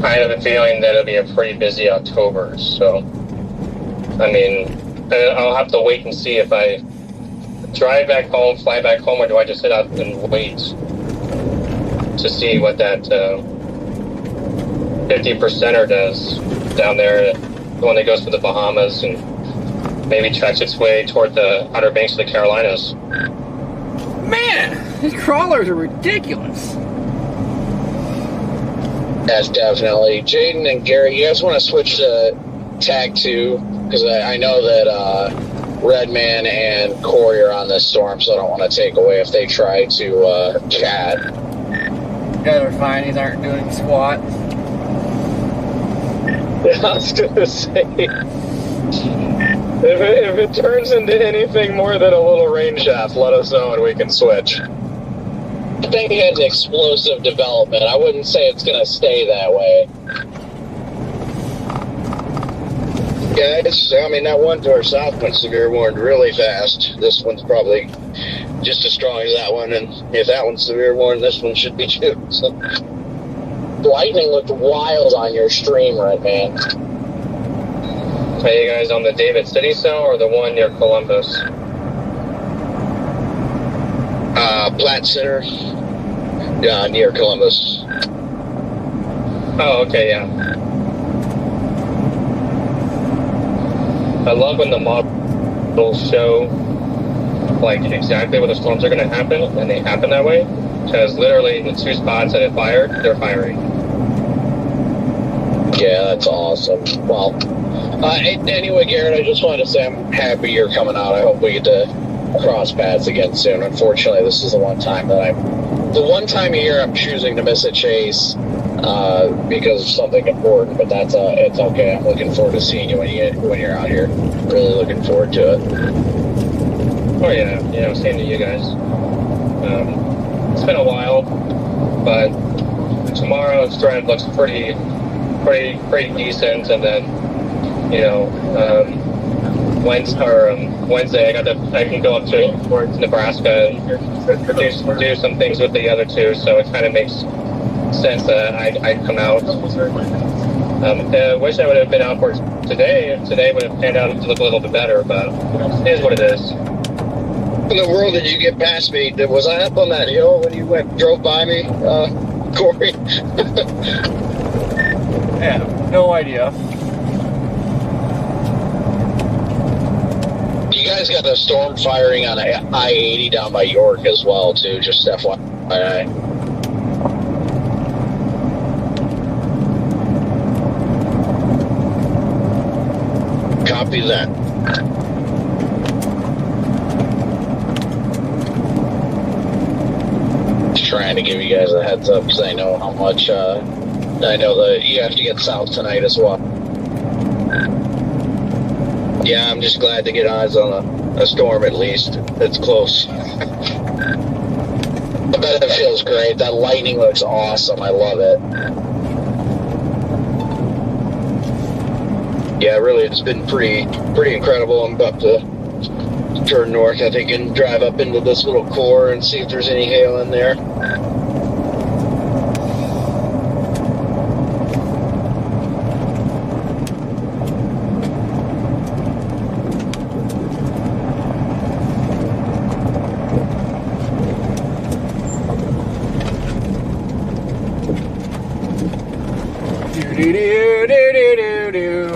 I have a feeling that it'll be a pretty busy October. So, I mean, I'll have to wait and see if I drive back home, fly back home, or do I just sit out and wait to see what that 50%er does down there, the one that goes to the Bahamas and maybe tracks its way toward the Outer Banks of the Carolinas. Man, these crawlers are ridiculous. That's definitely. Jaden and Gary, you guys want to switch to Tag 2? Because I know that Redman and Corey are on this storm, so I don't want to take away if they try to chat. You guys are fine. These aren't doing squat. I was gonna say, if it turns into anything more than a little rain shaft, let us know and we can switch. I think it has explosive development. I wouldn't say it's going to stay that way. Yeah, I mean, that one to our south went severe warned really fast. This one's probably just as strong as that one, and if that one's severe warned, this one should be too. So. Lightning looked wild on your stream, right, man? Are you guys on the David City cell or the one near Columbus? Platte Center, near Columbus. Oh, okay, yeah. I love when the models show like exactly where the storms are going to happen, and they happen that way. Because literally the two spots that it fired, they're firing. Yeah, that's awesome. Well, anyway, Garrett, I just wanted to say I'm happy you're coming out. I hope we get to cross paths again soon. Unfortunately, this is the one time a year I'm choosing to miss a chase because of something important. But that's it's okay. I'm looking forward to seeing you when you're out here. Really looking forward to it. Oh yeah, same to you guys. It's been a while, but tomorrow's drive looks pretty decent, and then Wednesday I can go up towards Nebraska and do some things with the other two, so it kind of makes sense that I'd come out. Wish I would have been out for today. Today would have panned out to look a little bit better, but it is what it is. In the world did you get past me? Was I up on that hill when you drove by me, Corey? Yeah, no idea. You guys got the storm firing on I-80 down by York as well, too. Just FYI. Copy that. Trying to give you guys a heads up because I know how much I know that you have to get south tonight as well. Yeah, I'm just glad to get eyes on a storm at least. It's close. I bet it feels great. That lightning looks awesome. I love it. Yeah, really, it's been pretty incredible. I'm about to turn north, I think, and drive up into this little core and see if there's any hail in there. Do-do-do-do-do-do-do.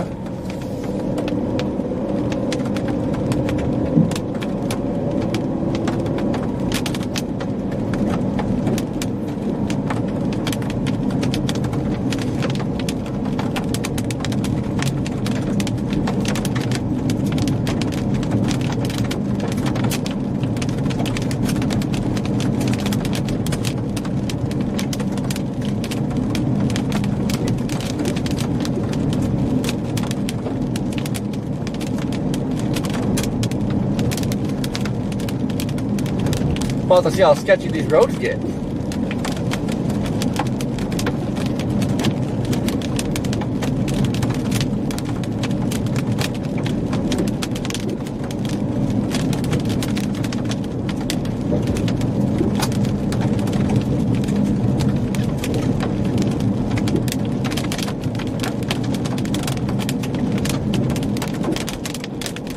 About to see how sketchy these roads get.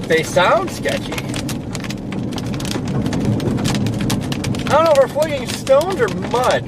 They sound sketchy. I don't know if we're flinging stones or mud.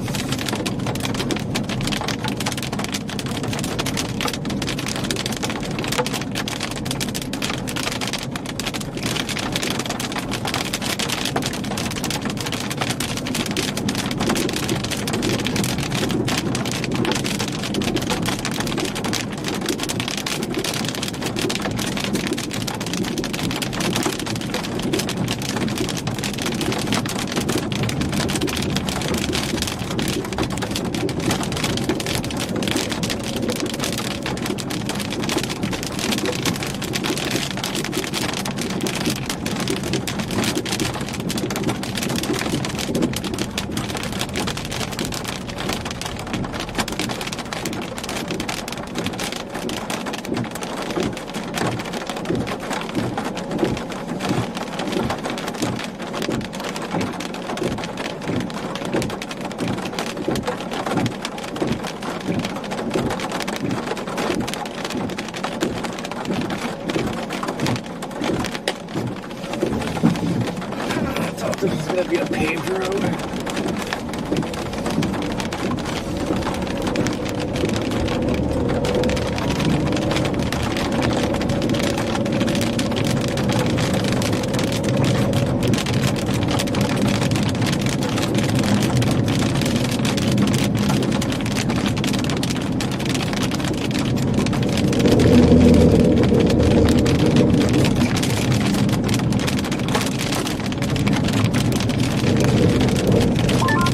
it'd be a paved road.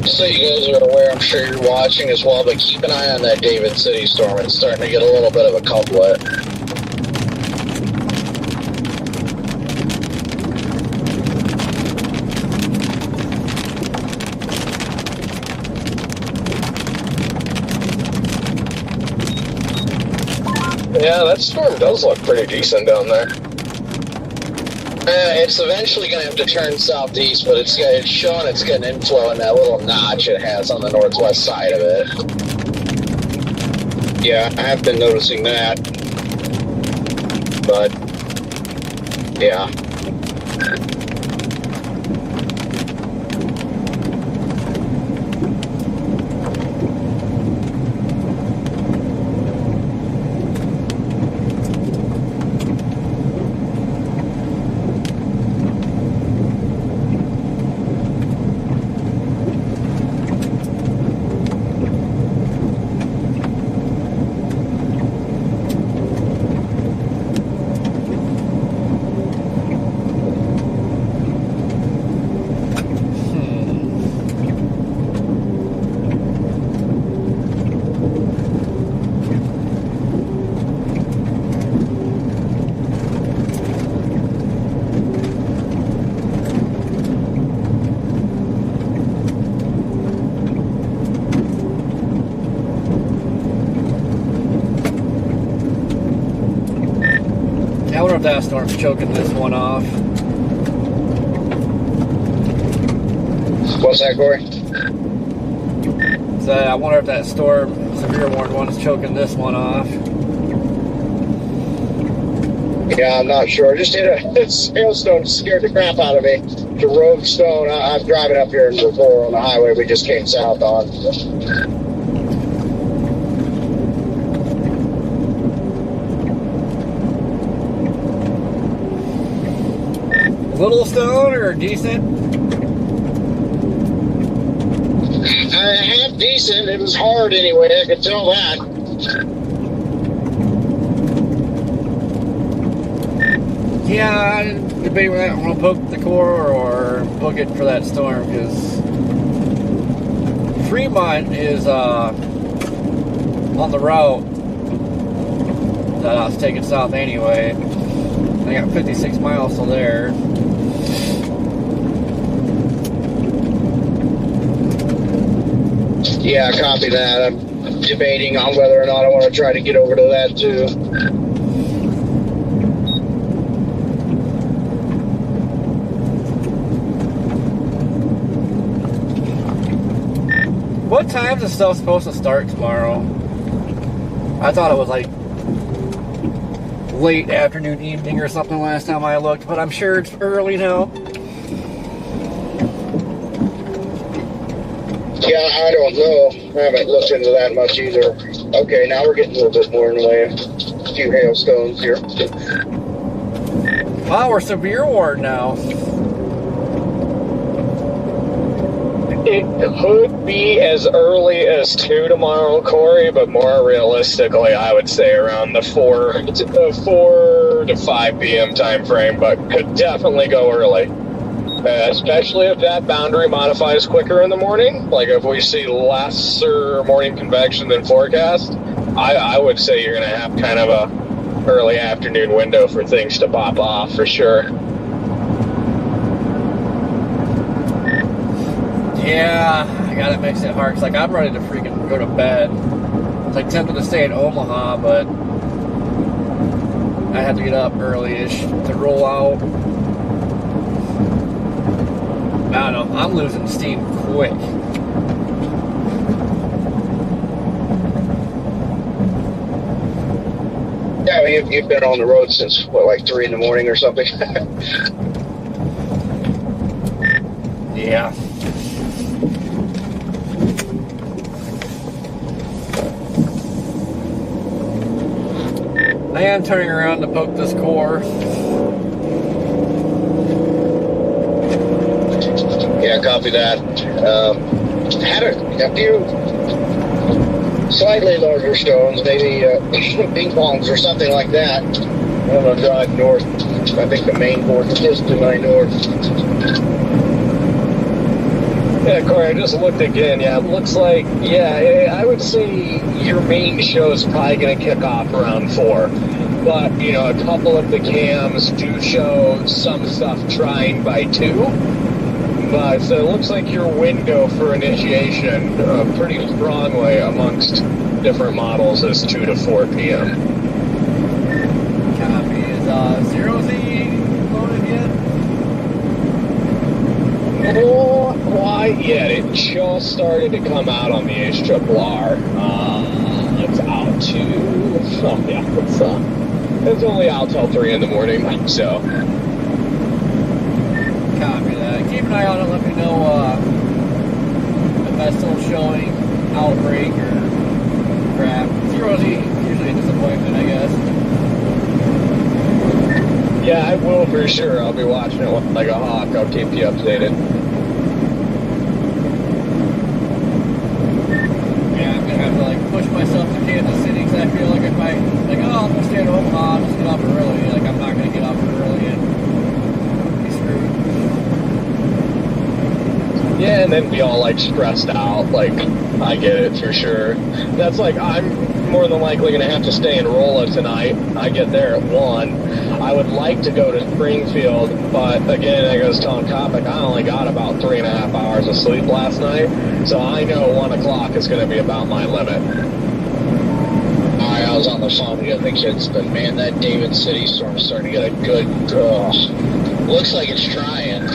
So you guys are aware, I'm sure you're watching as well, but keep an eye on that David City storm. It's starting to get a little bit of a couplet. Yeah, that storm does look pretty decent down there. It's eventually going to have to turn southeast, but it's showing it's getting inflow in that little notch it has on the northwest side of it. Yeah, I have been noticing that. But, yeah. I wonder if that storm's choking this one off. What's that, Corey? So I wonder if that storm, severe warned one, is choking this one off. Yeah, I'm not sure. Just hit a hailstone, scared the crap out of me. The road stone. I'm driving up here before on the highway we just came south on. Little stone or decent? Half decent. It was hard anyway. I could tell that. Yeah, I debate whether I want to poke the core or book it for that storm, because Fremont is on the route that I was taking south anyway. I got 56 miles till there. Yeah, copy that. I'm debating on whether or not I want to try to get over to that too. What time's this stuff supposed to start tomorrow? I thought it was like late afternoon, evening or something last time I looked, but I'm sure it's early now. Yeah, I don't know. I haven't looked into that much either. Okay, now we're getting a little bit more in the way of a few hailstones here. Wow, we're severe warned now. It could be as early as 2 tomorrow, Corey, but more realistically, I would say around the 4 to 5 p.m. time frame, but could definitely go early. Especially if that boundary modifies quicker in the morning. Like if we see lesser morning convection than forecast, I would say you're going to have kind of a early afternoon window for things to pop off for sure. Yeah, I gotta makes it hard, 'cause like I'm ready to freaking go to bed. It's like tempted to stay in Omaha, but I had to get up early-ish to roll out. I don't know, I'm losing steam quick. Yeah, you've been on the road since, what, like 3 in the morning or something? Yeah. I am turning around to poke this core. Yeah, copy that. Had a few slightly larger stones, maybe ping pongs or something like that. I'm going to drive north. I think the main board is to my north. Yeah, Corey, I just looked again. Yeah, it looks like, I would say your main show is probably going to kick off around 4. But, a couple of the cams do show some stuff trying by 2. But so it looks like your window for initiation pretty strongly amongst different models is 2 to 4 p.m. Copy. Is 0Z loaded yet? Not quite yet. It just started to come out on the HRRR. It's out to... it's only out till 3 in the morning, so... Copy that. Keep an eye on it. Let me know if that's still showing outbreak or crap. 0Z usually a disappointment, I guess. Yeah, I will for sure. I'll be watching it like a hawk. I'll keep you updated. Yeah, I'm gonna have to push myself to Kansas City because I feel like if I'm gonna stay at Omaha, I'll just get off early. I'm not gonna get off early and be screwed. Yeah, and then be all stressed out. I get it for sure. That's I'm more than likely going to have to stay in Rolla tonight. I get there at 1. I would like to go to Springfield, but again, I was telling Kopic, I only got about 3.5 hours of sleep last night, so I know 1 o'clock is going to be about my limit. I was on the phone to get the kids, but man, that David City storm is starting to get a good, looks like it's trying.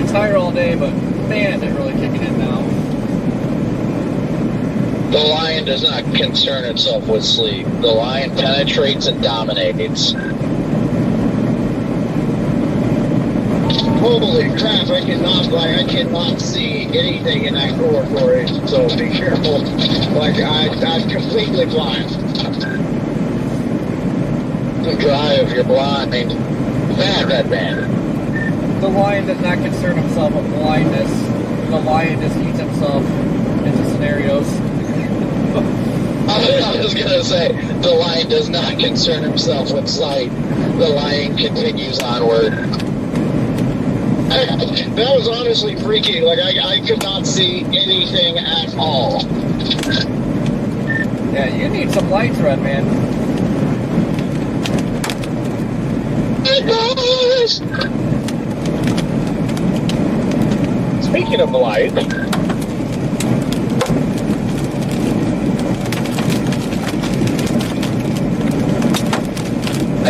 Tired all day, but man, they're really kicking in now. The lion does not concern itself with sleep. The lion penetrates and dominates. Holy crap, I cannot see anything in that core for it, so be careful. I'm completely blind. Drive, you're blind. Bad, man. The lion does not concern himself with blindness. The lion just eats himself into scenarios. I was going to say, the lion does not concern himself with sight. The lion continues onward. That was honestly freaky. I could not see anything at all. Yeah, you need some lights, Red Man. Speaking of light, my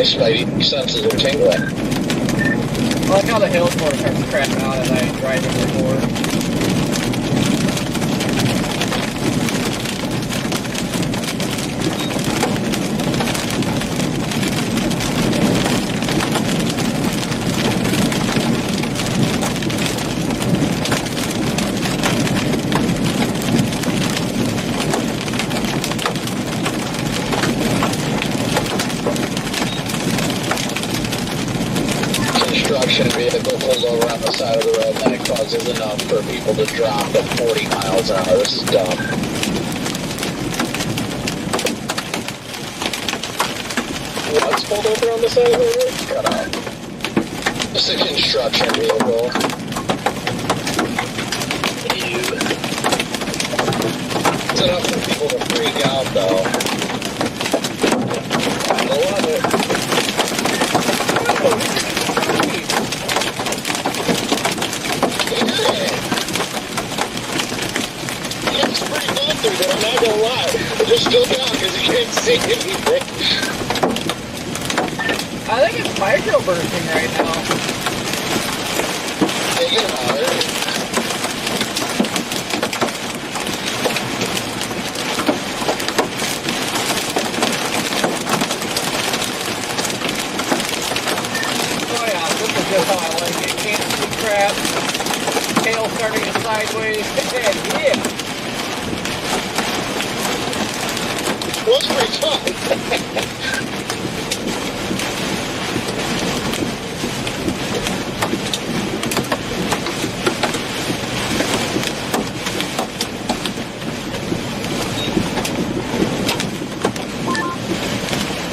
spidey senses are tingling. I like how the hill sort of starts crashing out as I drive into the board. Vehicle pulls over on the side of the road, and it causes enough for people to drop at 40 miles an hour. This is dumb. What's pulled over on the side of the road? Cut out. It's a construction vehicle. It's enough for people to freak out, though. I love it. But I'm not gonna lie, just look out because you can't see anything. I think it's microbursting right now. Take it hard. Just how I like it. Can't see crap. Tail starting it sideways. Yeah. Looks pretty fun.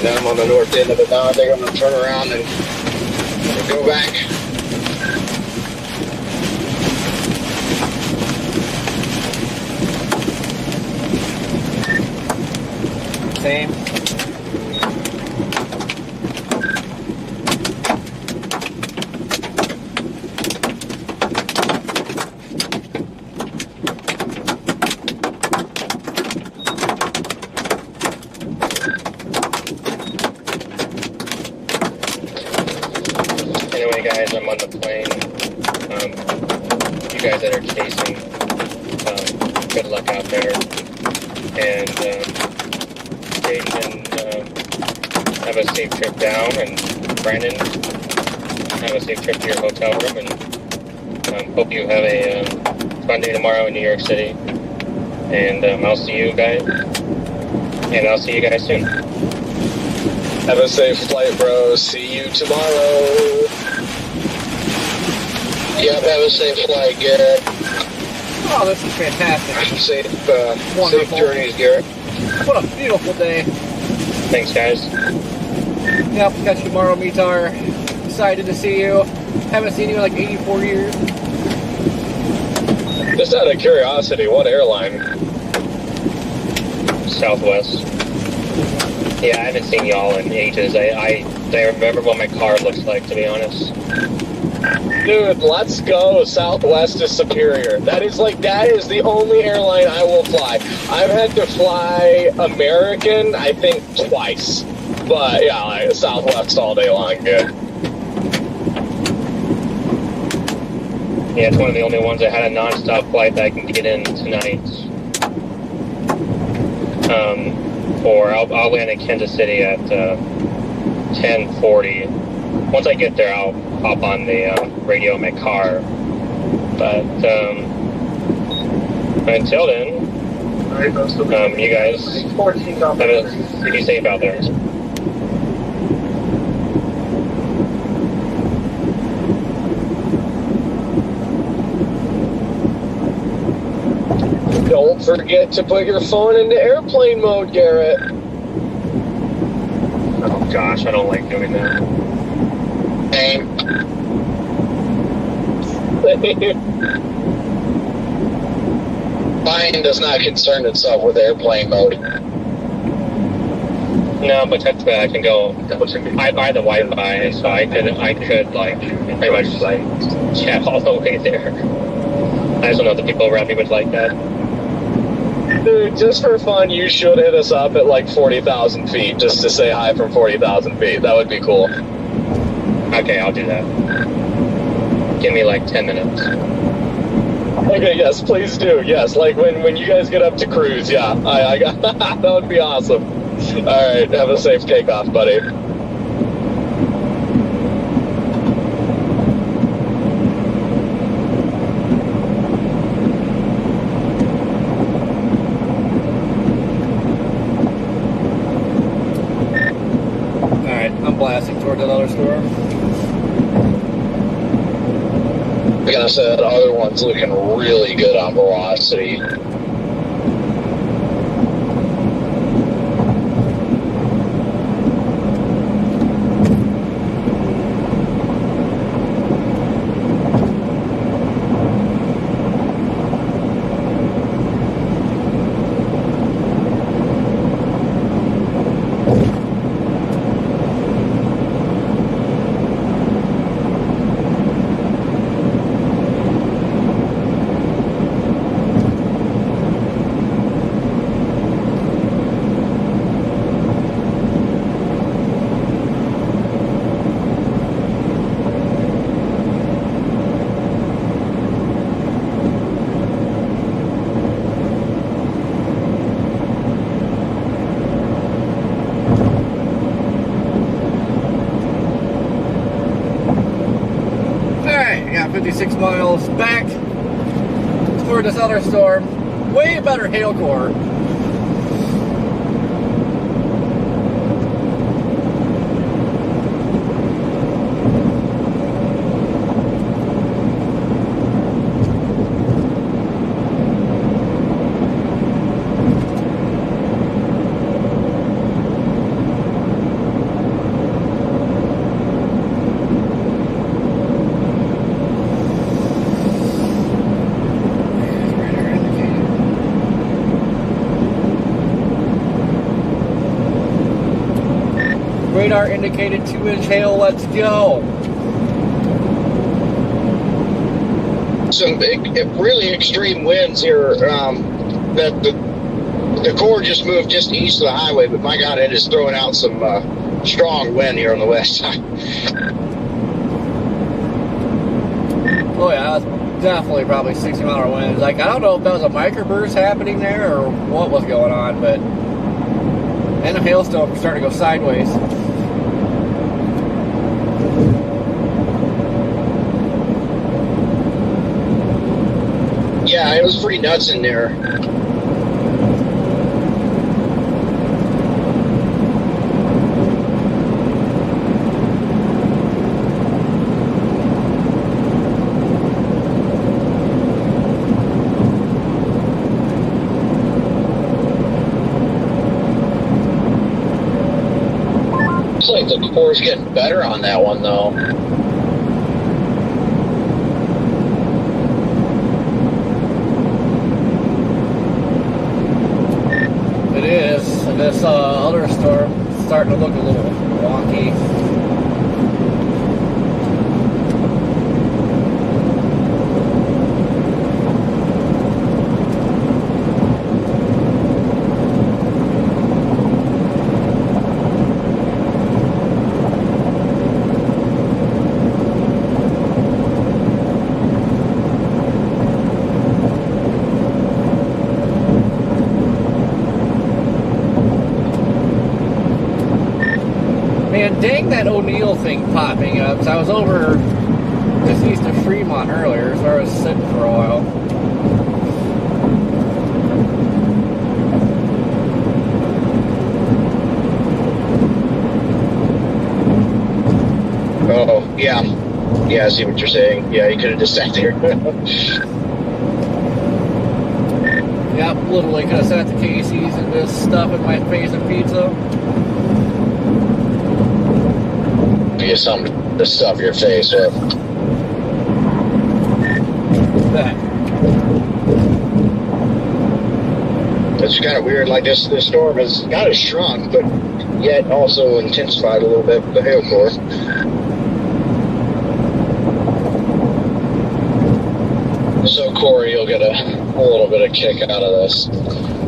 Now I'm on the north end of it now. I think I'm going to turn around and go back. Same. Anyway, guys, I'm on the plane. You guys that are chasing, good luck out there. And Jason, have a safe trip down. And Brandon, have a safe trip to your hotel room. And hope you have a fun day tomorrow in New York City. And I'll see you guys. And I'll see you guys soon. Have a safe flight, bro. See you tomorrow. Yep, have a safe flight, Garrett. Oh, this is fantastic. Safe Wonderful. journeys, Garrett. What a beautiful day. Thanks, guys. Yep, catch you tomorrow, Mitar. Excited to see you. Haven't seen you in like 84 years. Just out of curiosity, what airline? Southwest. Yeah, I haven't seen y'all in ages. I remember what my car looks like, to be honest. Dude, let's go. Southwest is superior. That is the only airline I will fly. I've had to fly American, I think, twice. But yeah, like Southwest all day long, good. Yeah, it's one of the only ones that had a non-stop flight that I can get in tonight. Or I'll land in Kansas City at 10:40. Once I get there, I'll hop on the radio in my car. But until then, you guys be safe out there. Don't forget to put your phone into airplane mode, Garrett. Oh gosh, I don't like doing that. Mine does not concern itself with airplane mode. No, but technically I can go. I buy the Wi-Fi, so I could like pretty much like chat all the way there. I just don't know if the people around me would like that. Dude, just for fun, you should hit us up at like 40,000 feet just to say hi from 40,000 feet. That would be cool. Okay, I'll do that. Give me like 10 minutes. Okay, yes, please do. Yes, like when you guys get up to cruise, yeah. I got that would be awesome. All right, have a safe takeoff, buddy. I'm blasting toward that other store. Like I said, the other one's looking really good on velocity. 56 miles back toward this other storm. Way better hail core. Radar indicated 2-inch hail. Let's go. Some really extreme winds here. That the core just moved just east of the highway, but my God, it is throwing out some strong wind here on the west side. Oh yeah, that's definitely probably 60-mile winds. Like, I don't know if that was a microburst happening there or what was going on, but and the hailstorm was starting to go sideways. Yeah, it was pretty nuts in there. Looks like the core's getting better on that one, though. It is. And this other storm is starting to look a little wonky. Man, dang that O'Neill thing popping up. So I was over just east of Fremont earlier, so I was sitting for a while. Oh, yeah. Yeah, I see what you're saying. Yeah, you could have just sat there. Yep, literally could have sat the Casey's and just stuff in my face and pizza. Get something to stuff your face with. That. It's kind of weird. Like this storm has kind of shrunk, but yet also intensified a little bit with the hail core. So Corey, you'll get a little bit of kick out of this.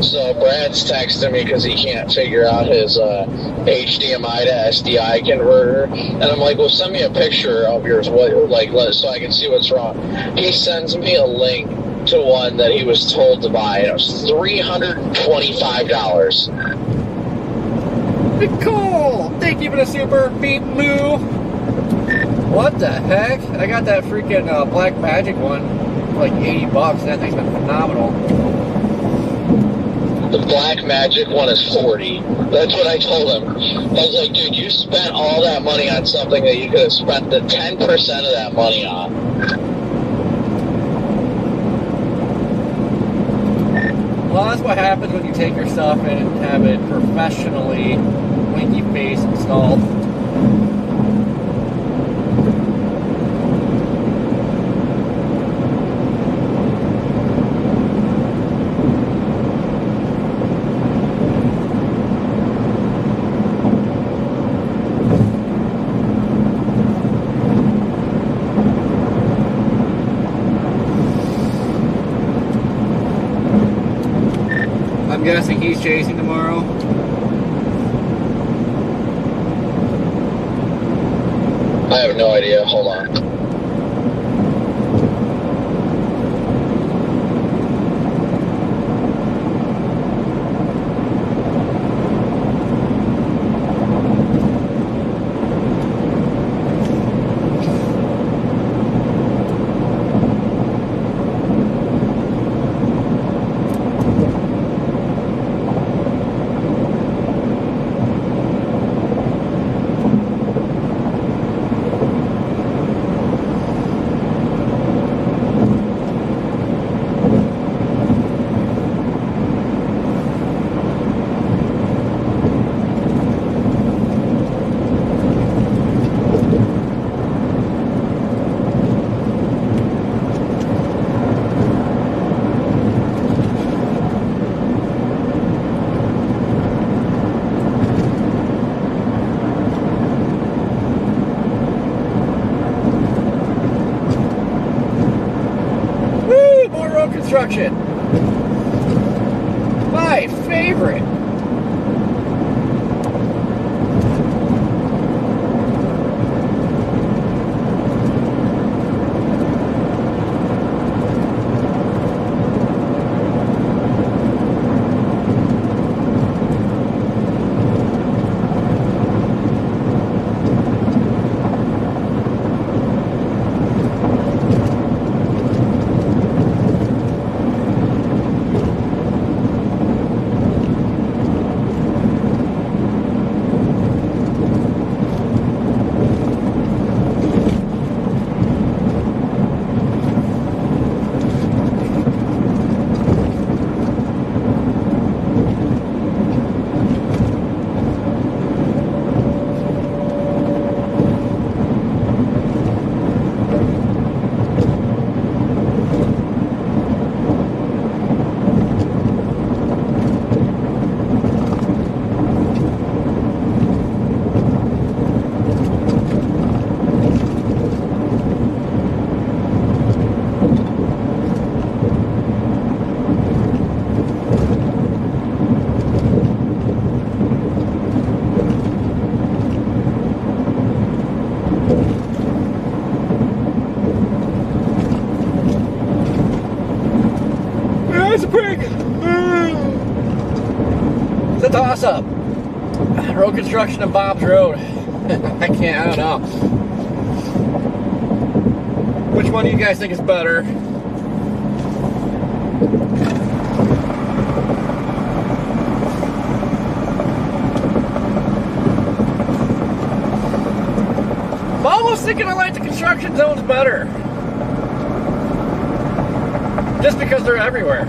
So Brad's texting me because he can't figure out his HDMI to SDI converter, and I'm like, well, send me a picture of yours, so I can see what's wrong. He sends me a link to one that he was told to buy, and it was $325. Cool! Thank you for the super beep moo! What the heck? I got that freaking Black Magic one for like $80, and that thing's been phenomenal. The Black Magic one is $40. That's what I told him. I was like, dude, you spent all that money on something that you could have spent the 10% of that money on. Well, that's what happens when you take your stuff and have it professionally winky face installed. I'm guessing he's chasing tomorrow. I have no idea. Hold on. construction. My favorite. It's a pig! It's a toss-up. Road construction and Bob's Road. I don't know. Which one do you guys think is better? I'm almost thinking I like the construction zones better. Just because they're everywhere.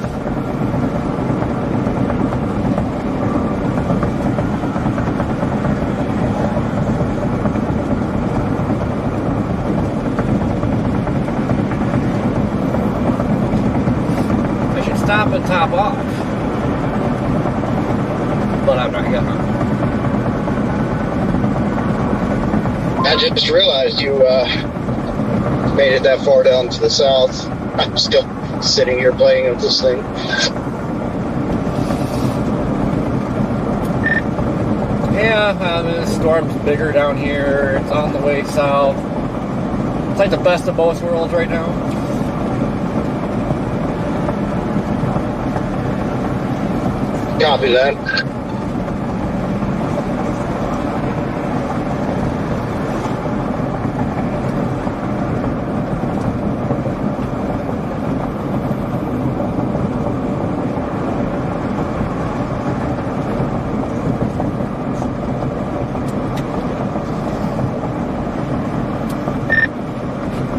I should stop and top off. But I'm not gonna. I just realized you made it that far down to the south. I'm still sitting here playing with this thing. Yeah, the storm's bigger down here. It's on the way south. It's like the best of both worlds right now. Copy that.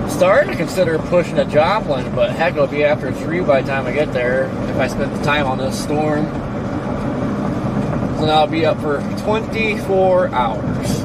Starting to consider pushing a Joplin, but heck, it'll be after 3 by the time I get there if I spend the time on this storm. So now I'll be up for 24 hours.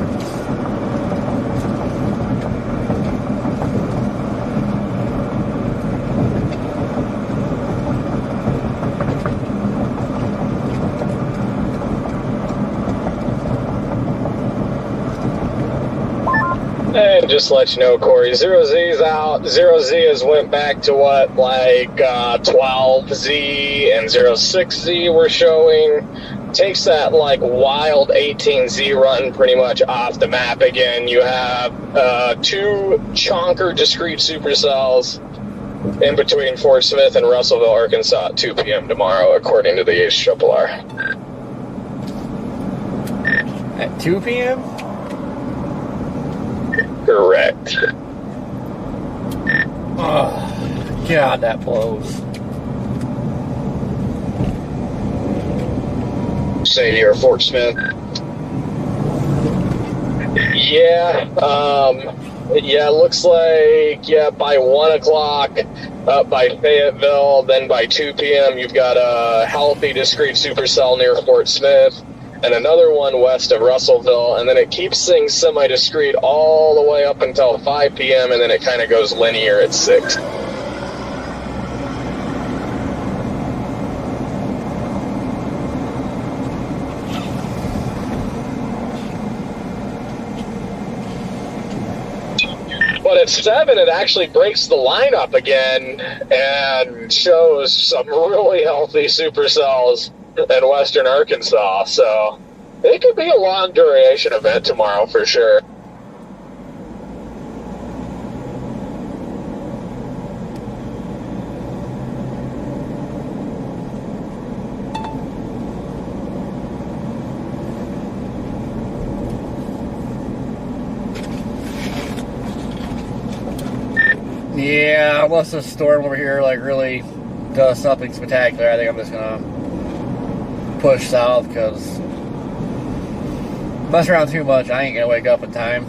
And just to let you know, Corey, 0Z's out. 0Z has went back to what, like 12Z and 06Z we're showing. Takes that like wild 18Z run pretty much off the map again. You have 2 chonker discrete supercells in between Fort Smith and Russellville, Arkansas at 2 p.m. tomorrow, according to the HRRR. At 2 p.m.? Correct. Oh, God, that blows. Say near Fort Smith. Yeah, yeah, looks like, by 1 o'clock up by Fayetteville, then by 2 p.m. you've got a healthy discrete supercell near Fort Smith, and another one west of Russellville, and then it keeps things semi-discrete all the way up until 5 p.m., and then it kind of goes linear at 6. But at 7, it actually breaks the lineup again and shows some really healthy supercells in western Arkansas. So it could be a long duration event tomorrow for sure. Yeah, unless the storm over here like really does something spectacular, I think I'm just gonna push south because mess around too much, I ain't gonna wake up in time.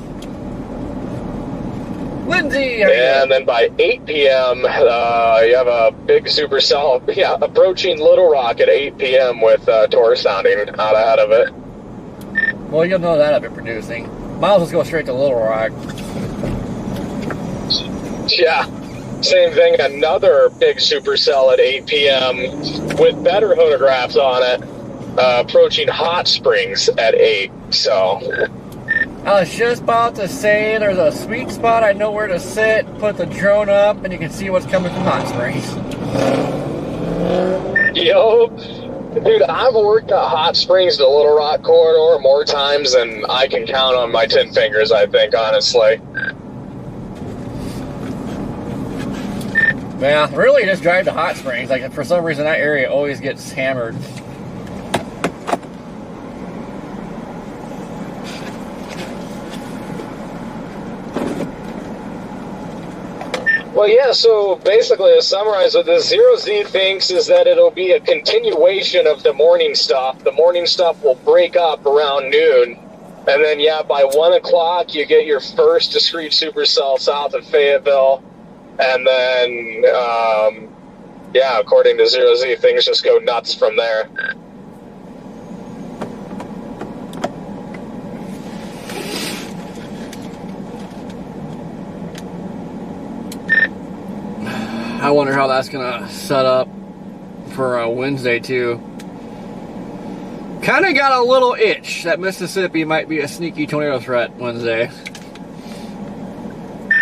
Lindsay! And then by 8 p.m., you have a big supercell approaching Little Rock at 8 p.m. with Tor sounding out ahead of it. Well, you'll know that I've been producing. Might as well go straight to Little Rock. Yeah, same thing. Another big supercell at 8 p.m. with better photographs on it, approaching Hot Springs at 8. So I was just about to say there's a sweet spot. I know where to sit, put the drone up, and you can see what's coming from Hot Springs. Yo, dude, I've worked at Hot Springs to Little Rock corridor more times than I can count on my 10 fingers, I think, honestly. Yeah, really just drive to Hot Springs. Like, for some reason, that area always gets hammered. Well, yeah, so basically to summarize what the 0Z thinks is that it'll be a continuation of the morning stop. The morning stop will break up around noon. And then, yeah, by 1 o'clock, you get your first discrete supercell south of Fayetteville. And then, yeah, according to 0Z, things just go nuts from there. I wonder how that's gonna set up for Wednesday too. Kind of got a little itch that Mississippi might be a sneaky tornado threat Wednesday.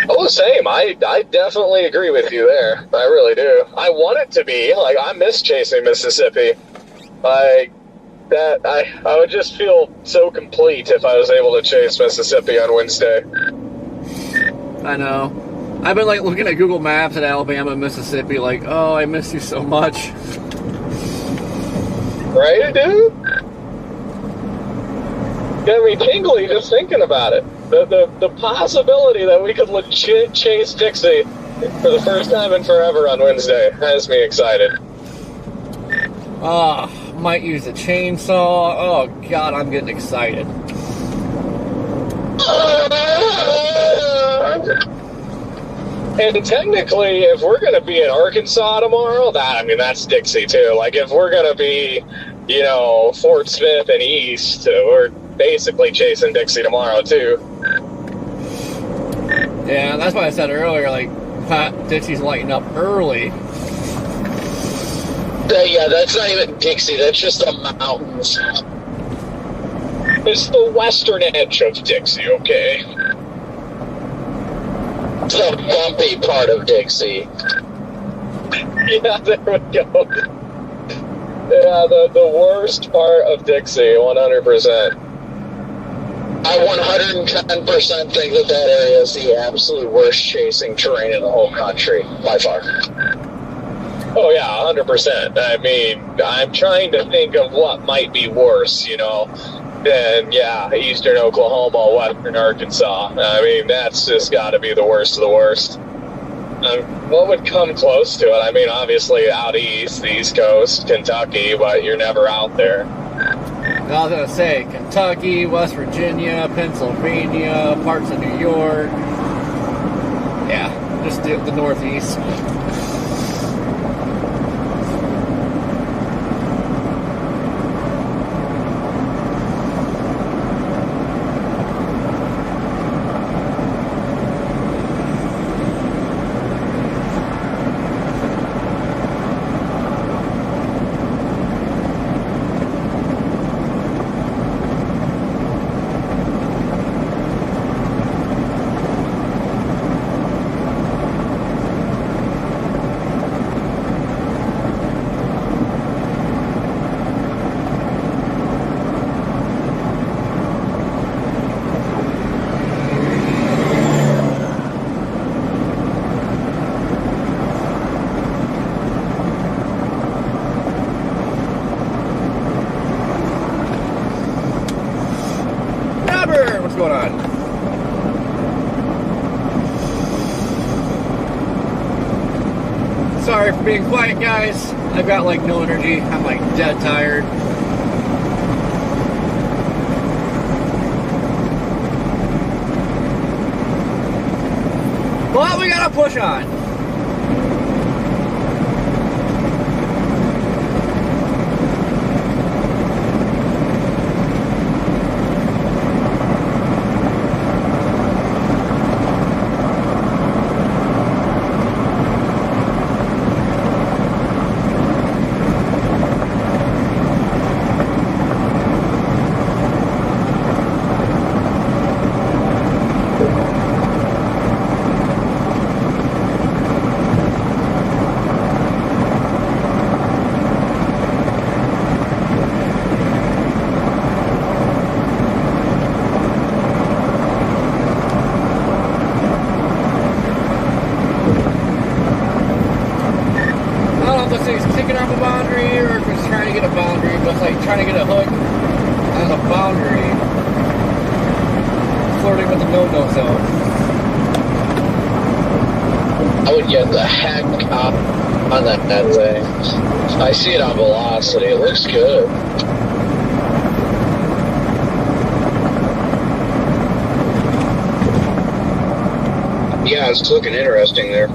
Oh, same. I definitely agree with you there. I really do. I want it to be. Like, I miss chasing Mississippi. Like, that, I would just feel so complete if I was able to chase Mississippi on Wednesday. I know. I've been, like, looking at Google Maps at Alabama and Mississippi, like, oh, I miss you so much. Right, dude? Got me tingly just thinking about it. The possibility that we could legit chase Dixie for the first time in forever on Wednesday has me excited. Oh, might use a chainsaw. Oh, God, I'm getting excited. And technically, if we're going to be in Arkansas tomorrow, that's Dixie too. Like, if we're going to be, Fort Smith and East, we're basically chasing Dixie tomorrow too. Yeah, that's why I said earlier, like, Dixie's lighting up early. Yeah, that's not even Dixie, that's just the mountains. It's the western edge of Dixie, okay? It's the bumpy part of Dixie. Yeah, there we go. Yeah, the worst part of Dixie, 100%. I 110% think that area is the absolute worst chasing terrain in the whole country, by far. Oh, yeah, 100%. I mean, I'm trying to think of what might be worse, than, eastern Oklahoma, western Arkansas. I mean, that's just got to be the worst of the worst. What would come close to it? I mean, obviously out east, the East Coast, Kentucky, but you're never out there. I was going to say, Kentucky, West Virginia, Pennsylvania, parts of New York. Yeah, just the Northeast. Sorry for being quiet, guys. I've got like no energy. I'm like dead tired. But we gotta push on. Trying to get a hook on the boundary, flirting with the no-no zone. I would get the heck up on that thing. I see it on velocity. It looks good. Yeah, it's looking interesting there.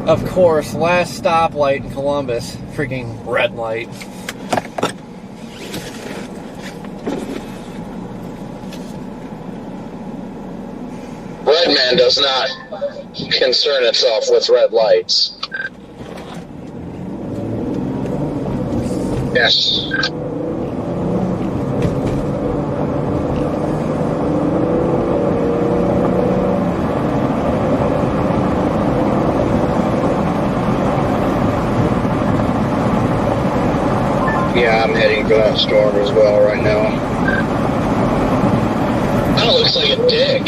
Of course, last stoplight in Columbus, freaking red light. Red Man does not concern itself with red lights. Yes. Yeah, I'm heading for that storm as well right now. That looks like a dick.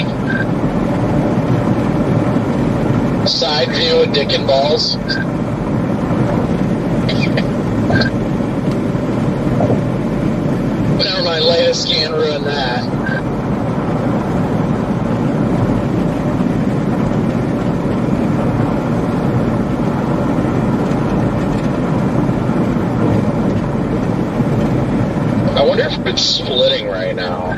Side view of dick and balls. Never mind, latest scan ruined that. I wonder if it's splitting right now.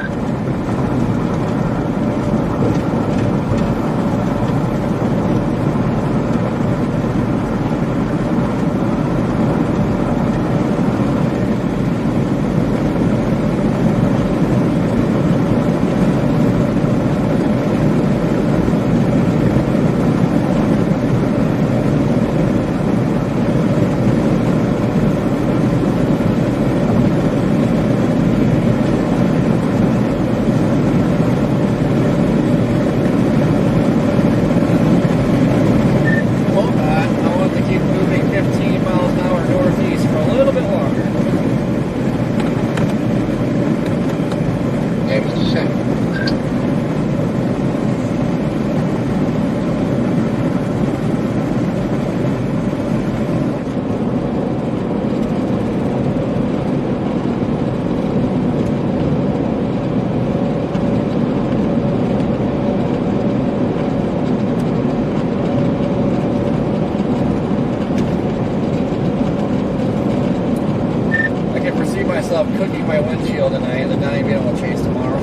Cooking my windshield tonight and then not even able to chase tomorrow.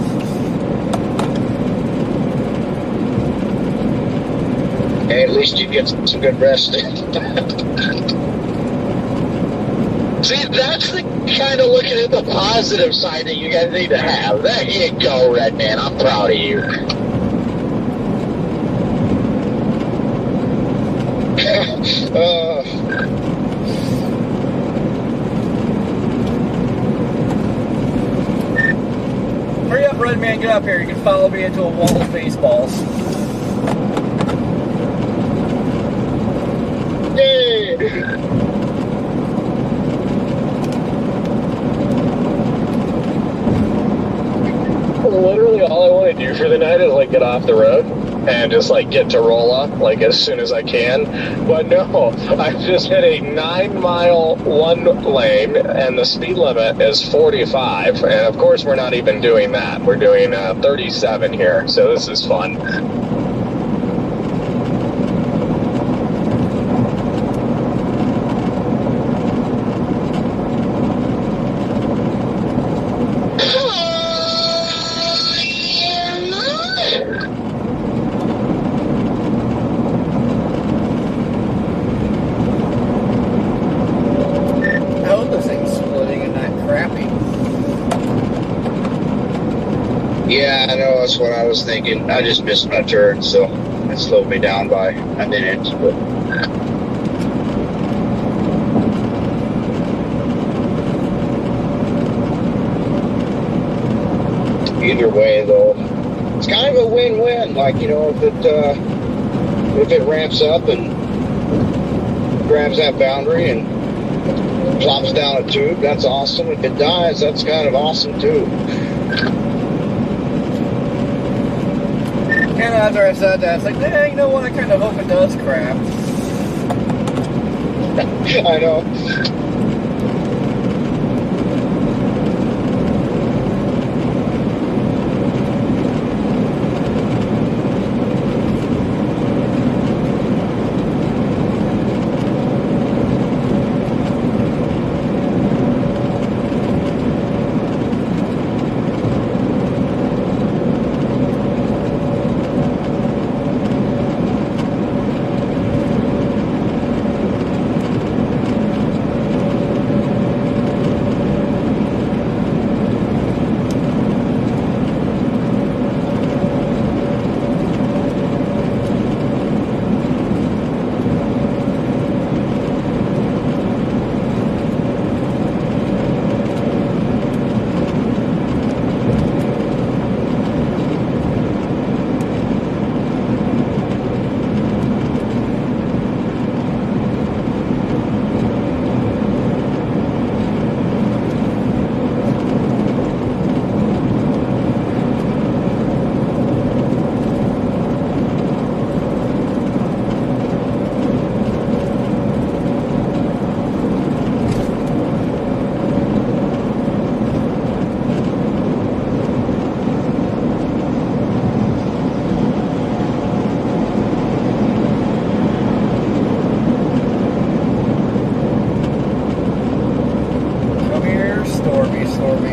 Hey, at least you get some good rest in. See, that's the kind of looking at the positive side that you guys need to have. There you go, Red Man. I'm proud of you. Hurry up, Red Man, get up here. You can follow me into a wall of baseballs. Yay! Literally all I want to do for the night is like get off the road and just like get to Rolla like as soon as I can. But no, I just hit a 9-mile one lane and the speed limit is 45. And of course we're not even doing that. We're doing 37 here. So this is fun. I know that's what I was thinking. I just missed my turn, so it slowed me down by a minute. But either way, though, it's kind of a win-win. Like, you know, if it ramps up and grabs that boundary and plops down a tube, that's awesome. If it dies, that's kind of awesome too. And after I said that, it's like, you know what? I kind of hope it does crap. I know.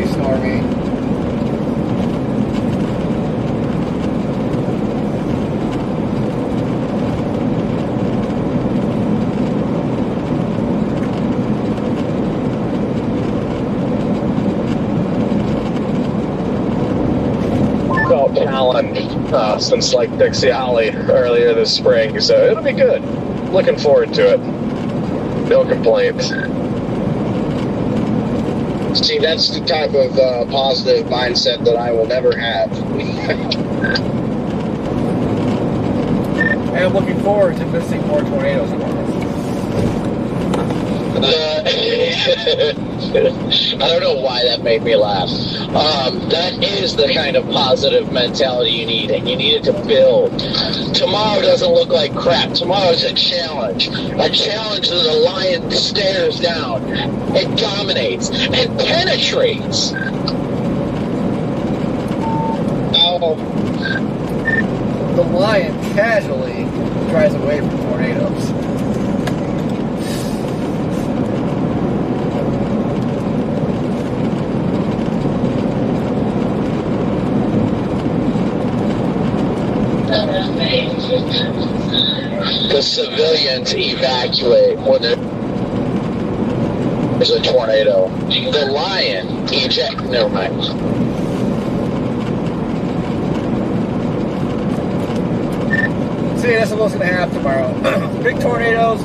Stormy. Felt challenged since like Dixie Alley earlier this spring, so it'll be good. Looking forward to it. No complaints. See, that's the type of positive mindset that I will never have. And I'm looking forward to missing more tornadoes tomorrow. I don't know why that made me laugh. That is the kind of positive mentality you need, and you need it to build. Tomorrow doesn't look like crap. Tomorrow is a challenge that the lion stares down and dominates and penetrates. Oh, The lion casually drives away from tornadoes. The civilians evacuate when there's a tornado. The lion eject. Never mind. See, that's what's going to happen tomorrow. Big tornadoes,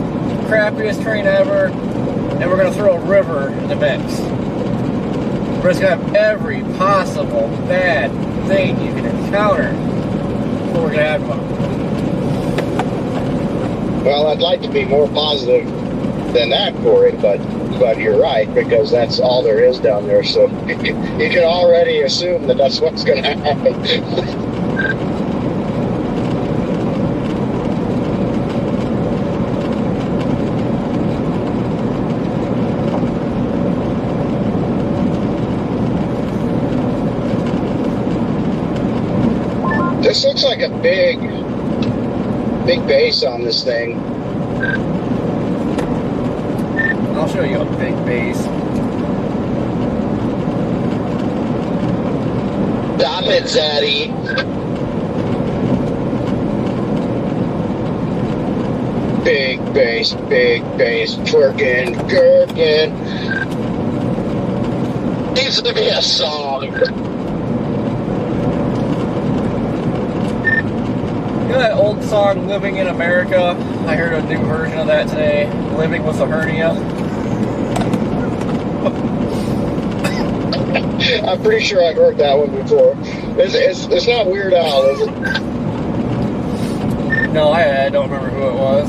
crappiest terrain ever, and we're going to throw a river in the mix. We're just going to have every possible bad thing you can encounter. That's what we're going to have tomorrow. well, I'd like to be more positive than that, Corey, but you're right, because that's all there is down there. So you can already assume that that's what's going to happen. This looks like a big base on this thing. I'll show you a big base. Stop it, Zaddy. Big base, twerking, gherkin. Needs to be a song. old song Living in America? I heard a new version of that today. Living with a hernia. I'm pretty sure I've heard that one before. It's not Weird Al, is it? No, I don't remember who it was.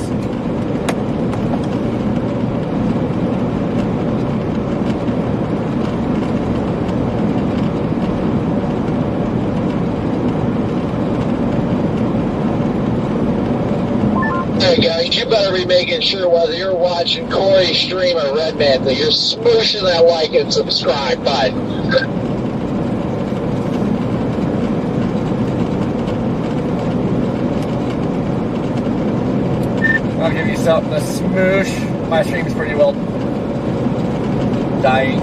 Hey guys, you better be making sure whether you're watching Corey's stream or Redman that you're smooshing that like and subscribe button. I'll give you something to smoosh. My stream's pretty well dying.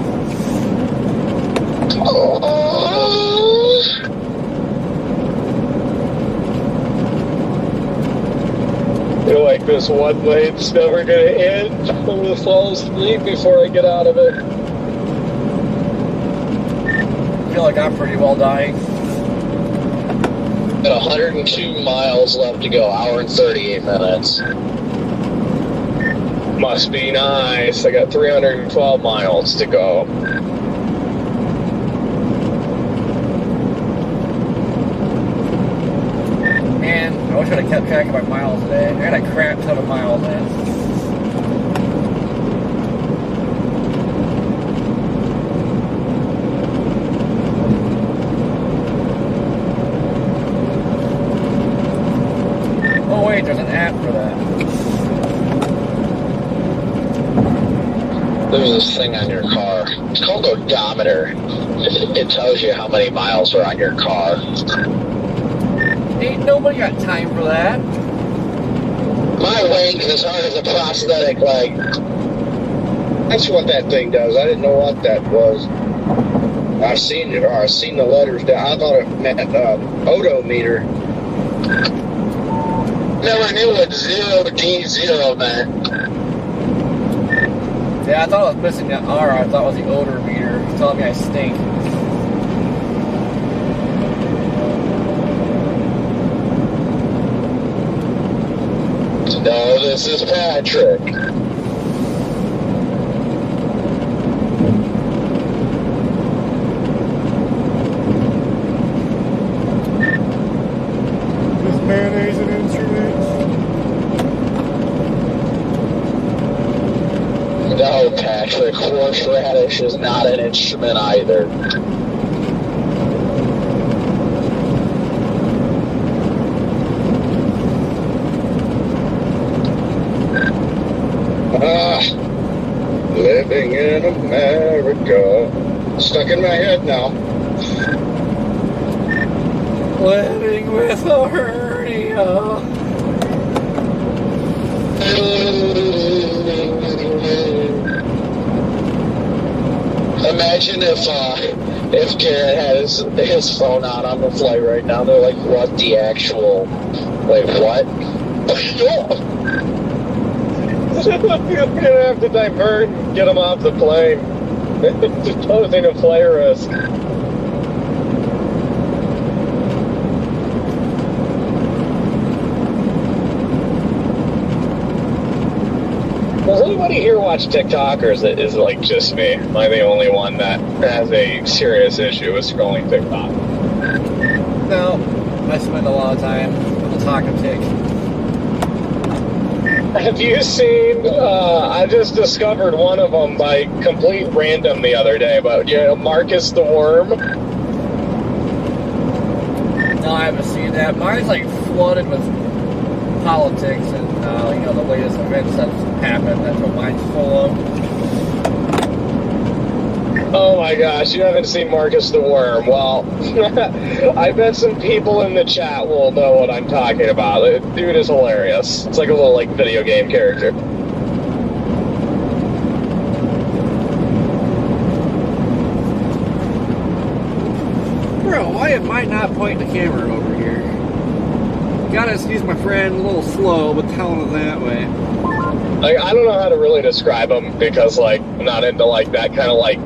I feel like this one lane's never gonna end. I'm gonna fall asleep before I get out of it. I feel like I'm pretty well dying. Got 102 miles left to go, hour and 38 minutes. Must be nice. I got 312 miles to go. Man, I wish I'd have kept track of my miles today. I got a crap ton of miles in. Oh wait, there's an app for that. There's this thing on your car. It's called odometer. It tells you how many miles are on your car. Ain't nobody got time for that. My leg is as hard as a prosthetic leg. That's what that thing does. I didn't know what that was. I seen it, or I seen the letters down. I thought it meant odometer. Never knew what 0D0 meant. Yeah, I thought I was missing that R. I thought it was the odor meter. It's telling me I stink. No, this is Patrick. Is mayonnaise an instrument? No, Patrick, horseradish is not an instrument either. Living in America. Stuck in my head now. Living with a hernia. Imagine if Garrett had his phone out on the flight right now. They're like, what the actual... Wait, what? I'm gonna have to divert and get him off the plane. It's posing a flight risk. Does anybody here watch TikTok, or is it like just me? Am I the only one that has a serious issue with scrolling TikTok? No, I spend a lot of time on the talking tick. Have you seen, I just discovered one of them by complete random the other day, but, you know, Marcus the Worm? No, I haven't seen that. Mine's like flooded with politics and, you know, the latest events that happened. That's what mine's full of. Oh my gosh, you haven't seen Marcus the Worm. Well, I bet some people in the chat will know what I'm talking about. The dude is hilarious. It's like a little like video game character. Bro, why am I not pointing the camera over here? Gotta excuse my friend, a little slow, but telling it that way. Like, I don't know how to really describe him because, like, I'm not into, like, that kind of, like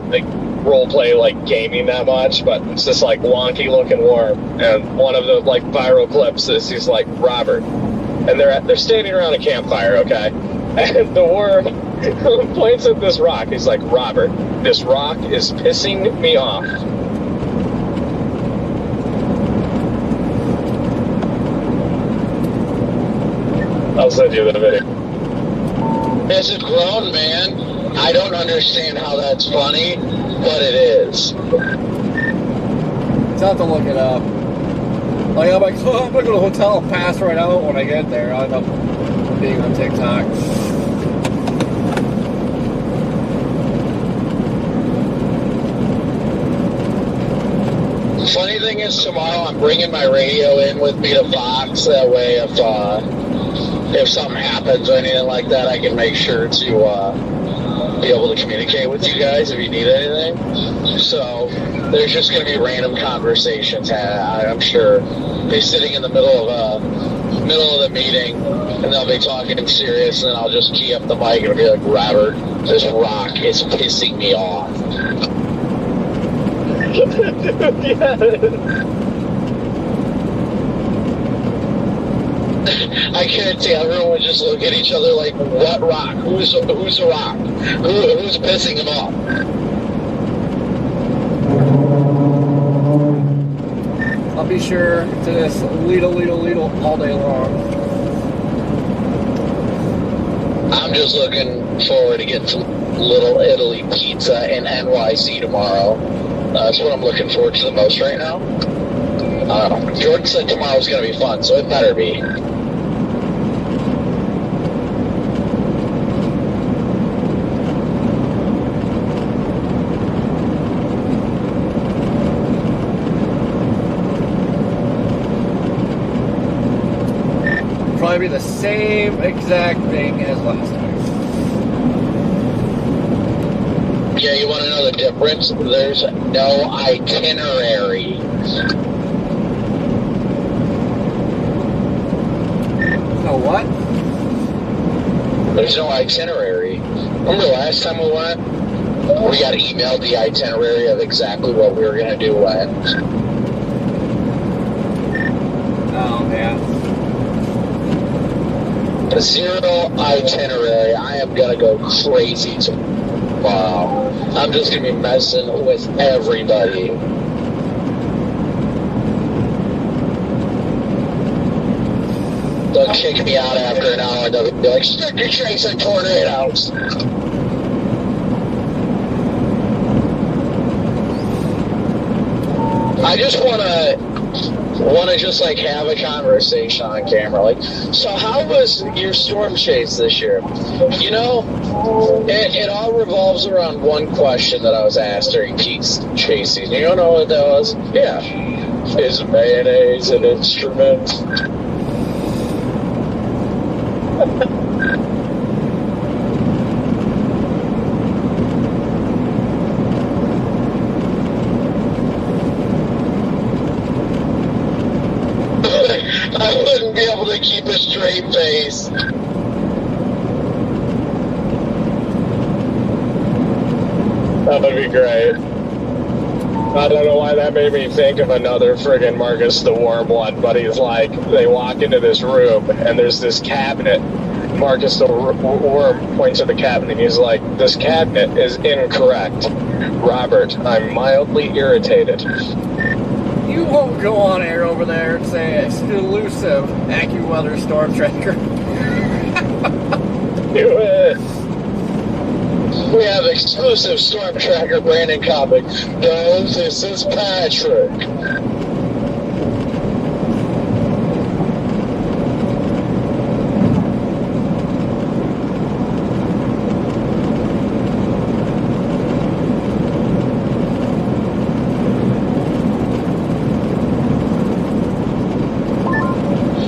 role play like gaming that much, but it's this like wonky looking worm. And one of the like viral clips is he's like Robert, and they're standing around a campfire, okay, and the worm points at this rock. He's like, Robert, this rock is pissing me off. I'll send you the video. As a grown man, I don't understand how that's funny, but it is. It's have to look it up. Like, I'm like, oh, I'm gonna go to the hotel and pass right out when I get there. I end up being on TikTok. The funny thing is, tomorrow I'm bringing my radio in with me to Fox. That way, if something happens or anything like that, I can make sure to be able to communicate with you guys if you need anything. So there's just going to be random conversations. I'm sure they're sitting in the middle of the meeting, and they'll be talking serious, and then I'll just key up the mic and be like, Robert, this rock is pissing me off. I can't see. Everyone would just look at each other like, what rock? Who's a rock? Who's pissing him off? I'll be sure to this Lidl all day long. I'm just looking forward to getting some Little Italy pizza in NYC tomorrow. That's what I'm looking forward to the most right now. Jordan said tomorrow's going to be fun, so it better be. Probably be the same exact thing as last time. Yeah, you want to know the difference? There's no itinerary. No what? There's no itinerary. Remember last time we went? We got emailed the itinerary of exactly what we were going to do when. Oh, yeah. Zero itinerary. I am going to go crazy tomorrow. I'm just going to be messing with everybody. They'll kick me out after an hour and they'll be like, stick your chasing tornadoes. I just want to just like have a conversation on camera. Like, so how was your storm chase this year? You know, it all revolves around one question that I was asked during Pete's chasing. You don't know what that was? Yeah. Is mayonnaise an instrument? I wouldn't be able to keep a straight face. That would be great. I don't know why that made me think of another friggin' Marcus the Worm one, but he's like, they walk into this room, and there's this cabinet. Marcus the Worm points at the cabinet, and he's like, this cabinet is incorrect. Robert, I'm mildly irritated. You won't go on air over there and say exclusive AccuWeather storm tracker. Do it. We have exclusive storm tracker Brandon Comic. No, this is Patrick.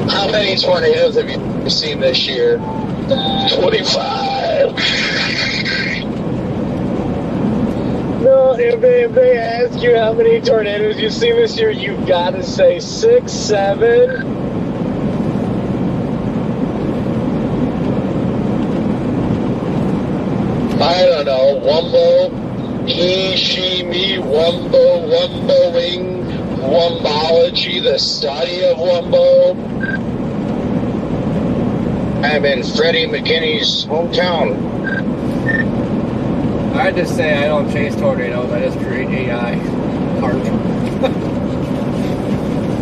How many tornadoes have you seen this year? 25. No, if they ask you how many tornadoes you've seen this year, you've got to say 6, 7. I don't know, Wumbo, he, she, me, wumbo, wumboing, wombology, the study of wumbo. I'm in Freddie McKinney's hometown. I just say I don't chase tornadoes, I just create AI art.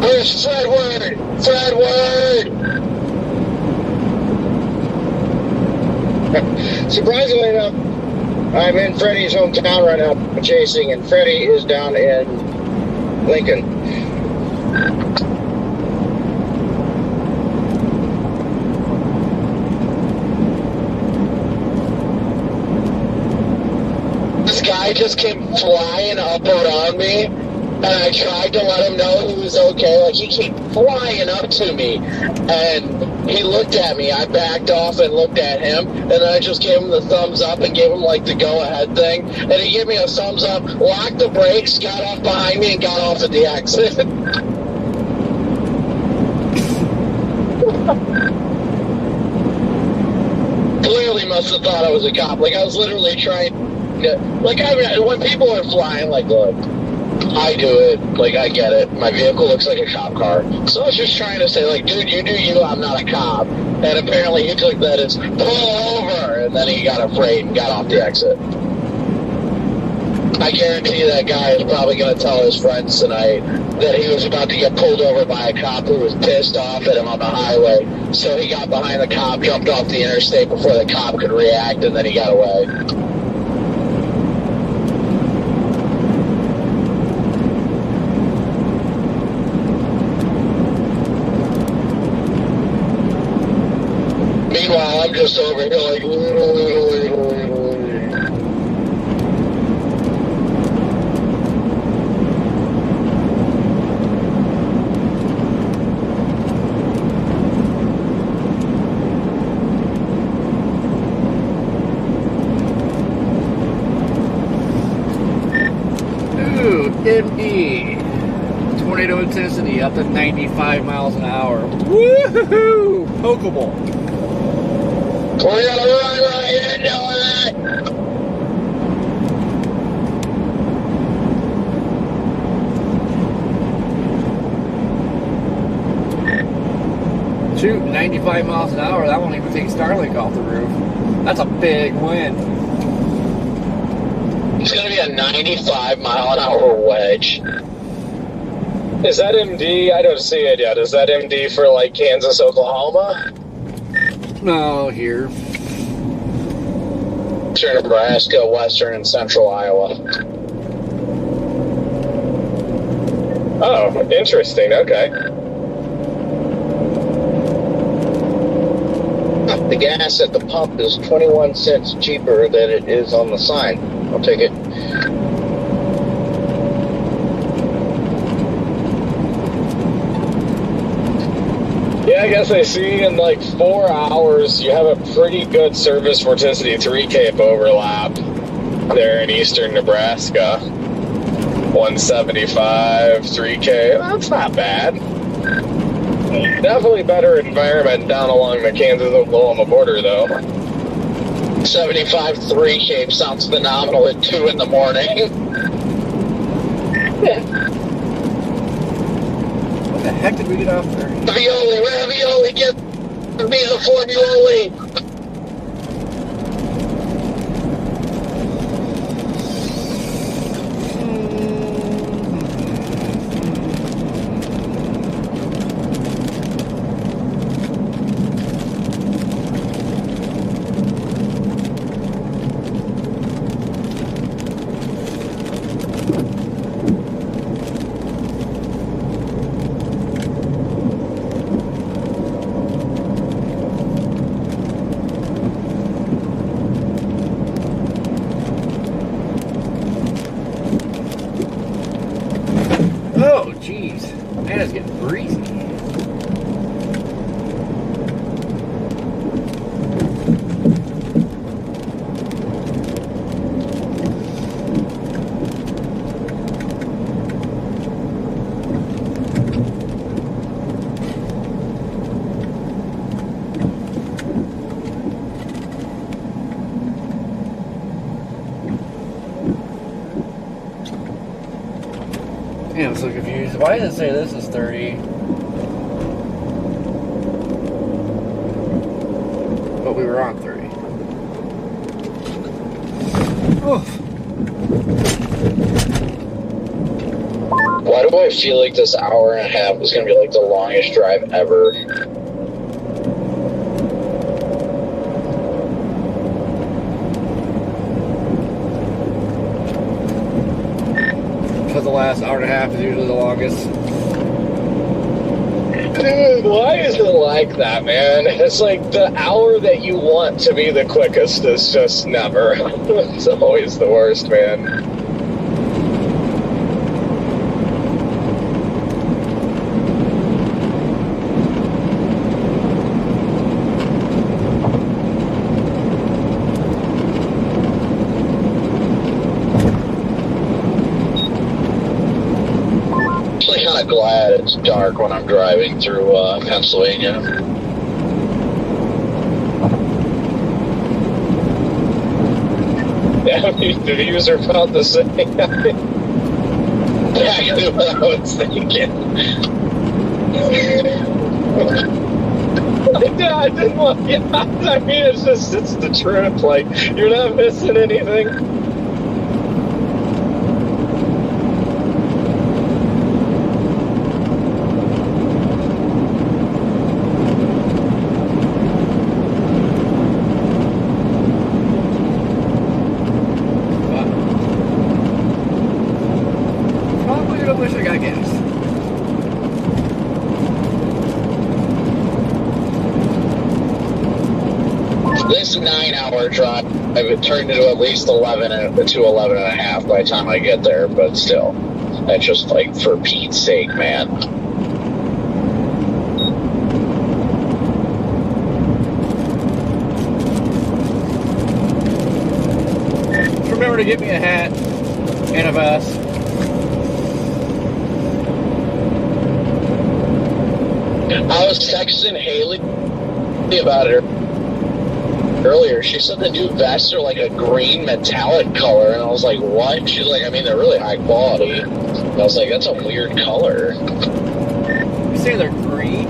Where's Fredward? Fredward! Surprisingly enough, I'm in Freddie's hometown right now chasing, and Freddie is down in Lincoln. This guy just came flying up around me, and I tried to let him know he was okay. Like, he came flying up to me, and he looked at me. I backed off and looked at him, and then I just gave him the thumbs up and gave him, like, the go-ahead thing. And he gave me a thumbs up, locked the brakes, got off behind me, and got off at the exit. Clearly must have thought I was a cop. Like, I was literally trying to, like, when people are flying, like, look, I do it. Like, I get it. My vehicle looks like a cop car. So I was just trying to say, like, dude, you do you. I'm not a cop. And apparently he took that as pull over. And then he got afraid and got off the exit. I guarantee you that guy is probably going to tell his friends tonight that he was about to get pulled over by a cop who was pissed off at him on the highway. So he got behind the cop, jumped off the interstate before the cop could react, and then he got away. Meanwhile, I'm just over here like, Ooh, MD. Tornado intensity up to 95 miles an hour. Woohoo! Pokeball. we're gonna run right into it! Shoot, 95 miles an hour, that won't even take Starlink off the roof. That's a big win. It's gonna be a 95 mile an hour wedge. Is that MD? I don't see it yet. Is that MD for like Kansas, Oklahoma? No, here. Western Nebraska, western and central Iowa. Oh, interesting. Okay. The gas at the pump is 21 cents cheaper than it is on the sign. I'll take it. Yeah, I guess I see in like 4 hours you have a pretty good service vorticity 3 Cape overlap there in eastern Nebraska. 175, 3K. That's not bad. Definitely better environment down along the Kansas-Oklahoma border, though. 75 3 Cape sounds phenomenal at 2 in the morning. What the heck did we get off there? Ravioli, get me the formioli. so confused. Why does it say this is 30? But we were on 30. Oof. Why do I feel like this hour and a half is going to be like the longest drive ever? Because the last hour and a half is usually the longest. Dude, why is it like that, man? It's like the hour that you want to be the quickest is just never. It's always the worst, man. Glad it's dark when I'm driving through Pennsylvania. Yeah, the views are about the same. Exactly what I was thinking. Yeah, I didn't want. Yeah, I mean, it's the truth. Like, you're not missing anything. This 9-hour drive, I've turned into at least 11 and a half by the time I get there, but still, that's just like for Pete's sake, man. Remember to get me a hat and a vest. I was texting Haley about it earlier. She said the new vests are like a green metallic color, and I was like, what? She's like, I mean, they're really high quality. And I was like, that's a weird color. You say they're green?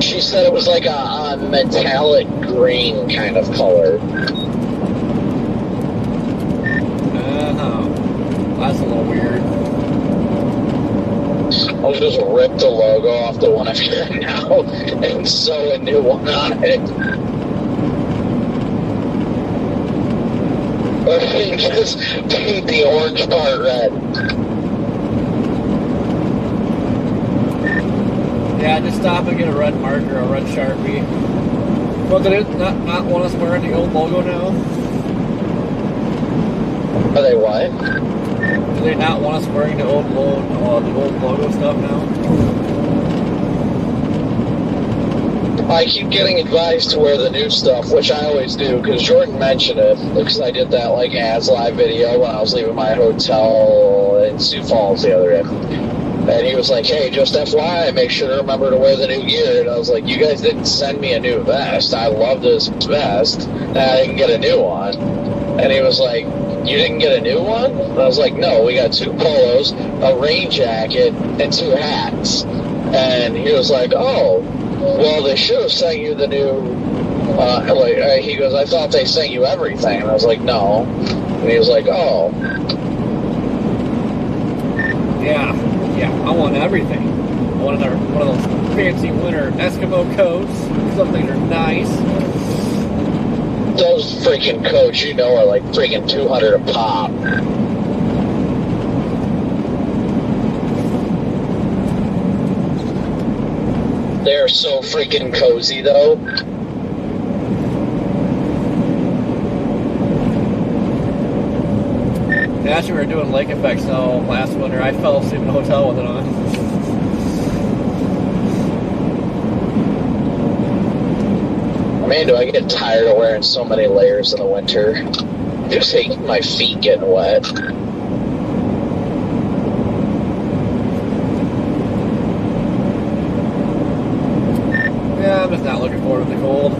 She said it was like a metallic green kind of color. That's a little weird. I'll just rip the logo off the one I've got now and sew a new one on it. Or just paint the orange part red. Yeah, just stop and get a red marker, a red Sharpie. Well, did it not want us wearing the old logo now? Are they what? Do they not want us wearing the old logo stuff now? I keep getting advised to wear the new stuff, which I always do, because Jordan mentioned it, because I did that like ads live video when I was leaving my hotel in Sioux Falls the other day. And he was like, hey, just FYI, make sure to remember to wear the new gear. And I was like, you guys didn't send me a new vest. I love this vest, and I didn't get a new one. And he was like, you didn't get a new one? And I was like, no, we got 2 polos, a rain jacket, and 2 hats. And he was like, oh, well, they should have sent you the new, he goes, I thought they sent you everything. And I was like, no. And he was like, oh. Yeah, I want everything. I want one of those fancy winter Eskimo coats. Some things are nice. Those freaking coats, you know, are like freaking $200 a pop. They're so freaking cozy, though. Actually, we were doing lake effect snow last winter. I fell asleep in the hotel with it on. Man, do I get tired of wearing so many layers in the winter. I just hate my feet getting wet. Yeah, I'm just not looking forward to the cold.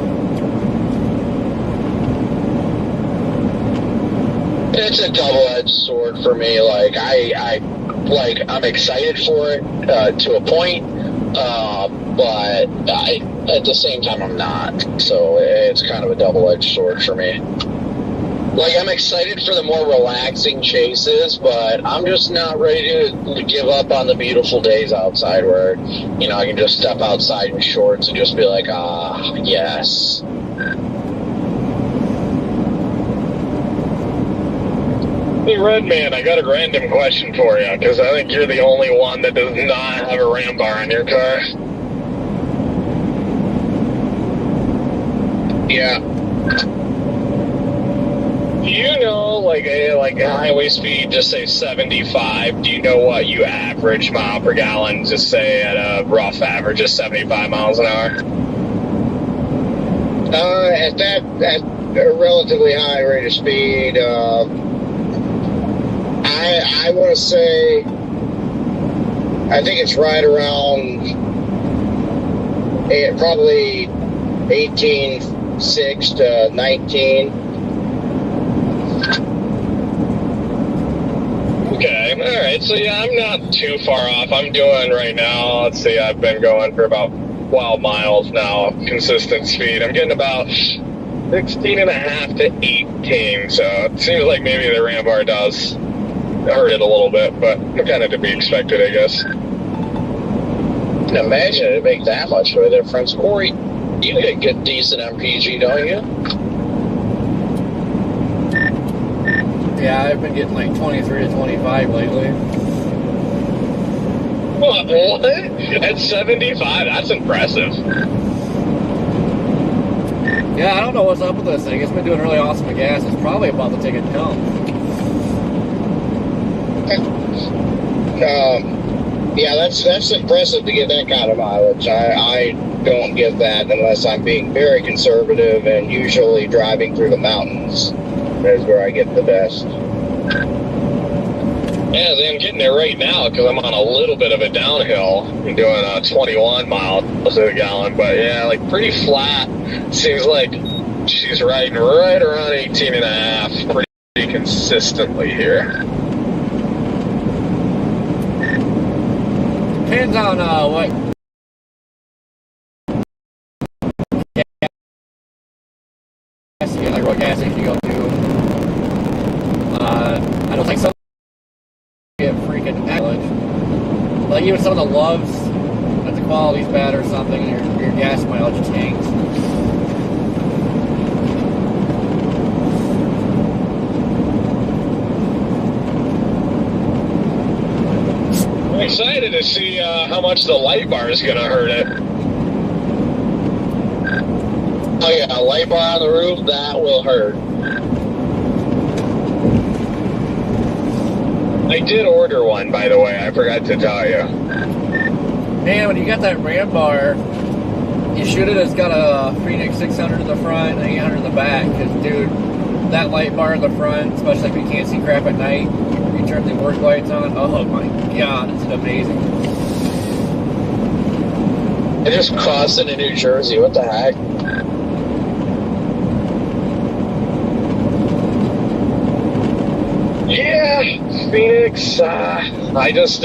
Yeah, it's a double-edged sword for me. Like I'm excited for it to a point, but at the same time I'm not. So it's kind of a double-edged sword for me. Like, I'm excited for the more relaxing chases, but I'm just not ready to give up on the beautiful days outside where, I can just step outside in shorts and just be like, yes. Hey, Redman, I got a random question for you, because I think you're the only one that does not have a ram bar in your car. Yeah. Do you know, like highway speed, just say 75, do you know what you average mile per gallon, just say at a rough average of 75 miles an hour? At a relatively high rate of speed, I want to say, I think it's right around probably 18.6 to 19. Okay, alright, so yeah, I'm not too far off. I'm doing right now, let's see, I've been going for about 12 miles now, consistent speed. I'm getting about 16 and a half to 18, so it seems like maybe the ram bar does hurt it a little bit, but kind of to be expected, I guess. I can imagine it'd make that much of a difference. Corey, you get a good, decent MPG, don't you? Yeah, I've been getting like 23 to 25 lately. What? At 75? That's impressive. Yeah, I don't know what's up with this thing. It's been doing really awesome with gas. It's probably about to take a dump. Yeah, that's impressive to get that kind of mileage. I don't get that unless I'm being very conservative, and usually driving through the mountains is where I get the best. Yeah, I'm getting it right now because I'm on a little bit of a downhill. I'm doing 21 miles a gallon, but yeah, like pretty flat. Seems like she's riding right around 18 and a half pretty consistently here. Depends on what gas you get, like what gas station you go to. I don't think some get freaking mileage. Like even some of the Loves, if the quality's bad or something, your gas mileage tanks. I'm excited to see how much the light bar is going to hurt it. Oh yeah, a light bar on the roof, that will hurt. I did order one, by the way. I forgot to tell you. Man, when you got that ram bar, you should have just got a Phoenix 600 in the front and 800 in the back. Because, dude, that light bar in the front, especially if you can't see crap at night, you turn the work lights on, oh my god, it's amazing. I just crossed into New Jersey, what the heck? Yeah, Phoenix. I was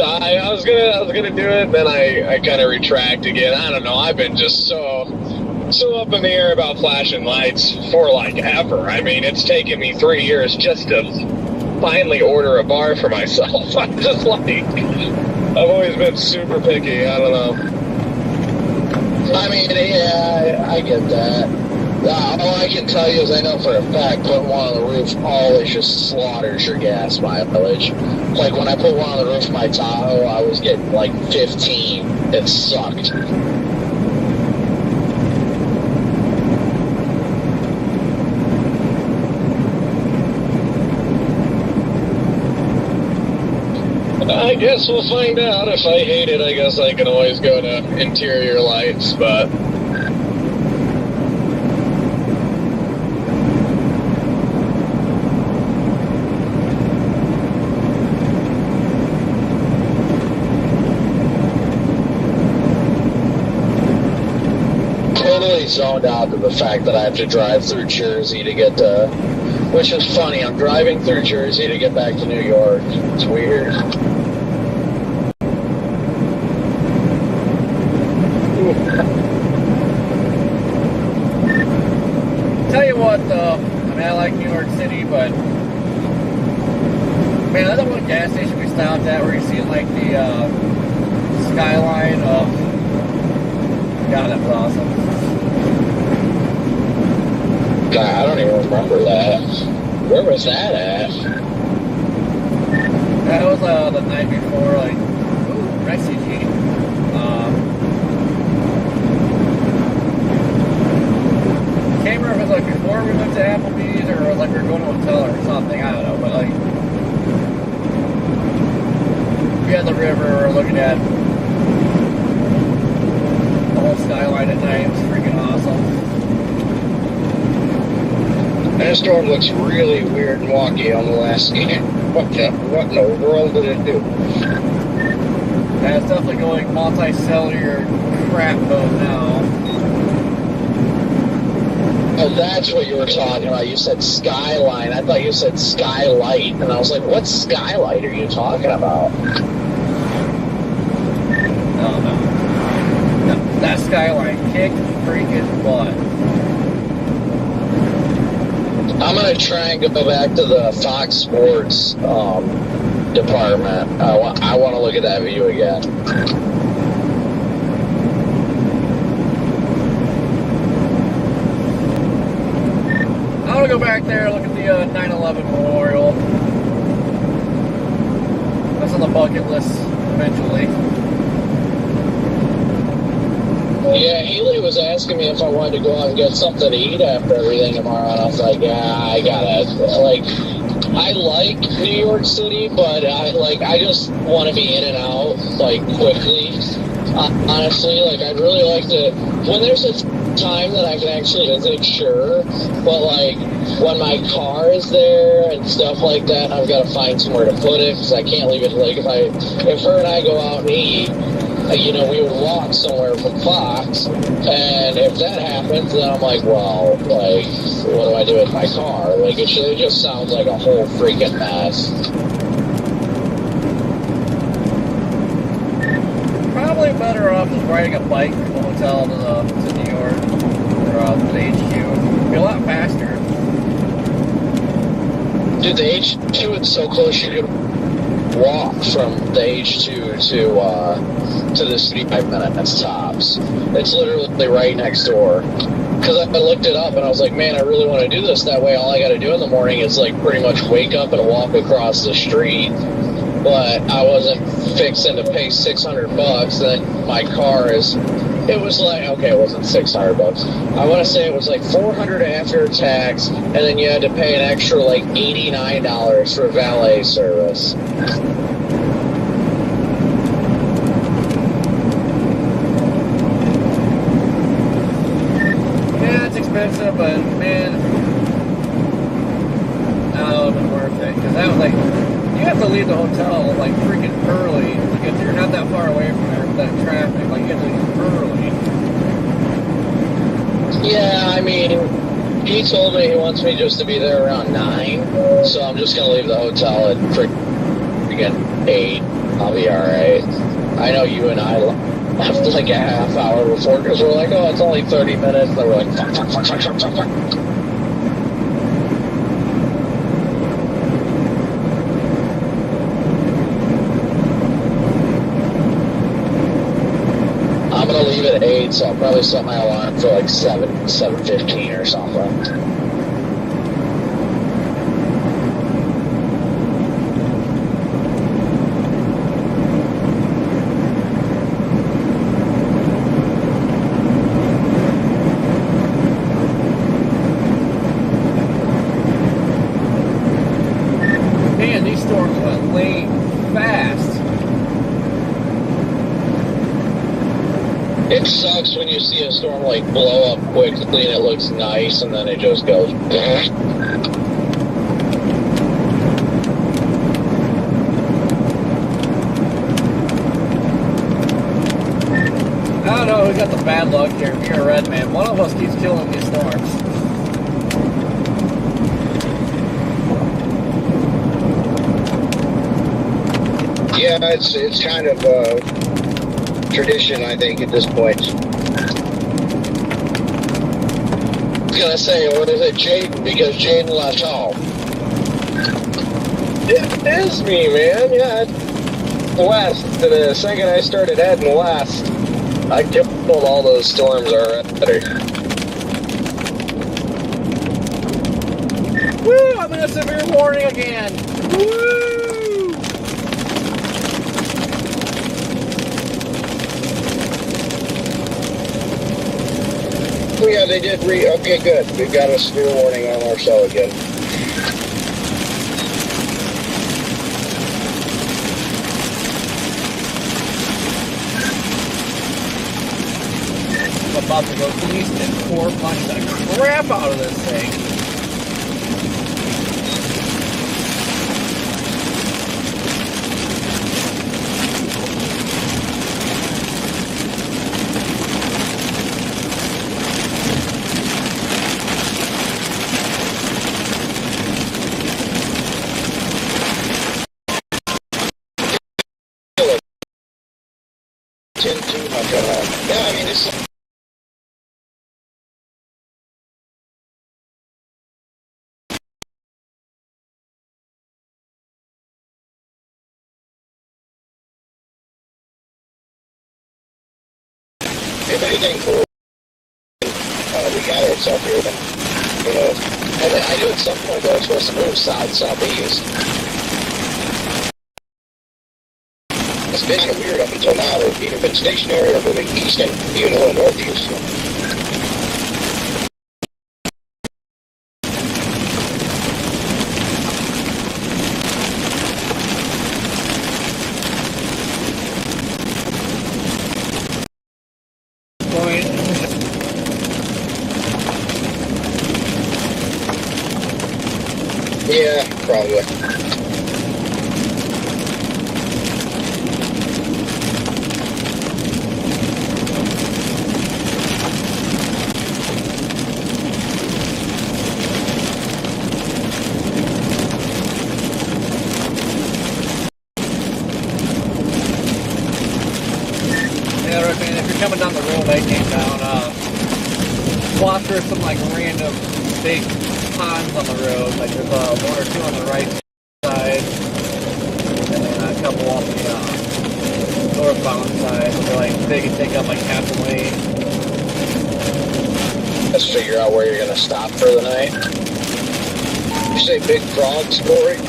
gonna do it, then I kind of retract again. I don't know. I've been just so up in the air about flashing lights for like ever. I mean, it's taken me 3 years just to finally order a bar for myself. I'm just like, I've always been super picky. I don't know. I mean, yeah, I get that. All I can tell you is I know for a fact putting one on the roof always just slaughters your gas mileage. Like when I put one on the roof of my Tahoe, I was getting like 15. It sucked. I guess we'll find out. If I hate it, I guess I can always go to interior lights, but... Totally zoned out to the fact that I have to drive through Jersey to get to Which is funny. I'm driving through Jersey to get back to New York. It's weird. Tell you what, though, I mean, I like New York City, but man, I don't want a gas station we stopped at where you see like the skyline of. God, that was awesome. God, I don't even remember that. Where was that at? That was the night before, like, ooh, refugee. Can't remember if it was like before we went to Applebee's or like we were going to a hotel or something. I don't know, but like we had the river, we were looking at the whole skyline at night. It was freaking awesome. That storm looks really weird and wonky on the last scan. What in the world did it do? Yeah, it's definitely going multi-cellular crap mode now. Oh, that's what you were talking about. You said skyline. I thought you said skylight. And I was like, what skylight are you talking about? No. That skyline kicked freaking butt. I'm going to try and go back to the Fox Sports department. I want to look at that view again. I want to go back there and look at the 9/11 memorial. That's on the bucket list eventually. Yeah, Haley was asking me if I wanted to go out and get something to eat after everything tomorrow, and I was like, yeah, I gotta, like, I like New York City, but I just want to be in and out, like, quickly. Honestly, like, I'd really like to, when there's a time that I can actually visit, sure, but, like, when my car is there and stuff like that, I've got to find somewhere to put it, because I can't leave it, like, if her and I go out and eat, you know, we would walk somewhere from Fox, and if that happens, then I'm like, well, like, what do I do with my car? Like, it just sounds like a whole freaking mess. Probably better off just riding a bike from the hotel to New York or to the HQ. It'd be a lot faster. Dude, the HQ is so close you could walk from the H2 to the city 5 minutes tops. It's literally right next door. Because I looked it up and I was like, man, I really want to do this that way. All I got to do in the morning is like pretty much wake up and walk across the street. But I wasn't fixing to pay $600. Then my car is. It was like, okay, it wasn't $600. I want to say it was like $400 after tax, and then you had to pay an extra like $89 for valet service. Yeah, it's expensive, but man, I don't know if it's worth it. Because that was like, you have to leave the hotel like freaking early to get there. You're not that far away from there with that traffic. Like, you have to leave early. Yeah, I mean, he told me he wants me just to be there around 9, so I'm just going to leave the hotel at freaking 8. I'll be alright. I know you and I left like a half hour before because we're like, oh, it's only 30 minutes. And we're like, fuck. I'm going to leave at 8, so I'll probably set my alarm for like 7:15 or something. Man, these storms went late fast. It sucks when you see a storm like blow up quickly and it looks nice and then it just goes. I don't know who got the bad luck here, me or Red Man. One of us keeps killing these storms. Yeah, it's kind of tradition, I think, at this point. I was gonna say, or is it Jaden? Because Jaden left home. It is me, man. Yeah, west. The second I started heading west, I killed all those storms already. Woo! I'm in a severe warning again. Woo! Oh yeah, they did okay, good. We've got a severe warning on our cell again. I'm about to go east and pour punch the crap out of this thing. Yeah, I mean, it's... If anything cool, we got ourselves here, then, you know, and I knew at some point I was supposed to move southeast. It's been kind of weird up until now. They've either been stationary or moving east and even a little northeast. Yeah, probably. Yeah, right, man, if you're coming down the road, I came down, watch for some, like, random big ponds on the road. Like, there's one or two on the right side, and then a couple on the northbound side. They're, like, big and take up, like, half the lane. Let's figure out where you're gonna stop for the night. You say big frogs, Corey?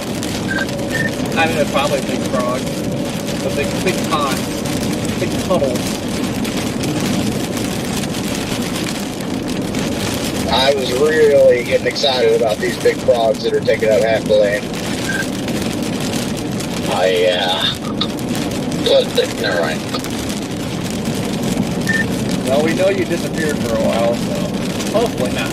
I mean, they're probably big frogs, but big ponds, big puddles. I was really getting excited about these big frogs that are taking up half the lane. Oh yeah. But never mind. Well, we know you disappeared for a while, so hopefully not.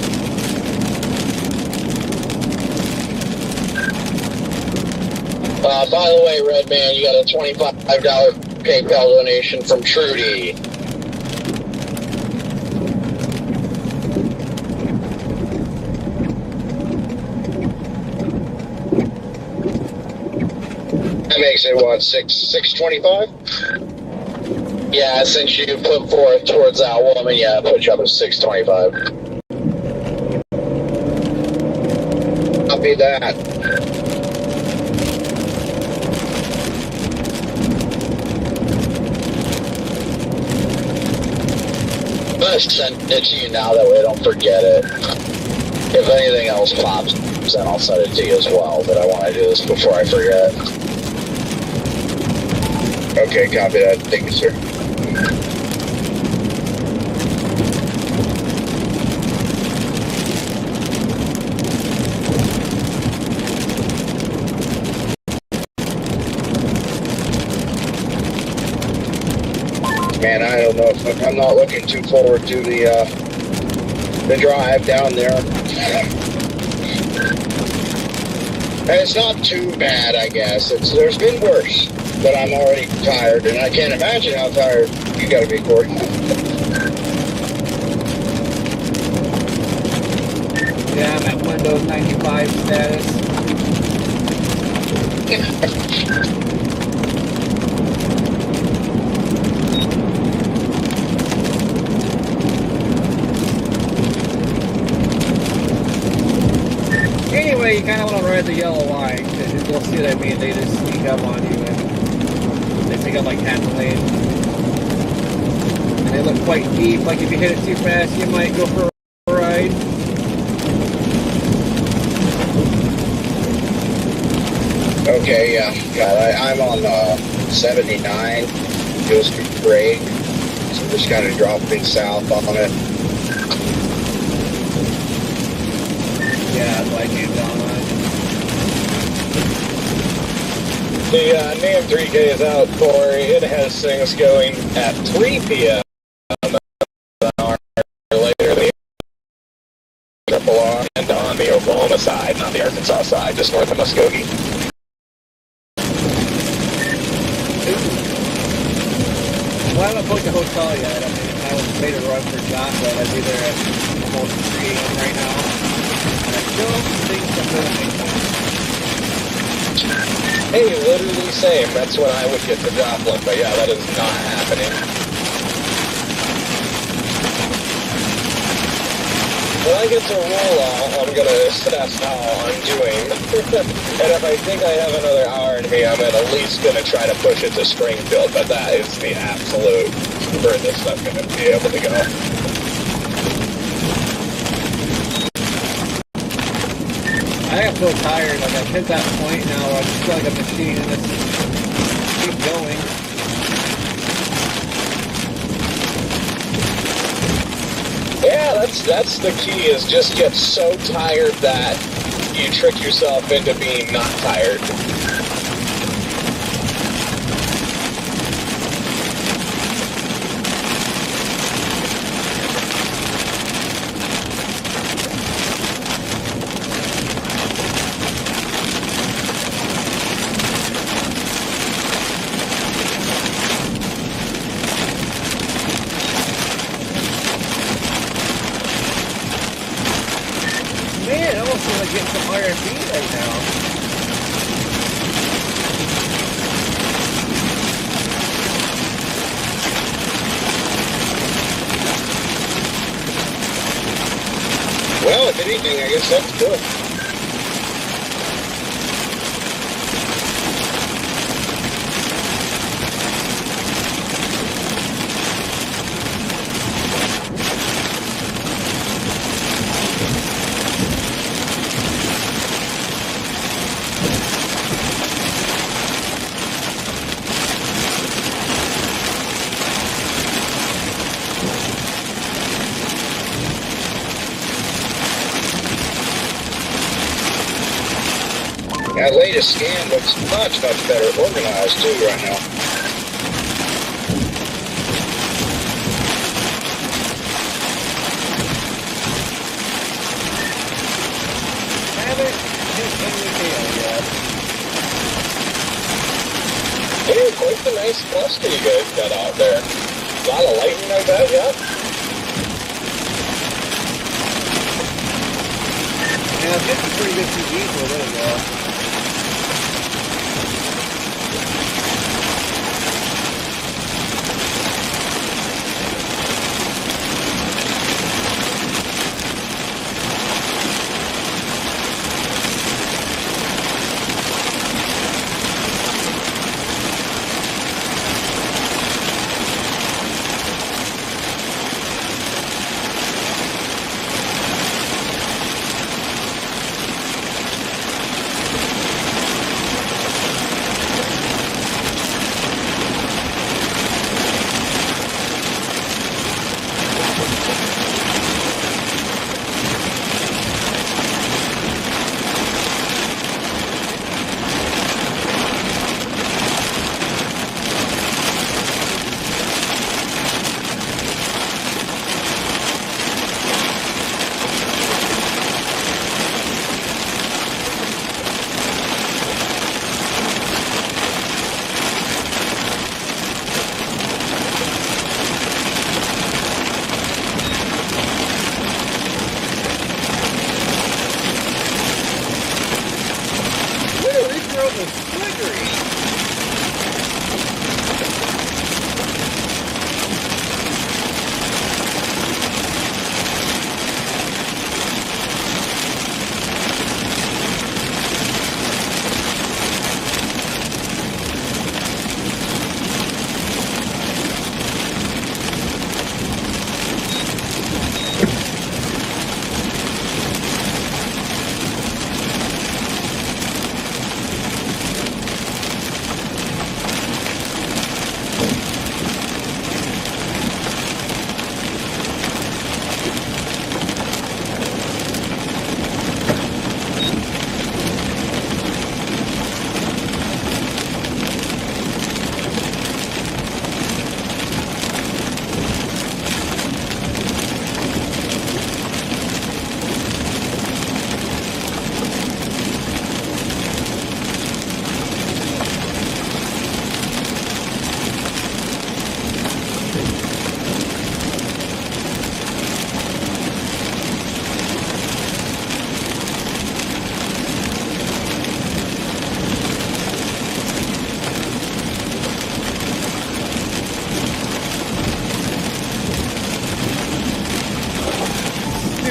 By the way, Red Man, you got a $25 PayPal donation from Trudy. That makes it what, $6.25? Yeah, since you put forth towards that woman, yeah, I put you up at $6.25. Copy that. I'm gonna send it to you now, that way I don't forget it. If anything else pops, then I'll send it to you as well, but I want to do this before I forget. Okay, copy that. Thank you, sir. Man, I don't know if I'm not looking too forward to the drive down there. And it's not too bad, I guess. There's been worse, but I'm already tired, and I can't imagine how tired you gotta be, Corey. Yeah, I'm at Windows 95 status. kind of want to ride the yellow line, because you'll see what I mean. They just sneak up on you, and they take up like half the lane. And they look quite deep, like if you hit it too fast, you might go for a ride. Okay, yeah. God, I'm on 79, Gills Creek Break, so just kind of dropping south on it. Yeah, like you down on. The NAM 3K is out, Corey. It has things going at 3 p.m. an hour later and on the Oklahoma side, not the Arkansas side, just north of Muskogee. Well, I haven't booked a hotel yet. I mean, I was made a run for Joshua. I'd be there at almost 3 a.m. right now. And I still think I'm going to make one. Hey, literally same. That's when I would get to Joplin, but yeah, that is not happening. When I get to roll-off, I'm going to assess how I'm doing. And if I think I have another hour in me, I'm at least going to try to push it to Springfield, but that is the absolute furthest I'm going to be able to go. I am so tired. Like, I've hit that point now where I just feel like a machine and just keep going. Yeah, that's the key, is just get so tired that you trick yourself into being not tired. Man, I almost want to get some R&B right now. Well, if anything, I guess that's good. That latest scan looks much, much better organized too right now. I haven't hit any tail yet. Hey, quite the nice cluster you guys got out there. A lot of lightning, I bet, yeah? Yeah, I'm getting pretty good TV for a little while.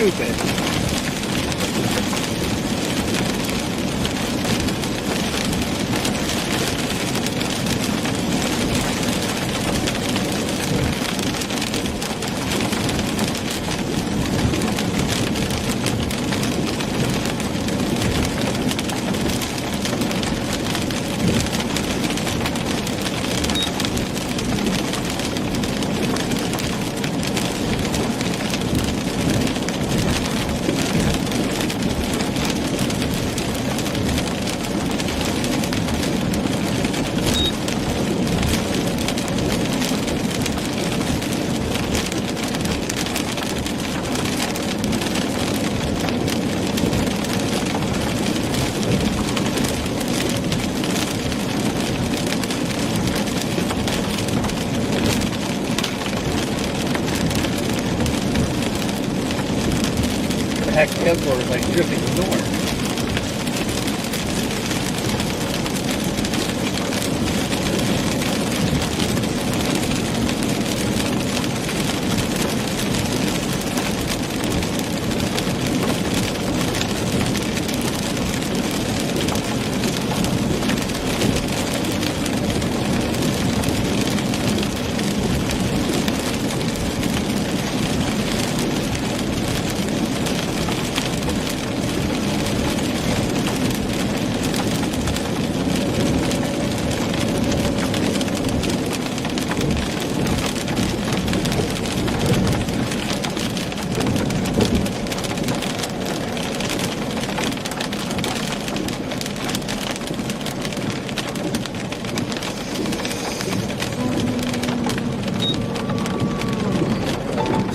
stupid. Heck, Kevlar is like drifting north.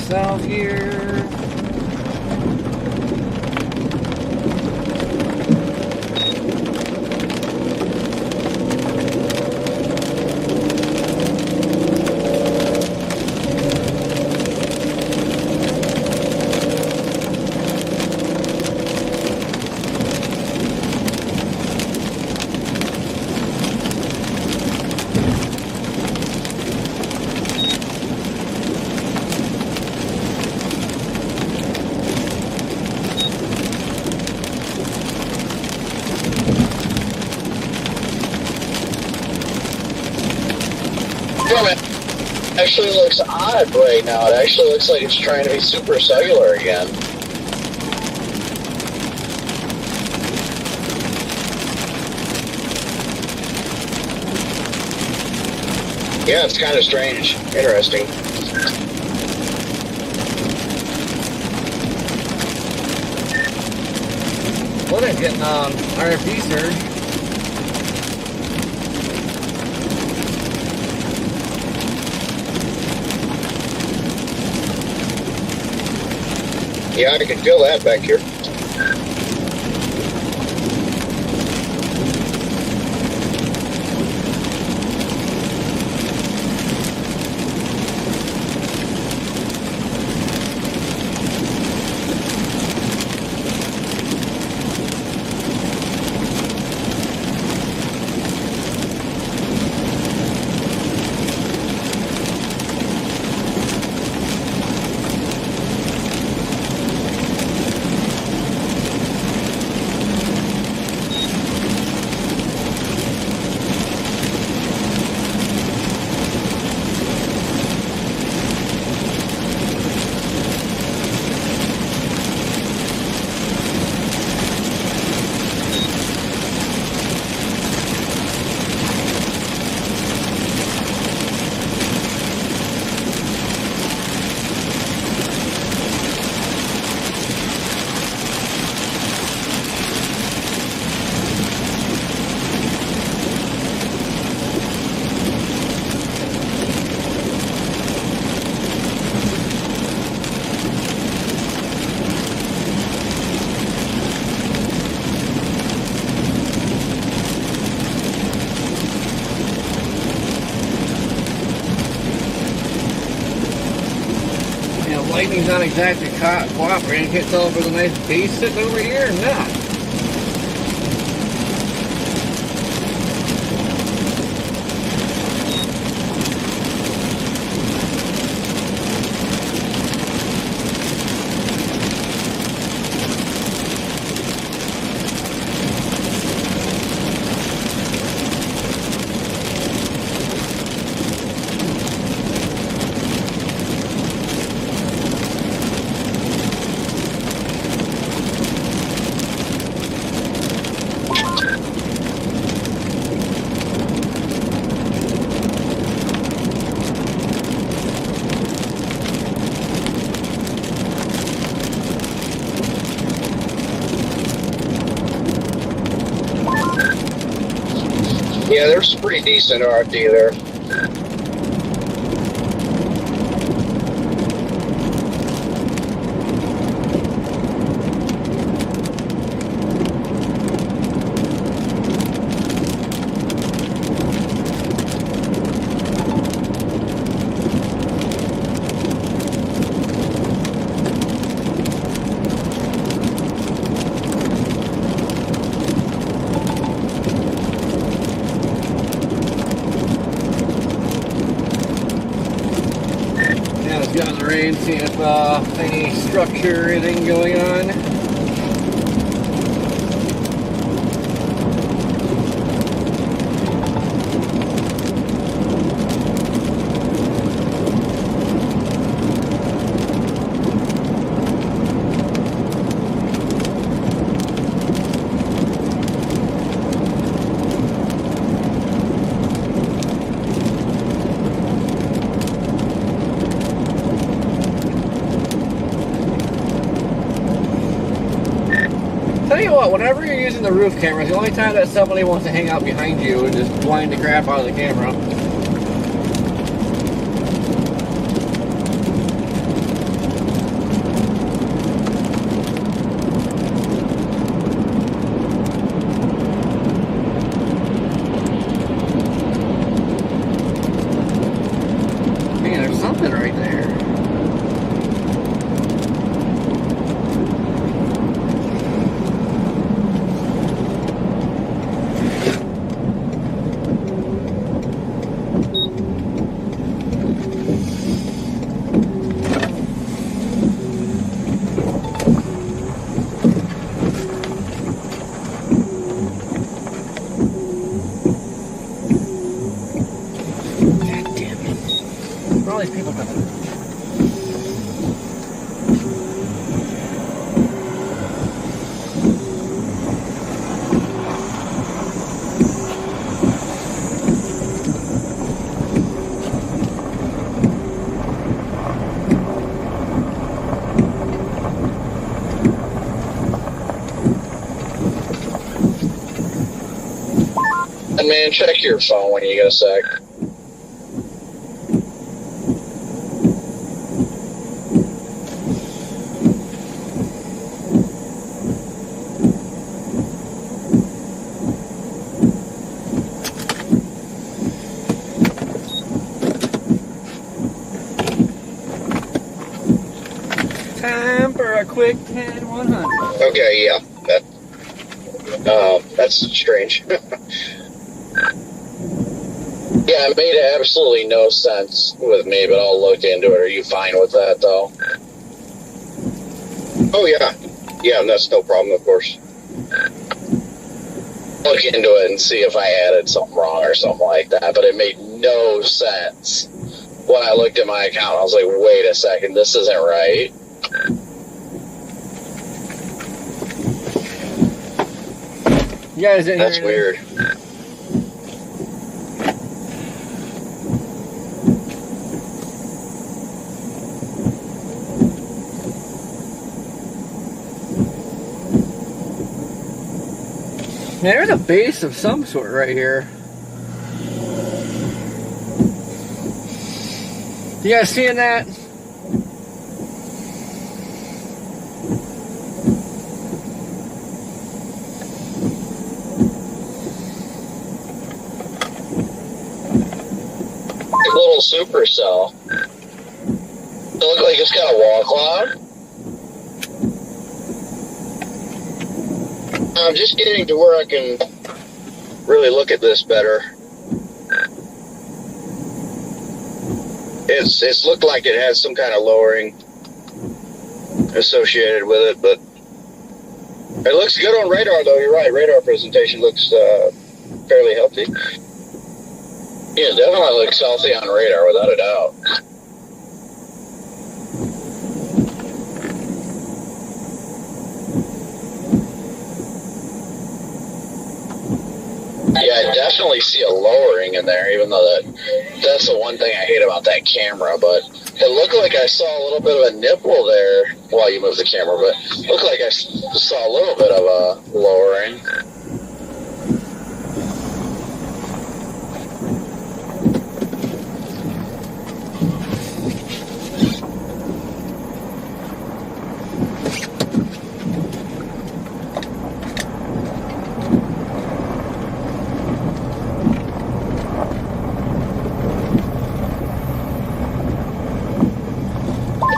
South here. Actually looks odd right now. It actually looks like it's trying to be super cellular again. Yeah, it's kind of strange. Interesting. What is getting on RFD surge? Yeah, I can feel that back here. Lightning's not exactly cooperating. Can't tell if there's a nice base sitting over here or not. Yeah, there's some pretty decent RFD there. Get on the range, see if any structure or anything going on. Tell you what, whenever you're using the roof cameras, the only time that somebody wants to hang out behind you and just blind the crap out of the camera. Man, there's something right there. Where are all these people coming? And man, check your phone when you get a sec. Time for a quick 10-100. Okay, yeah. That's strange. Yeah, it made absolutely no sense with me, but I'll look into it. Are you fine with that, though? Oh, yeah. Yeah, and that's no problem, of course. Look into it and see if I added something wrong or something like that, but it made no sense. When I looked at my account, I was like, wait a second, this isn't right. You guys didn't That's hear weird. Man, there's a base of some sort right here. You guys seeing that? Little supercell. It look like it's got a wall cloud. I'm just getting to where I can really look at this better. It's looked like it has some kind of lowering associated with it, but it looks good on radar, though. You're right. Radar presentation looks fairly healthy. Yeah, it definitely looks healthy on radar, without a doubt. Yeah, I definitely see a lowering in there, even though that's the one thing I hate about that camera, but it looked like I saw a little bit of a nipple there while you moved the camera, but it looked like I saw a little bit of a lowering.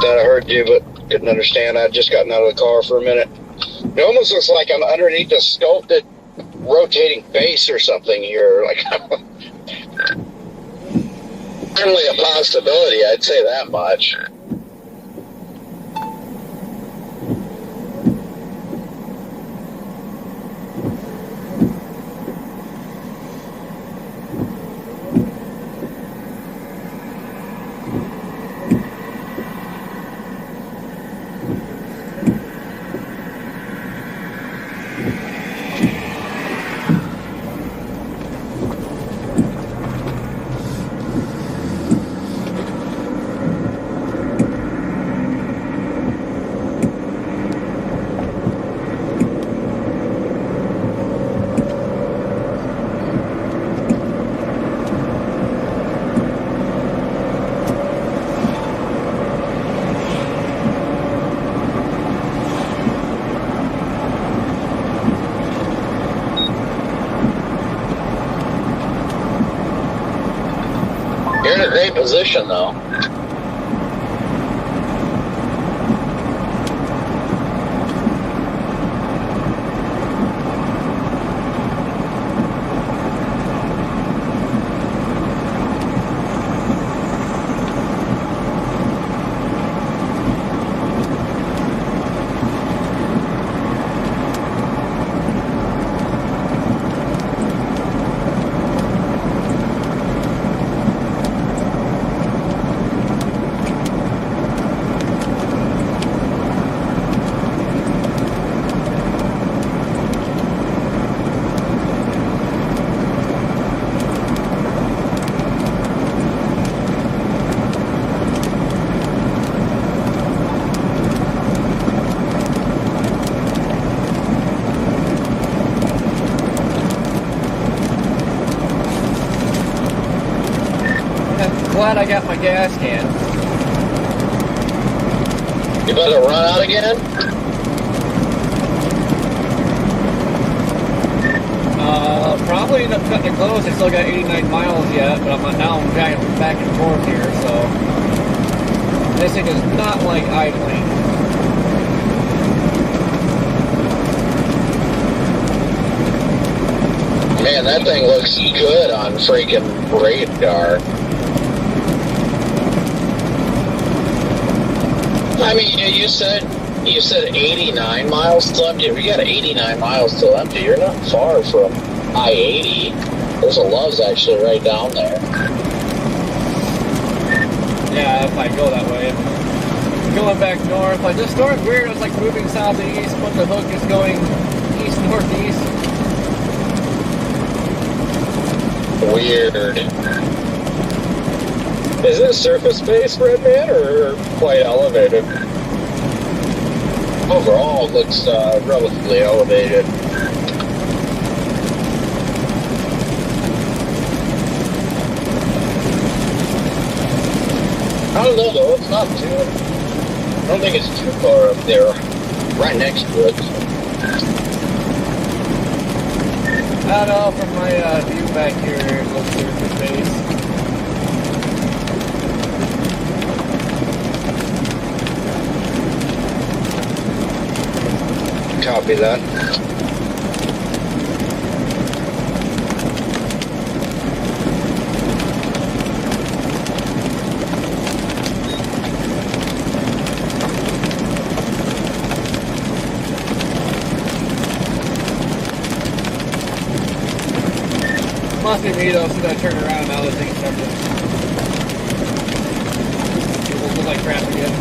that. I heard you, but couldn't understand. I'd just gotten out of the car for a minute. It almost looks like I'm underneath a sculpted rotating base or something here. Like, Certainly a possibility, I'd say that much. You're in a great position, though. Glad I got my gas can. You better run out again? Probably end up cutting it close. I still got 89 miles yet, but now I'm driving back and forth here, so this thing is not like idling. Man, that thing looks good on freaking radar. I mean, you said 89 miles till empty. If you got 89 miles till empty, you're not far from I-80. There's a Love's actually right down there. Yeah, if I go that way. Going back north, like this storm's weird. It's like moving south to east, but the hook is going east northeast. Weird. Is it surface-based, Redman, or quite elevated? Overall, it looks relatively elevated. I don't know though. It's not too. I don't think it's too far up there. Right next to it. I don't know, from my view back here, it looks surface based. copy that. Must be me though, since I turned around now, the thing started to look like crap again.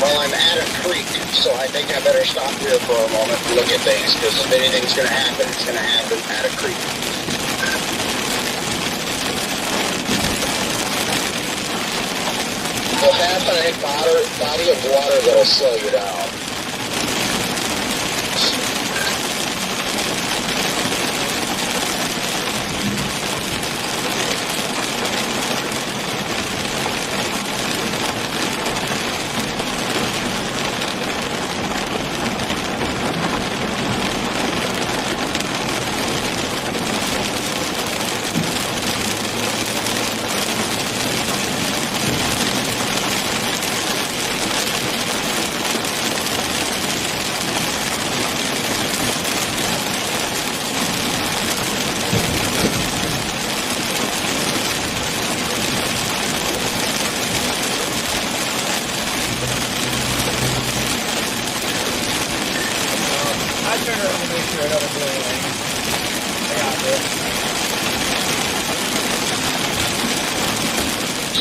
Well, I'm at a creek, so I think I better stop here for a moment and look at things, because if anything's going to happen, it's going to happen at a creek. You'll have a body of water that'll slow you down.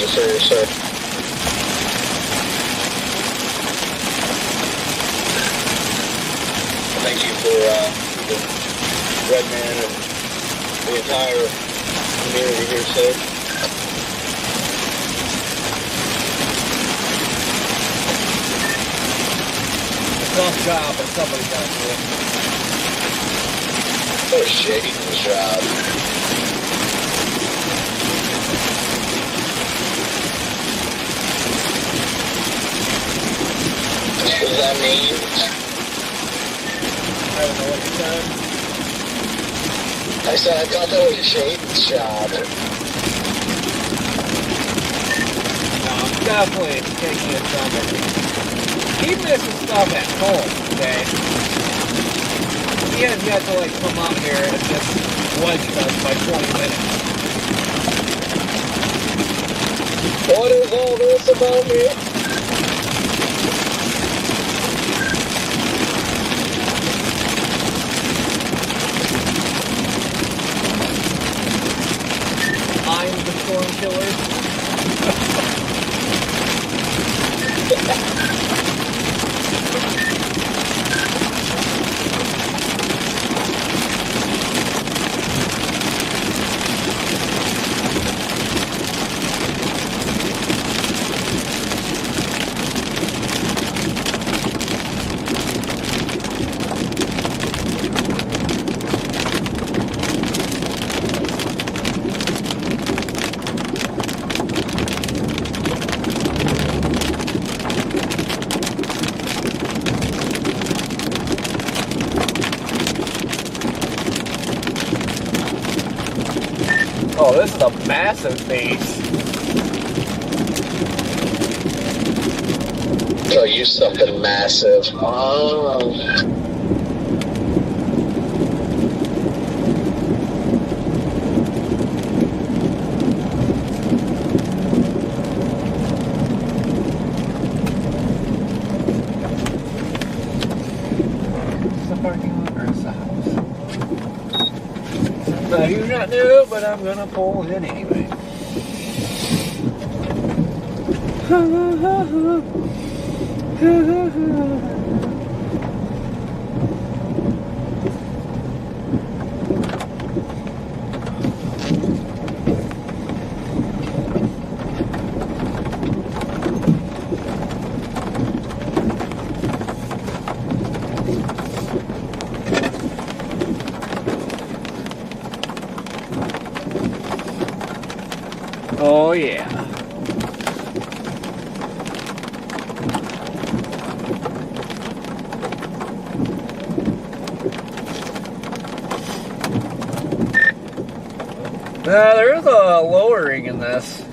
Sir, sir. Thank you for the Redman and the entire community here safe. Tough job, but somebody got to do it. What a shady job. What does that mean? I don't know what you said. I said I thought that was Shaden's job. No, I'm definitely taking it from it. He misses stuff at home, okay? He has yet to, like, come out here and just wedge us by 20 minutes. What is all this about me? I'm the storm killer. Oh, this is a massive base. Tell you something massive. Oh. Is the parking lot or is the house? No, you're not new, but I'm gonna pull in anyway. Oh yeah. There is a lowering in this.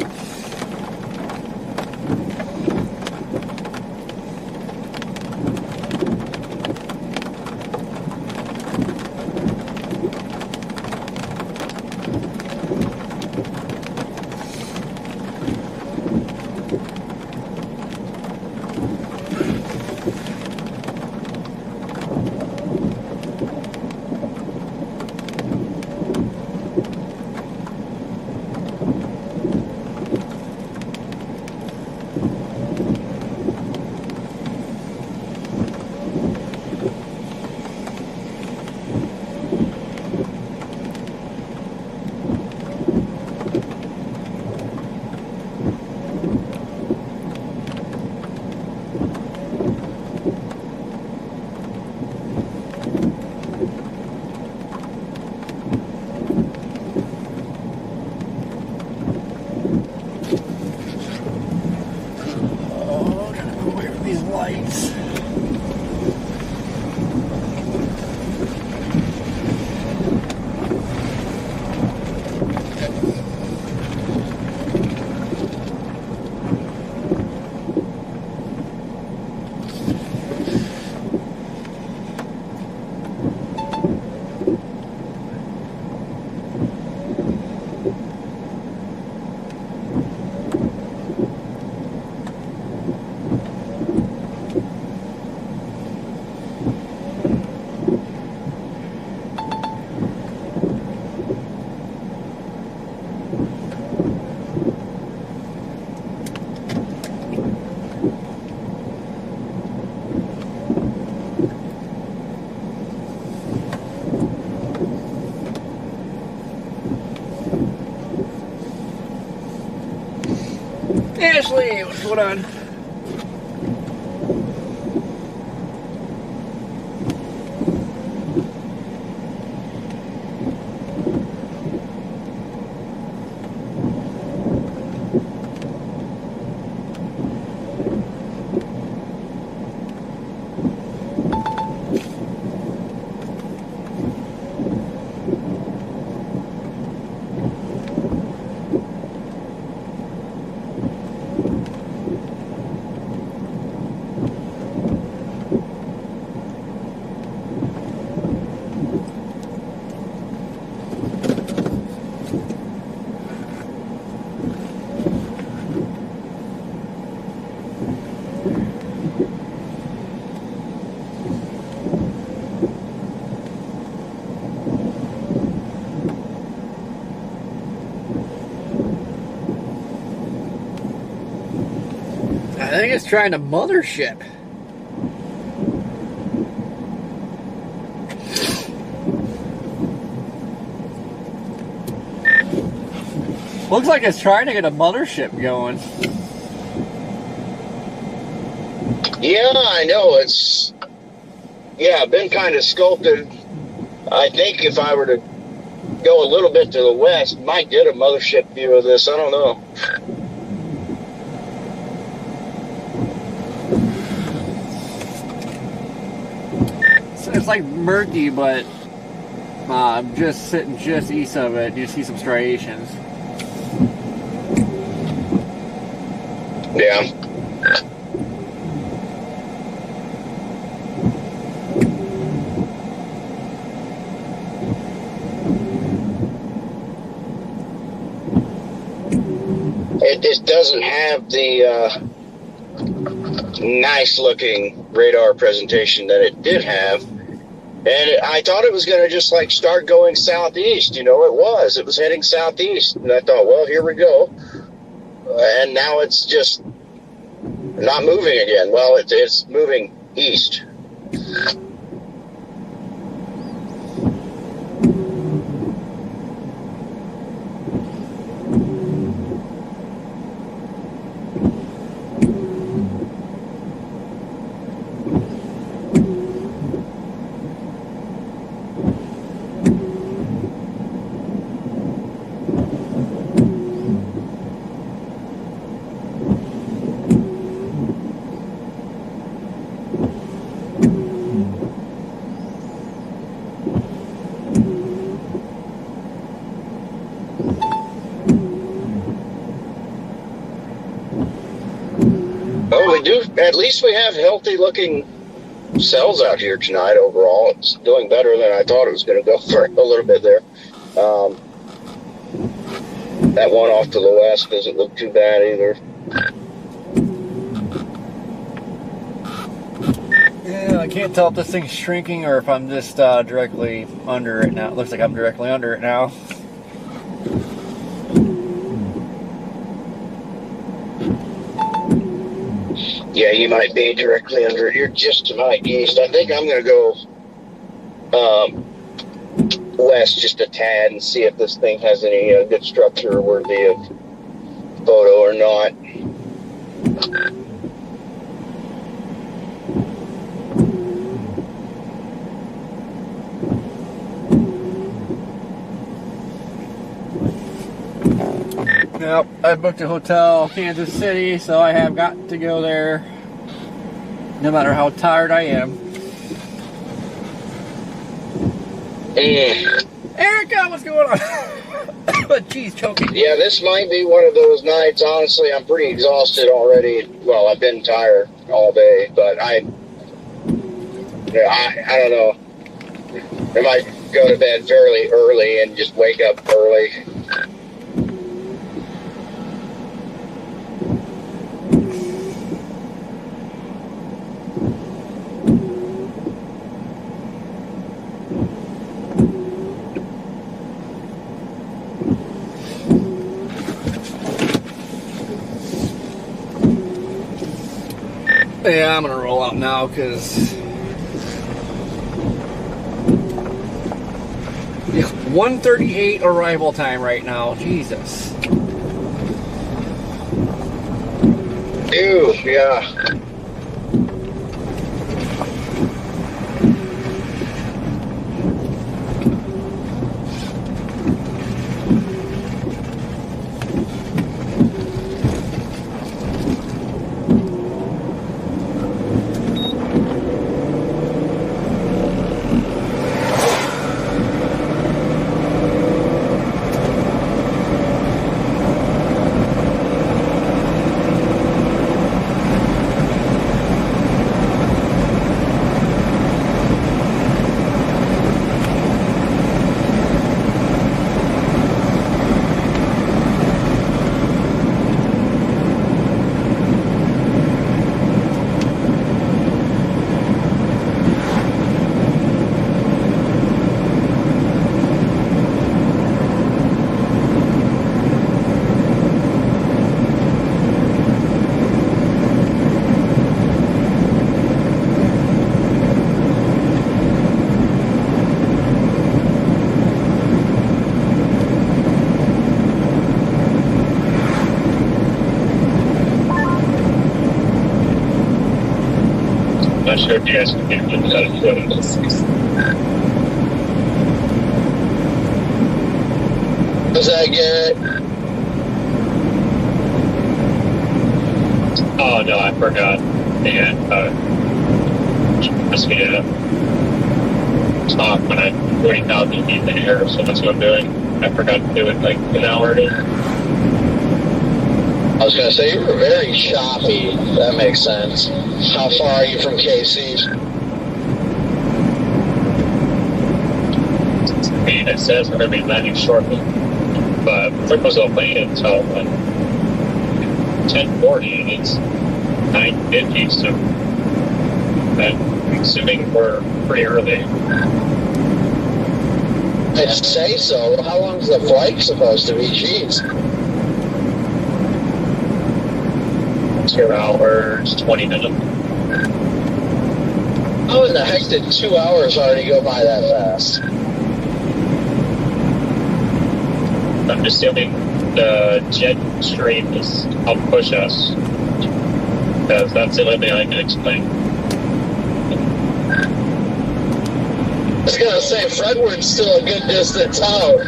Sweet, what's going on? I think it's trying to mothership. Looks like it's trying to get a mothership going. Yeah, I know. It's been kind of sculpted. I think if I were to go a little bit to the west, might get a mothership view of this. I don't know. It's like murky, but just sitting just east of it, you see some striations. Yeah. It just doesn't have the nice looking radar presentation that it did have. And I thought it was going to just like start going southeast. You know, it was heading southeast. And I thought, well, here we go. And now it's just not moving again. Well, it's moving east. At least we have healthy looking cells out here tonight overall. It's doing better than I thought it was going to go for a little bit there. That one off to the west doesn't look too bad either. Yeah, I can't tell if this thing's shrinking or if I'm just directly under it now. It looks like I'm directly under it now. Yeah, you might be directly under it. You're just to my east. I think I'm going to go west just a tad and see if this thing has any good structure worthy of photo or not. Yep, I booked a hotel, Kansas City, so I have got to go there, no matter how tired I am. Erica, what's going on? Jeez, choking. Yeah, this might be one of those nights. Honestly, I'm pretty exhausted already. Well, I've been tired all day, but I don't know. I might go to bed fairly early and just wake up early. Yeah, I'm gonna roll out now because 1:38 arrival time right now. Jesus. Ew, yeah. Not sure if you guys can get that equipment. Was that Garrett? Oh no, I forgot. And asked me to talk when I'm 40,000 feet in the air, so that's what I'm doing. I forgot to do it like an hour ago. I was going to say, you were very choppy. That makes sense. How far are you from KC? It says we're going to be landing shortly, but we're supposed to land until 10:40, and it's 9:50, so I'm assuming we're pretty early. I'd say so. How long is the flight supposed to be? Jeez. 2 hours, 20 minutes. How in the heck did 2 hours already go by that fast? I'm assuming the jet stream is help push us, because that's the only thing I can explain. I was going to say, Fredward's still a good distance out.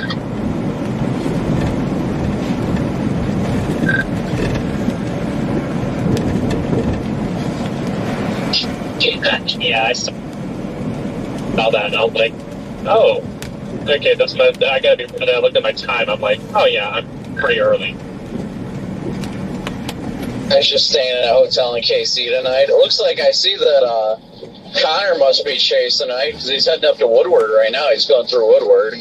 Yeah, I saw that, and I was like, oh, okay, that's my, I gotta be, and I looked at my time, I'm like, oh yeah, I'm pretty early. I was just staying at a hotel in KC tonight. It looks like I see that Connor must be chasing tonight because he's heading up to Woodward right now. He's going through Woodward.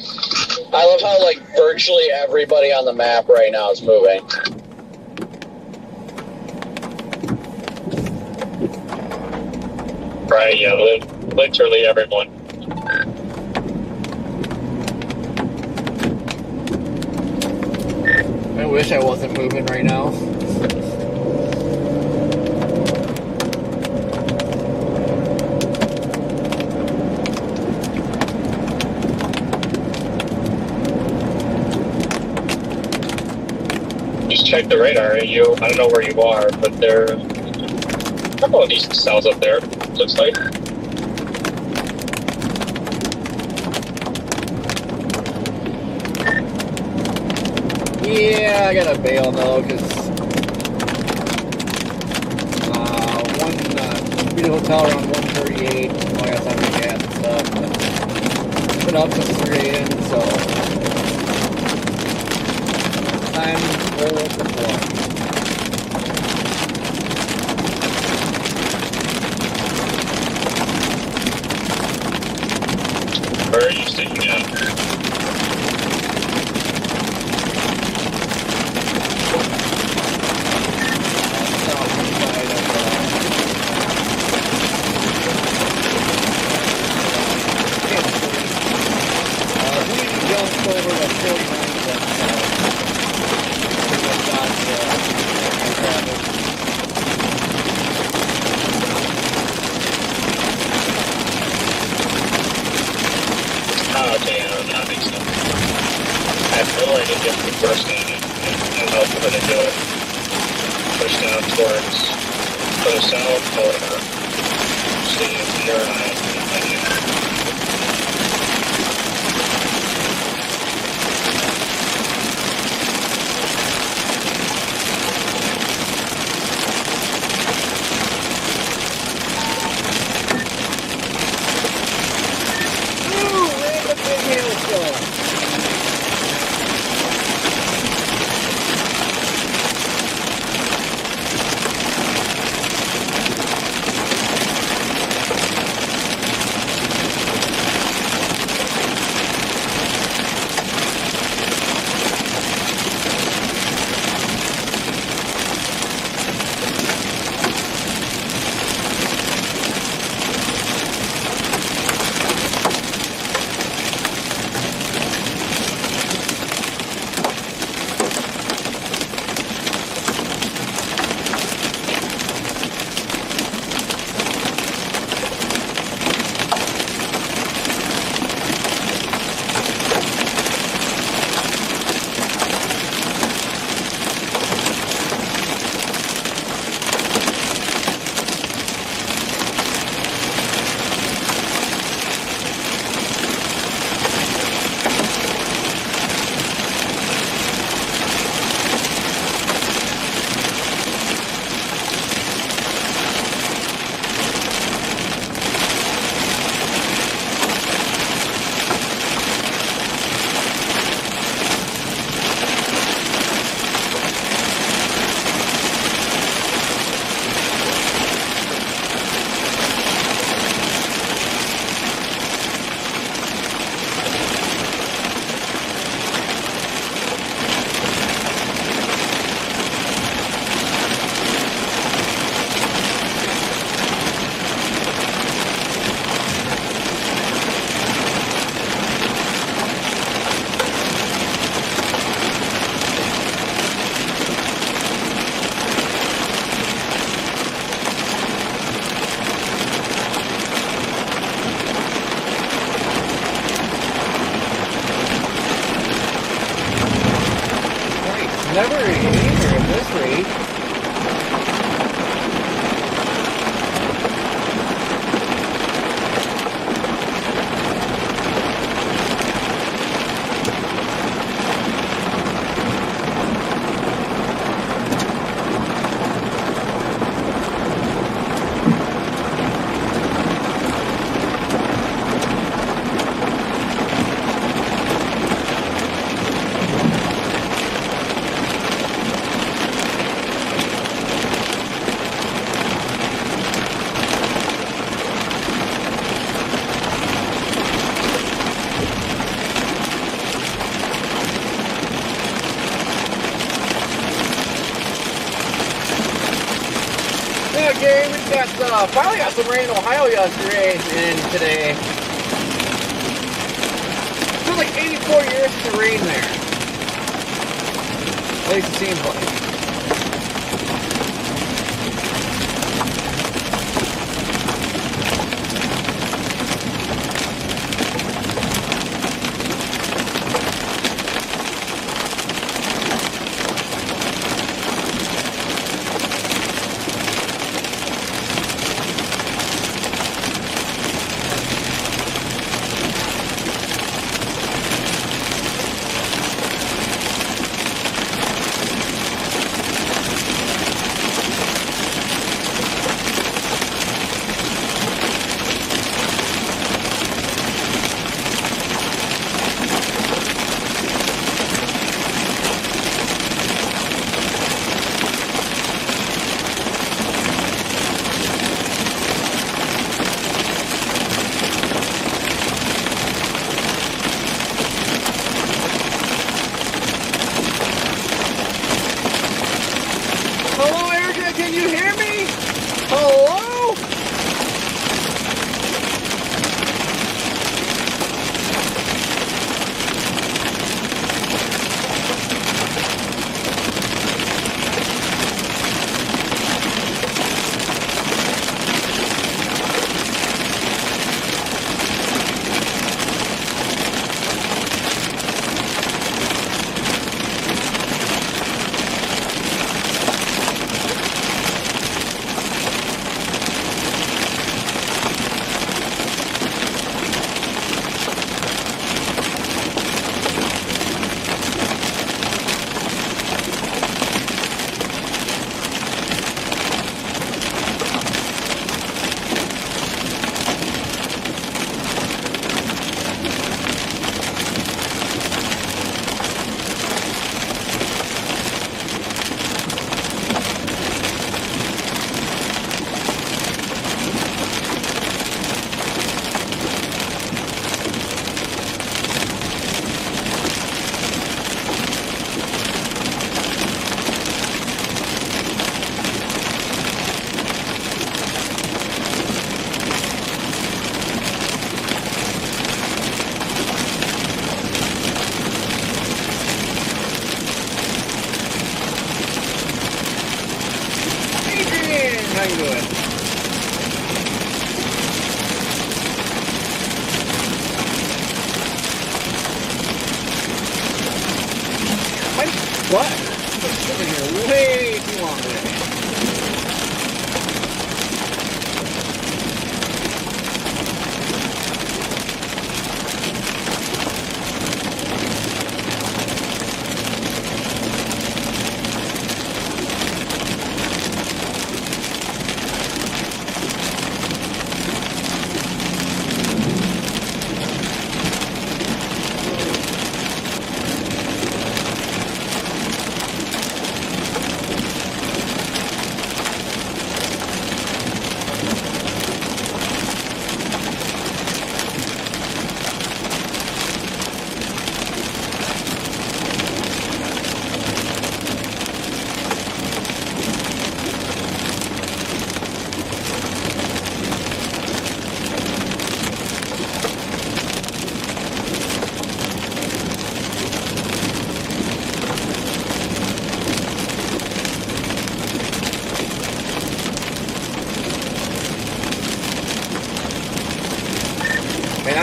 I love how, like, virtually everybody on the map right now is moving. Right, yeah, literally everyone. I wish I wasn't moving right now. Just check the radar. I don't know where you are, but there are a couple of decent cells up there, looks like. Yeah, I gotta bail though, because be the hotel around 1:38. Oh, I got time to gas and stuff. Been up since 3 a.m. So time to roll up the floor. Where are you sitting at? Oh, damn. Steve, you're on it. Ooh, random big hailstone. Never either at this rate. Yeah, Gary, we finally got some rain in Ohio yesterday and today. It's been like 84 years to rain there. At least it seems like.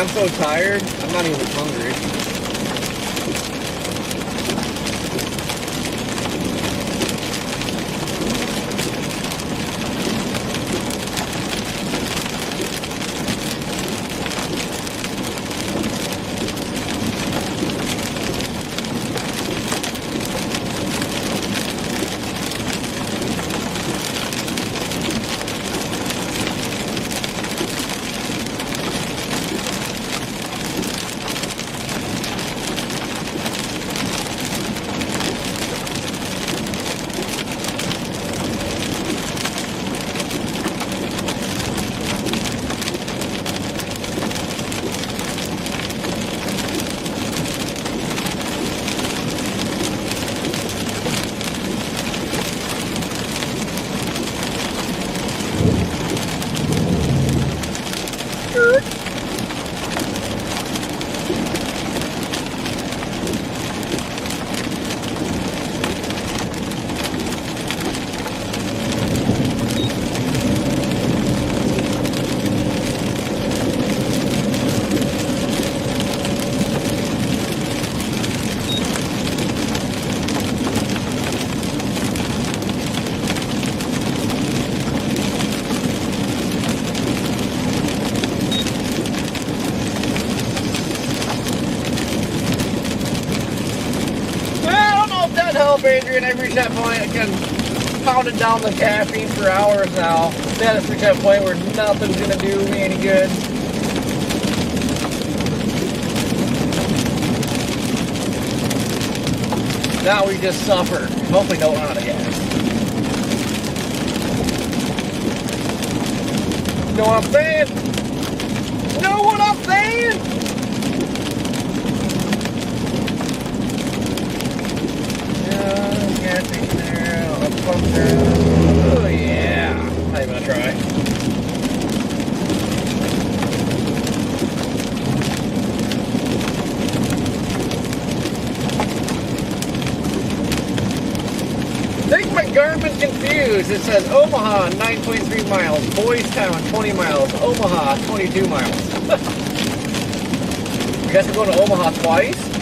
I'm so tired, I'm not even hungry. Adrian, I reached that point, I can pounded down the caffeine for hours now. Then it's reached that point where nothing's gonna do me any good. Now we just suffer. Hopefully don't run out of gas. Know what I'm saying? Know what I'm saying? Gas station there, a pump there. Oh yeah. I'm gonna try. I think my Garmin's confused. It says Omaha 9.3 miles, Boys Town 20 miles, Omaha 22 miles. You guys are going to Omaha twice?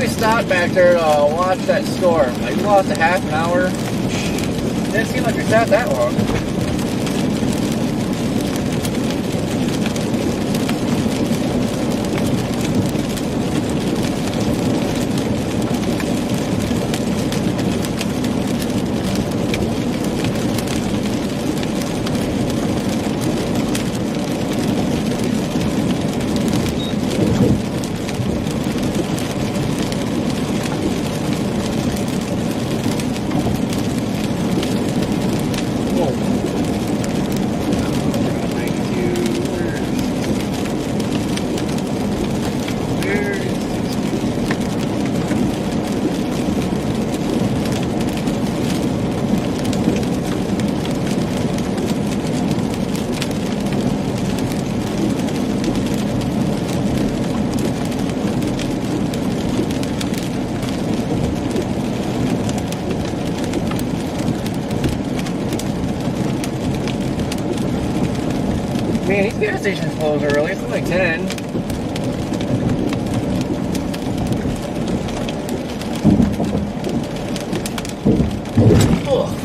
we stopped back there to watch that storm? Like, we lost a half an hour. Didn't seem like we sat that long. Man, these gas stations close early. It's only 10. Ugh.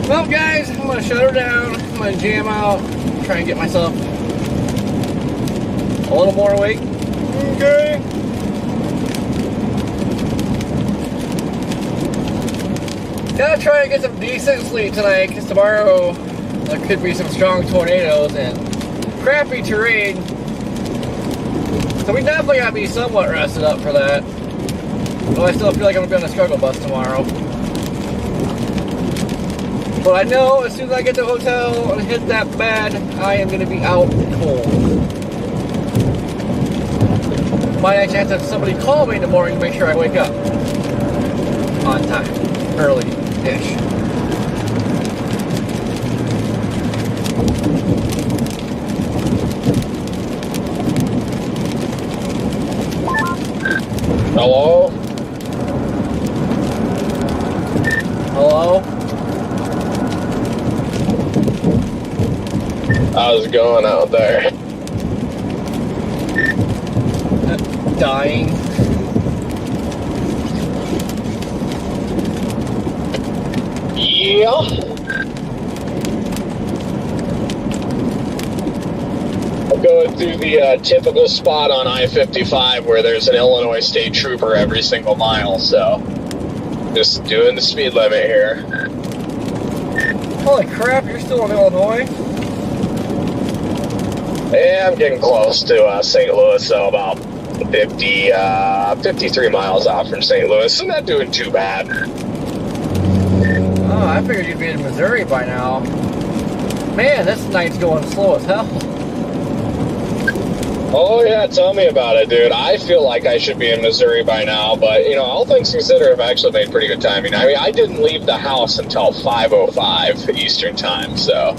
Well, guys, I'm going to shut her down. I'm going to jam out, try and get myself a little more awake. Okay. Gotta try and get some decent sleep tonight, because tomorrow there could be some strong tornadoes and crappy terrain. So we definitely gotta be somewhat rested up for that. But I still feel like I'm gonna be on the struggle bus tomorrow. But I know as soon as I get to the hotel and hit that bed, I am going to be out cold. Might actually have to have somebody call me in the morning to make sure I wake up. On time. Early-ish. Hello? Hello? How's it going out there? Dying. Yeah. I'm going through the typical spot on I-55 where there's an Illinois state trooper every single mile, so just doing the speed limit here. Holy crap, you're still in Illinois? Yeah, I'm getting close to St. Louis, so about 53 miles out from St. Louis, so not doing too bad. Oh, I figured you'd be in Missouri by now. Man, this night's going slow as hell. Oh yeah, tell me about it, dude. I feel like I should be in Missouri by now, but, you know, all things considered, I've actually made pretty good timing. I mean, I didn't leave the house until 5:05 Eastern time, so,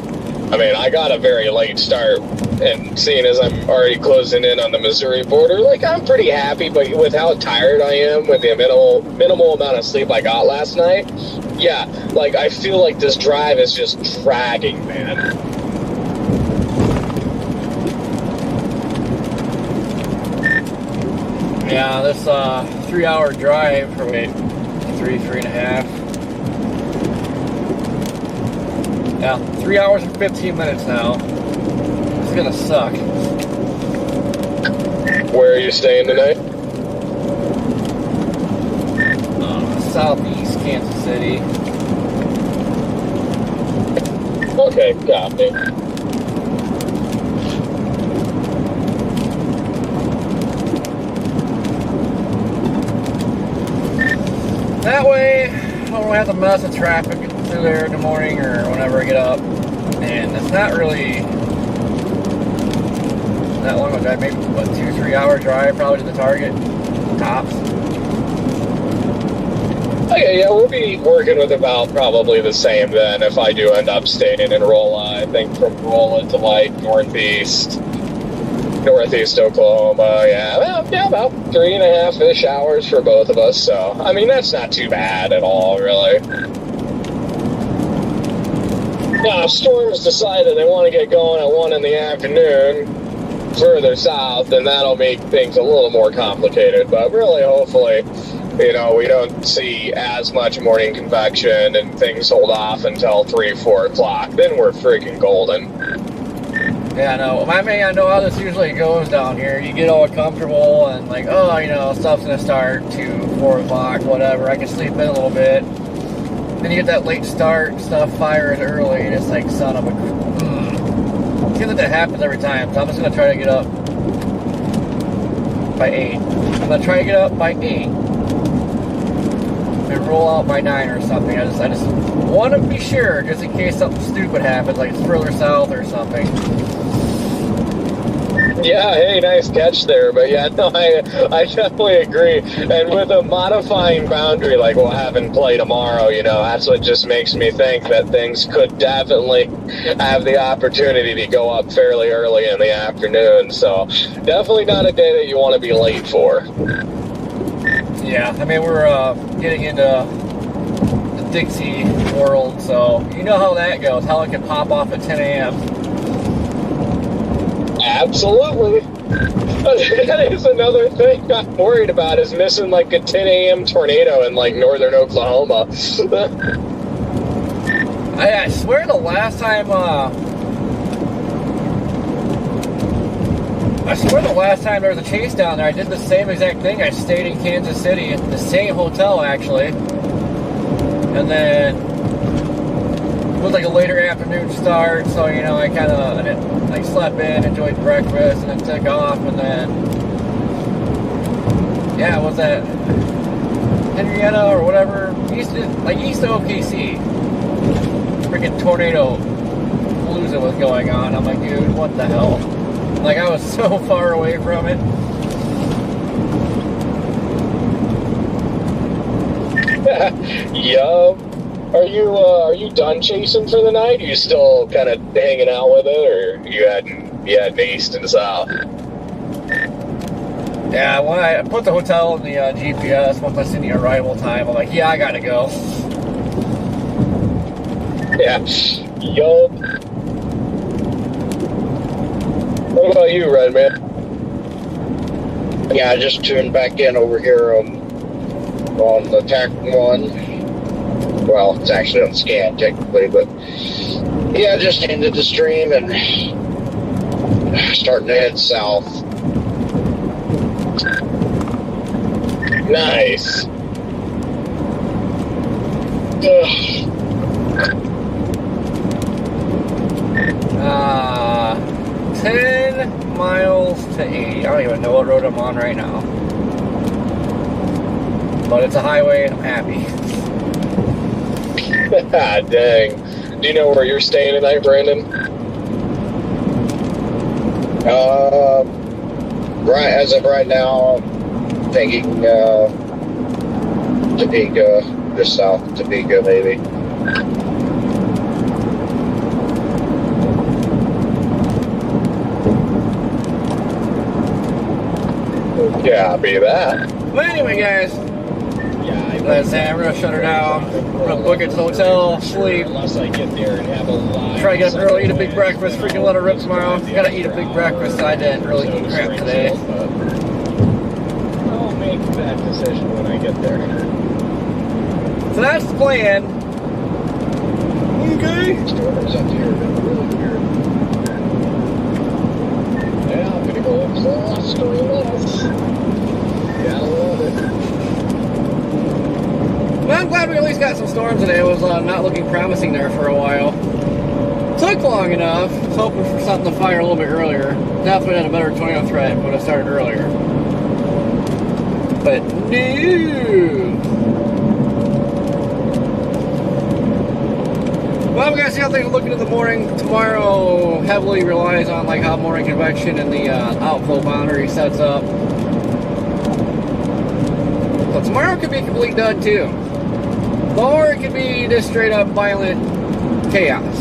I mean, I got a very late start, and seeing as I'm already closing in on the Missouri border, like, I'm pretty happy, but with how tired I am, with the minimal amount of sleep I got last night, yeah, like, I feel like this drive is just dragging, man. Yeah, this 3-hour drive, or wait, three and a half. Yeah, 3 hours and 15 minutes now. It's gonna suck. Where are you staying tonight? Southeast Kansas City. Okay, copy. That way, I don't have to mess with traffic through there in the morning or whenever I get up. And it's not really that long of a drive, maybe what, 2-3 hour drive probably to the Target, tops. Okay, yeah, we'll be working with about probably the same then if I do end up staying in Rolla. I think from Rolla to like northeast Oklahoma, yeah, about 3.5-ish hours for both of us. So, I mean, that's not too bad at all, really. Now, if storms decide that they want to get going at 1 in the afternoon further south, then that'll make things a little more complicated. But really, hopefully, you know, we don't see as much morning convection and things hold off until 3-4 o'clock. Then we're freaking golden. Yeah, no. I mean, I know how this usually goes down here. You get all comfortable and like, oh, you know, stuff's gonna start 2-4 o'clock, whatever. I can sleep in a little bit. Then you get that late start, stuff fires early, and it's like, son of a... It seems like that happens every time, so I'm just gonna try to get up by 8. I'm gonna try to get up by 8 and roll out by 9 or something. I just want to be sure, just in case something stupid happens, like it's further south or something. Yeah, hey, nice catch there. But yeah, no, I definitely agree. And with a modifying boundary like we'll have in play tomorrow, you know, that's what just makes me think that things could definitely have the opportunity to go up fairly early in the afternoon. So definitely not a day that you want to be late for. Yeah, I mean, we're getting into the Dixie world, so you know how that goes, how it can pop off at 10 a.m. Absolutely. That is another thing I'm worried about, is missing like a 10 a.m. tornado in like northern Oklahoma. I swear the last time there was a chase down there, I did the same exact thing. I stayed in Kansas City at the same hotel, actually. And then it was like a later afternoon start, so, you know, I kind of like slept in, enjoyed breakfast, and then took off. And then, yeah, was that Henrietta or whatever? East of OKC. Freaking tornado palooza was going on. I'm like, dude, what the hell? Like, I was so far away from it. Yup. Are you done chasing for the night? Are you still kind of hanging out with it, or you heading east and south? Yeah, when I put the hotel in the GPS, once I see the arrival time, I'm like, yeah, I gotta go. Yeah. Yup. What about you, Redman? Yeah, I just tuned back in over here on the TAC 1. Well, it's actually on scan technically, but yeah, I just ended the stream and starting to head south. Nice. 10 miles to 80. I don't even know what road I'm on right now. But it's a highway and I'm happy. Dang. Do you know where you're staying tonight, Brandon? Right as of right now, I'm thinking Topeka, just south of Topeka, maybe. Yeah, be that. But anyway, guys, let's say I'm gonna shut her down. I'm gonna book it to the hotel, sleep. Unless I get there and have a line. Try to get up early, eat a big breakfast, freaking let her rip tomorrow. Gotta eat a big breakfast. I didn't really eat crap today. I'll make that decision when I get there. So that's the plan. Okay. Storms up here have been really weird. Yeah, I'm gonna go across Northwest. Yeah, I love it. Well, I'm glad we at least got some storms today. It was not looking promising there for a while. Took long enough. I was hoping for something to fire a little bit earlier. Definitely had a better tornado threat, would have started earlier. But no. Well, we gotta see how things are looking in the morning. Tomorrow heavily relies on like how morning convection and the outflow boundary sets up. So tomorrow could be a complete dud too. Or it could be just straight up violent chaos.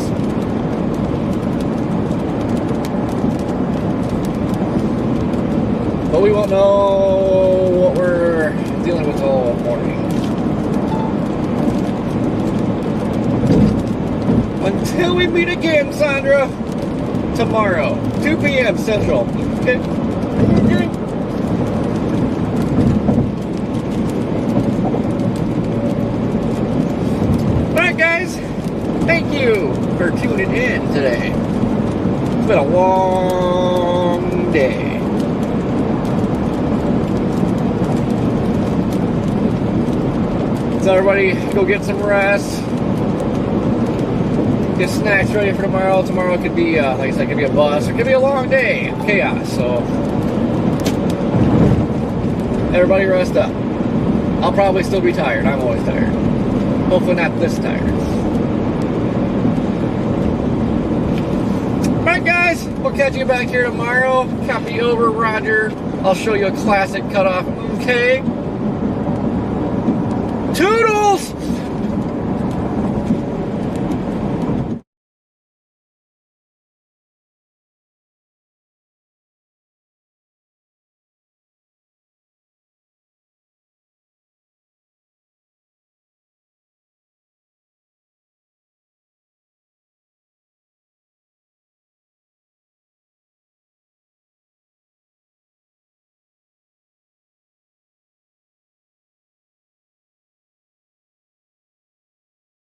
But we won't know what we're dealing with all morning. Until we meet again, Sandra, tomorrow, 2 p.m. Central. Okay? Okay. Alright, guys. Thank you for tuning in today. It's been a long day. So everybody go get some rest. Get snacks ready for tomorrow. Tomorrow could be, like I said, it could be a bus. It could be a long day of chaos. So everybody rest up. I'll probably still be tired. I'm always tired. Hopefully not this tired. Alright guys, we'll catch you back here tomorrow. Copy over, Roger. I'll show you a classic cutoff. Okay. Toodles!